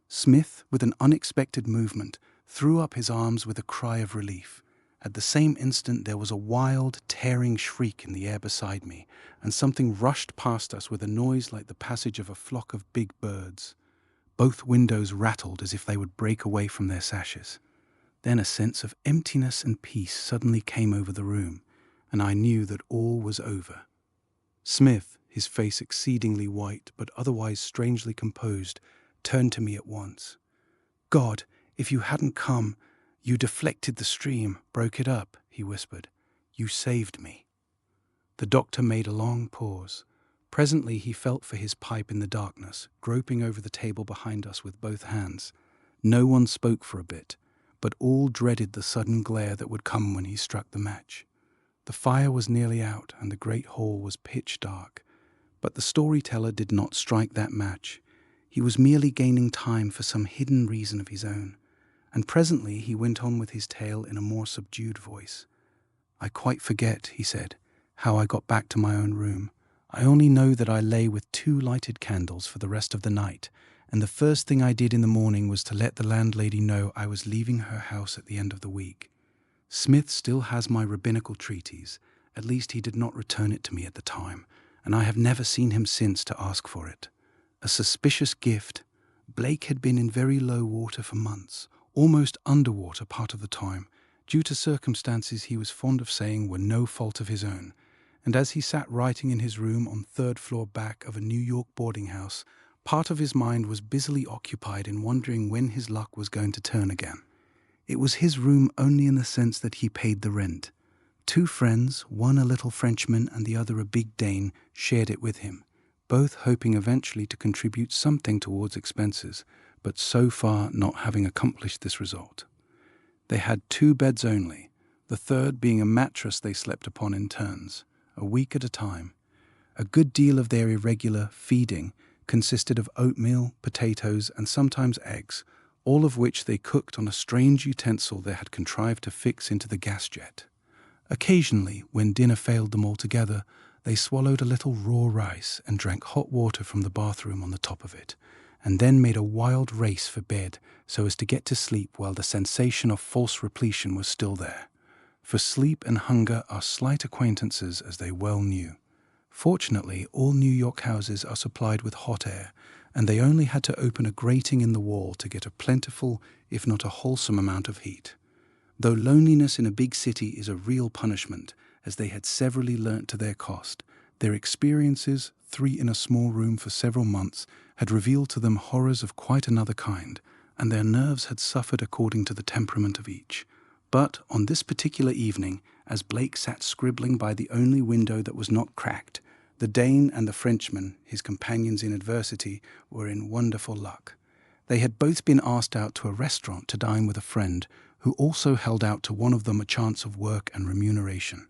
Smith, with an unexpected movement, threw up his arms with a cry of relief. At the same instant there was a wild, tearing shriek in the air beside me, and something rushed past us with a noise like the passage of a flock of big birds. Both windows rattled as if they would break away from their sashes. Then a sense of emptiness and peace suddenly came over the room, and I knew that all was over. Smith, his face exceedingly white but otherwise strangely composed, turned to me at once. "God, if you hadn't come, you deflected the stream, broke it up," he whispered. "You saved me." The doctor made a long pause. Presently he felt for his pipe in the darkness, groping over the table behind us with both hands. No one spoke for a bit, but all dreaded the sudden glare that would come when he struck the match. The fire was nearly out, and the great hall was pitch dark. But the storyteller did not strike that match. He was merely gaining time for some hidden reason of his own, and presently he went on with his tale in a more subdued voice. "I quite forget," he said, "how I got back to my own room. I only know that I lay with 2 lighted candles for the rest of the night, and the first thing I did in the morning was to let the landlady know I was leaving her house at the end of the week. Smith still has my rabbinical treatise, at least he did not return it to me at the time, and I have never seen him since to ask for it. A suspicious gift. Blake had been in very low water for months, almost underwater part of the time, due to circumstances he was fond of saying were no fault of his own, and as he sat writing in his room on 3rd floor back of a New York boarding house, part of his mind was busily occupied in wondering when his luck was going to turn again. It was his room only in the sense that he paid the rent. 2 friends, one a little Frenchman and the other a big Dane, shared it with him. both hoping eventually to contribute something towards expenses, but so far not having accomplished this result. They had 2 beds only, the third being a mattress they slept upon in turns, a week at a time. A good deal of their irregular feeding consisted of oatmeal, potatoes, and sometimes eggs, all of which they cooked on a strange utensil they had contrived to fix into the gas jet. Occasionally, when dinner failed them altogether, they swallowed a little raw rice and drank hot water from the bathroom on the top of it, and then made a wild race for bed so as to get to sleep while the sensation of false repletion was still there. For sleep and hunger are slight acquaintances, as they well knew. Fortunately, all New York houses are supplied with hot air, and they only had to open a grating in the wall to get a plentiful, if not a wholesome amount of heat. Though loneliness in a big city is a real punishment, as they had severally learnt to their cost, their experiences, 3 in a small room for several months, had revealed to them horrors of quite another kind, and their nerves had suffered according to the temperament of each. But on this particular evening, as Blake sat scribbling by the only window that was not cracked, the Dane and the Frenchman, his companions in adversity, were in wonderful luck. They had both been asked out to a restaurant to dine with a friend, who also held out to one of them a chance of work and remuneration.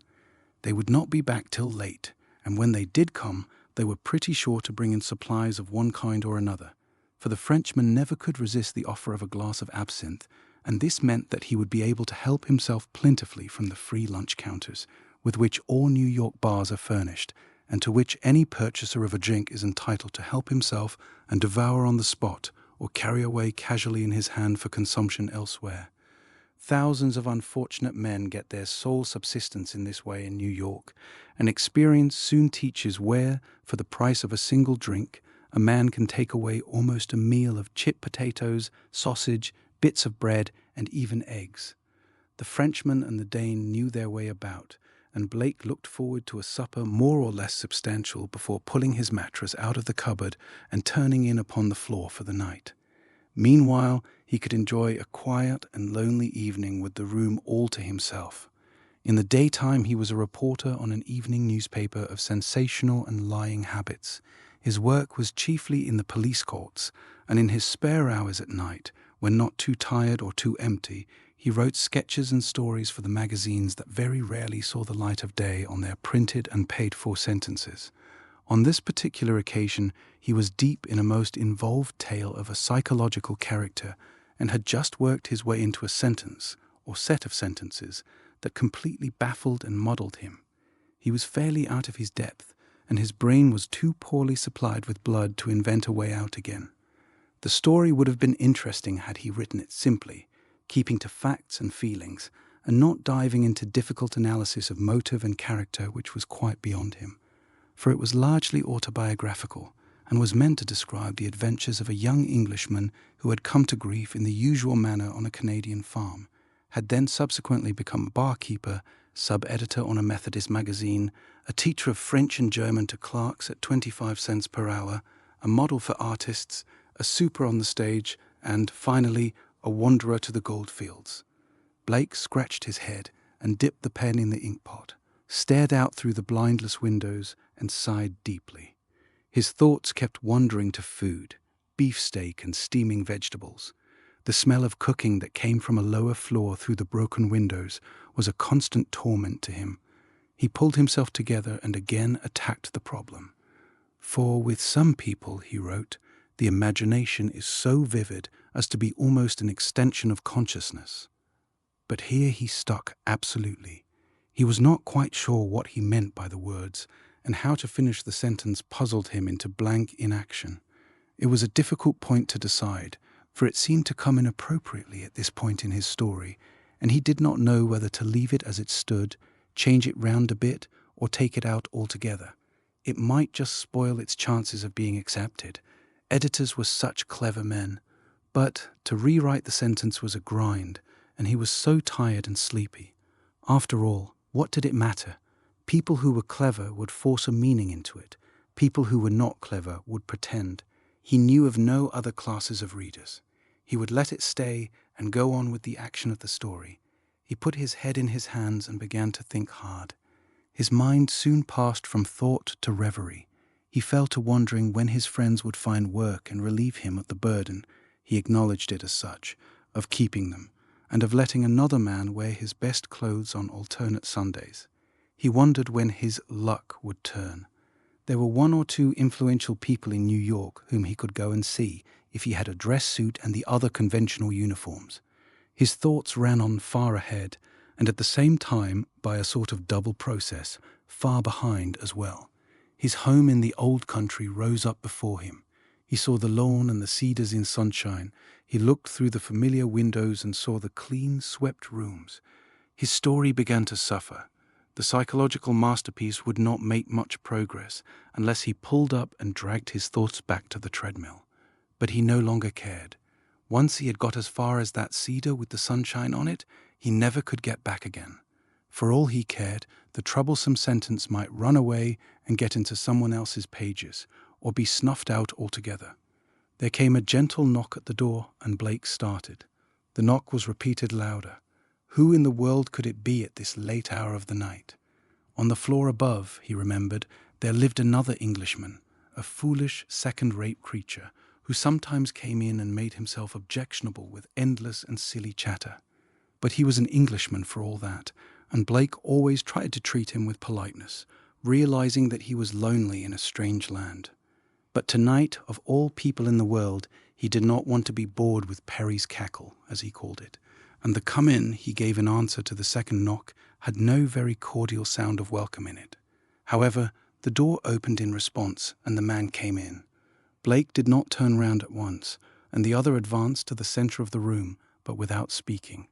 They would not be back till late, and when they did come, they were pretty sure to bring in supplies of one kind or another, for the Frenchman never could resist the offer of a glass of absinthe, and this meant that he would be able to help himself plentifully from the free lunch counters, with which all New York bars are furnished, and to which any purchaser of a drink is entitled to help himself and devour on the spot, or carry away casually in his hand for consumption elsewhere. Thousands of unfortunate men get their sole subsistence in this way in New York, and experience soon teaches where, for the price of a single drink, a man can take away almost a meal of chipped potatoes, sausage, bits of bread, and even eggs. The Frenchman and the Dane knew their way about, and Blake looked forward to a supper more or less substantial before pulling his mattress out of the cupboard and turning in upon the floor for the night. Meanwhile, he could enjoy a quiet and lonely evening with the room all to himself. In the daytime, he was a reporter on an evening newspaper of sensational and lying habits. His work was chiefly in the police courts, and in his spare hours at night, when not too tired or too empty, he wrote sketches and stories for the magazines that very rarely saw the light of day on their printed and paid-for sentences. On this particular occasion, he was deep in a most involved tale of a psychological character, and had just worked his way into a sentence, or set of sentences, that completely baffled and muddled him. He was fairly out of his depth, and his brain was too poorly supplied with blood to invent a way out again. The story would have been interesting had he written it simply, keeping to facts and feelings, and not diving into difficult analysis of motive and character which was quite beyond him, for it was largely autobiographical, and was meant to describe the adventures of a young Englishman who had come to grief in the usual manner on a Canadian farm, had then subsequently become a barkeeper, sub-editor on a Methodist magazine, a teacher of French and German to clerks at 25 cents per hour, a model for artists, a super on the stage, and, finally, a wanderer to the goldfields. Blake scratched his head and dipped the pen in the inkpot, stared out through the blindless windows, and sighed deeply. His thoughts kept wandering to food, beefsteak and steaming vegetables. The smell of cooking that came from a lower floor through the broken windows was a constant torment to him. He pulled himself together and again attacked the problem. For with some people, he wrote, the imagination is so vivid as to be almost an extension of consciousness. But here he stuck absolutely. He was not quite sure what he meant by the words, and how to finish the sentence puzzled him into blank inaction. It was a difficult point to decide, for it seemed to come inappropriately at this point in his story, and he did not know whether to leave it as it stood, change it round a bit, or take it out altogether. It might just spoil its chances of being accepted. Editors were such clever men. But to rewrite the sentence was a grind, and he was so tired and sleepy. After all, what did it matter? People who were clever would force a meaning into it. People who were not clever would pretend. He knew of no other classes of readers. He would let it stay and go on with the action of the story. He put his head in his hands and began to think hard. His mind soon passed from thought to reverie. He fell to wondering when his friends would find work and relieve him of the burden, he acknowledged it as such, of keeping them, and of letting another man wear his best clothes on alternate Sundays. He wondered when his luck would turn. There were one or two influential people in New York whom he could go and see if he had a dress suit and the other conventional uniforms. His thoughts ran on far ahead, and at the same time, by a sort of double process, far behind as well. His home in the old country rose up before him. He saw the lawn and the cedars in sunshine. He looked through the familiar windows and saw the clean, swept rooms. His story began to suffer. The psychological masterpiece would not make much progress unless he pulled up and dragged his thoughts back to the treadmill. But he no longer cared. Once he had got as far as that cedar with the sunshine on it, he never could get back again. For all he cared, the troublesome sentence might run away and get into someone else's pages, or be snuffed out altogether. There came a gentle knock at the door, and Blake started. The knock was repeated louder. Who in the world could it be at this late hour of the night? On the floor above, he remembered, there lived another Englishman, a foolish, second-rate creature, who sometimes came in and made himself objectionable with endless and silly chatter. But he was an Englishman for all that, and Blake always tried to treat him with politeness, realizing that he was lonely in a strange land. But tonight, of all people in the world, he did not want to be bored with Perry's cackle, as he called it, and the come-in he gave in answer to the second knock had no very cordial sound of welcome in it. However, the door opened in response, and the man came in. Blake did not turn round at once, and the other advanced to the center of the room, but without speaking.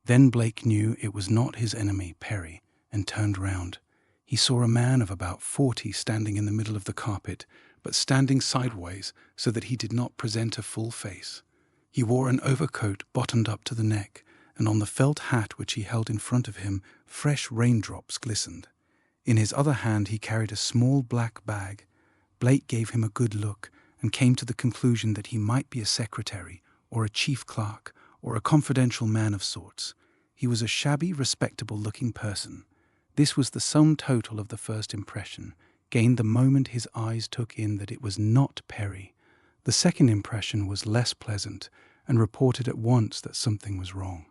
Then Blake knew it was not his enemy, Perry, and turned round. He saw a man of about 40 standing in the middle of the carpet, but standing sideways so that he did not present a full face. He wore an overcoat buttoned up to the neck, and on the felt hat which he held in front of him, fresh raindrops glistened. In his other hand he carried a small black bag. Blake gave him a good look, and came to the conclusion that he might be a secretary, or a chief clerk, or a confidential man of sorts. He was a shabby, respectable-looking person. This was the sum total of the first impression, gained the moment his eyes took in that it was not Perry. The second impression was less pleasant, and reported at once that something was wrong.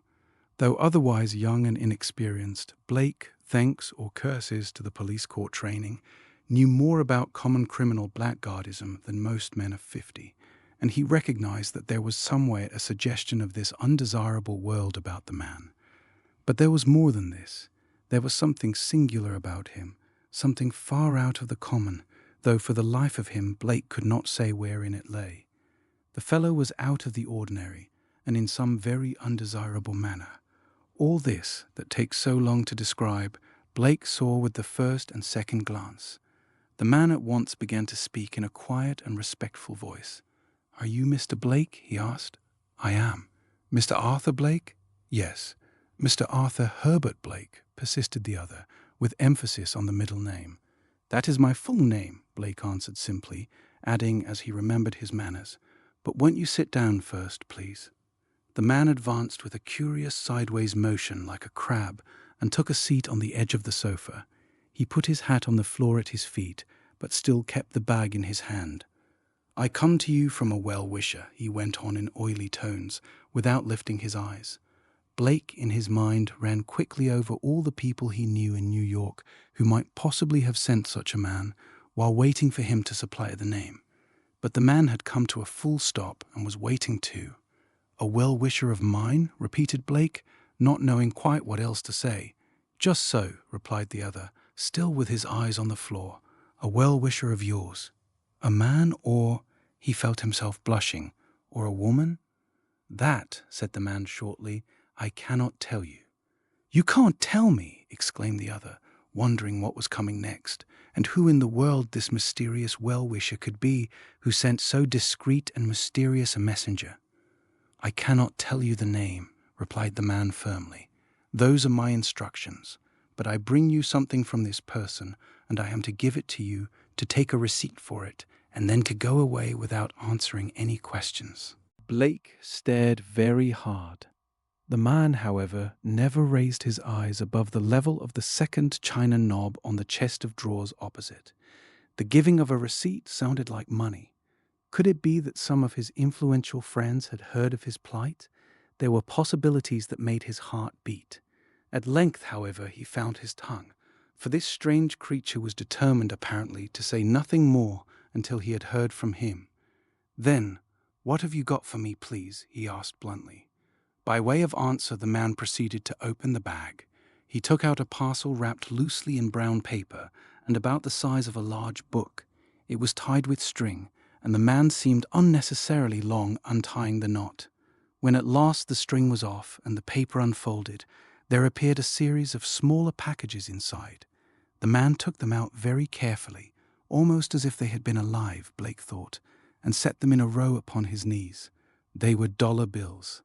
Though otherwise young and inexperienced, Blake, thanks or curses to the police court training, knew more about common criminal blackguardism than most men of 50, and he recognized that there was somewhere a suggestion of this undesirable world about the man. But there was more than this. There was something singular about him, something far out of the common, though for the life of him Blake could not say wherein it lay. The fellow was out of the ordinary, and in some very undesirable manner. All this, that takes so long to describe, Blake saw with the first and second glance. The man at once began to speak in a quiet and respectful voice. "Are you Mr. Blake?" he asked. "I am." "Mr. Arthur Blake?" "Yes." "Mr. Arthur Herbert Blake," persisted the other, with emphasis on the middle name. "That is my full name," Blake answered simply, adding as he remembered his manners, "But won't you sit down first, please?" The man advanced with a curious sideways motion like a crab and took a seat on the edge of the sofa. He put his hat on the floor at his feet, but still kept the bag in his hand. "I come to you from a well-wisher," he went on in oily tones, without lifting his eyes. Blake, in his mind, ran quickly over all the people he knew in New York who might possibly have sent such a man, while waiting for him to supply the name. But the man had come to a full stop and was waiting too. "A well-wisher of mine?" repeated Blake, not knowing quite what else to say. "Just so," replied the other, still with his eyes on the floor. "A well-wisher of yours. A man or," he felt himself blushing, "or a woman?" "That," said the man shortly, "I cannot tell you." "You can't tell me!" exclaimed the other, wondering what was coming next, and who in the world this mysterious well-wisher could be who sent so discreet and mysterious a messenger. "I cannot tell you the name," replied the man firmly. "Those are my instructions. But I bring you something from this person, and I am to give it to you, to take a receipt for it, and then to go away without answering any questions." Blake stared very hard. The man, however, never raised his eyes above the level of the second china knob on the chest of drawers opposite. The giving of a receipt sounded like money. Could it be that some of his influential friends had heard of his plight? There were possibilities that made his heart beat. At length, however, he found his tongue, for this strange creature was determined, apparently, to say nothing more until he had heard from him. "Then, what have you got for me, please?" he asked bluntly. By way of answer, the man proceeded to open the bag. He took out a parcel wrapped loosely in brown paper and about the size of a large book. It was tied with string, and the man seemed unnecessarily long untying the knot. When at last the string was off and the paper unfolded, there appeared a series of smaller packages inside. The man took them out very carefully, almost as if they had been alive, Blake thought, and set them in a row upon his knees. They were dollar bills.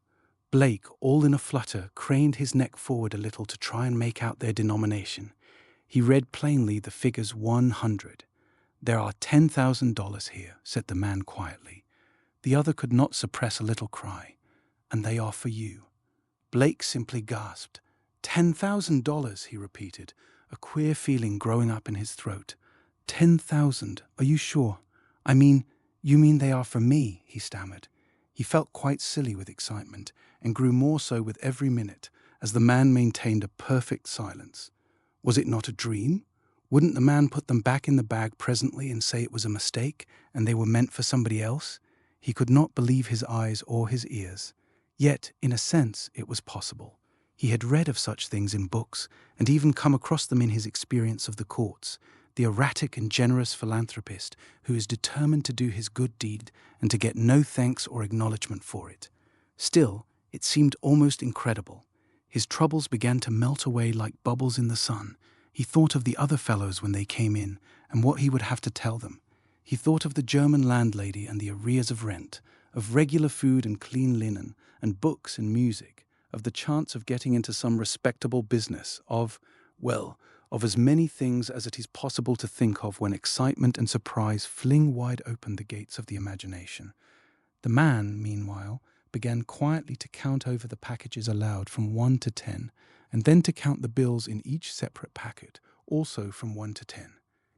Blake, all in a flutter, craned his neck forward a little to try and make out their denomination. He read plainly the figures 100. "There are $10,000 here," said the man quietly. The other could not suppress a little cry. "And they are for you." Blake simply gasped. $10,000, he repeated, a queer feeling growing up in his throat. 10,000, are you sure? You mean they are for me, he stammered. He felt quite silly with excitement, and grew more so with every minute, as the man maintained a perfect silence. Was it not a dream? Wouldn't the man put them back in the bag presently and say it was a mistake, and they were meant for somebody else? He could not believe his eyes or his ears. Yet, in a sense, it was possible. He had read of such things in books, and even come across them in his experience of the courts. The erratic and generous philanthropist who is determined to do his good deed and to get no thanks or acknowledgement for it. Still, it seemed almost incredible. His troubles began to melt away like bubbles in the sun. He thought of the other fellows when they came in, and what he would have to tell them. He thought of the German landlady and the arrears of rent, of regular food and clean linen, and books and music, of the chance of getting into some respectable business, of as many things as it is possible to think of when excitement and surprise fling wide open the gates of the imagination. The man, meanwhile, began quietly to count over the packages aloud from 1 to 10, and then to count the bills in each separate packet, also from 1 to 10.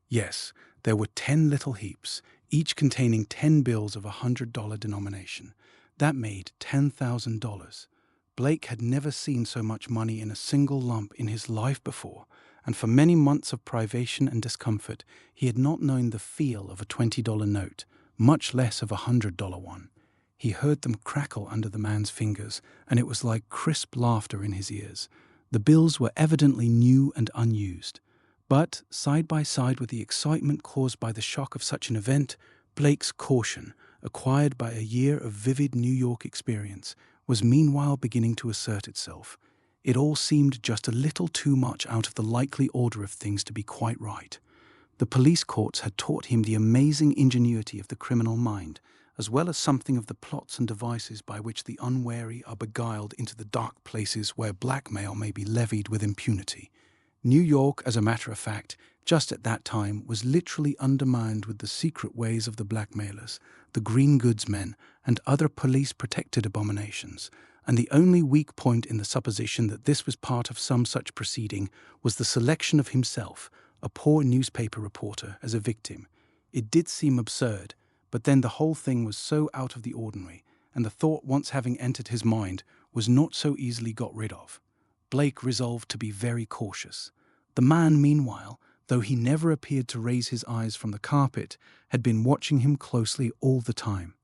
Yes, there were 10 little heaps, each containing 10 bills of $100 denomination. That made $10,000. Blake had never seen so much money in a single lump in his life before, and for many months of privation and discomfort, he had not known the feel of a $20 note, much less of a $100 one. He heard them crackle under the man's fingers, and it was like crisp laughter in his ears. The bills were evidently new and unused. But, side by side with the excitement caused by the shock of such an event, Blake's caution, acquired by a year of vivid New York experience, was meanwhile beginning to assert itself. It all seemed just a little too much out of the likely order of things to be quite right. The police courts had taught him the amazing ingenuity of the criminal mind, as well as something of the plots and devices by which the unwary are beguiled into the dark places where blackmail may be levied with impunity. New York, as a matter of fact, just at that time, was literally undermined with the secret ways of the blackmailers, the green goods men, and other police-protected abominations, and the only weak point in the supposition that this was part of some such proceeding was the selection of himself, a poor newspaper reporter, as a victim. It did seem absurd, but then the whole thing was so out of the ordinary, and the thought once having entered his mind was not so easily got rid of. Blake resolved to be very cautious. The man, meanwhile, though he never appeared to raise his eyes from the carpet, had been watching him closely all the time.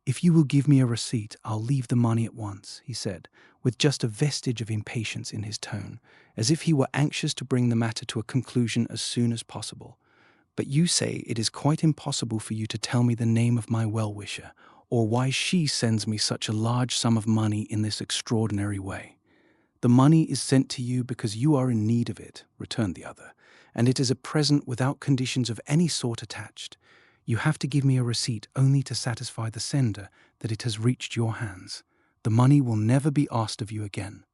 "If you will give me a receipt, I'll leave the money at once," he said, with just a vestige of impatience in his tone, as if he were anxious to bring the matter to a conclusion as soon as possible. "But you say it is quite impossible for you to tell me the name of my well-wisher, or why she sends me such a large sum of money in this extraordinary way." "The money is sent to you because you are in need of it," returned the other, "and it is a present without conditions of any sort attached. You have to give me a receipt only to satisfy the sender that it has reached your hands. The money will never be asked of you again."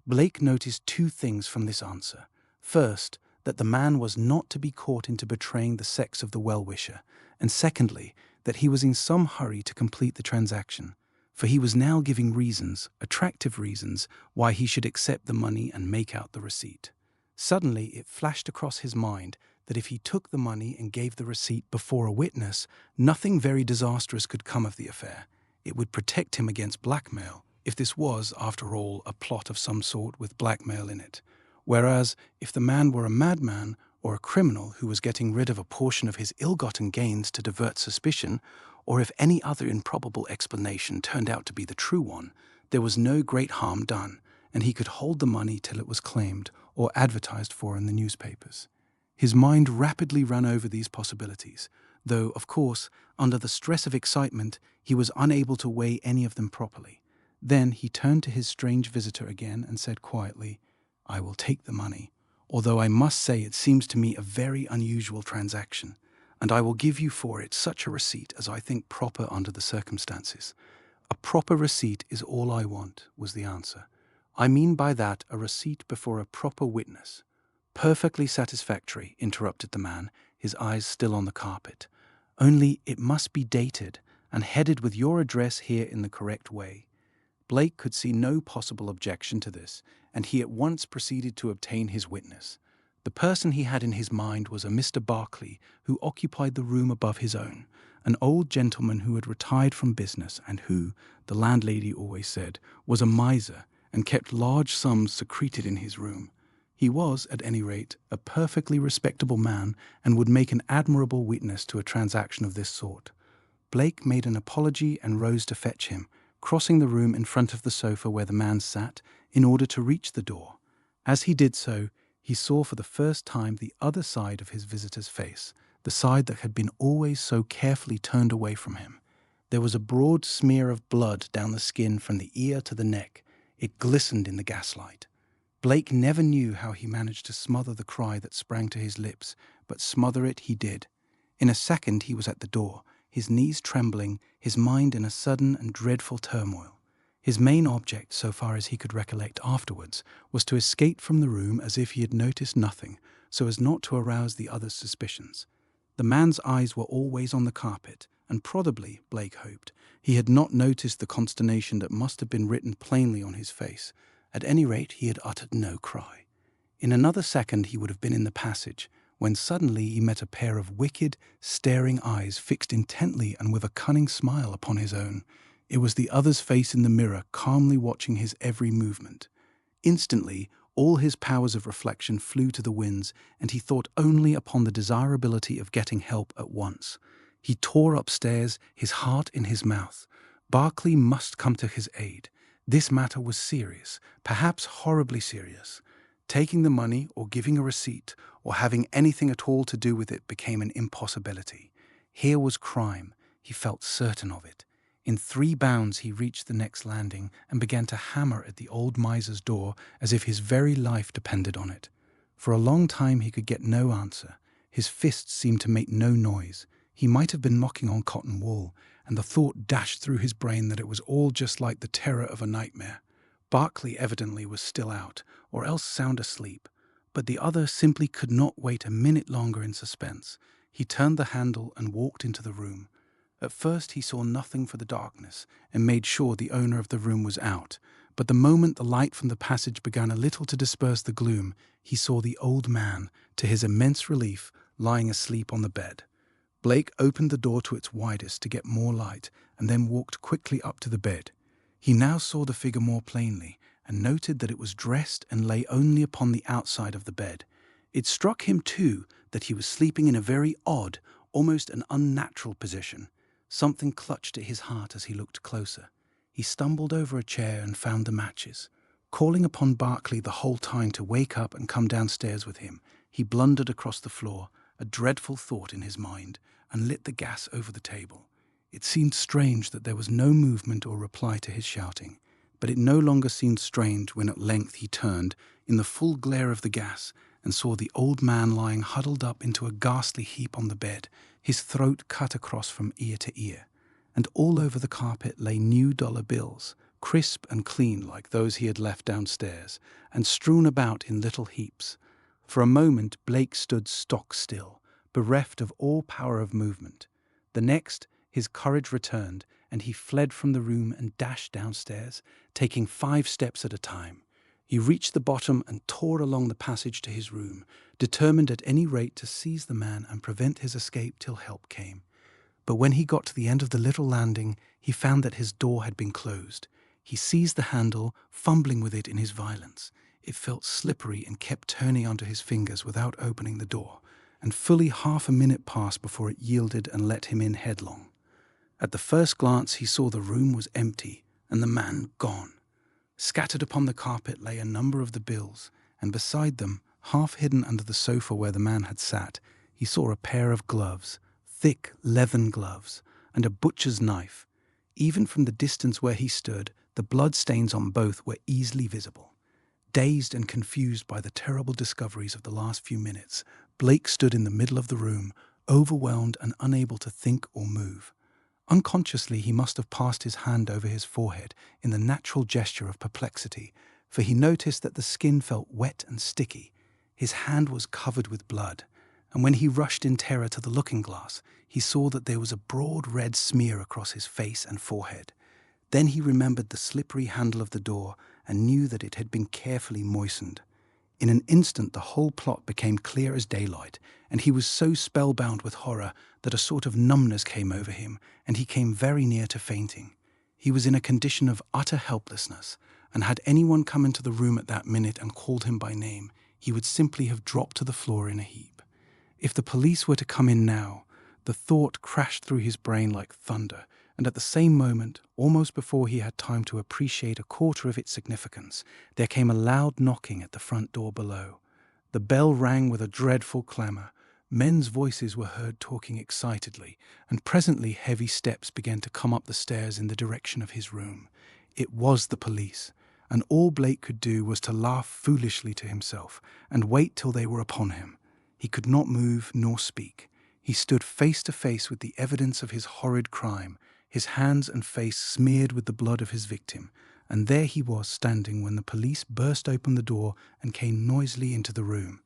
Blake noticed two things from this answer. First, that the man was not to be caught into betraying the sex of the well-wisher, and secondly, that he was in some hurry to complete the transaction, for he was now giving reasons, attractive reasons, why he should accept the money and make out the receipt. Suddenly it flashed across his mind that if he took the money and gave the receipt before a witness, nothing very disastrous could come of the affair. It would protect him against blackmail, if this was, after all, a plot of some sort with blackmail in it. Whereas, if the man were a madman or a criminal who was getting rid of a portion of his ill-gotten gains to divert suspicion, or if any other improbable explanation turned out to be the true one, there was no great harm done, and he could hold the money till it was claimed or advertised for in the newspapers. His mind rapidly ran over these possibilities, though, of course, under the stress of excitement, he was unable to weigh any of them properly. Then he turned to his strange visitor again and said quietly, "I will take the money, although I must say it seems to me a very unusual transaction, and I will give you for it such a receipt as I think proper under the circumstances." "A proper receipt is all I want," was the answer. "I mean by that a receipt before a proper witness." "Perfectly satisfactory," interrupted the man, his eyes still on the carpet. "Only it must be dated and headed with your address here in the correct way." Blake could see no possible objection to this, and he at once proceeded to obtain his witness. The person he had in his mind was a Mr. Barclay, who occupied the room above his own, an old gentleman who had retired from business and who, the landlady always said, was a miser and kept large sums secreted in his room. He was, at any rate, a perfectly respectable man and would make an admirable witness to a transaction of this sort. Blake made an apology and rose to fetch him, crossing the room in front of the sofa where the man sat in order to reach the door. As he did so, he saw for the first time the other side of his visitor's face, the side that had been always so carefully turned away from him. There was a broad smear of blood down the skin from the ear to the neck. It glistened in the gaslight. Blake never knew how he managed to smother the cry that sprang to his lips, but smother it he did. In a second he was at the door, his knees trembling, his mind in a sudden and dreadful turmoil. His main object, so far as he could recollect afterwards, was to escape from the room as if he had noticed nothing, so as not to arouse the other's suspicions. The man's eyes were always on the carpet, and probably, Blake hoped, he had not noticed the consternation that must have been written plainly on his face. At any rate, he had uttered no cry. In another second he would have been in the passage, when suddenly he met a pair of wicked, staring eyes fixed intently and with a cunning smile upon his own. It was the other's face in the mirror, calmly watching his every movement. Instantly, all his powers of reflection flew to the winds, and he thought only upon the desirability of getting help at once. He tore upstairs, his heart in his mouth. Barclay must come to his aid. This matter was serious, perhaps horribly serious. Taking the money or giving a receipt or having anything at all to do with it became an impossibility. Here was crime. He felt certain of it. In 3 bounds he reached the next landing and began to hammer at the old miser's door as if his very life depended on it. For a long time he could get no answer. His fists seemed to make no noise. He might have been knocking on cotton wool, and the thought dashed through his brain that it was all just like the terror of a nightmare. Barclay evidently was still out, or else sound asleep, but the other simply could not wait a minute longer in suspense. He turned the handle and walked into the room. At first he saw nothing for the darkness, and made sure the owner of the room was out, but the moment the light from the passage began a little to disperse the gloom, he saw the old man, to his immense relief, lying asleep on the bed. Blake opened the door to its widest to get more light, and then walked quickly up to the bed. He now saw the figure more plainly, and noted that it was dressed and lay only upon the outside of the bed. It struck him, too, that he was sleeping in a very odd, almost an unnatural position. Something clutched at his heart as he looked closer. He stumbled over a chair and found the matches. Calling upon Barclay the whole time to wake up and come downstairs with him, he blundered across the floor, a dreadful thought in his mind, and lit the gas over the table. It seemed strange that there was no movement or reply to his shouting, but it no longer seemed strange when at length he turned, in the full glare of the gas, and saw the old man lying huddled up into a ghastly heap on the bed, his throat cut across from ear to ear. And all over the carpet lay new dollar bills, crisp and clean like those he had left downstairs, and strewn about in little heaps. For a moment Blake stood stock still, bereft of all power of movement. The next, his courage returned, and he fled from the room and dashed downstairs, taking 5 steps at a time. He reached the bottom and tore along the passage to his room, determined at any rate to seize the man and prevent his escape till help came. But when he got to the end of the little landing, he found that his door had been closed. He seized the handle, fumbling with it in his violence. It felt slippery and kept turning under his fingers without opening the door, and fully half a minute passed before it yielded and let him in headlong. At the first glance he saw the room was empty and the man gone. Scattered upon the carpet lay a number of the bills, and beside them, half hidden under the sofa where the man had sat, he saw a pair of gloves, thick leathern gloves, and a butcher's knife. Even from the distance where he stood, the bloodstains on both were easily visible. Dazed and confused by the terrible discoveries of the last few minutes, Blake stood in the middle of the room, overwhelmed and unable to think or move. Unconsciously, he must have passed his hand over his forehead in the natural gesture of perplexity, for he noticed that the skin felt wet and sticky. His hand was covered with blood, and when he rushed in terror to the looking-glass, he saw that there was a broad red smear across his face and forehead. Then he remembered the slippery handle of the door and knew that it had been carefully moistened. In an instant the whole plot became clear as daylight, and he was so spellbound with horror that a sort of numbness came over him, and he came very near to fainting. He was in a condition of utter helplessness, and had anyone come into the room at that minute and called him by name, he would simply have dropped to the floor in a heap. If the police were to come in now, the thought crashed through his brain like thunder, and at the same moment, almost before he had time to appreciate a quarter of its significance, there came a loud knocking at the front door below. The bell rang with a dreadful clamour. Men's voices were heard talking excitedly, and presently heavy steps began to come up the stairs in the direction of his room. It was the police, and all Blake could do was to laugh foolishly to himself and wait till they were upon him. He could not move nor speak. He stood face to face with the evidence of his horrid crime, his hands and face smeared with the blood of his victim, and there he was standing when the police burst open the door and came noisily into the room.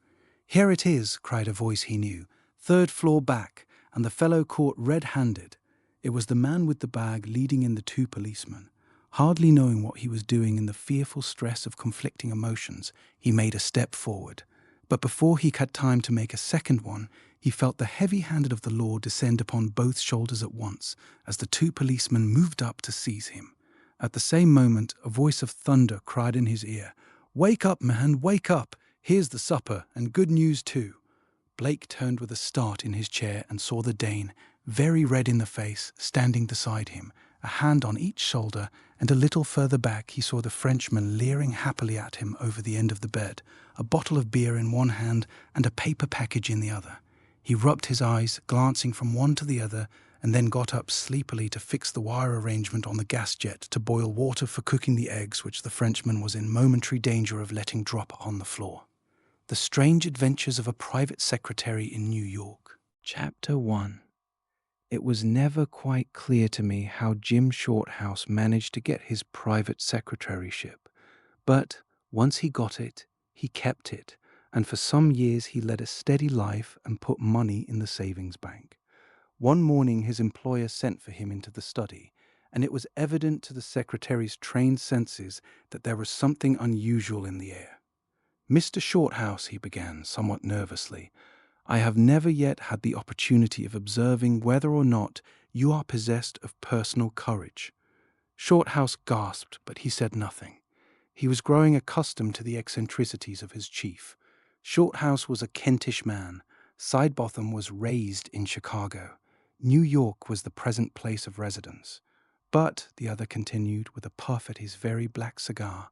"Here it is," cried a voice he knew, "third floor back," and the fellow caught red-handed. It was the man with the bag leading in the two policemen. Hardly knowing what he was doing in the fearful stress of conflicting emotions, he made a step forward. But before he had time to make a second one, he felt the heavy hand of the law descend upon both shoulders at once, as the two policemen moved up to seize him. At the same moment, a voice of thunder cried in his ear, "Wake up, man, wake up! Here's the supper, and good news too." Blake turned with a start in his chair and saw the Dane, very red in the face, standing beside him, a hand on each shoulder, and a little further back he saw the Frenchman leering happily at him over the end of the bed, a bottle of beer in one hand and a paper package in the other. He rubbed his eyes, glancing from one to the other, and then got up sleepily to fix the wire arrangement on the gas jet to boil water for cooking the eggs which the Frenchman was in momentary danger of letting drop on the floor. The Strange Adventures of a Private Secretary in New York. Chapter 1. It was never quite clear to me how Jim Shorthouse managed to get his private secretaryship, but once he got it, he kept it, and for some years he led a steady life and put money in the savings bank. One morning his employer sent for him into the study, and it was evident to the secretary's trained senses that there was something unusual in the air. "Mr. Shorthouse," he began, somewhat nervously, "I have never yet had the opportunity of observing whether or not you are possessed of personal courage." Shorthouse gasped, but he said nothing. He was growing accustomed to the eccentricities of his chief. Shorthouse was a Kentish man. Sidebotham was raised in Chicago. New York was the present place of residence. "But," the other continued, with a puff at his very black cigar,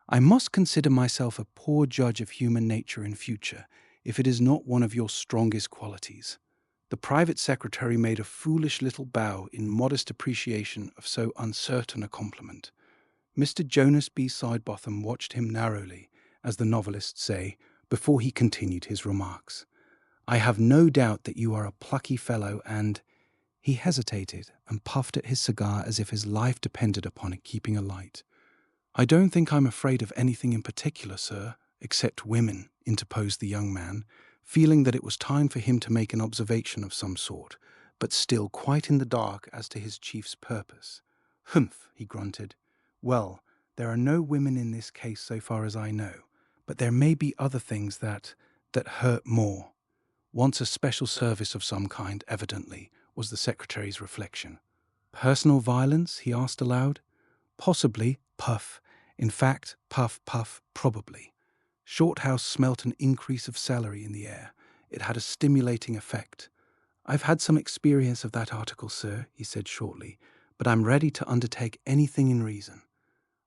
"I must consider myself a poor judge of human nature in future, if it is not one of your strongest qualities." The private secretary made a foolish little bow in modest appreciation of so uncertain a compliment. Mr. Jonas B. Sidebotham watched him narrowly, as the novelists say, before he continued his remarks. "I have no doubt that you are a plucky fellow and—" He hesitated and puffed at his cigar as if his life depended upon it keeping alight. "I don't think I'm afraid of anything in particular, sir, except women," interposed the young man, feeling that it was time for him to make an observation of some sort, but still quite in the dark as to his chief's purpose. "Humph," he grunted. "Well, There are no women in this case so far as I know, but there may be other things that hurt more. Wants a special service of some kind, evidently, was the secretary's reflection. Personal violence, he asked aloud. Possibly, puff. In fact, puff, puff, probably. Shorthouse smelt an increase of salary in the air. It had a stimulating effect. I've had some experience of that article, sir, he said shortly, but I'm ready to undertake anything in reason.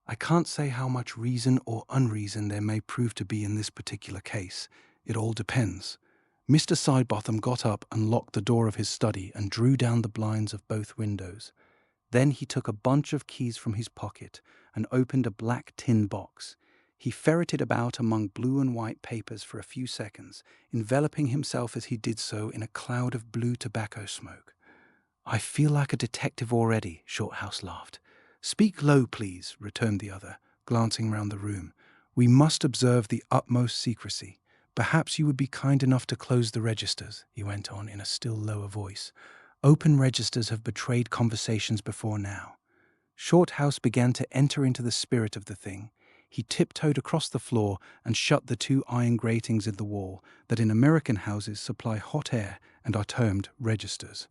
I can't say how much reason or unreason there may prove to be in this particular case. It all depends. Mr. Sidebotham got up and locked the door of his study and drew down the blinds of both windows. Then he took a bunch of keys from his pocket and opened a black tin box. He ferreted about among blue and white papers for a few seconds, enveloping himself as he did so in a cloud of blue tobacco smoke. "I feel like a detective already," Shorthouse laughed. "Speak low, please," returned the other, glancing round the room. "We must observe the utmost secrecy. Perhaps you would be kind enough to close the registers," he went on in a still lower voice. "Open registers have betrayed conversations before now." Shorthouse began to enter into the spirit of the thing. He tiptoed across the floor and shut the two iron gratings in the wall that in American houses supply hot air and are termed registers.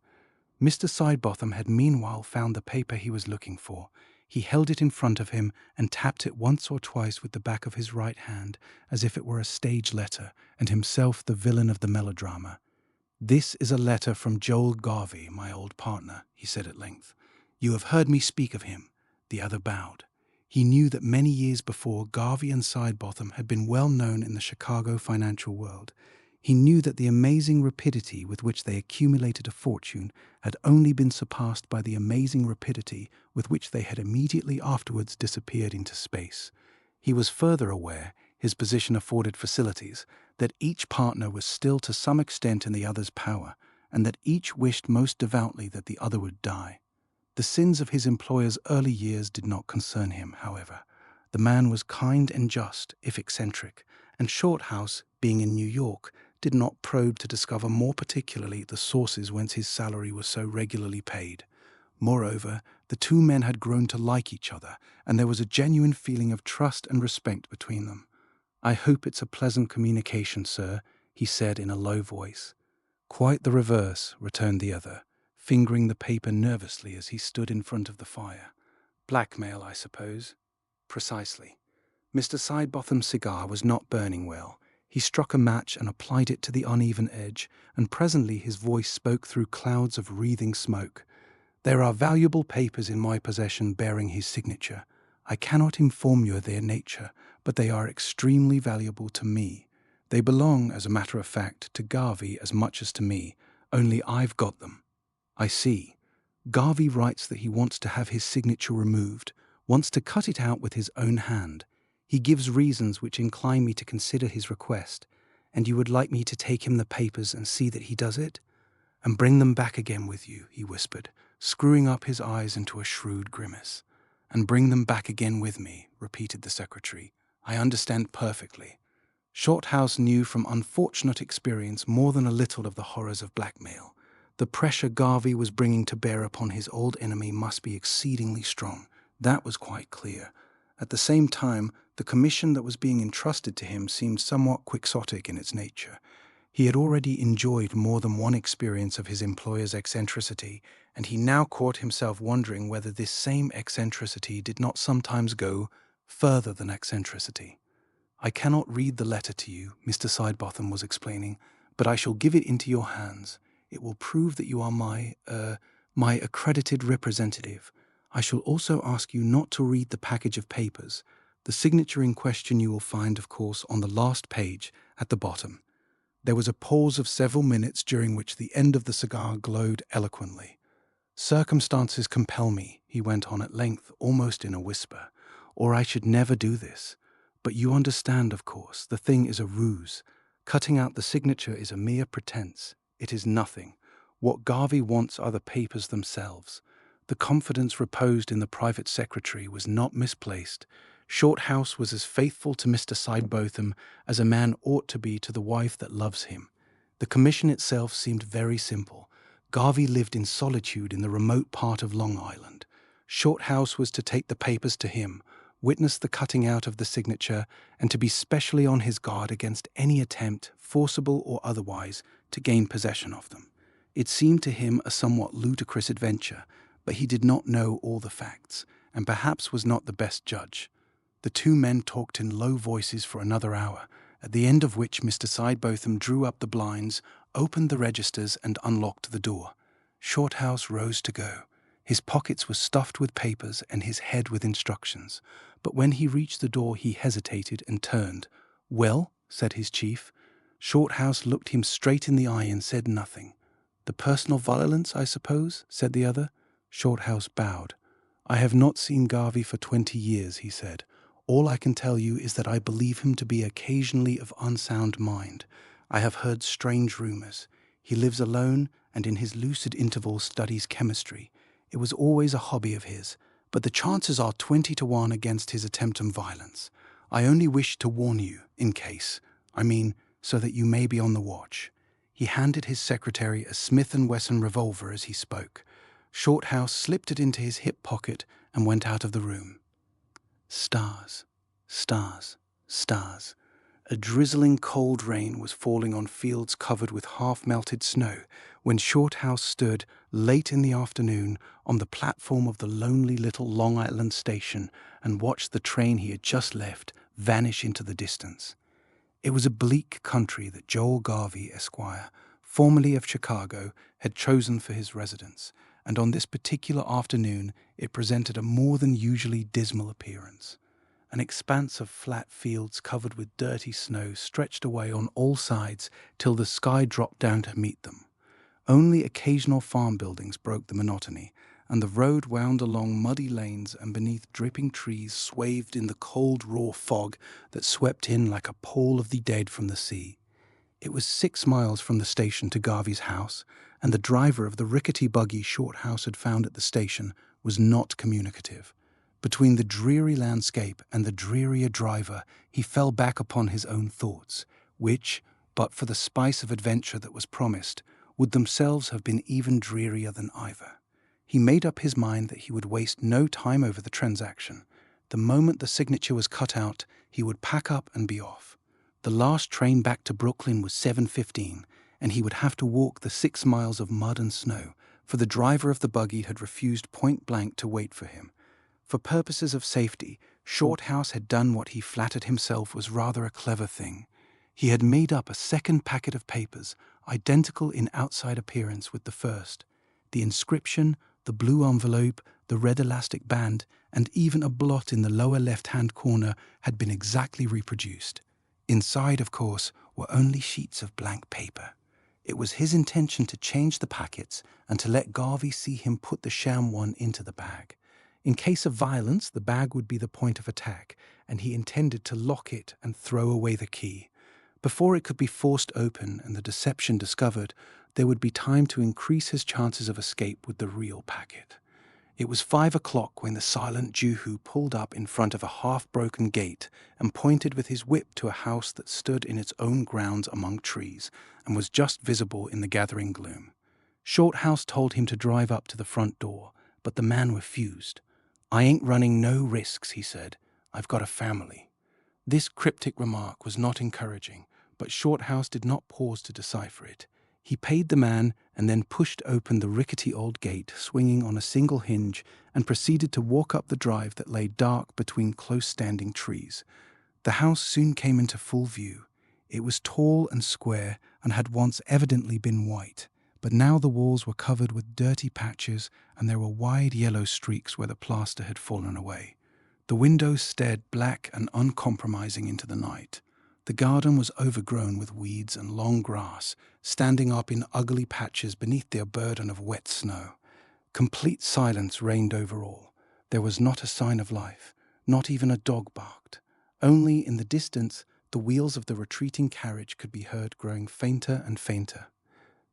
Mr. Sidebotham had meanwhile found the paper he was looking for. He held it in front of him and tapped it once or twice with the back of his right hand, as if it were a stage letter, and himself the villain of the melodrama. "This is a letter from Joel Garvey, my old partner," he said at length. "You have heard me speak of him." The other bowed. He knew that many years before, Garvey and Sidebotham had been well known in the Chicago financial world. He knew that the amazing rapidity with which they accumulated a fortune had only been surpassed by the amazing rapidity with which they had immediately afterwards disappeared into space. He was further aware, his position afforded facilities, that each partner was still to some extent in the other's power, and that each wished most devoutly that the other would die. The sins of his employer's early years did not concern him, however. The man was kind and just, if eccentric, and Shorthouse, being in New York, did not probe to discover more particularly the sources whence his salary was so regularly paid. Moreover, the two men had grown to like each other, and there was a genuine feeling of trust and respect between them. "I hope it's a pleasant communication, sir," he said in a low voice. "Quite the reverse," returned the other, fingering the paper nervously as he stood in front of the fire. "Blackmail, I suppose?" "Precisely." Mr. Sidebotham's cigar was not burning well. He struck a match and applied it to the uneven edge, and presently his voice spoke through clouds of wreathing smoke. "There are valuable papers in my possession bearing his signature. I cannot inform you of their nature, but they are extremely valuable to me. They belong, as a matter of fact, to Garvey as much as to me, only I've got them." "I see. Garvey writes that he wants to have his signature removed, wants to cut it out with his own hand. He gives reasons which incline me to consider his request, and you would like me to take him the papers and see that he does it? And bring them back again with you," he whispered, screwing up his eyes into a shrewd grimace. "And bring them back again with me," repeated the secretary. "I understand perfectly." Shorthouse knew from unfortunate experience more than a little of the horrors of blackmail. The pressure Garvey was bringing to bear upon his old enemy must be exceedingly strong. That was quite clear. At the same time, the commission that was being entrusted to him seemed somewhat quixotic in its nature. He had already enjoyed more than one experience of his employer's eccentricity, and he now caught himself wondering whether this same eccentricity did not sometimes go further than eccentricity. "I cannot read the letter to you," Mr. Sidebotham was explaining, "but I shall give it into your hands. It will prove that you are my accredited representative. I shall also ask you not to read the package of papers. The signature in question you will find, of course, on the last page at the bottom." There was a pause of several minutes during which the end of the cigar glowed eloquently. "Circumstances compel me," he went on at length, almost in a whisper, "or I should never do this. But you understand, of course, the thing is a ruse. Cutting out the signature is a mere pretense. It is nothing. What Garvey wants are the papers themselves. The confidence reposed in the private secretary was not misplaced. Shorthouse was as faithful to Mr. Sidebotham as a man ought to be to the wife that loves him. The commission itself seemed very simple. Garvey lived in solitude in the remote part of Long Island. Shorthouse was to take the papers to him. witness the cutting out of the signature, and to be specially on his guard against any attempt, forcible or otherwise, to gain possession of them. It seemed to him a somewhat ludicrous adventure, but he did not know all the facts, and perhaps was not the best judge. The two men talked in low voices for another hour, at the end of which Mr. Sidebotham drew up the blinds, opened the registers, and unlocked the door. Shorthouse rose to go. His pockets were stuffed with papers and his head with instructions, but when he reached the door he hesitated and turned. "Well?" said his chief. Shorthouse looked him straight in the eye and said nothing. "The personal violence, I suppose?" said the other. Shorthouse bowed. "I have not seen Garvey for 20 years, he said. "All I can tell you is that I believe him to be occasionally of unsound mind. I have heard strange rumors. He lives alone and in his lucid intervals studies chemistry. It was always a hobby of his, but the chances are 20 to 1 against his attempt on violence. I only wish to warn you, in case. So that you may be on the watch." He handed his secretary a Smith & Wesson revolver as he spoke. Shorthouse slipped it into his hip pocket and went out of the room. Stars, stars, stars. A drizzling cold rain was falling on fields covered with half-melted snow when Shorthouse stood, late in the afternoon, on the platform of the lonely little Long Island station and watched the train he had just left vanish into the distance. It was a bleak country that Joel Garvey, Esquire, formerly of Chicago, had chosen for his residence, and on this particular afternoon it presented a more than usually dismal appearance. An expanse of flat fields covered with dirty snow stretched away on all sides till the sky dropped down to meet them. Only occasional farm buildings broke the monotony, and the road wound along muddy lanes and beneath dripping trees swathed in the cold raw fog that swept in like a pall of the dead from the sea. It was 6 miles from the station to Garvey's house, and the driver of the rickety buggy Shorthouse had found at the station was not communicative. Between the dreary landscape and the drearier driver, he fell back upon his own thoughts, which, but for the spice of adventure that was promised, would themselves have been even drearier than either. He made up his mind that he would waste no time over the transaction. The moment the signature was cut out, he would pack up and be off. The last train back to Brooklyn was 7:15, and he would have to walk the 6 miles of mud and snow, for the driver of the buggy had refused point-blank to wait for him. For purposes of safety, Shorthouse had done what he flattered himself was rather a clever thing. He had made up a second packet of papers, identical in outside appearance with the first. The inscription, the blue envelope, the red elastic band, and even a blot in the lower left-hand corner had been exactly reproduced. Inside, of course, were only sheets of blank paper. It was his intention to change the packets and to let Garvey see him put the sham one into the bag. In case of violence, the bag would be the point of attack, and he intended to lock it and throw away the key. Before it could be forced open and the deception discovered, there would be time to increase his chances of escape with the real packet. It was 5 o'clock when the silent Jehu pulled up in front of a half-broken gate and pointed with his whip to a house that stood in its own grounds among trees and was just visible in the gathering gloom. Shorthouse told him to drive up to the front door, but the man refused. "I ain't running no risks," he said. "I've got a family." This cryptic remark was not encouraging, but Shorthouse did not pause to decipher it. He paid the man and then pushed open the rickety old gate, swinging on a single hinge, and proceeded to walk up the drive that lay dark between close-standing trees. The house soon came into full view. It was tall and square and had once evidently been white, but now the walls were covered with dirty patches and there were wide yellow streaks where the plaster had fallen away. The windows stared black and uncompromising into the night. The garden was overgrown with weeds and long grass, standing up in ugly patches beneath their burden of wet snow. Complete silence reigned over all. There was not a sign of life, not even a dog barked. Only in the distance, the wheels of the retreating carriage could be heard growing fainter and fainter.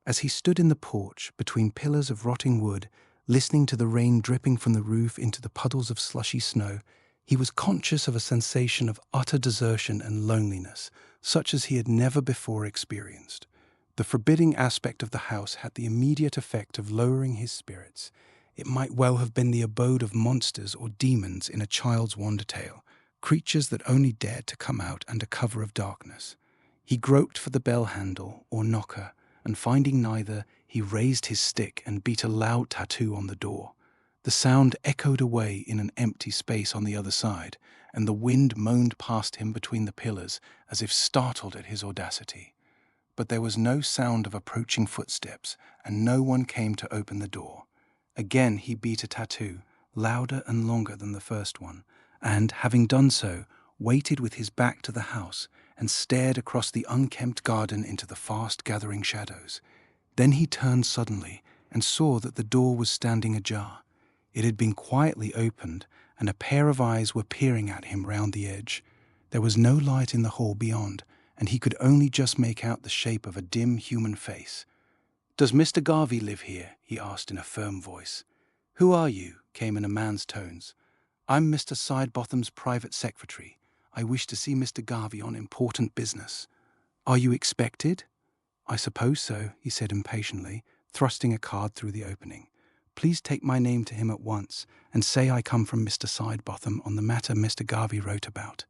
As he stood in the porch, between pillars of rotting wood, listening to the rain dripping from the roof into the puddles of slushy snow, he was conscious of a sensation of utter desertion and loneliness, such as he had never before experienced. The forbidding aspect of the house had the immediate effect of lowering his spirits. It might well have been the abode of monsters or demons in a child's wonder tale, creatures that only dared to come out under cover of darkness. He groped for the bell handle or knocker, and finding neither, he raised his stick and beat a loud tattoo on the door. The sound echoed away in an empty space on the other side, and the wind moaned past him between the pillars as if startled at his audacity. But there was no sound of approaching footsteps, and no one came to open the door. Again he beat a tattoo, louder and longer than the first one, and, having done so, waited with his back to the house and stared across the unkempt garden into the fast-gathering shadows. Then he turned suddenly and saw that the door was standing ajar. It had been quietly opened, and a pair of eyes were peering at him round the edge. There was no light in the hall beyond, and he could only just make out the shape of a dim human face. "Does Mr. Garvey live here?" he asked in a firm voice. "Who are you?" came in a man's tones. "I'm Mr. Sidebotham's private secretary. I wish to see Mr. Garvey on important business." "Are you expected?" "I suppose so," he said impatiently, thrusting a card through the opening. "Please take my name to him at once, and say I come from Mr. Sidebotham on the matter Mr. Garvey wrote about."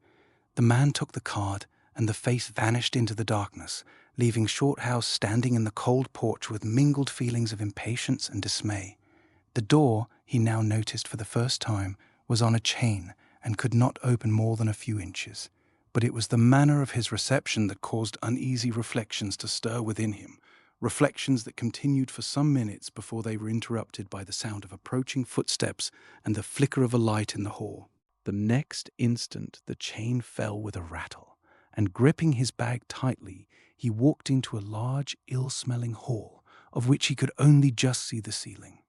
The man took the card, and the face vanished into the darkness, leaving Shorthouse standing in the cold porch with mingled feelings of impatience and dismay. The door, he now noticed for the first time, was on a chain and could not open more than a few inches. But it was the manner of his reception that caused uneasy reflections to stir within him, reflections that continued for some minutes before they were interrupted by the sound of approaching footsteps and the flicker of a light in the hall. The next instant the chain fell with a rattle, and gripping his bag tightly, he walked into a large, ill-smelling hall, of which he could only just see the ceiling.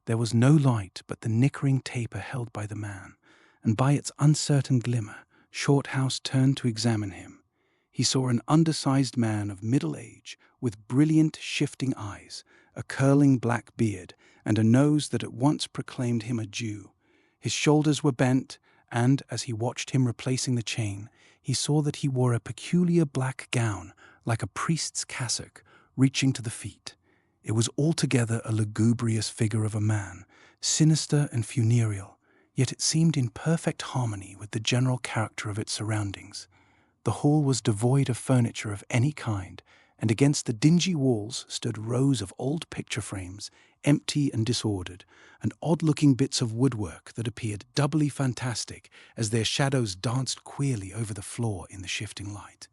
There was no light but the nickering taper held by the man, and by its uncertain glimmer, Shorthouse turned to examine him. He saw an undersized man of middle age, with brilliant, shifting eyes, a curling black beard, and a nose that at once proclaimed him a Jew. His shoulders were bent, and, as he watched him replacing the chain, he saw that he wore a peculiar black gown, like a priest's cassock, reaching to the feet. It was altogether a lugubrious figure of a man, sinister and funereal, yet it seemed in perfect harmony with the general character of its surroundings. The hall was devoid of furniture of any kind, and against the dingy walls stood rows of old picture frames, empty and disordered, and odd-looking bits of woodwork that appeared doubly fantastic as their shadows danced queerly over the floor in the shifting light.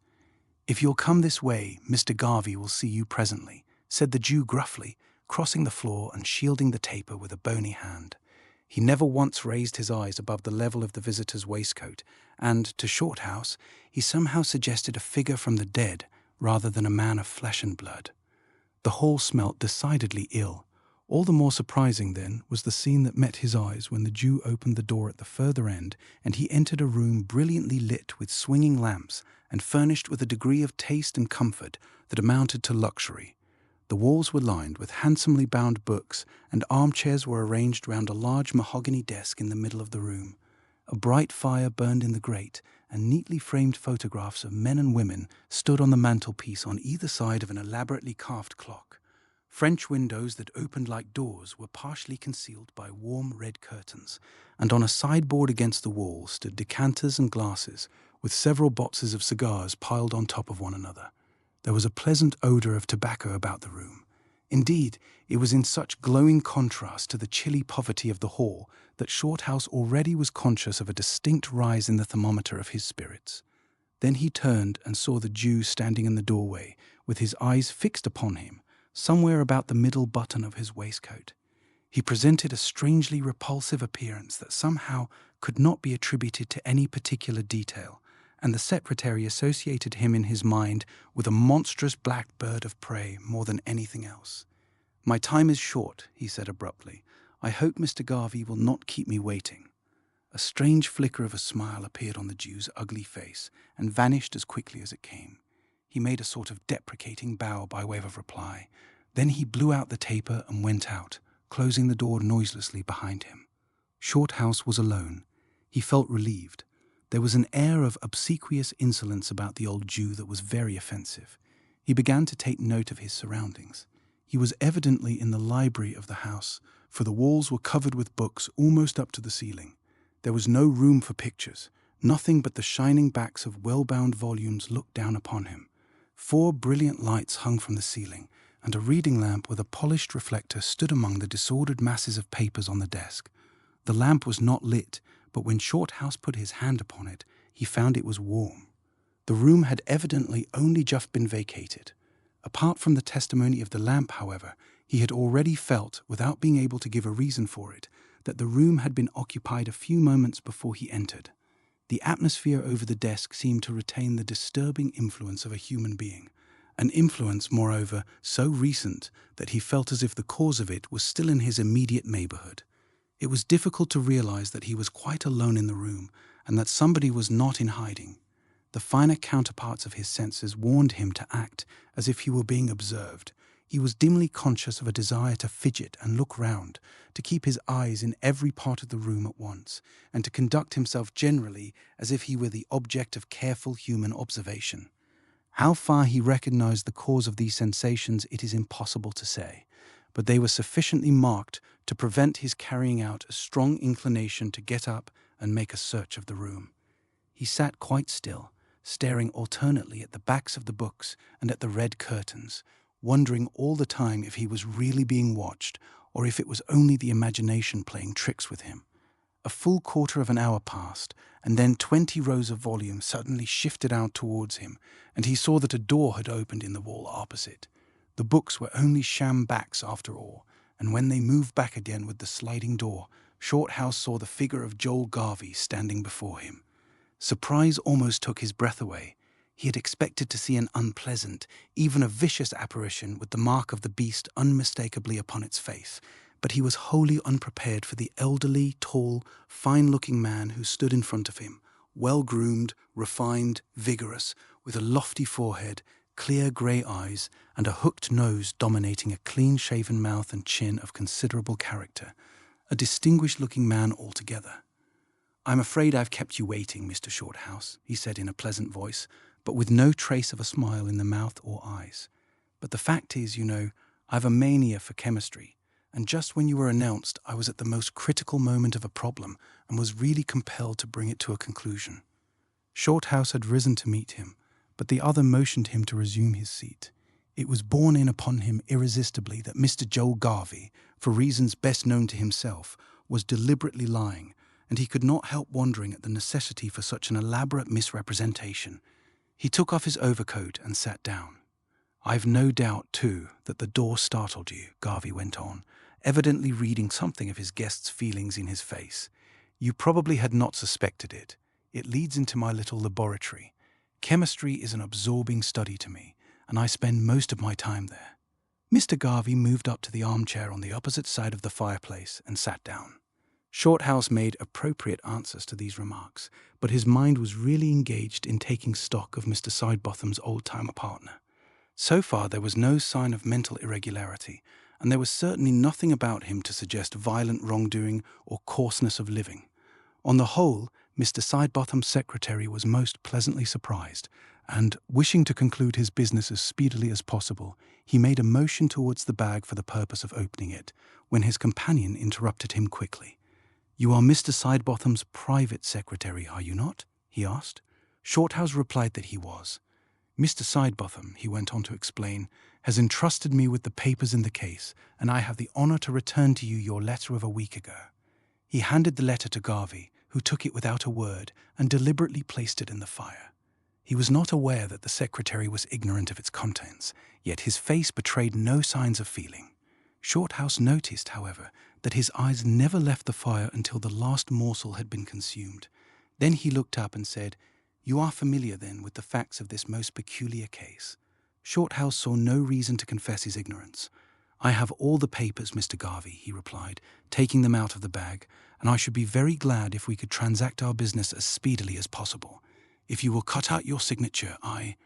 "If you'll come this way, Mr. Garvey will see you presently," said the Jew gruffly, crossing the floor and shielding the taper with a bony hand. He never once raised his eyes above the level of the visitor's waistcoat, and, to Shorthouse, he somehow suggested a figure from the dead rather than a man of flesh and blood. The hall smelt decidedly ill. All the more surprising, then, was the scene that met his eyes when the Jew opened the door at the further end, and he entered a room brilliantly lit with swinging lamps and furnished with a degree of taste and comfort that amounted to luxury. The walls were lined with handsomely bound books, and armchairs were arranged round a large mahogany desk in the middle of the room. A bright fire burned in the grate, and neatly framed photographs of men and women stood on the mantelpiece on either side of an elaborately carved clock. French windows that opened like doors were partially concealed by warm red curtains, and on a sideboard against the wall stood decanters and glasses, with several boxes of cigars piled on top of one another. There was a pleasant odour of tobacco about the room. Indeed, it was in such glowing contrast to the chilly poverty of the hall that Shorthouse already was conscious of a distinct rise in the thermometer of his spirits. Then he turned and saw the Jew standing in the doorway, with his eyes fixed upon him, somewhere about the middle button of his waistcoat. He presented a strangely repulsive appearance that somehow could not be attributed to any particular detail, and the secretary associated him in his mind with a monstrous black bird of prey more than anything else. "My time is short," he said abruptly. "I hope Mr. Garvey will not keep me waiting." A strange flicker of a smile appeared on the Jew's ugly face and vanished as quickly as it came. He made a sort of deprecating bow by way of reply. Then he blew out the taper and went out, closing the door noiselessly behind him. Shorthouse was alone. He felt relieved. There was an air of obsequious insolence about the old Jew that was very offensive. He began to take note of his surroundings. He was evidently in the library of the house, for the walls were covered with books almost up to the ceiling. There was no room for pictures. Nothing but the shining backs of well-bound volumes looked down upon him. 4 brilliant lights hung from the ceiling, and a reading lamp with a polished reflector stood among the disordered masses of papers on the desk. The lamp was not lit, but when Shorthouse put his hand upon it, he found it was warm. The room had evidently only just been vacated. Apart from the testimony of the lamp, however, he had already felt, without being able to give a reason for it, that the room had been occupied a few moments before he entered. The atmosphere over the desk seemed to retain the disturbing influence of a human being, an influence, moreover, so recent that he felt as if the cause of it was still in his immediate neighborhood. It was difficult to realize that he was quite alone in the room and that somebody was not in hiding. The finer counterparts of his senses warned him to act as if he were being observed. He was dimly conscious of a desire to fidget and look round, to keep his eyes in every part of the room at once, and to conduct himself generally as if he were the object of careful human observation. How far he recognized the cause of these sensations it is impossible to say, but they were sufficiently marked to prevent his carrying out a strong inclination to get up and make a search of the room. He sat quite still, staring alternately at the backs of the books and at the red curtains, wondering all the time if he was really being watched or if it was only the imagination playing tricks with him. A full quarter of an hour passed, and then 20 rows of volumes suddenly shifted out towards him, and he saw that a door had opened in the wall opposite. The books were only sham backs after all, and when they moved back again with the sliding door, Shorthouse saw the figure of Joel Garvey standing before him. Surprise almost took his breath away. He had expected to see an unpleasant, even a vicious apparition with the mark of the beast unmistakably upon its face, but he was wholly unprepared for the elderly, tall, fine-looking man who stood in front of him, well-groomed, refined, vigorous, with a lofty forehead, clear grey eyes, and a hooked nose dominating a clean-shaven mouth and chin of considerable character. A distinguished-looking man altogether. "I'm afraid I've kept you waiting, Mr. Shorthouse," he said in a pleasant voice, but with no trace of a smile in the mouth or eyes. "But the fact is, I've a mania for chemistry, and just when you were announced, I was at the most critical moment of a problem and was really compelled to bring it to a conclusion." Shorthouse had risen to meet him, but the other motioned him to resume his seat. It was borne in upon him irresistibly that Mr. Joel Garvey, for reasons best known to himself, was deliberately lying, and he could not help wondering at the necessity for such an elaborate misrepresentation. He took off his overcoat and sat down. "I've no doubt, too, that the door startled you," Garvey went on, evidently reading something of his guest's feelings in his face. "You probably had not suspected it. It leads into my little laboratory. Chemistry is an absorbing study to me, and I spend most of my time there." Mr. Garvey moved up to the armchair on the opposite side of the fireplace and sat down. Shorthouse made appropriate answers to these remarks, but his mind was really engaged in taking stock of Mr. Sidebotham's old-timer partner. So far there was no sign of mental irregularity, and there was certainly nothing about him to suggest violent wrongdoing or coarseness of living. On the whole, Mr. Sidebotham's secretary was most pleasantly surprised, and, wishing to conclude his business as speedily as possible, he made a motion towards the bag for the purpose of opening it, when his companion interrupted him quickly. "You are Mr. Sidebotham's private secretary, are you not?" he asked. Shorthouse replied that he was. "Mr. Sidebotham," he went on to explain, "has entrusted me with the papers in the case, and I have the honor to return to you your letter of a week ago." He handed the letter to Garvey, who took it without a word and deliberately placed it in the fire. He was not aware that the secretary was ignorant of its contents, yet his face betrayed no signs of feeling. Shorthouse noticed, however, that his eyes never left the fire until the last morsel had been consumed. Then he looked up and said, "You are familiar, then, with the facts of this most peculiar case?" Shorthouse saw no reason to confess his ignorance. "I have all the papers, Mr. Garvey," he replied, taking them out of the bag, "and I should be very glad if we could transact our business as speedily as possible. If you will cut out your signature, I—"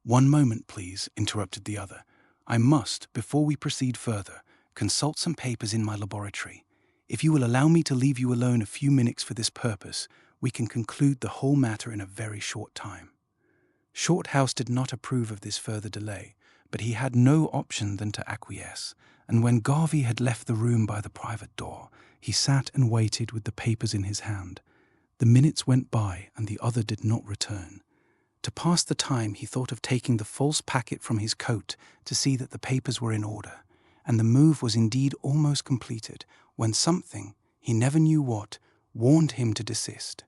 "One moment, please," interrupted the other. "I must, before we proceed further, consult some papers in my laboratory. If you will allow me to leave you alone a few minutes for this purpose, we can conclude the whole matter in a very short time." Shorthouse did not approve of this further delay, but he had no option than to acquiesce, and when Garvey had left the room by the private door, he sat and waited with the papers in his hand. The minutes went by, and the other did not return. To pass the time, he thought of taking the false packet from his coat to see that the papers were in order, and the move was indeed almost completed when something, he never knew what, warned him to desist.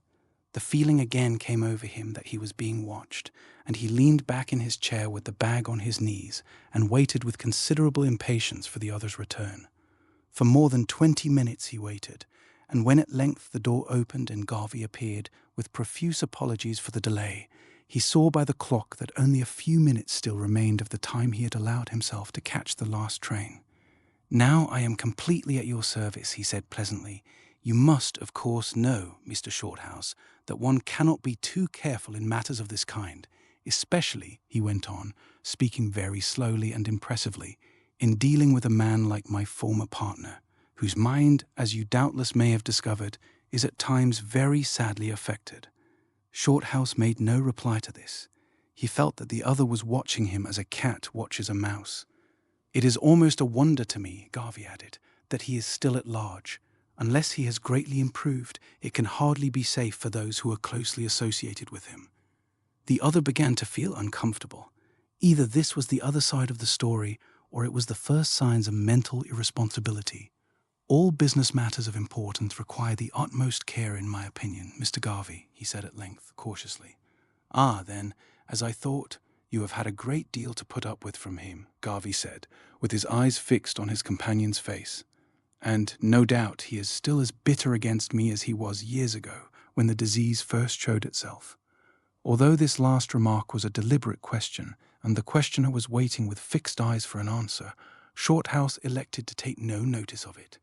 The feeling again came over him that he was being watched, and he leaned back in his chair with the bag on his knees and waited with considerable impatience for the other's return. For more than 20 minutes he waited, and when at length the door opened and Garvey appeared, with profuse apologies for the delay, he saw by the clock that only a few minutes still remained of the time he had allowed himself to catch the last train. "Now I am completely at your service," he said pleasantly. "You must, of course, know, Mr. Shorthouse, that one cannot be too careful in matters of this kind, especially," he went on, speaking very slowly and impressively, "in dealing with a man like my former partner, whose mind, as you doubtless may have discovered, is at times very sadly affected." Shorthouse made no reply to this. He felt that the other was watching him as a cat watches a mouse. "It is almost a wonder to me," Garvey added, "that he is still at large. Unless he has greatly improved, it can hardly be safe for those who are closely associated with him." The other began to feel uncomfortable. Either this was the other side of the story, or it was the first signs of mental irresponsibility. "All business matters of importance require the utmost care, in my opinion, Mr. Garvey," he said at length, cautiously. "Ah, then, as I thought, you have had a great deal to put up with from him," Garvey said, with his eyes fixed on his companion's face. "And no doubt he is still as bitter against me as he was years ago, when the disease first showed itself." Although this last remark was a deliberate question, and the questioner was waiting with fixed eyes for an answer, Shorthouse elected to take no notice of it.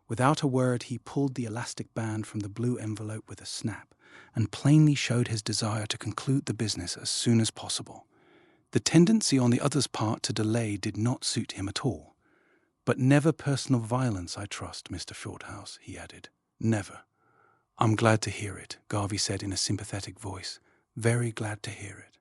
Without a word, he pulled the elastic band from the blue envelope with a snap, and plainly showed his desire to conclude the business as soon as possible. The tendency on the other's part to delay did not suit him at all. "But never personal violence, I trust, Mr. Shorthouse," he added. "Never." "I'm glad to hear it," Garvey said in a sympathetic voice. "Very glad to hear it.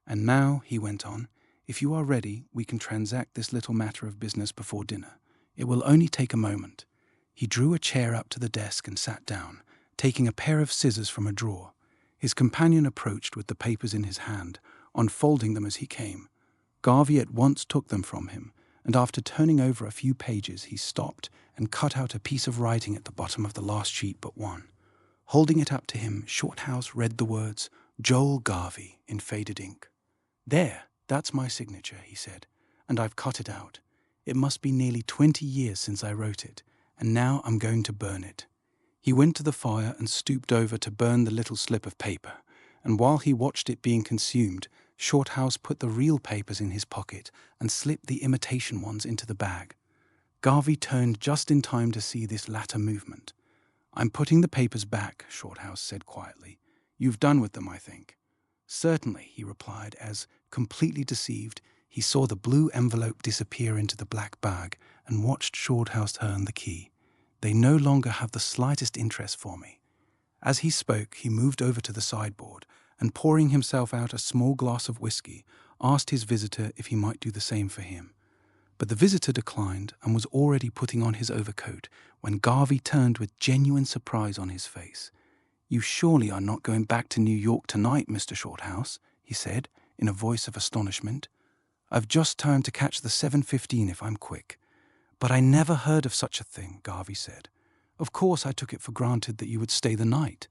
And now," he went on, "if you are ready, we can transact this little matter of business before dinner. It will only take a moment." He drew a chair up to the desk and sat down, taking a pair of scissors from a drawer. His companion approached with the papers in his hand, unfolding them as he came. Garvey at once took them from him, and after turning over a few pages, he stopped and cut out a piece of writing at the bottom of the last sheet but one. Holding it up to him, Shorthouse read the words, "Joel Garvey," in faded ink. "There, that's my signature," he said, "and I've cut it out. It must be nearly 20 years since I wrote it, and now I'm going to burn it." He went to the fire and stooped over to burn the little slip of paper, and while he watched it being consumed, Shorthouse put the real papers in his pocket and slipped the imitation ones into the bag. Garvey turned just in time to see this latter movement. "I'm putting the papers back," Shorthouse said quietly. "You've done with them, I think." "Certainly," he replied, as, completely deceived, he saw the blue envelope disappear into the black bag and watched Shorthouse turn the key. "They no longer have the slightest interest for me." As he spoke, he moved over to the sideboard and, pouring himself out a small glass of whiskey, asked his visitor if he might do the same for him. But the visitor declined and was already putting on his overcoat when Garvey turned with genuine surprise on his face. "You surely are not going back to New York tonight, Mr. Shorthouse," he said, in a voice of astonishment. "I've just time to catch the 7:15 if I'm quick." "But I never heard of such a thing," Garvey said. "Of course I took it for granted that you would stay the night."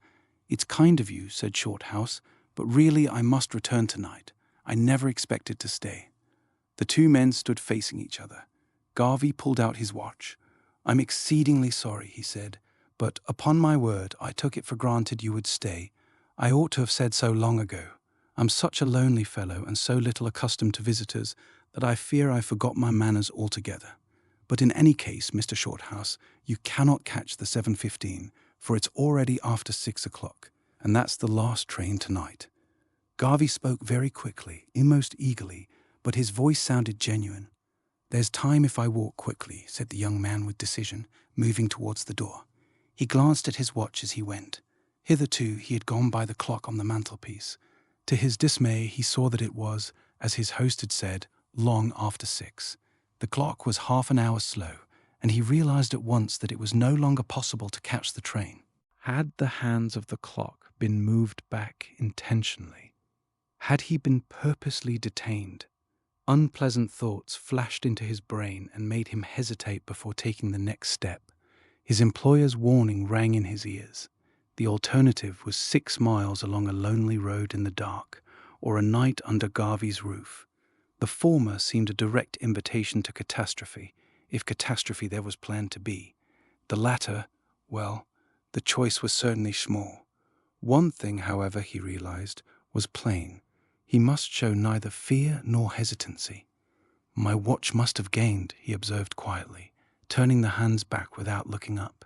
"It's kind of you," said Shorthouse, "but really I must return tonight. I never expected to stay." The two men stood facing each other. Garvey pulled out his watch. "I'm exceedingly sorry," he said, "but upon my word I took it for granted you would stay. I ought to have said so long ago. I'm such a lonely fellow and so little accustomed to visitors that I fear I forgot my manners altogether. But in any case, Mr. Shorthouse, you cannot catch the 7:15, for it's already after 6 o'clock, and that's the last train tonight." Garvey spoke very quickly, almost eagerly, but his voice sounded genuine. "There's time if I walk quickly," said the young man with decision, moving towards the door. He glanced at his watch as he went. Hitherto he had gone by the clock on the mantelpiece. To his dismay, he saw that it was, as his host had said, long after 6. The clock was half an hour slow, and he realized at once that it was no longer possible to catch the train. Had the hands of the clock been moved back intentionally? Had he been purposely detained? Unpleasant thoughts flashed into his brain and made him hesitate before taking the next step. His employer's warning rang in his ears. The alternative was 6 miles along a lonely road in the dark, or a night under Garvey's roof. The former seemed a direct invitation to catastrophe, if catastrophe there was planned to be. The latter, well, the choice was certainly small. One thing, however, he realized, was plain. He must show neither fear nor hesitancy. "My watch must have gained," he observed quietly, turning the hands back without looking up.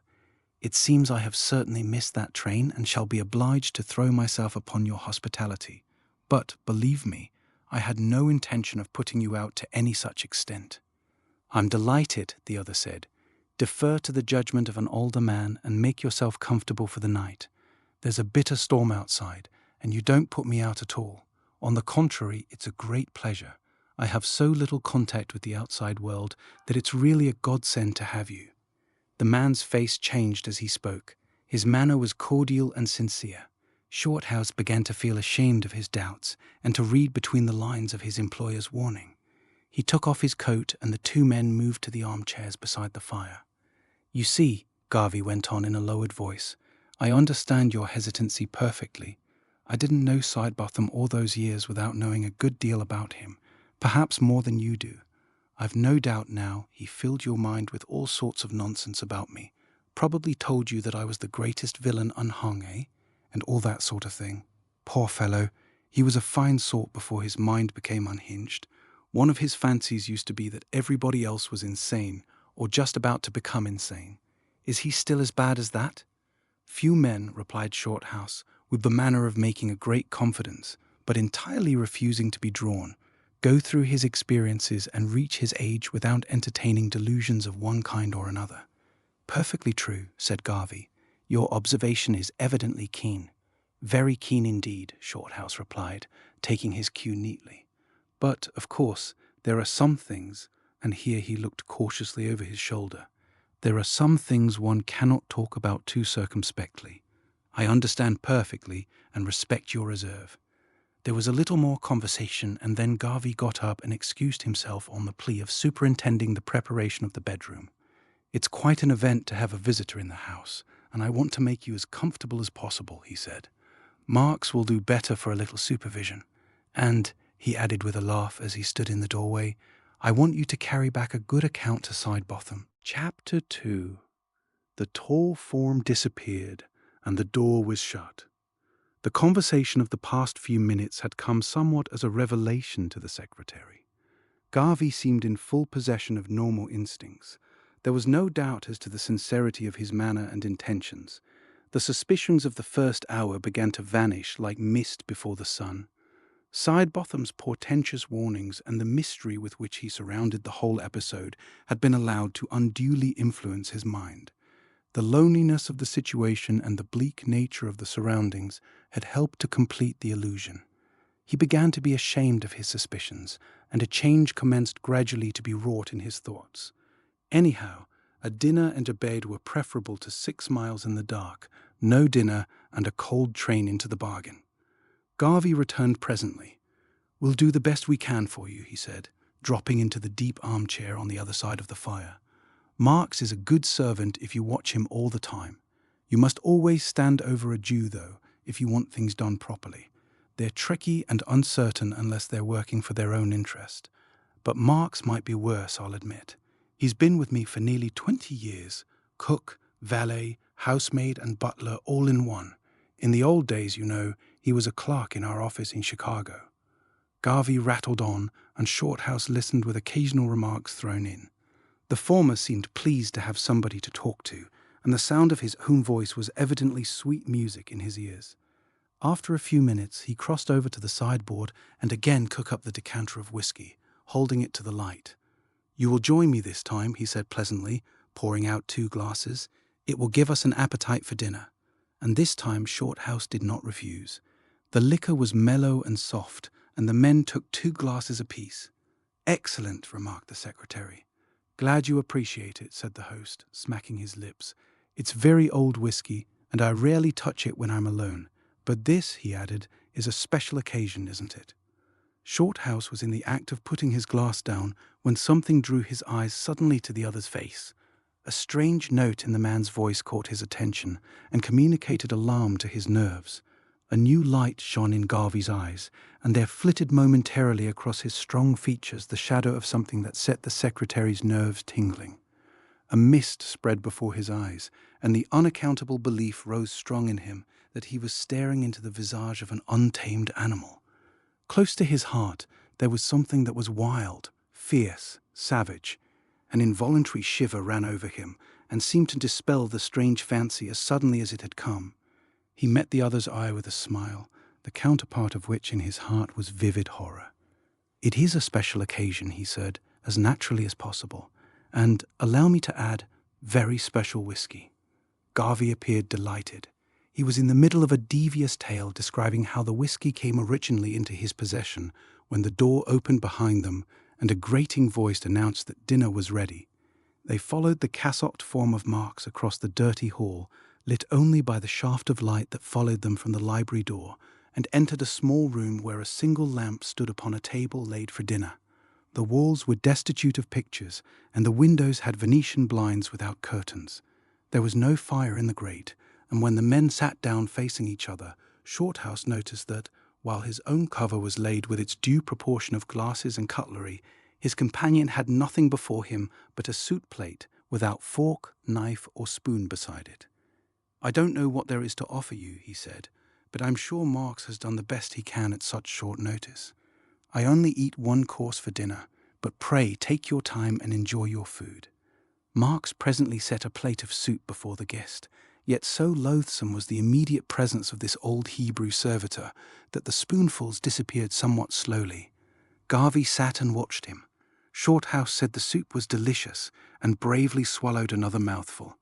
"It seems I have certainly missed that train and shall be obliged to throw myself upon your hospitality. But, believe me, I had no intention of putting you out to any such extent." "I'm delighted," the other said. "Defer to the judgment of an older man and make yourself comfortable for the night. There's a bitter storm outside, and you don't put me out at all. On the contrary, it's a great pleasure. I have so little contact with the outside world that it's really a godsend to have you." The man's face changed as he spoke. His manner was cordial and sincere. Shorthouse began to feel ashamed of his doubts and to read between the lines of his employer's warning. He took off his coat and the two men moved to the armchairs beside the fire. "You see," Garvey went on in a lowered voice, "I understand your hesitancy perfectly. I didn't know Sidebotham all those years without knowing a good deal about him, perhaps more than you do. I've no doubt now he filled your mind with all sorts of nonsense about me, probably told you that I was the greatest villain unhung, and all that sort of thing. Poor fellow, he was a fine sort before his mind became unhinged. One of his fancies used to be that everybody else was insane, or just about to become insane. Is he still as bad as that?" "Few men," replied Shorthouse, with the manner of making a great confidence, but entirely refusing to be drawn, "go through his experiences and reach his age without entertaining delusions of one kind or another." "Perfectly true," said Garvey. "Your observation is evidently keen." "Very keen indeed," Shorthouse replied, taking his cue neatly. "But, of course, there are some things," and here he looked cautiously over his shoulder, "there are some things one cannot talk about too circumspectly. I understand perfectly and respect your reserve." There was a little more conversation, and then Garvey got up and excused himself on the plea of superintending the preparation of the bedroom. "It's quite an event to have a visitor in the house, and I want to make you as comfortable as possible," he said. "Marks will do better for a little supervision. And," he added with a laugh as he stood in the doorway, "I want you to carry back a good account to Sidebotham." Chapter 2. The tall form disappeared, and the door was shut. The conversation of the past few minutes had come somewhat as a revelation to the secretary. Garvey seemed in full possession of normal instincts. There was no doubt as to the sincerity of his manner and intentions. The suspicions of the first hour began to vanish like mist before the sun. Sidebotham's portentous warnings and the mystery with which he surrounded the whole episode had been allowed to unduly influence his mind. The loneliness of the situation and the bleak nature of the surroundings had helped to complete the illusion. He began to be ashamed of his suspicions, and a change commenced gradually to be wrought in his thoughts. Anyhow, a dinner and a bed were preferable to 6 miles in the dark, no dinner, and a cold train into the bargain. Garvey returned presently. "We'll do the best we can for you," he said, dropping into the deep armchair on the other side of the fire. "Marks is a good servant if you watch him all the time. You must always stand over a Jew, though, if you want things done properly. They're tricky and uncertain unless they're working for their own interest. But Marks might be worse, I'll admit. He's been with me for nearly 20 years, cook, valet, housemaid, and butler all in one. In the old days, you know, he was a clerk in our office in Chicago." Garvey rattled on, and Shorthouse listened with occasional remarks thrown in. The former seemed pleased to have somebody to talk to, and the sound of his own voice was evidently sweet music in his ears. After a few minutes, he crossed over to the sideboard and again took up the decanter of whiskey, holding it to the light. "You will join me this time," he said pleasantly, pouring out 2 glasses. "It will give us an appetite for dinner." And this time Shorthouse did not refuse. The liquor was mellow and soft, and the men took 2 glasses apiece. "Excellent," remarked the secretary. "Glad you appreciate it," said the host, smacking his lips. "It's very old whiskey, and I rarely touch it when I'm alone. But this," he added, "is a special occasion, isn't it?" Shorthouse was in the act of putting his glass down when something drew his eyes suddenly to the other's face. A strange note in the man's voice caught his attention and communicated alarm to his nerves. A new light shone in Garvey's eyes, and there flitted momentarily across his strong features the shadow of something that set the secretary's nerves tingling. A mist spread before his eyes, and the unaccountable belief rose strong in him that he was staring into the visage of an untamed animal. Close to his heart there was something that was wild, fierce, savage. An involuntary shiver ran over him and seemed to dispel the strange fancy as suddenly as it had come. He met the other's eye with a smile, the counterpart of which in his heart was vivid horror. "It is a special occasion," he said, as naturally as possible, "and, allow me to add, very special whiskey." Garvey appeared delighted. He was in the middle of a devious tale describing how the whiskey came originally into his possession when the door opened behind them and a grating voice announced that dinner was ready. They followed the cassocked form of Marks across the dirty hall, lit only by the shaft of light that followed them from the library door, and entered a small room where a single lamp stood upon a table laid for dinner. The walls were destitute of pictures, and the windows had Venetian blinds without curtains. There was no fire in the grate, and when the men sat down facing each other, Shorthouse noticed that, while his own cover was laid with its due proportion of glasses and cutlery, his companion had nothing before him but a soup plate without fork, knife, or spoon beside it. "I don't know what there is to offer you," he said, "but I'm sure Marks has done the best he can at such short notice. I only eat one course for dinner, but pray take your time and enjoy your food." Marks presently set a plate of soup before the guest, yet so loathsome was the immediate presence of this old Hebrew servitor that the spoonfuls disappeared somewhat slowly. Garvey sat and watched him. Shorthouse said the soup was delicious and bravely swallowed another mouthful.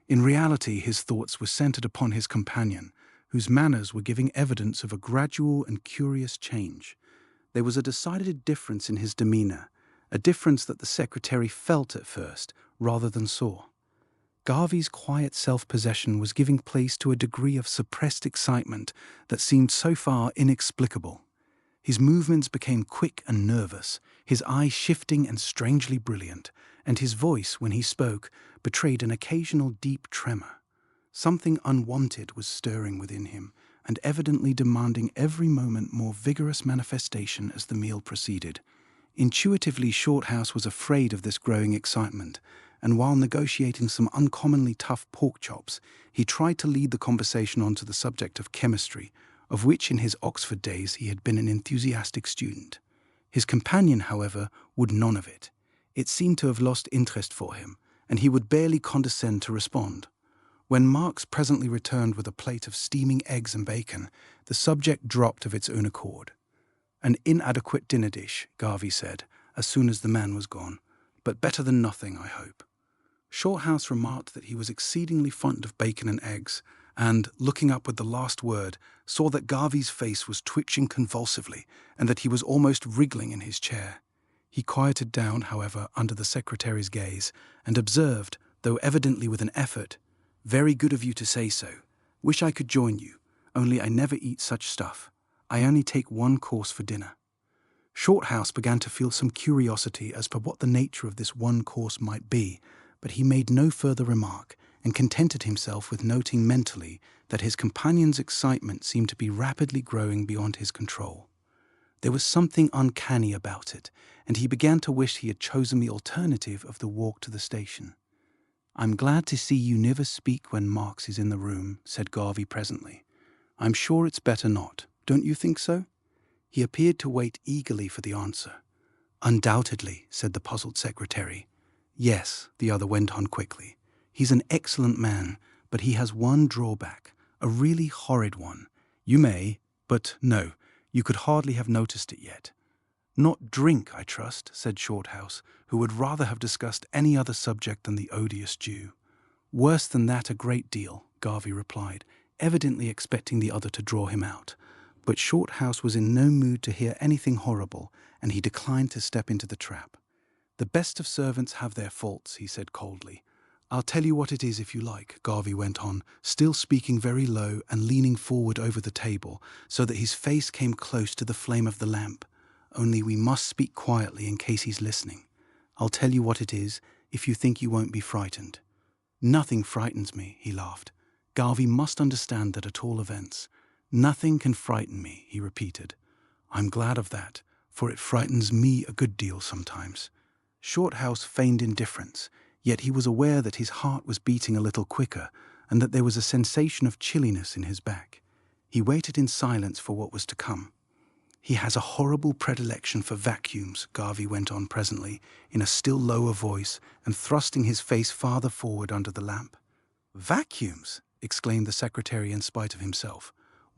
In reality, his thoughts were centered upon his companion, whose manners were giving evidence of a gradual and curious change. There was a decided difference in his demeanor, a difference that the secretary felt at first rather than saw. Garvey's quiet self-possession was giving place to a degree of suppressed excitement that seemed so far inexplicable. His movements became quick and nervous, his eyes shifting and strangely brilliant, and his voice, when he spoke, betrayed an occasional deep tremor. Something unwanted was stirring within him, and evidently demanding every moment more vigorous manifestation as the meal proceeded. Intuitively, Shorthouse was afraid of this growing excitement, and while negotiating some uncommonly tough pork chops, he tried to lead the conversation on to the subject of chemistry, of which in his Oxford days he had been an enthusiastic student. His companion, however, would none of it. It seemed to have lost interest for him, and he would barely condescend to respond. When Marks presently returned with a plate of steaming eggs and bacon, the subject dropped of its own accord. "An inadequate dinner dish," Garvey said, as soon as the man was gone, "but better than nothing, I hope." Shorthouse remarked that he was exceedingly fond of bacon and eggs, and, looking up with the last word, saw that Garvey's face was twitching convulsively and that he was almost wriggling in his chair. He quieted down, however, under the secretary's gaze, and observed, though evidently with an effort, "Very good of you to say so. Wish I could join you, only I never eat such stuff. I only take one course for dinner." Shorthouse began to feel some curiosity as to what the nature of this one course might be, but he made no further remark, and contented himself with noting mentally that his companion's excitement seemed to be rapidly growing beyond his control. There was something uncanny about it, and he began to wish he had chosen the alternative of the walk to the station. "I'm glad to see you never speak when Marks is in the room," said Garvey presently. "I'm sure it's better not. Don't you think so?" He appeared to wait eagerly for the answer. "Undoubtedly," said the puzzled secretary. "Yes," the other went on quickly. "He's an excellent man, but he has one drawback, a really horrid one. You may, but no, you could hardly have noticed it yet." "Not drink, I trust," said Shorthouse, who would rather have discussed any other subject than the odious Jew. "Worse than that a great deal," Garvey replied, evidently expecting the other to draw him out. But Shorthouse was in no mood to hear anything horrible, and he declined to step into the trap. "The best of servants have their faults," he said coldly. "I'll tell you what it is if you like," Garvey went on, still speaking very low and leaning forward over the table so that his face came close to the flame of the lamp. "Only we must speak quietly in case he's listening. I'll tell you what it is if you think you won't be frightened." "Nothing frightens me," he laughed. "Garvey must understand that at all events. Nothing can frighten me," he repeated. "I'm glad of that, for it frightens me a good deal sometimes." Shorthouse feigned indifference, yet he was aware that his heart was beating a little quicker and that there was a sensation of chilliness in his back. He waited in silence for what was to come. "He has a horrible predilection for vacuums," Garvey went on presently, in a still lower voice and thrusting his face farther forward under the lamp. "Vacuums?" exclaimed the secretary in spite of himself.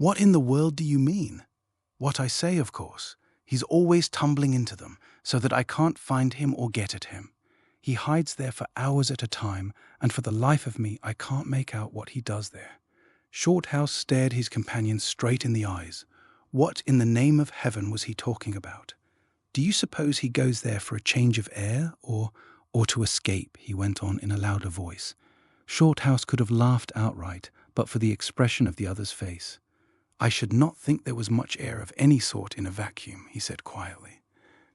"What in the world do you mean?" "What I say, of course. He's always tumbling into them, so that I can't find him or get at him. He hides there for hours at a time, and for the life of me I can't make out what he does there." Shorthouse stared his companion straight in the eyes. What in the name of heaven was he talking about? "Do you suppose he goes there for a change of air, or to escape?" he went on in a louder voice. Shorthouse could have laughed outright, but for the expression of the other's face. "I should not think there was much air of any sort in a vacuum," he said quietly.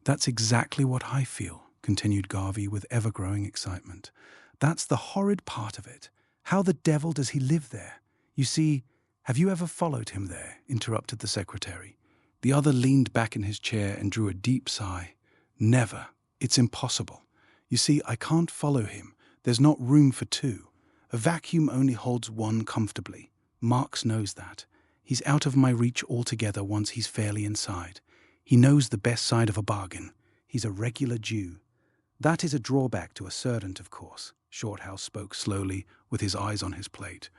"That's exactly what I feel," continued Garvey with ever-growing excitement. "That's the horrid part of it. How the devil does he live there? You see—" "Have you ever followed him there?" interrupted the secretary. The other leaned back in his chair and drew a deep sigh. "Never. It's impossible. You see, I can't follow him. There's not room for two. A vacuum only holds one comfortably. Marx knows that. He's out of my reach altogether once he's fairly inside. He knows the best side of a bargain. He's a regular Jew. That is a drawback to a servant, of course." Shorthouse spoke slowly, with his eyes on his plate.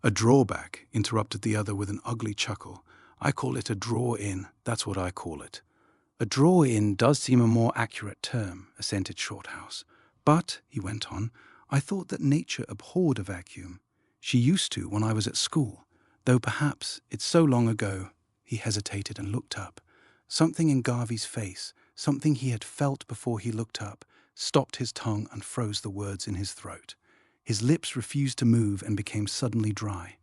"A drawback," interrupted the other with an ugly chuckle. "I call it a draw-in, that's what I call it." "A draw-in does seem a more accurate term," assented Shorthouse. "But," he went on, "I thought that nature abhorred a vacuum. She used to when I was at school, though perhaps it's so long ago." He hesitated and looked up. Something in Garvey's face, something he had felt before he looked up, stopped his tongue and froze the words in his throat. His lips refused to move and became suddenly dry.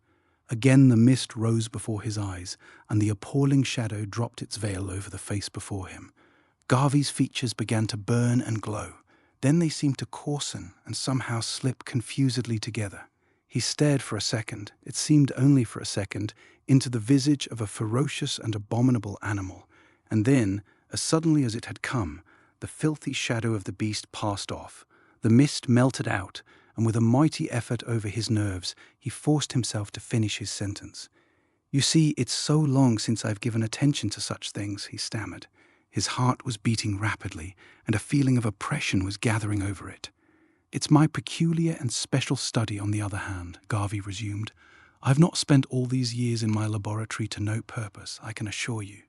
Again the mist rose before his eyes, and the appalling shadow dropped its veil over the face before him. Garvey's features began to burn and glow. Then they seemed to coarsen and somehow slip confusedly together. He stared for a second, it seemed only for a second, into the visage of a ferocious and abominable animal, and then, as suddenly as it had come, the filthy shadow of the beast passed off. The mist melted out, and with a mighty effort over his nerves, he forced himself to finish his sentence. "You see, it's so long since I've given attention to such things," he stammered. His heart was beating rapidly, and a feeling of oppression was gathering over it. "It's my peculiar and special study, on the other hand," Garvey resumed. "I've not spent all these years in my laboratory to no purpose, I can assure you.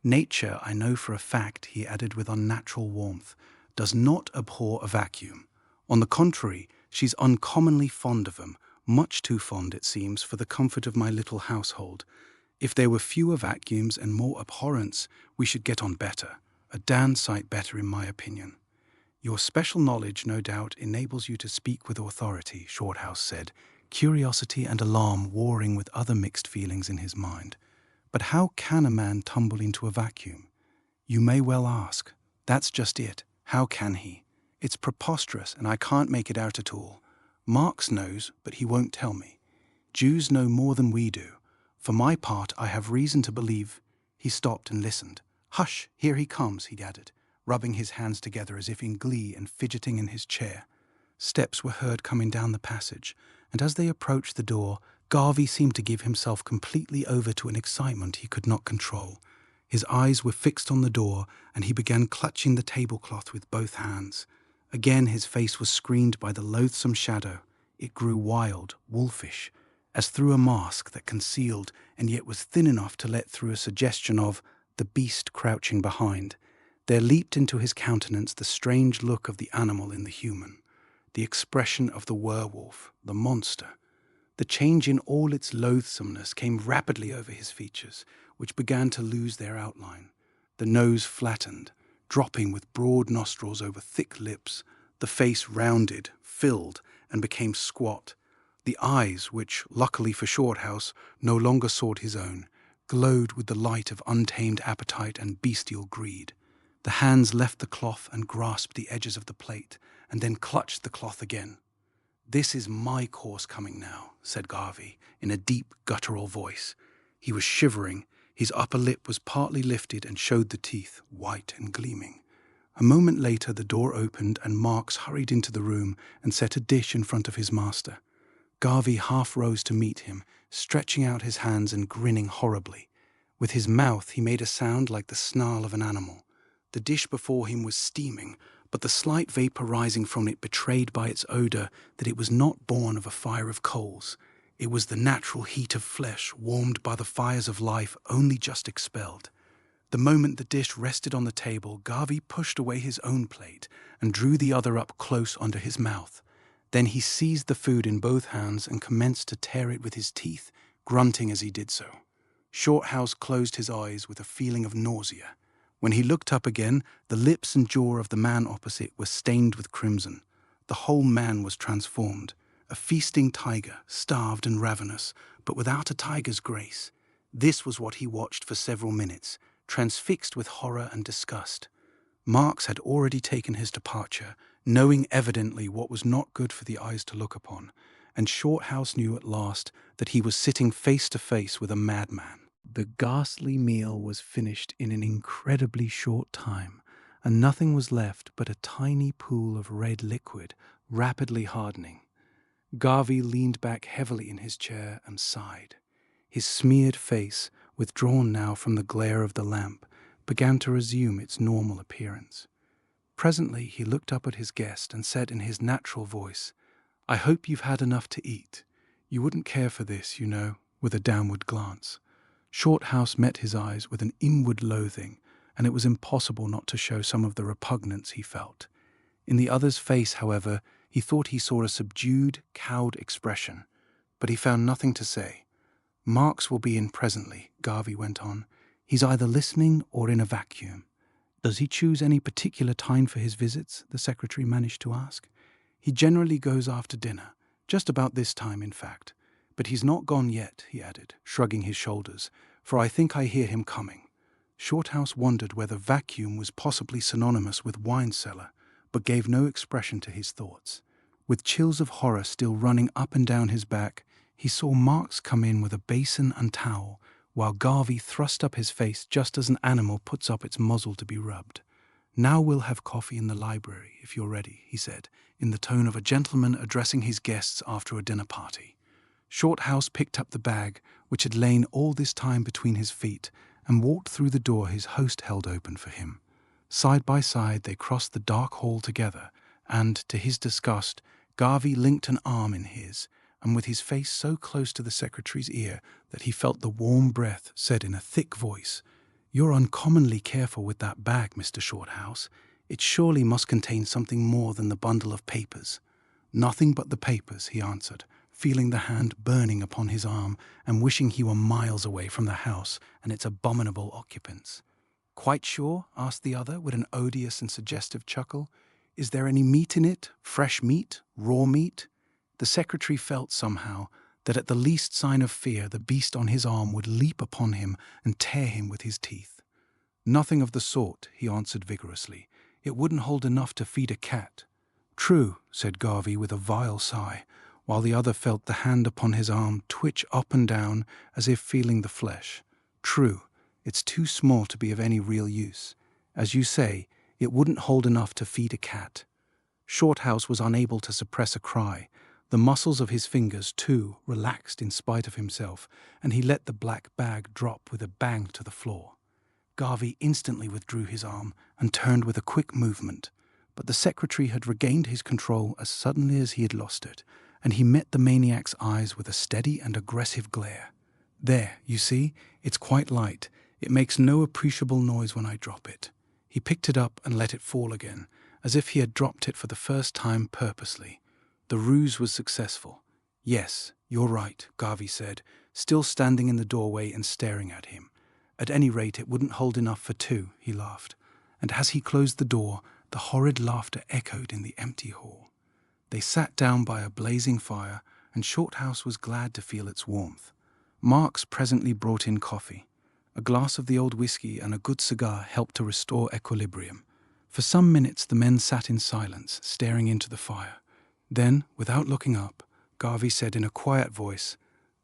Nature, I know for a fact," he added with unnatural warmth, "does not abhor a vacuum. On the contrary, she's uncommonly fond of them, much too fond, it seems, for the comfort of my little household. If there were fewer vacuums and more abhorrence, we should get on better, a damned sight better in my opinion." "Your special knowledge, no doubt, enables you to speak with authority," Shorthouse said, curiosity and alarm warring with other mixed feelings in his mind. "But how can a man tumble into a vacuum?" "You may well ask. That's just it. How can he? It's preposterous, and I can't make it out at all. Marx knows, but he won't tell me. Jews know more than we do. For my part, I have reason to believe—" He stopped and listened. "Hush, here he comes," he added, rubbing his hands together as if in glee and fidgeting in his chair. Steps were heard coming down the passage, and as they approached the door, Garvey seemed to give himself completely over to an excitement he could not control. His eyes were fixed on the door, and he began clutching the tablecloth with both hands. Again his face was screened by the loathsome shadow. It grew wild, wolfish, as through a mask that concealed and yet was thin enough to let through a suggestion of the beast crouching behind. There leaped into his countenance the strange look of the animal in the human, the expression of the werewolf, the monster. The change in all its loathsomeness came rapidly over his features, which began to lose their outline. The nose flattened, dropping with broad nostrils over thick lips. The face rounded, filled, and became squat. The eyes, which, luckily for Shorthouse, no longer sought his own, glowed with the light of untamed appetite and bestial greed. The hands left the cloth and grasped the edges of the plate, and then clutched the cloth again. "This is my course coming now," said Garvey, in a deep, guttural voice. He was shivering. His upper lip was partly lifted and showed the teeth, white and gleaming. A moment later the door opened and Marks hurried into the room and set a dish in front of his master. Garvey half rose to meet him, stretching out his hands and grinning horribly. With his mouth he made a sound like the snarl of an animal. The dish before him was steaming, but the slight vapor rising from it betrayed by its odor that it was not born of a fire of coals. It was the natural heat of flesh warmed by the fires of life only just expelled. The moment the dish rested on the table, Garvey pushed away his own plate and drew the other up close under his mouth. Then he seized the food in both hands and commenced to tear it with his teeth, grunting as he did so. Shorthouse closed his eyes with a feeling of nausea. When he looked up again, the lips and jaw of the man opposite were stained with crimson. The whole man was transformed. A feasting tiger, starved and ravenous, but without a tiger's grace. This was what he watched for several minutes, transfixed with horror and disgust. Marks had already taken his departure, knowing evidently what was not good for the eyes to look upon, and Shorthouse knew at last that he was sitting face to face with a madman. The ghastly meal was finished in an incredibly short time, and nothing was left but a tiny pool of red liquid, rapidly hardening. Garvey leaned back heavily in his chair and sighed. His smeared face, withdrawn now from the glare of the lamp, began to resume its normal appearance. Presently he looked up at his guest and said in his natural voice, "I hope you've had enough to eat. You wouldn't care for this, you know," with a downward glance. Shorthouse met his eyes with an inward loathing, and it was impossible not to show some of the repugnance he felt. In the other's face, however, he thought he saw a subdued, cowed expression, but he found nothing to say. "Marks will be in presently," Garvey went on. "He's either listening or in a vacuum." "Does he choose any particular time for his visits?" the secretary managed to ask. "He generally goes after dinner, just about this time, in fact. But he's not gone yet," he added, shrugging his shoulders, "for I think I hear him coming." Shorthouse wondered whether vacuum was possibly synonymous with wine cellar, but gave no expression to his thoughts. With chills of horror still running up and down his back, he saw Marks come in with a basin and towel, while Garvey thrust up his face just as an animal puts up its muzzle to be rubbed. "Now we'll have coffee in the library, if you're ready," he said, in the tone of a gentleman addressing his guests after a dinner party. Shorthouse picked up the bag, which had lain all this time between his feet, and walked through the door his host held open for him. Side by side they crossed the dark hall together, and, to his disgust, Garvey linked an arm in his, and with his face so close to the secretary's ear that he felt the warm breath, said in a thick voice, "You're uncommonly careful with that bag, Mr. Shorthouse. It surely must contain something more than the bundle of papers." "Nothing but the papers," he answered, feeling the hand burning upon his arm and wishing he were miles away from the house and its abominable occupants. "Quite sure?" asked the other with an odious and suggestive chuckle. "Is there any meat in it? Fresh meat? Raw meat?" The secretary felt somehow that at the least sign of fear the beast on his arm would leap upon him and tear him with his teeth. "Nothing of the sort," he answered vigorously. "It wouldn't hold enough to feed a cat." "True," said Garvey with a vile sigh, while the other felt the hand upon his arm twitch up and down as if feeling the flesh. "True, it's too small to be of any real use. As you say, it wouldn't hold enough to feed a cat." Shorthouse was unable to suppress a cry. The muscles of his fingers, too, relaxed in spite of himself, and he let the black bag drop with a bang to the floor. Garvey instantly withdrew his arm and turned with a quick movement, but the secretary had regained his control as suddenly as he had lost it, and he met the maniac's eyes with a steady and aggressive glare. "There, you see, it's quite light. It makes no appreciable noise when I drop it." He picked it up and let it fall again, as if he had dropped it for the first time purposely. The ruse was successful. Yes, "You're right," Garvey said, still standing in the doorway and staring at him. "At any rate, it wouldn't hold enough for two," he laughed. And as he closed the door, the horrid laughter echoed in the empty hall. They sat down by a blazing fire, and Shorthouse was glad to feel its warmth. Marks presently brought in coffee. A glass of the old whiskey and a good cigar helped to restore equilibrium. For some minutes the men sat in silence, staring into the fire. Then, without looking up, Garvey said in a quiet voice,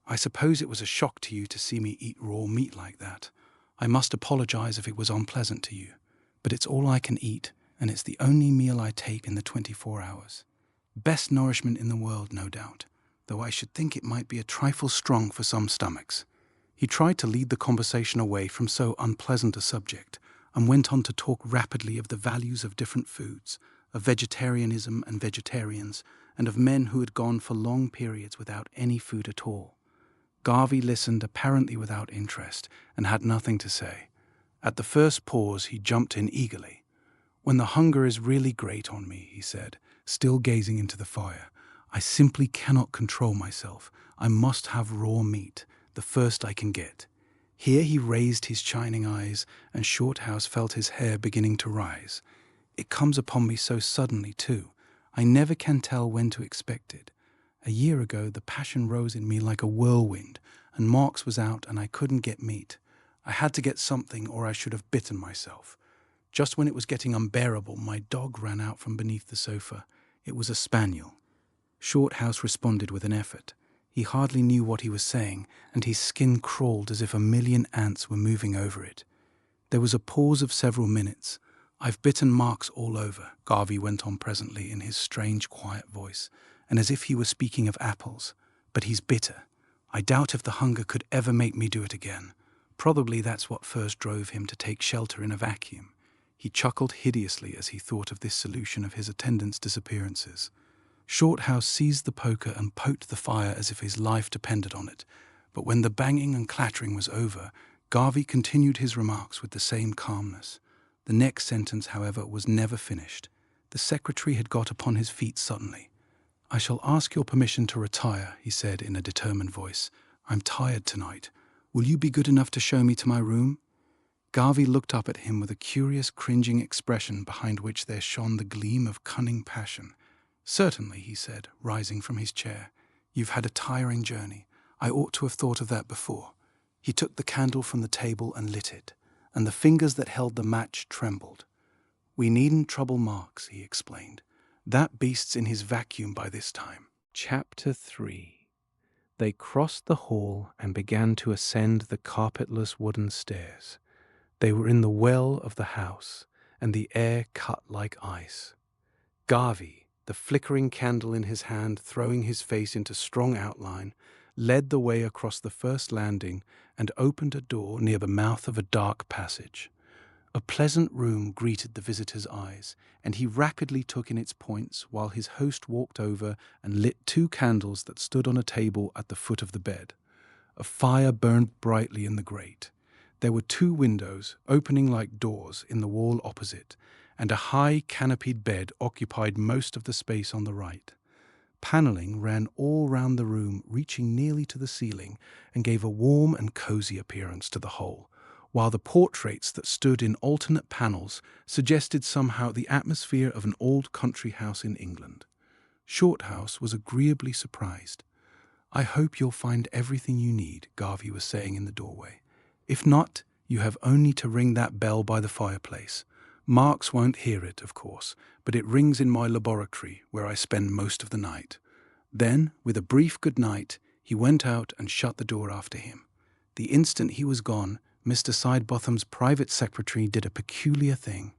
"I suppose it was a shock to you to see me eat raw meat like that. I must apologize if it was unpleasant to you. But it's all I can eat, and it's the only meal I take in the 24 hours. Best nourishment in the world, no doubt, though I should think it might be a trifle strong for some stomachs." He tried to lead the conversation away from so unpleasant a subject, and went on to talk rapidly of the values of different foods, of vegetarianism and vegetarians, and of men who had gone for long periods without any food at all. Garvey listened apparently without interest, and had nothing to say. At the first pause he jumped in eagerly. "When the hunger is really great on me," he said, still gazing into the fire, "I simply cannot control myself. I must have raw meat, the first I can get." Here he raised his shining eyes, and Shorthouse felt his hair beginning to rise. "It comes upon me so suddenly, too. I never can tell when to expect it. A year ago the passion rose in me like a whirlwind, and Marks was out and I couldn't get meat. I had to get something or I should have bitten myself. Just when it was getting unbearable, my dog ran out from beneath the sofa. It was a spaniel." Shorthouse responded with an effort. He hardly knew what he was saying, and his skin crawled as if a million ants were moving over it. There was a pause of several minutes. "I've bitten marks all over," Garvey went on presently in his strange, quiet voice, and as if he were speaking of apples. "But he's bitter. I doubt if the hunger could ever make me do it again. Probably that's what first drove him to take shelter in a vacuum." He chuckled hideously as he thought of this solution of his attendants' disappearances. Shorthouse seized the poker and poked the fire as if his life depended on it, but when the banging and clattering was over, Garvey continued his remarks with the same calmness. The next sentence, however, was never finished. The secretary had got upon his feet suddenly. "I shall ask your permission to retire," he said in a determined voice. "I'm tired tonight. Will you be good enough to show me to my room?" Garvey looked up at him with a curious, cringing expression behind which there shone the gleam of cunning passion. "Certainly," he said, rising from his chair. "You've had a tiring journey. I ought to have thought of that before." He took the candle from the table and lit it, and the fingers that held the match trembled. "We needn't trouble Marks," he explained. "That beast's in his vacuum by this time." Chapter 3. They crossed the hall and began to ascend the carpetless wooden stairs. They were in the well of the house, and the air cut like ice. Garvey, the flickering candle in his hand throwing his face into strong outline, led the way across the first landing and opened a door near the mouth of a dark passage. A pleasant room greeted the visitor's eyes, and he rapidly took in its points while his host walked over and lit 2 candles that stood on a table at the foot of the bed. A fire burned brightly in the grate. There were 2 windows, opening like doors, in the wall opposite, and a high canopied bed occupied most of the space on the right. Panelling ran all round the room, reaching nearly to the ceiling, and gave a warm and cosy appearance to the whole, while the portraits that stood in alternate panels suggested somehow the atmosphere of an old country house in England. Shorthouse was agreeably surprised. "I hope you'll find everything you need," Garvey was saying in the doorway. "If not, you have only to ring that bell by the fireplace. Marks won't hear it, of course, but it rings in my laboratory, where I spend most of the night." Then, with a brief good night, he went out and shut the door after him. The instant he was gone, Mr. Sidebotham's private secretary did a peculiar thing.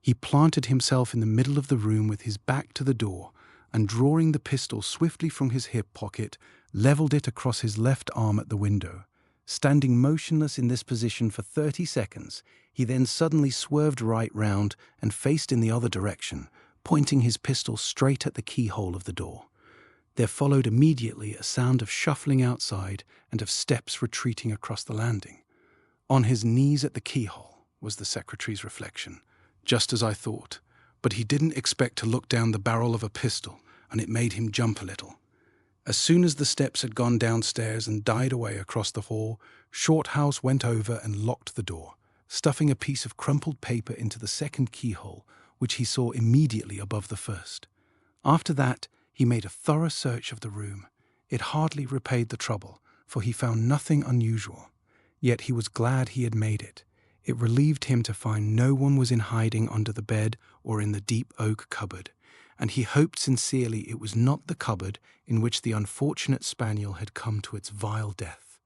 He planted himself in the middle of the room with his back to the door, and drawing the pistol swiftly from his hip pocket, levelled it across his left arm at the window. Standing motionless in this position for 30 seconds, he then suddenly swerved right round and faced in the other direction, pointing his pistol straight at the keyhole of the door. There followed immediately a sound of shuffling outside and of steps retreating across the landing. "On his knees at the keyhole," was the secretary's reflection, "just as I thought. But he didn't expect to look down the barrel of a pistol, and it made him jump a little." As soon as the steps had gone downstairs and died away across the hall, Shorthouse went over and locked the door, stuffing a piece of crumpled paper into the second keyhole, which he saw immediately above the first. After that, he made a thorough search of the room. It hardly repaid the trouble, for he found nothing unusual. Yet he was glad he had made it. It relieved him to find no one was in hiding under the bed or in the deep oak cupboard, and he hoped sincerely it was not the cupboard in which the unfortunate spaniel had come to its vile death.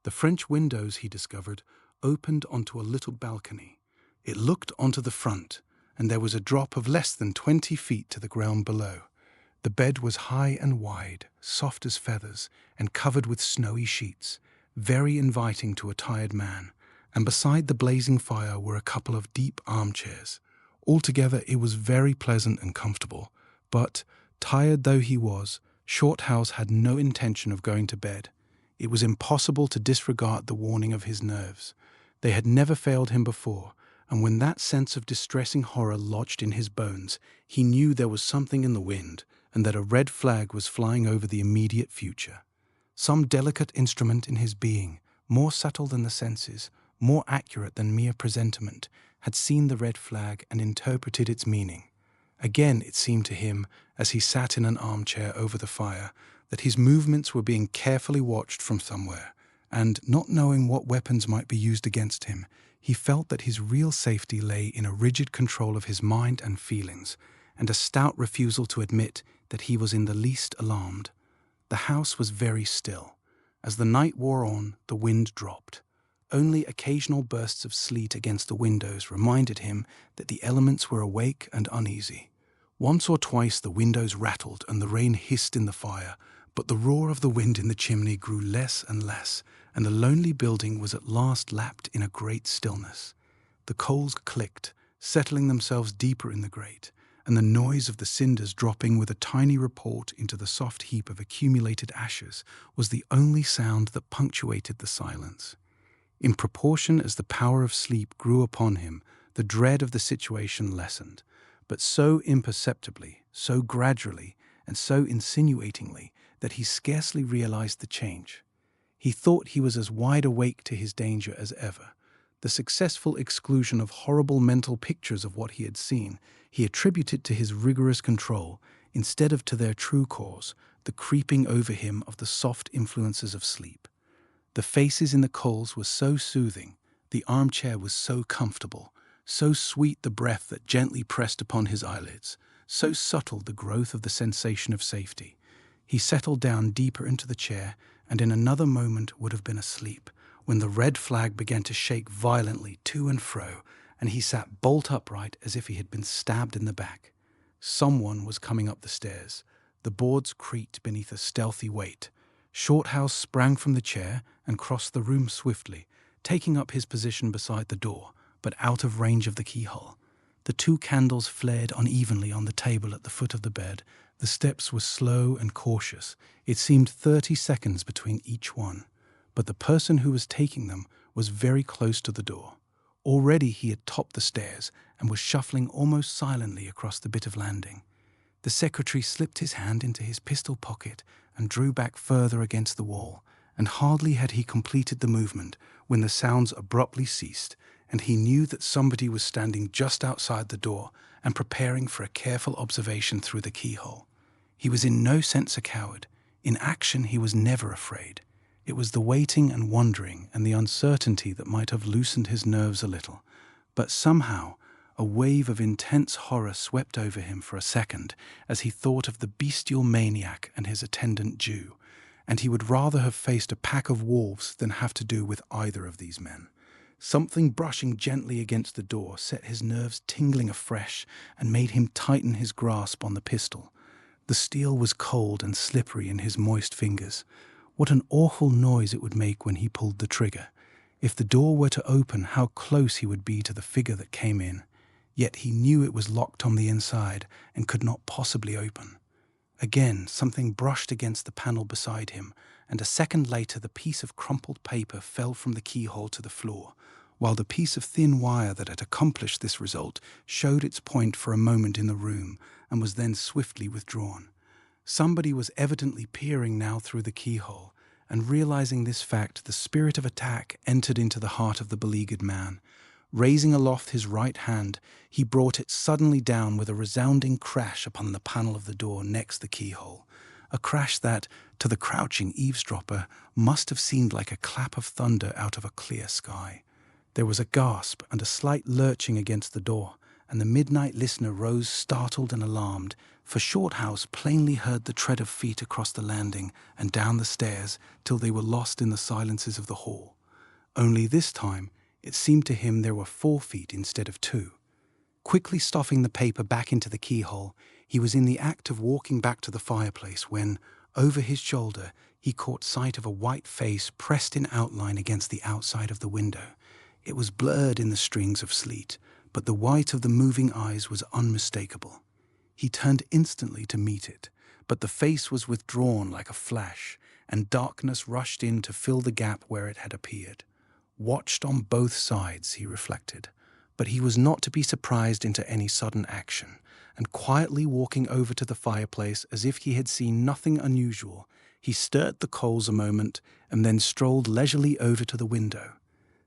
The French windows, he discovered, opened onto a little balcony. It looked onto the front, and there was a drop of less than 20 feet to the ground below. The bed was high and wide, soft as feathers, and covered with snowy sheets, very inviting to a tired man, and beside the blazing fire were a couple of deep armchairs. Altogether it was very pleasant and comfortable, but, tired though he was, Shorthouse had no intention of going to bed. It was impossible to disregard the warning of his nerves. They had never failed him before, and when that sense of distressing horror lodged in his bones, he knew there was something in the wind, and that a red flag was flying over the immediate future. Some delicate instrument in his being, more subtle than the senses, more accurate than mere presentiment, had seen the red flag and interpreted its meaning. Again it seemed to him, as he sat in an armchair over the fire, that his movements were being carefully watched from somewhere, and, not knowing what weapons might be used against him, he felt that his real safety lay in a rigid control of his mind and feelings, and a stout refusal to admit that he was in the least alarmed. The house was very still. As the night wore on, the wind dropped. Only occasional bursts of sleet against the windows reminded him that the elements were awake and uneasy. Once or twice the windows rattled and the rain hissed in the fire, but the roar of the wind in the chimney grew less and less, and the lonely building was at last lapped in a great stillness. The coals clicked, settling themselves deeper in the grate, and the noise of the cinders dropping with a tiny report into the soft heap of accumulated ashes was the only sound that punctuated the silence. In proportion as the power of sleep grew upon him, the dread of the situation lessened, but so imperceptibly, so gradually, and so insinuatingly that he scarcely realized the change. He thought he was as wide awake to his danger as ever. The successful exclusion of horrible mental pictures of what he had seen he attributed to his rigorous control, instead of to their true cause, the creeping over him of the soft influences of sleep. The faces in the coals were so soothing, the armchair was so comfortable, so sweet the breath that gently pressed upon his eyelids, so subtle the growth of the sensation of safety. He settled down deeper into the chair, and in another moment would have been asleep, when the red flag began to shake violently to and fro, and he sat bolt upright as if he had been stabbed in the back. Someone was coming up the stairs. The boards creaked beneath a stealthy weight. Shorthouse sprang from the chair and crossed the room swiftly, taking up his position beside the door, but out of range of the keyhole. The 2 candles flared unevenly on the table at the foot of the bed. The steps were slow and cautious. It seemed 30 seconds between each one, but the person who was taking them was very close to the door. Already he had topped the stairs and was shuffling almost silently across the bit of landing. The secretary slipped his hand into his pistol pocket and drew back further against the wall, and hardly had he completed the movement when the sounds abruptly ceased, and he knew that somebody was standing just outside the door and preparing for a careful observation through the keyhole. He was in no sense a coward. In action he was never afraid. It was the waiting and wondering and the uncertainty that might have loosened his nerves a little, but somehow a wave of intense horror swept over him for a second as he thought of the bestial maniac and his attendant Jew, and he would rather have faced a pack of wolves than have to do with either of these men. Something brushing gently against the door set his nerves tingling afresh and made him tighten his grasp on the pistol. The steel was cold and slippery in his moist fingers. What an awful noise it would make when he pulled the trigger. If the door were to open, how close he would be to the figure that came in. Yet he knew it was locked on the inside and could not possibly open. Again, something brushed against the panel beside him, and a second later the piece of crumpled paper fell from the keyhole to the floor, while the piece of thin wire that had accomplished this result showed its point for a moment in the room and was then swiftly withdrawn. Somebody was evidently peering now through the keyhole, and realizing this fact, the spirit of attack entered into the heart of the beleaguered man. Raising aloft his right hand, he brought it suddenly down with a resounding crash upon the panel of the door next the keyhole, a crash that, to the crouching eavesdropper, must have seemed like a clap of thunder out of a clear sky. There was a gasp and a slight lurching against the door, and the midnight listener rose startled and alarmed, for Shorthouse plainly heard the tread of feet across the landing and down the stairs till they were lost in the silences of the hall. Only this time, it seemed to him there were 4 feet instead of 2. Quickly stuffing the paper back into the keyhole, he was in the act of walking back to the fireplace when, over his shoulder, he caught sight of a white face pressed in outline against the outside of the window. It was blurred in the strings of sleet, but the white of the moving eyes was unmistakable. He turned instantly to meet it, but the face was withdrawn like a flash, and darkness rushed in to fill the gap where it had appeared. Watched on both sides, he reflected, but he was not to be surprised into any sudden action, and quietly walking over to the fireplace as if he had seen nothing unusual, he stirred the coals a moment and then strolled leisurely over to the window.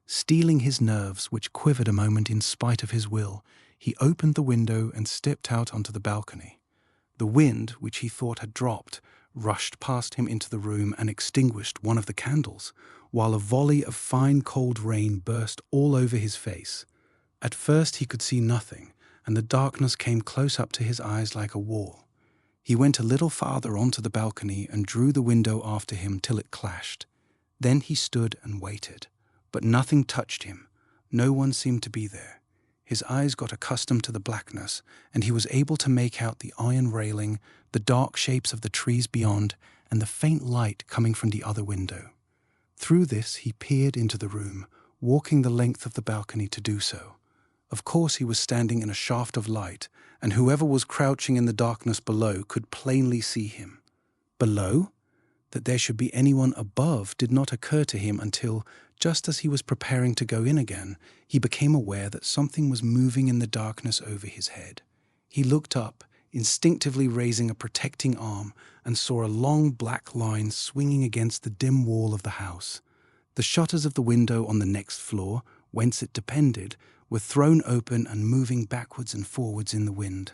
Steeling his nerves, which quivered a moment in spite of his will, he opened the window and stepped out onto the balcony. The wind, which he thought had dropped, rushed past him into the room and extinguished one of the candles, while a volley of fine cold rain burst all over his face. At first he could see nothing, and the darkness came close up to his eyes like a wall. He went a little farther onto the balcony and drew the window after him till it clashed. Then he stood and waited, but nothing touched him. No one seemed to be there. His eyes got accustomed to the blackness, and he was able to make out the iron railing, the dark shapes of the trees beyond, and the faint light coming from the other window. Through this he peered into the room, walking the length of the balcony to do so. Of course he was standing in a shaft of light, and whoever was crouching in the darkness below could plainly see him. Below? That there should be anyone above did not occur to him until, just as he was preparing to go in again, he became aware that something was moving in the darkness over his head. He looked up, instinctively raising a protecting arm, and saw a long black line swinging against the dim wall of the house. The shutters of the window on the next floor, whence it depended, were thrown open and moving backwards and forwards in the wind.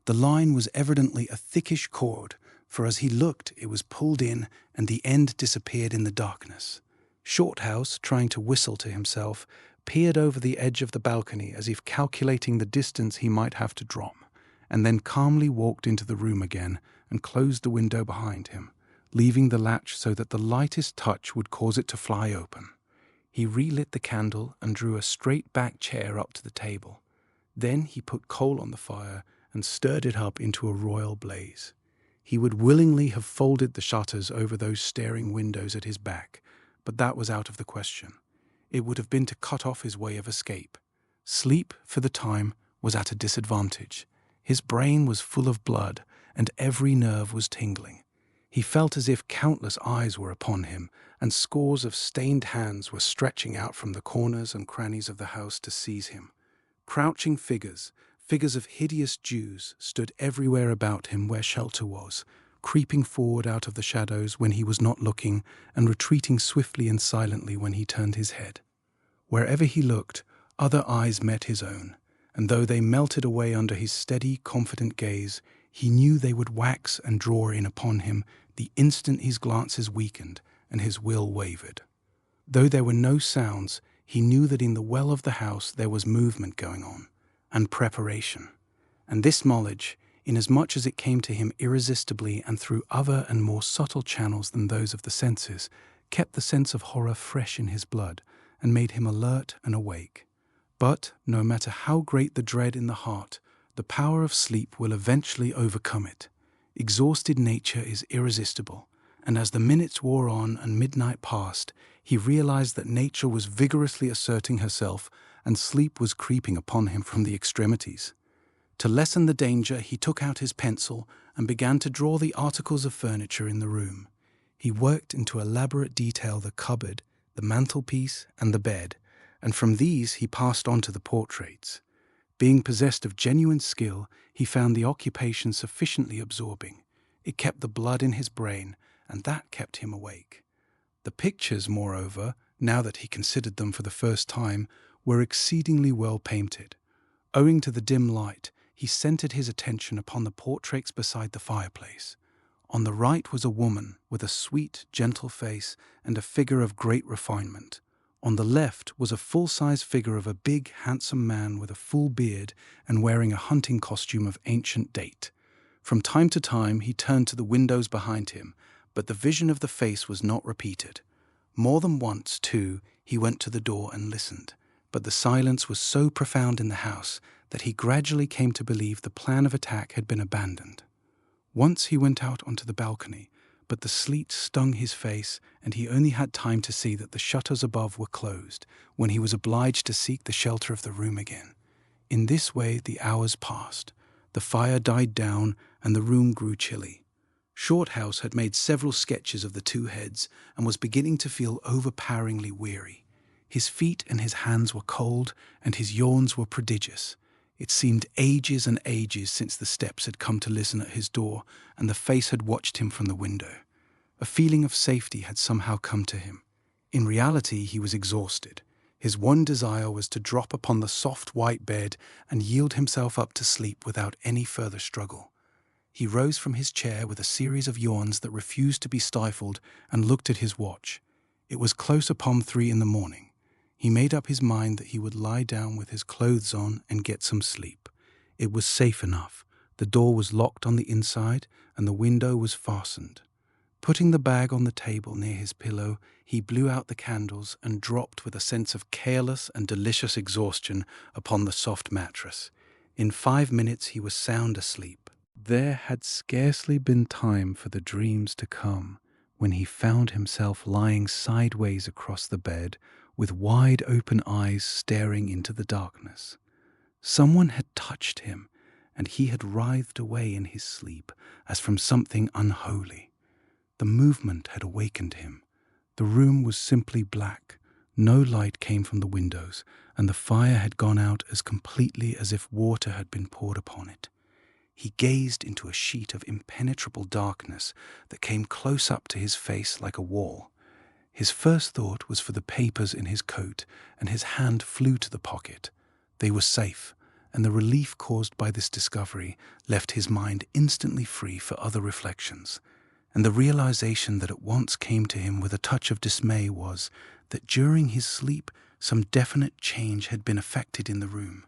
The line was evidently a thickish cord, for as he looked it was pulled in and the end disappeared in the darkness. Shorthouse, trying to whistle to himself, peered over the edge of the balcony as if calculating the distance he might have to drop, and then calmly walked into the room again and closed the window behind him, leaving the latch so that the lightest touch would cause it to fly open. He relit the candle and drew a straight-back chair up to the table. Then he put coal on the fire and stirred it up into a royal blaze. He would willingly have folded the shutters over those staring windows at his back, but that was out of the question. It would have been to cut off his way of escape. Sleep, for the time, was at a disadvantage. His brain was full of blood, and every nerve was tingling. He felt as if countless eyes were upon him, and scores of stained hands were stretching out from the corners and crannies of the house to seize him. Crouching figures of hideous Jews, stood everywhere about him where shelter was, creeping forward out of the shadows when he was not looking, and retreating swiftly and silently when he turned his head. Wherever he looked, other eyes met his own, and though they melted away under his steady, confident gaze, he knew they would wax and draw in upon him the instant his glances weakened and his will wavered. Though there were no sounds, he knew that in the well of the house there was movement going on, and preparation. And this knowledge, inasmuch as it came to him irresistibly and through other and more subtle channels than those of the senses, kept the sense of horror fresh in his blood and made him alert and awake. But, no matter how great the dread in the heart, the power of sleep will eventually overcome it. Exhausted nature is irresistible, and as the minutes wore on and midnight passed, he realized that nature was vigorously asserting herself and sleep was creeping upon him from the extremities. To lessen the danger, he took out his pencil and began to draw the articles of furniture in the room. He worked into elaborate detail the cupboard, the mantelpiece, and the bed, and from these he passed on to the portraits. Being possessed of genuine skill, he found the occupation sufficiently absorbing. It kept the blood in his brain, and that kept him awake. The pictures, moreover, now that he considered them for the first time, were exceedingly well painted. Owing to the dim light, he centered his attention upon the portraits beside the fireplace. On the right was a woman with a sweet, gentle face and a figure of great refinement. On the left was a full-size figure of a big, handsome man with a full beard and wearing a hunting costume of ancient date. From time to time he turned to the windows behind him, but the vision of the face was not repeated. More than once, too, he went to the door and listened, but the silence was so profound in the house that he gradually came to believe the plan of attack had been abandoned. Once he went out onto the balcony, but the sleet stung his face and he only had time to see that the shutters above were closed when he was obliged to seek the shelter of the room again. In this way the hours passed. The fire died down and the room grew chilly. Shorthouse had made several sketches of the two heads and was beginning to feel overpoweringly weary. His feet and his hands were cold and his yawns were prodigious. It seemed ages and ages since the steps had come to listen at his door and the face had watched him from the window. A feeling of safety had somehow come to him. In reality, he was exhausted. His one desire was to drop upon the soft white bed and yield himself up to sleep without any further struggle. He rose from his chair with a series of yawns that refused to be stifled and looked at his watch. It was close upon 3 a.m. He made up his mind that he would lie down with his clothes on and get some sleep. It was safe enough. The door was locked on the inside and the window was fastened. Putting the bag on the table near his pillow, he blew out the candles and dropped with a sense of careless and delicious exhaustion upon the soft mattress. In 5 minutes he was sound asleep. There had scarcely been time for the dreams to come when he found himself lying sideways across the bed with wide open eyes staring into the darkness. Someone had touched him, and he had writhed away in his sleep as from something unholy. The movement had awakened him. The room was simply black. No light came from the windows, and the fire had gone out as completely as if water had been poured upon it. He gazed into a sheet of impenetrable darkness that came close up to his face like a wall. His first thought was for the papers in his coat, and his hand flew to the pocket. They were safe, and the relief caused by this discovery left his mind instantly free for other reflections. And the realization that at once came to him with a touch of dismay was that during his sleep some definite change had been effected in the room.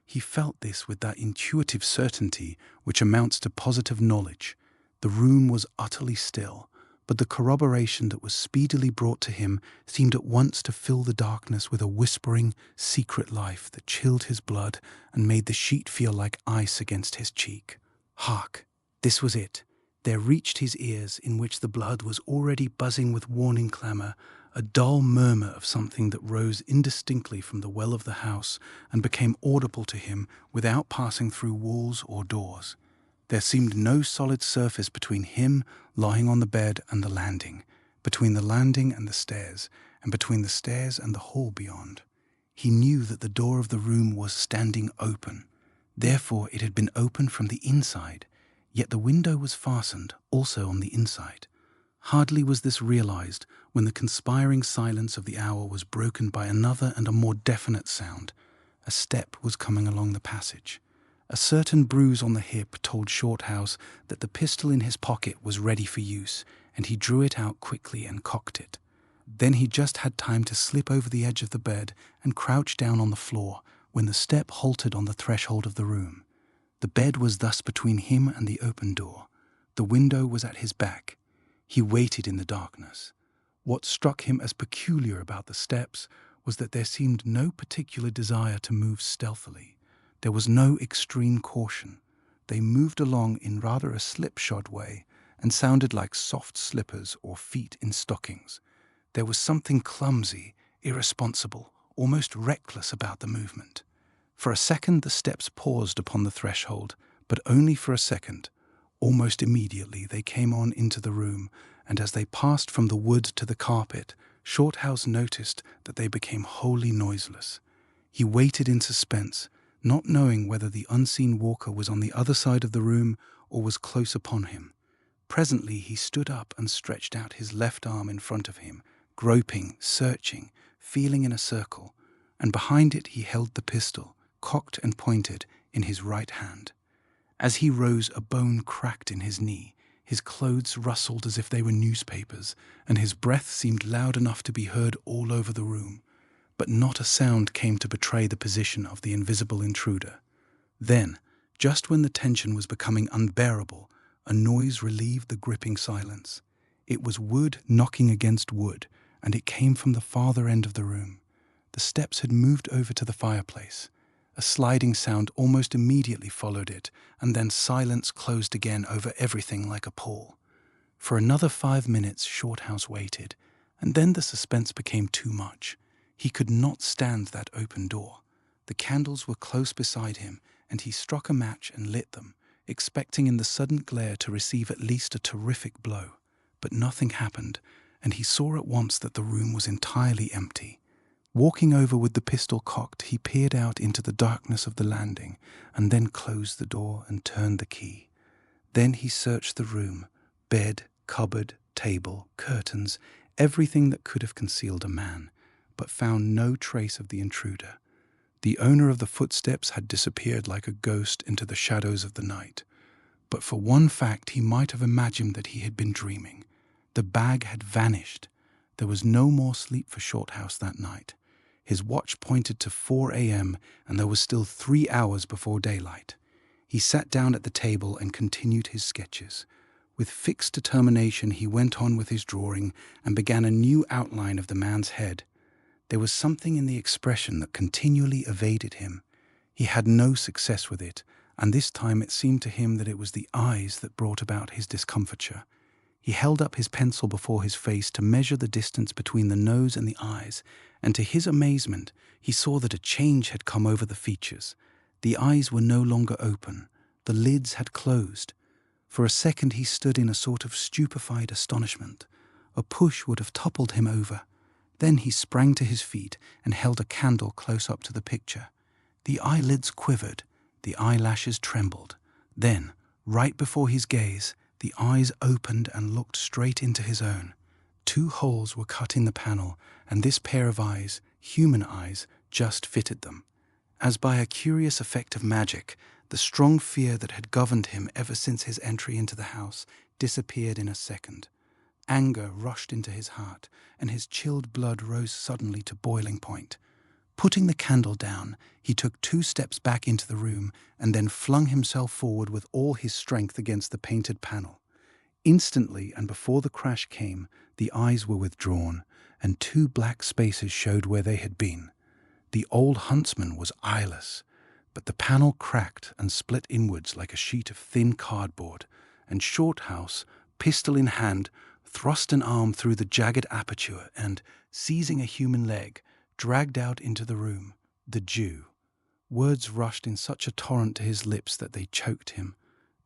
He felt this with that intuitive certainty which amounts to positive knowledge. The room was utterly still, but the corroboration that was speedily brought to him seemed at once to fill the darkness with a whispering, secret life that chilled his blood and made the sheet feel like ice against his cheek. Hark! This was it. There reached his ears, in which the blood was already buzzing with warning clamour, a dull murmur of something that rose indistinctly from the well of the house and became audible to him without passing through walls or doors. There seemed no solid surface between him lying on the bed and the landing, between the landing and the stairs, and between the stairs and the hall beyond. He knew that the door of the room was standing open. Therefore it had been opened from the inside, yet the window was fastened also on the inside. Hardly was this realized when the conspiring silence of the hour was broken by another and a more definite sound. A step was coming along the passage. A certain bruise on the hip told Shorthouse that the pistol in his pocket was ready for use, and he drew it out quickly and cocked it. Then he just had time to slip over the edge of the bed and crouch down on the floor when the step halted on the threshold of the room. The bed was thus between him and the open door. The window was at his back. He waited in the darkness. What struck him as peculiar about the steps was that there seemed no particular desire to move stealthily. There was no extreme caution. They moved along in rather a slipshod way and sounded like soft slippers or feet in stockings. There was something clumsy, irresponsible, almost reckless about the movement. For a second the steps paused upon the threshold, but only for a second. Almost immediately they came on into the room, and as they passed from the wood to the carpet, Shorthouse noticed that they became wholly noiseless. He waited in suspense, not knowing whether the unseen walker was on the other side of the room or was close upon him. Presently he stood up and stretched out his left arm in front of him, groping, searching, feeling in a circle, and behind it he held the pistol, cocked and pointed, in his right hand. As he rose, a bone cracked in his knee, his clothes rustled as if they were newspapers, and his breath seemed loud enough to be heard all over the room. But not a sound came to betray the position of the invisible intruder. Then, just when the tension was becoming unbearable, a noise relieved the gripping silence. It was wood knocking against wood, and it came from the farther end of the room. The steps had moved over to the fireplace. A sliding sound almost immediately followed it, and then silence closed again over everything like a pall. For another 5 minutes Shorthouse waited, and then the suspense became too much. He could not stand that open door. The candles were close beside him, and he struck a match and lit them, expecting in the sudden glare to receive at least a terrific blow. But nothing happened, and he saw at once that the room was entirely empty. Walking over with the pistol cocked, he peered out into the darkness of the landing, and then closed the door and turned the key. Then he searched the room, bed, cupboard, table, curtains, everything that could have concealed a man, but found no trace of the intruder. The owner of the footsteps had disappeared like a ghost into the shadows of the night. But for one fact he might have imagined that he had been dreaming. The bag had vanished. There was no more sleep for Shorthouse that night. His watch pointed to 4 a.m., and there was still 3 hours before daylight. He sat down at the table and continued his sketches. With fixed determination he went on with his drawing and began a new outline of the man's head. There was something in the expression that continually evaded him. He had no success with it, and this time it seemed to him that it was the eyes that brought about his discomfiture. He held up his pencil before his face to measure the distance between the nose and the eyes, and to his amazement he saw that a change had come over the features. The eyes were no longer open. The lids had closed. For a second he stood in a sort of stupefied astonishment. A push would have toppled him over. Then he sprang to his feet and held a candle close up to the picture. The eyelids quivered. The eyelashes trembled. Then, right before his gaze, the eyes opened and looked straight into his own. 2 holes were cut in the panel, and this pair of eyes, human eyes, just fitted them. As by a curious effect of magic, the strong fear that had governed him ever since his entry into the house disappeared in a second. Anger rushed into his heart, and his chilled blood rose suddenly to boiling point. Putting the candle down, he took 2 steps back into the room and then flung himself forward with all his strength against the painted panel. Instantly, and before the crash came, the eyes were withdrawn, and 2 black spaces showed where they had been. The old huntsman was eyeless, but the panel cracked and split inwards like a sheet of thin cardboard, and Shorthouse, pistol in hand, thrust an arm through the jagged aperture and, seizing a human leg, dragged out into the room the Jew. Words rushed in such a torrent to his lips that they choked him.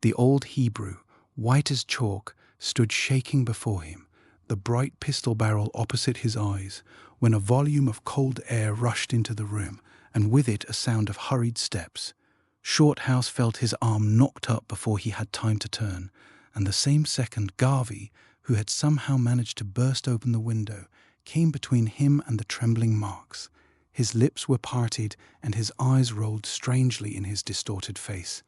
The old Hebrew, white as chalk, stood shaking before him, the bright pistol barrel opposite his eyes, when a volume of cold air rushed into the room, and with it a sound of hurried steps. Shorthouse felt his arm knocked up before he had time to turn, and the same second Garvey, who had somehow managed to burst open the window, came between him and the trembling Marks. His lips were parted, and his eyes rolled strangely in his distorted face.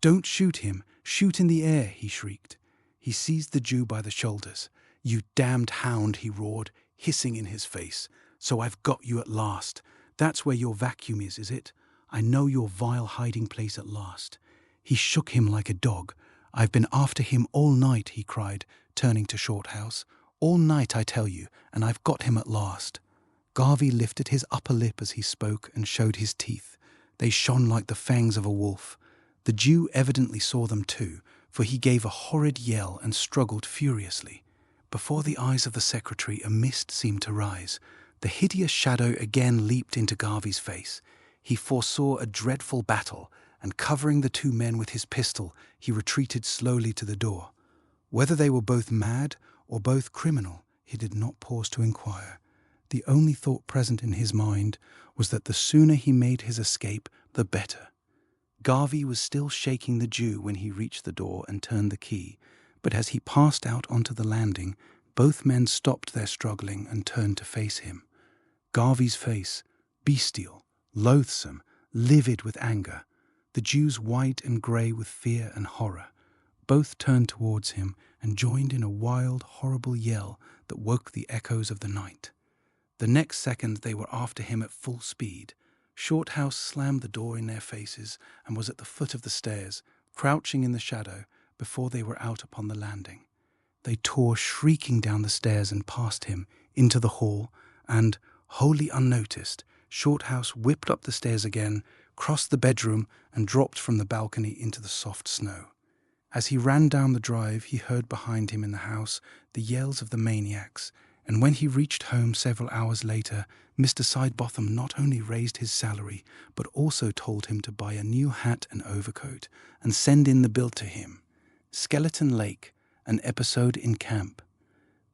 "Don't shoot him! Shoot in the air!" he shrieked. He seized the Jew by the shoulders. "You damned hound!" he roared, hissing in his face. "So I've got you at last. That's where your vacuum is it? I know your vile hiding place at last." He shook him like a dog. "I've been after him all night," he cried, turning to Shorthouse. "All night, I tell you, and I've got him at last." Garvey lifted his upper lip as he spoke and showed his teeth. They shone like the fangs of a wolf. The Jew evidently saw them too, for he gave a horrid yell and struggled furiously. Before the eyes of the secretary a mist seemed to rise. The hideous shadow again leaped into Garvey's face. He foresaw a dreadful battle, and covering the 2 men with his pistol, he retreated slowly to the door. Whether they were both mad or both criminal, he did not pause to inquire. The only thought present in his mind was that the sooner he made his escape, the better. Garvey was still shaking the Jew when he reached the door and turned the key, But as he passed out onto the landing, both men stopped their struggling and turned to face him. Garvey's face, bestial, loathsome, livid with anger, the Jew's white and grey with fear and horror. Both turned towards him and joined in a wild, horrible yell that woke the echoes of the night. The next second they were after him at full speed. Shorthouse slammed the door in their faces and was at the foot of the stairs, crouching in the shadow, before they were out upon the landing. They tore shrieking down the stairs and past him, into the hall, and, wholly unnoticed, Shorthouse whipped up the stairs again, crossed the bedroom, and dropped from the balcony into the soft snow. As he ran down the drive, he heard behind him in the house the yells of the maniacs, and when he reached home several hours later, Mr. Sidebotham not only raised his salary, but also told him to buy a new hat and overcoat, and send in the bill to him. Skeleton Lake, an episode in camp.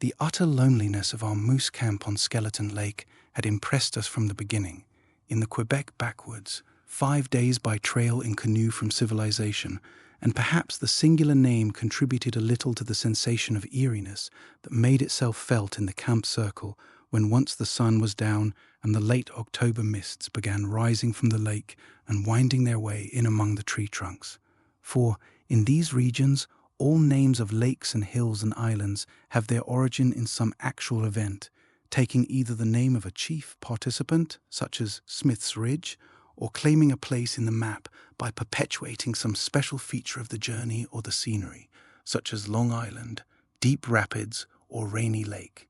The utter loneliness of our moose camp on Skeleton Lake had impressed us from the beginning. In the Quebec backwoods, 5 days by trail in canoe from civilization, and perhaps the singular name contributed a little to the sensation of eeriness that made itself felt in the camp circle when once the sun was down and the late October mists began rising from the lake and winding their way in among the tree trunks. For, in these regions, all names of lakes and hills and islands have their origin in some actual event, taking either the name of a chief participant, such as Smith's Ridge, or claiming a place in the map by perpetuating some special feature of the journey or the scenery, such as Long Island, Deep Rapids, or Rainy Lake.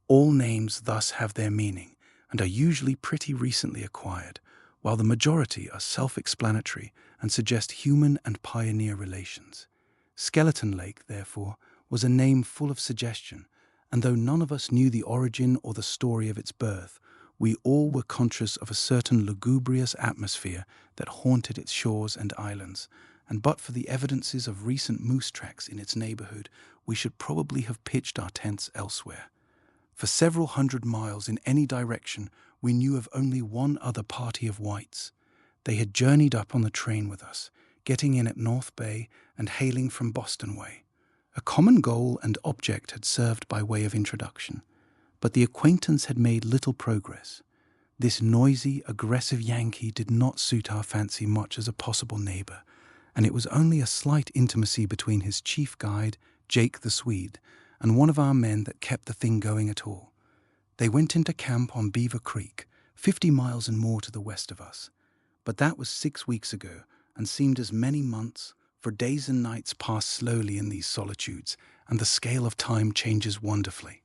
All names thus have their meaning and are usually pretty recently acquired, while the majority are self-explanatory and suggest human and pioneer relations. Skeleton Lake, therefore, was a name full of suggestion, and though none of us knew the origin or the story of its birth, we all were conscious of a certain lugubrious atmosphere that haunted its shores and islands, and but for the evidences of recent moose tracks in its neighborhood, we should probably have pitched our tents elsewhere. For several hundred miles in any direction, we knew of only one other party of whites. They had journeyed up on the train with us, getting in at North Bay and hailing from Boston way. A common goal and object had served by way of introduction, but the acquaintance had made little progress. This noisy, aggressive Yankee did not suit our fancy much as a possible neighbor, and it was only a slight intimacy between his chief guide, Jake the Swede, and one of our men that kept the thing going at all. They went into camp on Beaver Creek, 50 miles and more to the west of us. But that was 6 weeks ago, and seemed as many months, for days and nights pass slowly in these solitudes, and the scale of time changes wonderfully.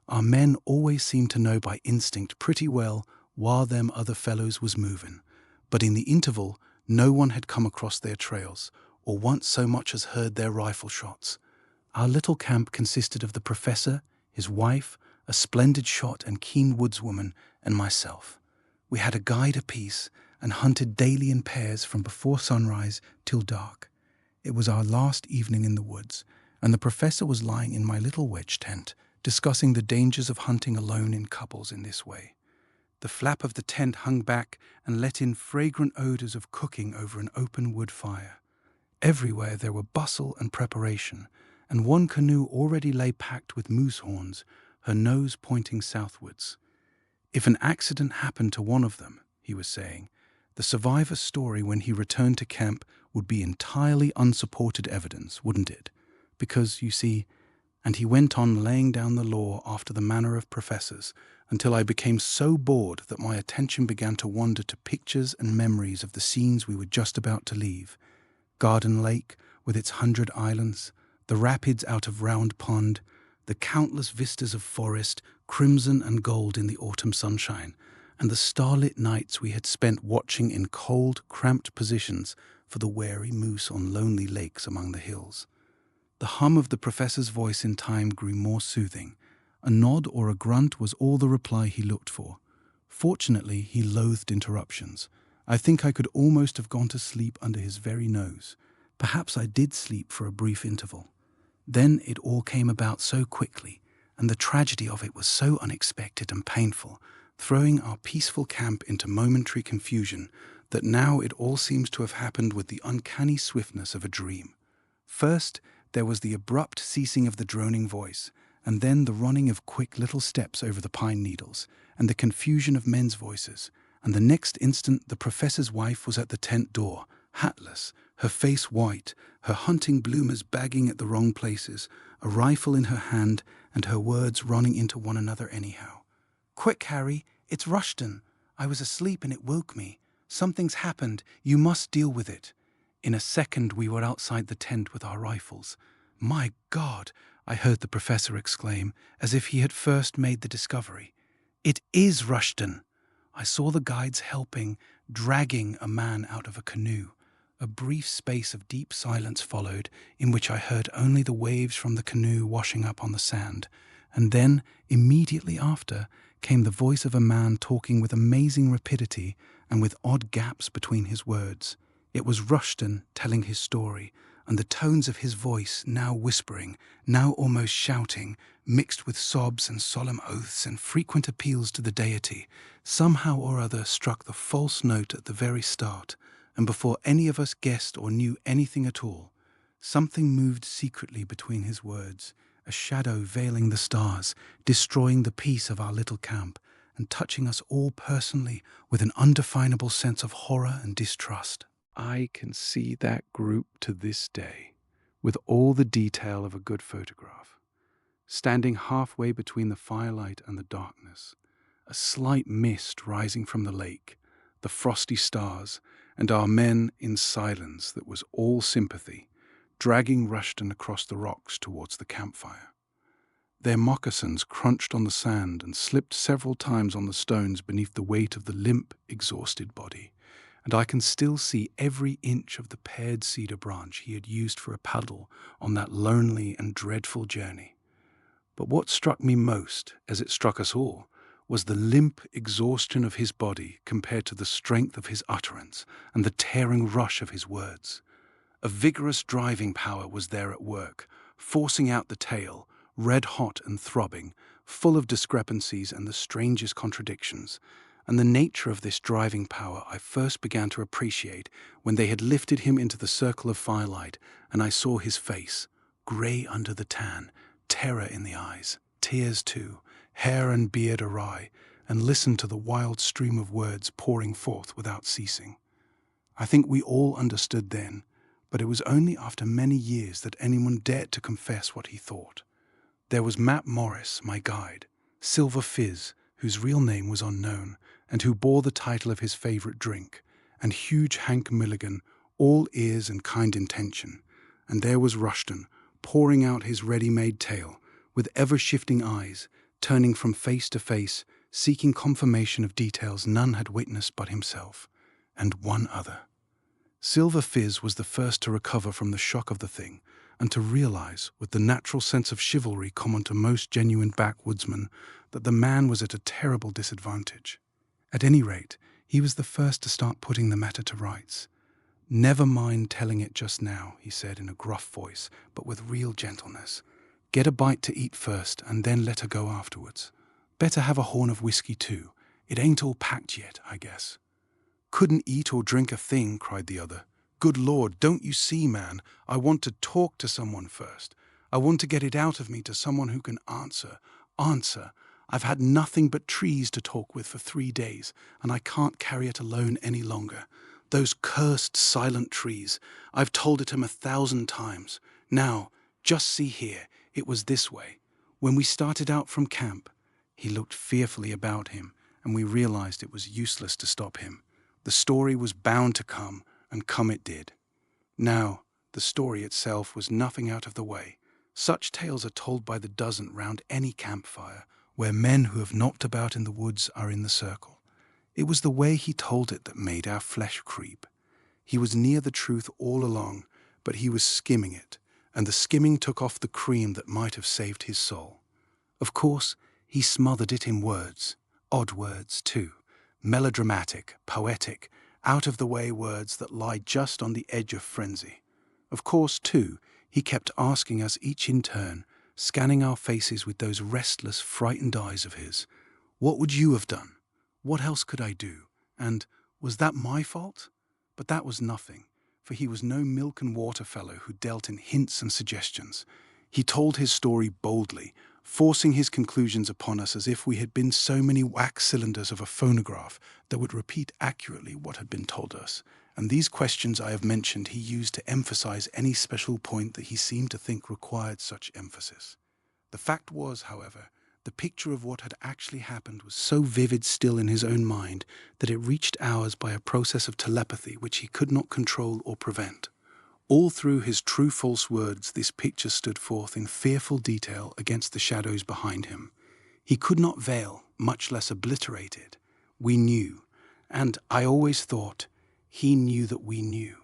Our men always seemed to know by instinct pretty well while them other fellows was moving, but in the interval no one had come across their trails, or once so much as heard their rifle shots. Our little camp consisted of the professor, his wife, a splendid shot and keen woodswoman, and myself. We had a guide apiece, and hunted daily in pairs from before sunrise till dark. It was our last evening in the woods, and the professor was lying in my little wedge tent, discussing the dangers of hunting alone in couples in this way. The flap of the tent hung back and let in fragrant odors of cooking over an open wood fire. Everywhere there were bustle and preparation, and one canoe already lay packed with moose horns, her nose pointing southwards. If an accident happened to one of them, he was saying, the survivor's story when he returned to camp would be entirely unsupported evidence, wouldn't it? Because, you see, and he went on laying down the law after the manner of professors, until I became so bored that my attention began to wander to pictures and memories of the scenes we were just about to leave. Garden Lake, with its 100 islands, the rapids out of Round Pond, the countless vistas of forest, crimson and gold in the autumn sunshine, and the starlit nights we had spent watching in cold, cramped positions for the wary moose on lonely lakes among the hills. The hum of the professor's voice in time grew more soothing. A nod or a grunt was all the reply he looked for. Fortunately, he loathed interruptions. I think I could almost have gone to sleep under his very nose. Perhaps I did sleep for a brief interval. Then it all came about so quickly, and the tragedy of it was so unexpected and painful, throwing our peaceful camp into momentary confusion, that now it all seems to have happened with the uncanny swiftness of a dream. First, There was the abrupt ceasing of the droning voice, and then the running of quick little steps over the pine needles, and the confusion of men's voices, and the next instant the professor's wife was at the tent door, hatless, her face white, her hunting bloomers bagging at the wrong places, a rifle in her hand, and her words running into one another anyhow. "Quick, Harry, it's Rushton. I was asleep and it woke me. Something's happened. You must deal with it." In a second we were outside the tent with our rifles. "My God!" I heard the professor exclaim, as if he had first made the discovery. "It is Rushton!" I saw the guides helping, dragging a man out of a canoe. A brief space of deep silence followed, in which I heard only the waves from the canoe washing up on the sand, and then, immediately after, came the voice of a man talking with amazing rapidity and with odd gaps between his words. It was Rushton telling his story, and the tones of his voice, now whispering, now almost shouting, mixed with sobs and solemn oaths and frequent appeals to the deity, somehow or other struck the false note at the very start, and before any of us guessed or knew anything at all, something moved secretly between his words, a shadow veiling the stars, destroying the peace of our little camp, and touching us all personally with an undefinable sense of horror and distrust. I can see that group to this day, with all the detail of a good photograph. Standing halfway between the firelight and the darkness, a slight mist rising from the lake, the frosty stars, and our men in silence that was all sympathy, dragging Rushton across the rocks towards the campfire. Their moccasins crunched on the sand and slipped several times on the stones beneath the weight of the limp, exhausted body, and I can still see every inch of the pared cedar branch he had used for a paddle on that lonely and dreadful journey. But what struck me most, as it struck us all, was the limp exhaustion of his body compared to the strength of his utterance and the tearing rush of his words. A vigorous driving power was there at work, forcing out the tale, red-hot and throbbing, full of discrepancies and the strangest contradictions. And the nature of this driving power I first began to appreciate when they had lifted him into the circle of firelight, and I saw his face, grey under the tan, terror in the eyes, tears too, hair and beard awry, and listened to the wild stream of words pouring forth without ceasing. I think we all understood then, but it was only after many years that anyone dared to confess what he thought. There was Matt Morris, my guide, Silver Fizz, whose real name was unknown, and who bore the title of his favourite drink, and huge Hank Milligan, all ears and kind intention, and there was Rushton, pouring out his ready-made tale, with ever-shifting eyes, turning from face to face, seeking confirmation of details none had witnessed but himself, and one other. Silver Fizz was the first to recover from the shock of the thing, and to realize, with the natural sense of chivalry common to most genuine backwoodsmen, that the man was at a terrible disadvantage. At any rate, he was the first to start putting the matter to rights. "Never mind telling it just now," he said in a gruff voice, but with real gentleness. "Get a bite to eat first, and then let her go afterwards. Better have a horn of whiskey too. It ain't all packed yet, I guess." "Couldn't eat or drink a thing," cried the other. "Good Lord, don't you see, man? I want to talk to someone first. I want to get it out of me to someone who can answer. Answer. I've had nothing but trees to talk with for 3 days, and I can't carry it alone any longer. Those cursed silent trees. I've told it 'em 1,000 times. Now, just see here, it was this way. When we started out from camp," he looked fearfully about him, and we realized it was useless to stop him. The story was bound to come, and come it did. Now, the story itself was nothing out of the way. Such tales are told by the dozen round any campfire, where men who have knocked about in the woods are in the circle. It was the way he told it that made our flesh creep. He was near the truth all along, but he was skimming it, and the skimming took off the cream that might have saved his soul. Of course, he smothered it in words, odd words too, melodramatic, poetic, out-of-the-way words that lie just on the edge of frenzy. Of course, too, he kept asking us each in turn, scanning our faces with those restless, frightened eyes of his, "What would you have done? What else could I do? And was that my fault?" But that was nothing, for he was no milk and water fellow who dealt in hints and suggestions. He told his story boldly, forcing his conclusions upon us as if we had been so many wax cylinders of a phonograph that would repeat accurately what had been told us. And these questions I have mentioned he used to emphasize any special point that he seemed to think required such emphasis. The fact was, however, the picture of what had actually happened was so vivid still in his own mind that it reached ours by a process of telepathy which he could not control or prevent. All through his true-false words this picture stood forth in fearful detail against the shadows behind him. He could not veil, much less obliterate it. We knew, and I always thought he knew that we knew.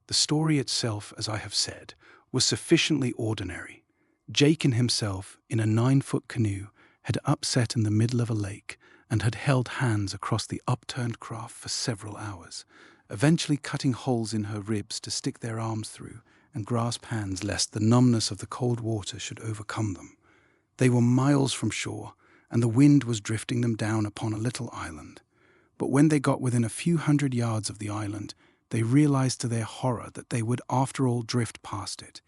The story itself, as I have said, was sufficiently ordinary. Jake and himself, in a 9-foot canoe, had upset in the middle of a lake and had held hands across the upturned craft for several hours, eventually cutting holes in her ribs to stick their arms through and grasp hands lest the numbness of the cold water should overcome them. They were miles from shore, and the wind was drifting them down upon a little island. But when they got within a few hundred yards of the island, they realized to their horror that they would after all drift past it.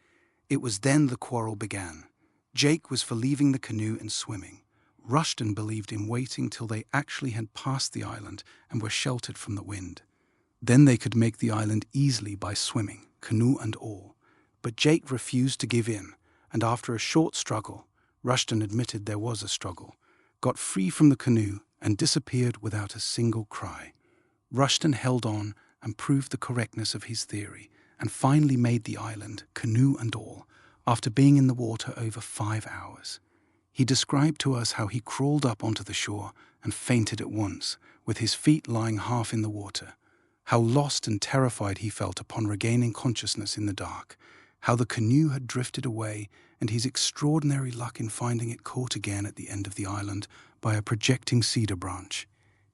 It was then the quarrel began. Jake was for leaving the canoe and swimming. Rushton believed in waiting till they actually had passed the island and were sheltered from the wind. Then they could make the island easily by swimming, canoe and all. But Jake refused to give in, and after a short struggle, Rushton admitted there was a struggle, got free from the canoe and disappeared without a single cry. Rushton held on and proved the correctness of his theory, and finally made the island, canoe and all, after being in the water over 5 hours. He described to us how he crawled up onto the shore and fainted at once, with his feet lying half in the water, how lost and terrified he felt upon regaining consciousness in the dark, how the canoe had drifted away, and his extraordinary luck in finding it caught again at the end of the island by a projecting cedar branch.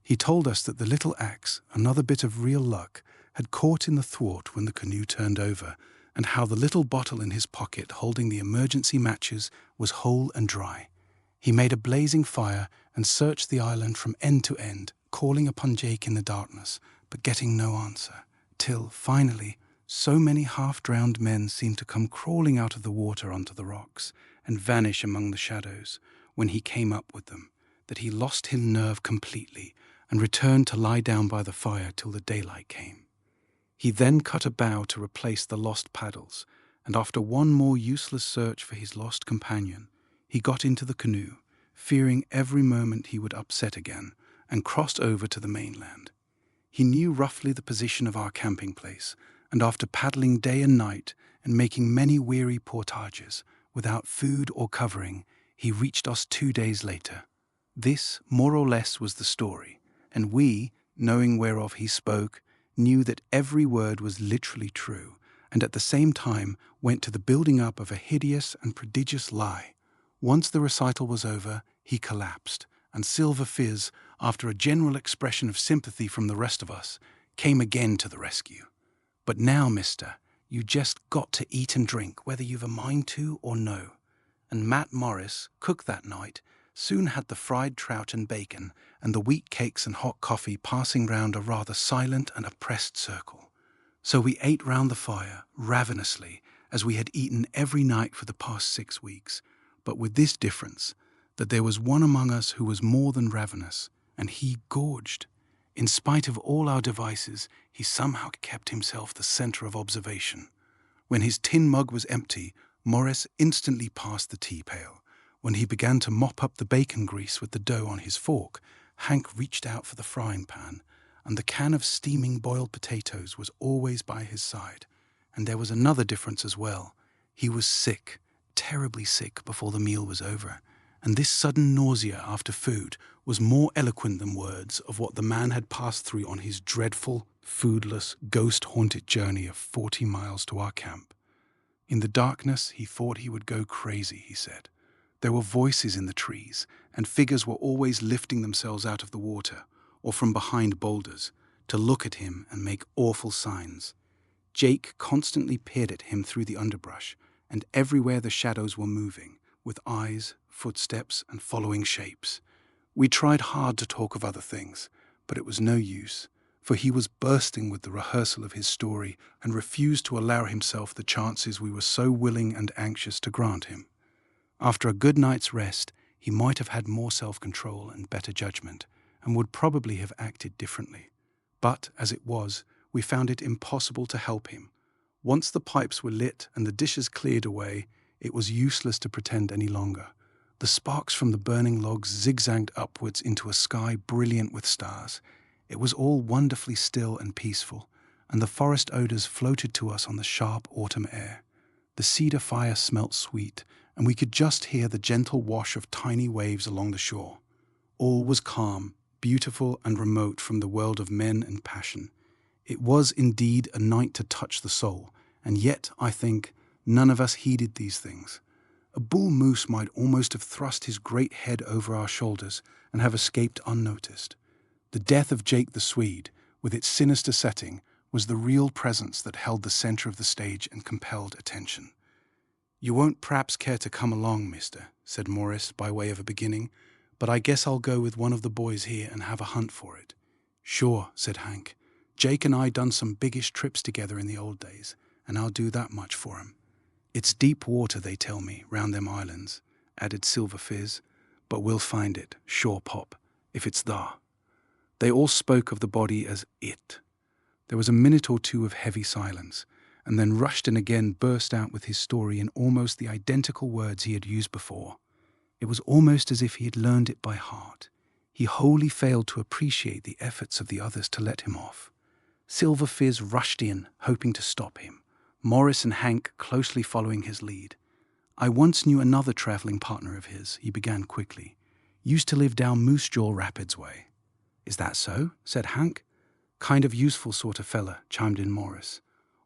He told us that the little axe, another bit of real luck, had caught in the thwart when the canoe turned over, and how the little bottle in his pocket holding the emergency matches was whole and dry. He made a blazing fire and searched the island from end to end, calling upon Jake in the darkness, but getting no answer, till, finally, so many half-drowned men seemed to come crawling out of the water onto the rocks and vanish among the shadows when he came up with them, that he lost his nerve completely and returned to lie down by the fire till the daylight came. He then cut a bough to replace the lost paddles, and after one more useless search for his lost companion, he got into the canoe, fearing every moment he would upset again, and crossed over to the mainland. He knew roughly the position of our camping place, and after paddling day and night and making many weary portages, without food or covering, he reached us 2 days later. This, more or less, was the story, and we, knowing whereof he spoke, knew that every word was literally true, and at the same time went to the building up of a hideous and prodigious lie. Once the recital was over, he collapsed, and Silver Fizz, after a general expression of sympathy from the rest of us, came again to the rescue. But now, mister, you just got to eat and drink, whether you've a mind to or no. And Matt Morris, cook that night, soon had the fried trout and bacon and the wheat cakes and hot coffee passing round a rather silent and oppressed circle. So we ate round the fire, ravenously, as we had eaten every night for the past 6 weeks, but with this difference, that there was one among us who was more than ravenous, and he gorged. In spite of all our devices, he somehow kept himself the centre of observation. When his tin mug was empty, Morris instantly passed the tea pail. When he began to mop up the bacon grease with the dough on his fork, Hank reached out for the frying pan, and the can of steaming boiled potatoes was always by his side. And there was another difference as well. He was sick, terribly sick, before the meal was over, and this sudden nausea after food was more eloquent than words of what the man had passed through on his dreadful, foodless, ghost-haunted journey of 40 miles to our camp. In the darkness, he thought he would go crazy, he said. There were voices in the trees, and figures were always lifting themselves out of the water, or from behind boulders, to look at him and make awful signs. Jake constantly peered at him through the underbrush, and everywhere the shadows were moving, with eyes, footsteps, and following shapes. We tried hard to talk of other things, but it was no use. for he was bursting with the rehearsal of his story and refused to allow himself the chances we were so willing and anxious to grant him. After a good night's rest, he might have had more self-control and better judgment, and would probably have acted differently. But, as it was, we found it impossible to help him. Once the pipes were lit and the dishes cleared away, it was useless to pretend any longer. The sparks from the burning logs zigzagged upwards into a sky brilliant with stars. It was all wonderfully still and peaceful, and the forest odors floated to us on the sharp autumn air. The cedar fire smelt sweet, and we could just hear the gentle wash of tiny waves along the shore. All was calm, beautiful, and remote from the world of men and passion. It was indeed a night to touch the soul, and yet, I think, none of us heeded these things. A bull moose might almost have thrust his great head over our shoulders and have escaped unnoticed. The death of Jake the Swede, with its sinister setting, was the real presence that held the center of the stage and compelled attention. "You won't perhaps care to come along, mister," said Morris by way of a beginning, "but I guess I'll go with one of the boys here and have a hunt for it." "Sure," said Hank. "Jake and I done some biggish trips together in the old days, and I'll do that much for him." "It's deep water, they tell me, round them islands," added Silver Fizz, "but we'll find it, sure pop, if it's thar." They all spoke of the body as it. There was a minute or two of heavy silence, and then Rushton again burst out with his story in almost the identical words he had used before. It was almost as if he had learned it by heart. He wholly failed to appreciate the efforts of the others to let him off. Silver Fizz rushed in, hoping to stop him, Morris and Hank closely following his lead. "I once knew another traveling partner of his," he began quickly. "Used to live down Moose Jaw Rapids way." "Is that so?" said Hank. "Kind of useful sort of fella," chimed in Morris.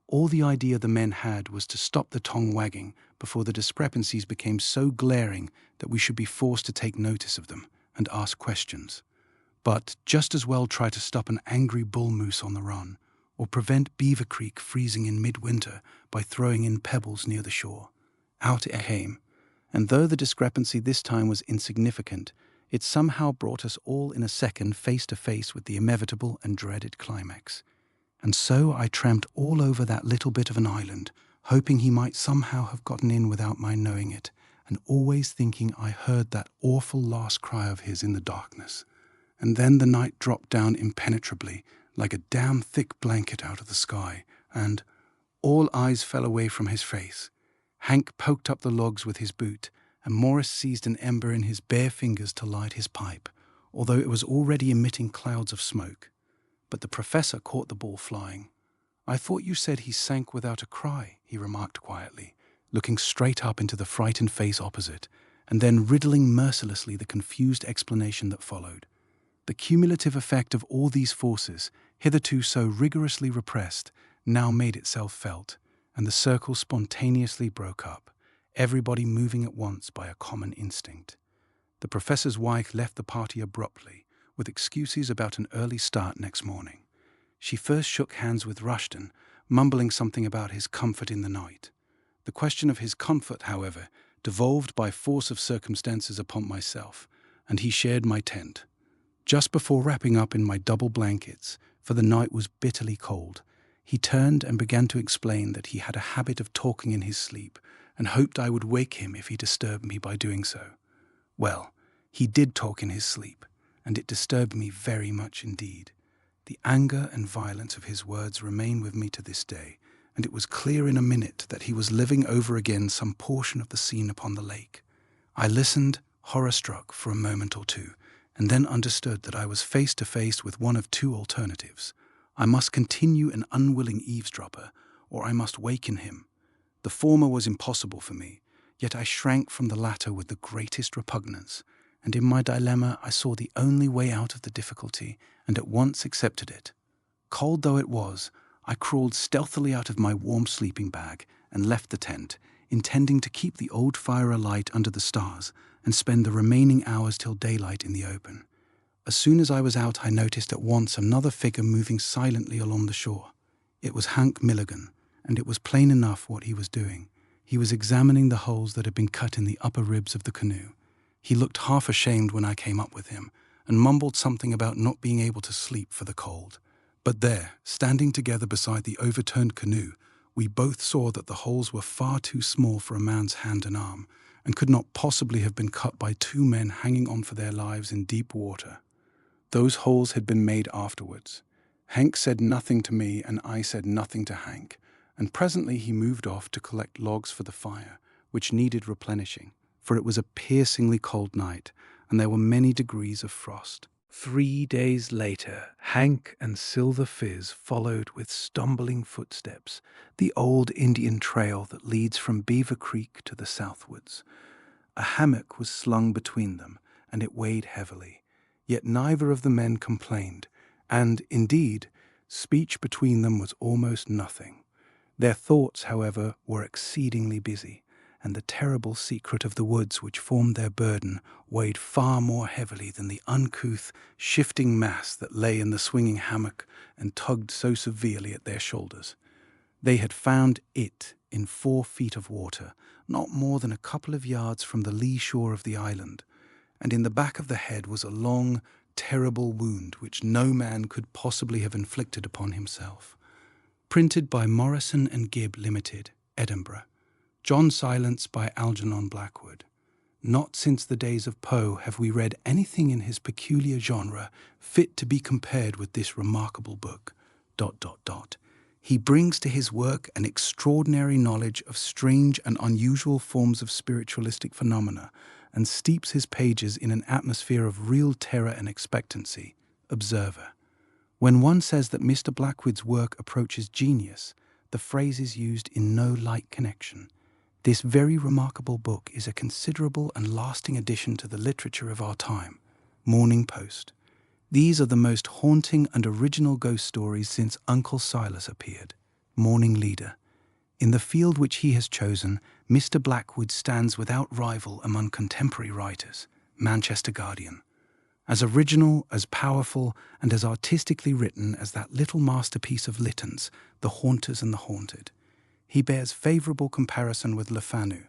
All the idea the men had was to stop the tongue wagging before the discrepancies became so glaring that we should be forced to take notice of them and ask questions. But just as well try to stop an angry bull moose on the run, or prevent Beaver Creek freezing in midwinter by throwing in pebbles near the shore. Out it came, and though the discrepancy this time was insignificant, it somehow brought us all in a second face to face with the inevitable and dreaded climax. And so I tramped all over that little bit of an island, hoping he might somehow have gotten in without my knowing it, and always thinking I heard that awful last cry of his in the darkness. And then the night dropped down impenetrably, like a damn thick blanket out of the sky, and all eyes fell away from his face. Hank poked up the logs with his boot, and Morris seized an ember in his bare fingers to light his pipe, although it was already emitting clouds of smoke. But the professor caught the ball flying. "I thought you said he sank without a cry," he remarked quietly, looking straight up into the frightened face opposite, and then riddling mercilessly the confused explanation that followed. The cumulative effect of all these forces, hitherto so rigorously repressed, now made itself felt, and the circle spontaneously broke up, everybody moving at once by a common instinct. The professor's wife left the party abruptly, with excuses about an early start next morning. She first shook hands with Rushton, mumbling something about his comfort in the night. The question of his comfort, however, devolved by force of circumstances upon myself, and he shared my tent. Just before wrapping up in my double blankets, for the night was bitterly cold, he turned and began to explain that he had a habit of talking in his sleep and hoped I would wake him if he disturbed me by doing so. Well, he did talk in his sleep, and it disturbed me very much indeed. The anger and violence of his words remain with me to this day, and it was clear in a minute that he was living over again some portion of the scene upon the lake. I listened, horror-struck, for a moment or two, and then understood that I was face to face with one of two alternatives. I must continue an unwilling eavesdropper, or I must waken him. The former was impossible for me, yet I shrank from the latter with the greatest repugnance, and in my dilemma I saw the only way out of the difficulty, and at once accepted it. Cold though it was, I crawled stealthily out of my warm sleeping bag and left the tent, intending to keep the old fire alight under the stars and spend the remaining hours till daylight in the open. As soon as I was out, I noticed at once another figure moving silently along the shore. It was Hank Milligan, and it was plain enough what he was doing. He was examining the holes that had been cut in the upper ribs of the canoe. He looked half ashamed when I came up with him, and mumbled something about not being able to sleep for the cold. But there, standing together beside the overturned canoe, we both saw that the holes were far too small for a man's hand and arm, and could not possibly have been cut by two men hanging on for their lives in deep water. Those holes had been made afterwards. Hank said nothing to me, and I said nothing to Hank, and presently he moved off to collect logs for the fire, which needed replenishing, for it was a piercingly cold night, and there were many degrees of frost. 3 days later, Hank and Silver Fizz followed with stumbling footsteps the old Indian trail that leads from Beaver Creek to the southwards. A hammock was slung between them, and it weighed heavily. Yet neither of the men complained, and, indeed, speech between them was almost nothing. Their thoughts, however, were exceedingly busy, and the terrible secret of the woods which formed their burden weighed far more heavily than the uncouth, shifting mass that lay in the swinging hammock and tugged so severely at their shoulders. They had found it in 4 feet of water, not more than a couple of yards from the lee shore of the island, and in the back of the head was a long, terrible wound which no man could possibly have inflicted upon himself. Printed by Morrison and Gibb Limited, Edinburgh. John Silence by Algernon Blackwood. Not since the days of Poe have we read anything in his peculiar genre fit to be compared with this remarkable book. ... He brings to his work an extraordinary knowledge of strange and unusual forms of spiritualistic phenomena, and steeps his pages in an atmosphere of real terror and expectancy. Observer. When one says that Mr. Blackwood's work approaches genius, the phrase is used in no light connection. This very remarkable book is a considerable and lasting addition to the literature of our time. Morning Post. These are the most haunting and original ghost stories since Uncle Silas appeared. Morning Leader. In the field which he has chosen, Mr. Blackwood stands without rival among contemporary writers. Manchester Guardian. As original, as powerful, and as artistically written as that little masterpiece of Lytton's, The Haunters and the Haunted. He bears favourable comparison with Le Fanu, ...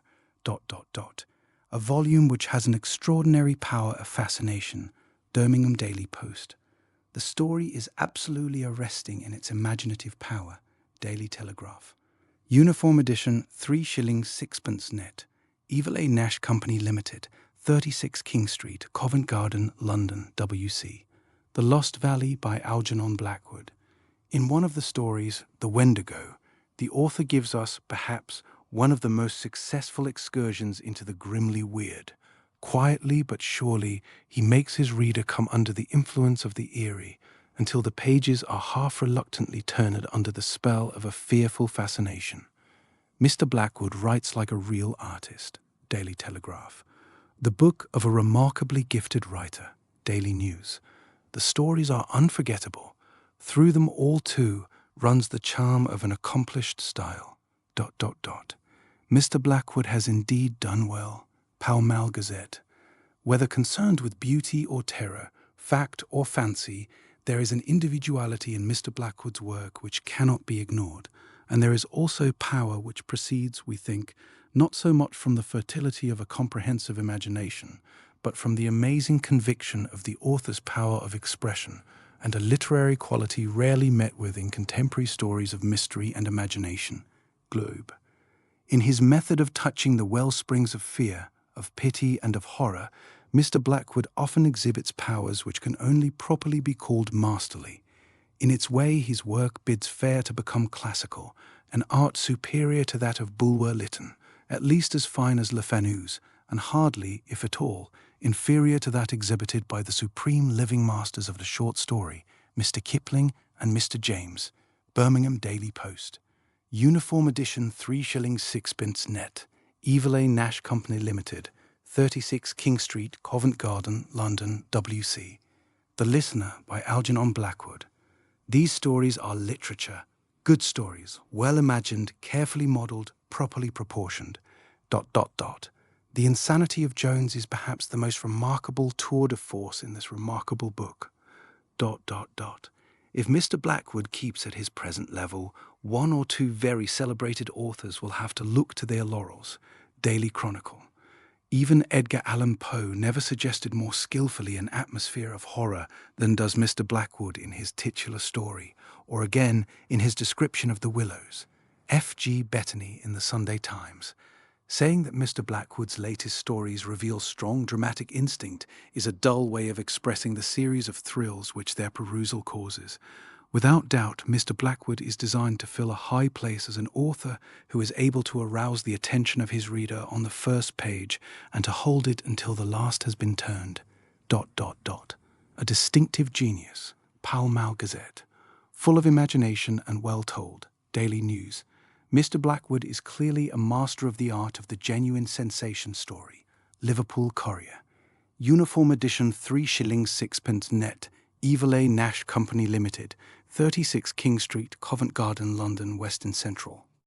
a volume which has an extraordinary power of fascination. Birmingham Daily Post. The story is absolutely arresting in its imaginative power. Daily Telegraph. Uniform edition, 3 shillings 6pence net. Evil A. Nash Company Limited, 36 King Street, Covent Garden, London, W.C. The Lost Valley by Algernon Blackwood. In one of the stories, The Wendigo, the author gives us, perhaps, one of the most successful excursions into the grimly weird. Quietly but surely, he makes his reader come under the influence of the eerie, until the pages are half reluctantly turned under the spell of a fearful fascination. Mr. Blackwood writes like a real artist. Daily Telegraph. The book of a remarkably gifted writer. Daily News. The stories are unforgettable. Through them all, too, runs the charm of an accomplished style. ... Mr. Blackwood has indeed done well. Pall Mall Gazette. Whether concerned with beauty or terror, fact or fancy, there is an individuality in Mr. Blackwood's work which cannot be ignored, and there is also power which proceeds, we think, not so much from the fertility of a comprehensive imagination, but from the amazing conviction of the author's power of expression, and a literary quality rarely met with in contemporary stories of mystery and imagination. Globe. In his method of touching the wellsprings of fear, of pity, and of horror, Mr. Blackwood often exhibits powers which can only properly be called masterly. In its way, his work bids fair to become classical, an art superior to that of Bulwer Lytton, at least as fine as Le Fanu's, and hardly, if at all, inferior to that exhibited by the supreme living masters of the short story, Mr. Kipling and Mr. James. Birmingham Daily Post. Uniform edition, 3 shillings 6pence net. Evil A. Nash Company Limited, 36 King Street, Covent Garden, London, W.C. The Listener by Algernon Blackwood. These stories are literature, good stories, well imagined, carefully modelled, properly proportioned. ... The insanity of Jones is perhaps the most remarkable tour de force in this remarkable book. ... If Mr. Blackwood keeps at his present level, 1 or 2 very celebrated authors will have to look to their laurels. Daily Chronicle. Even Edgar Allan Poe never suggested more skillfully an atmosphere of horror than does Mr. Blackwood in his titular story, or again in his description of the Willows. F.G. Bettany in the Sunday Times, saying that Mr. Blackwood's latest stories reveal strong dramatic instinct is a dull way of expressing the series of thrills which their perusal causes. Without doubt, Mr. Blackwood is designed to fill a high place as an author who is able to arouse the attention of his reader on the first page and to hold it until the last has been turned. ... A distinctive genius. Pall Mall Gazette. Full of imagination and well told. Daily News. Mr. Blackwood is clearly a master of the art of the genuine sensation story. Liverpool Courier. Uniform edition 3 shillings 6pence net. Eveleigh Nash Company Limited. 36 King Street, Covent Garden, London, Western Central.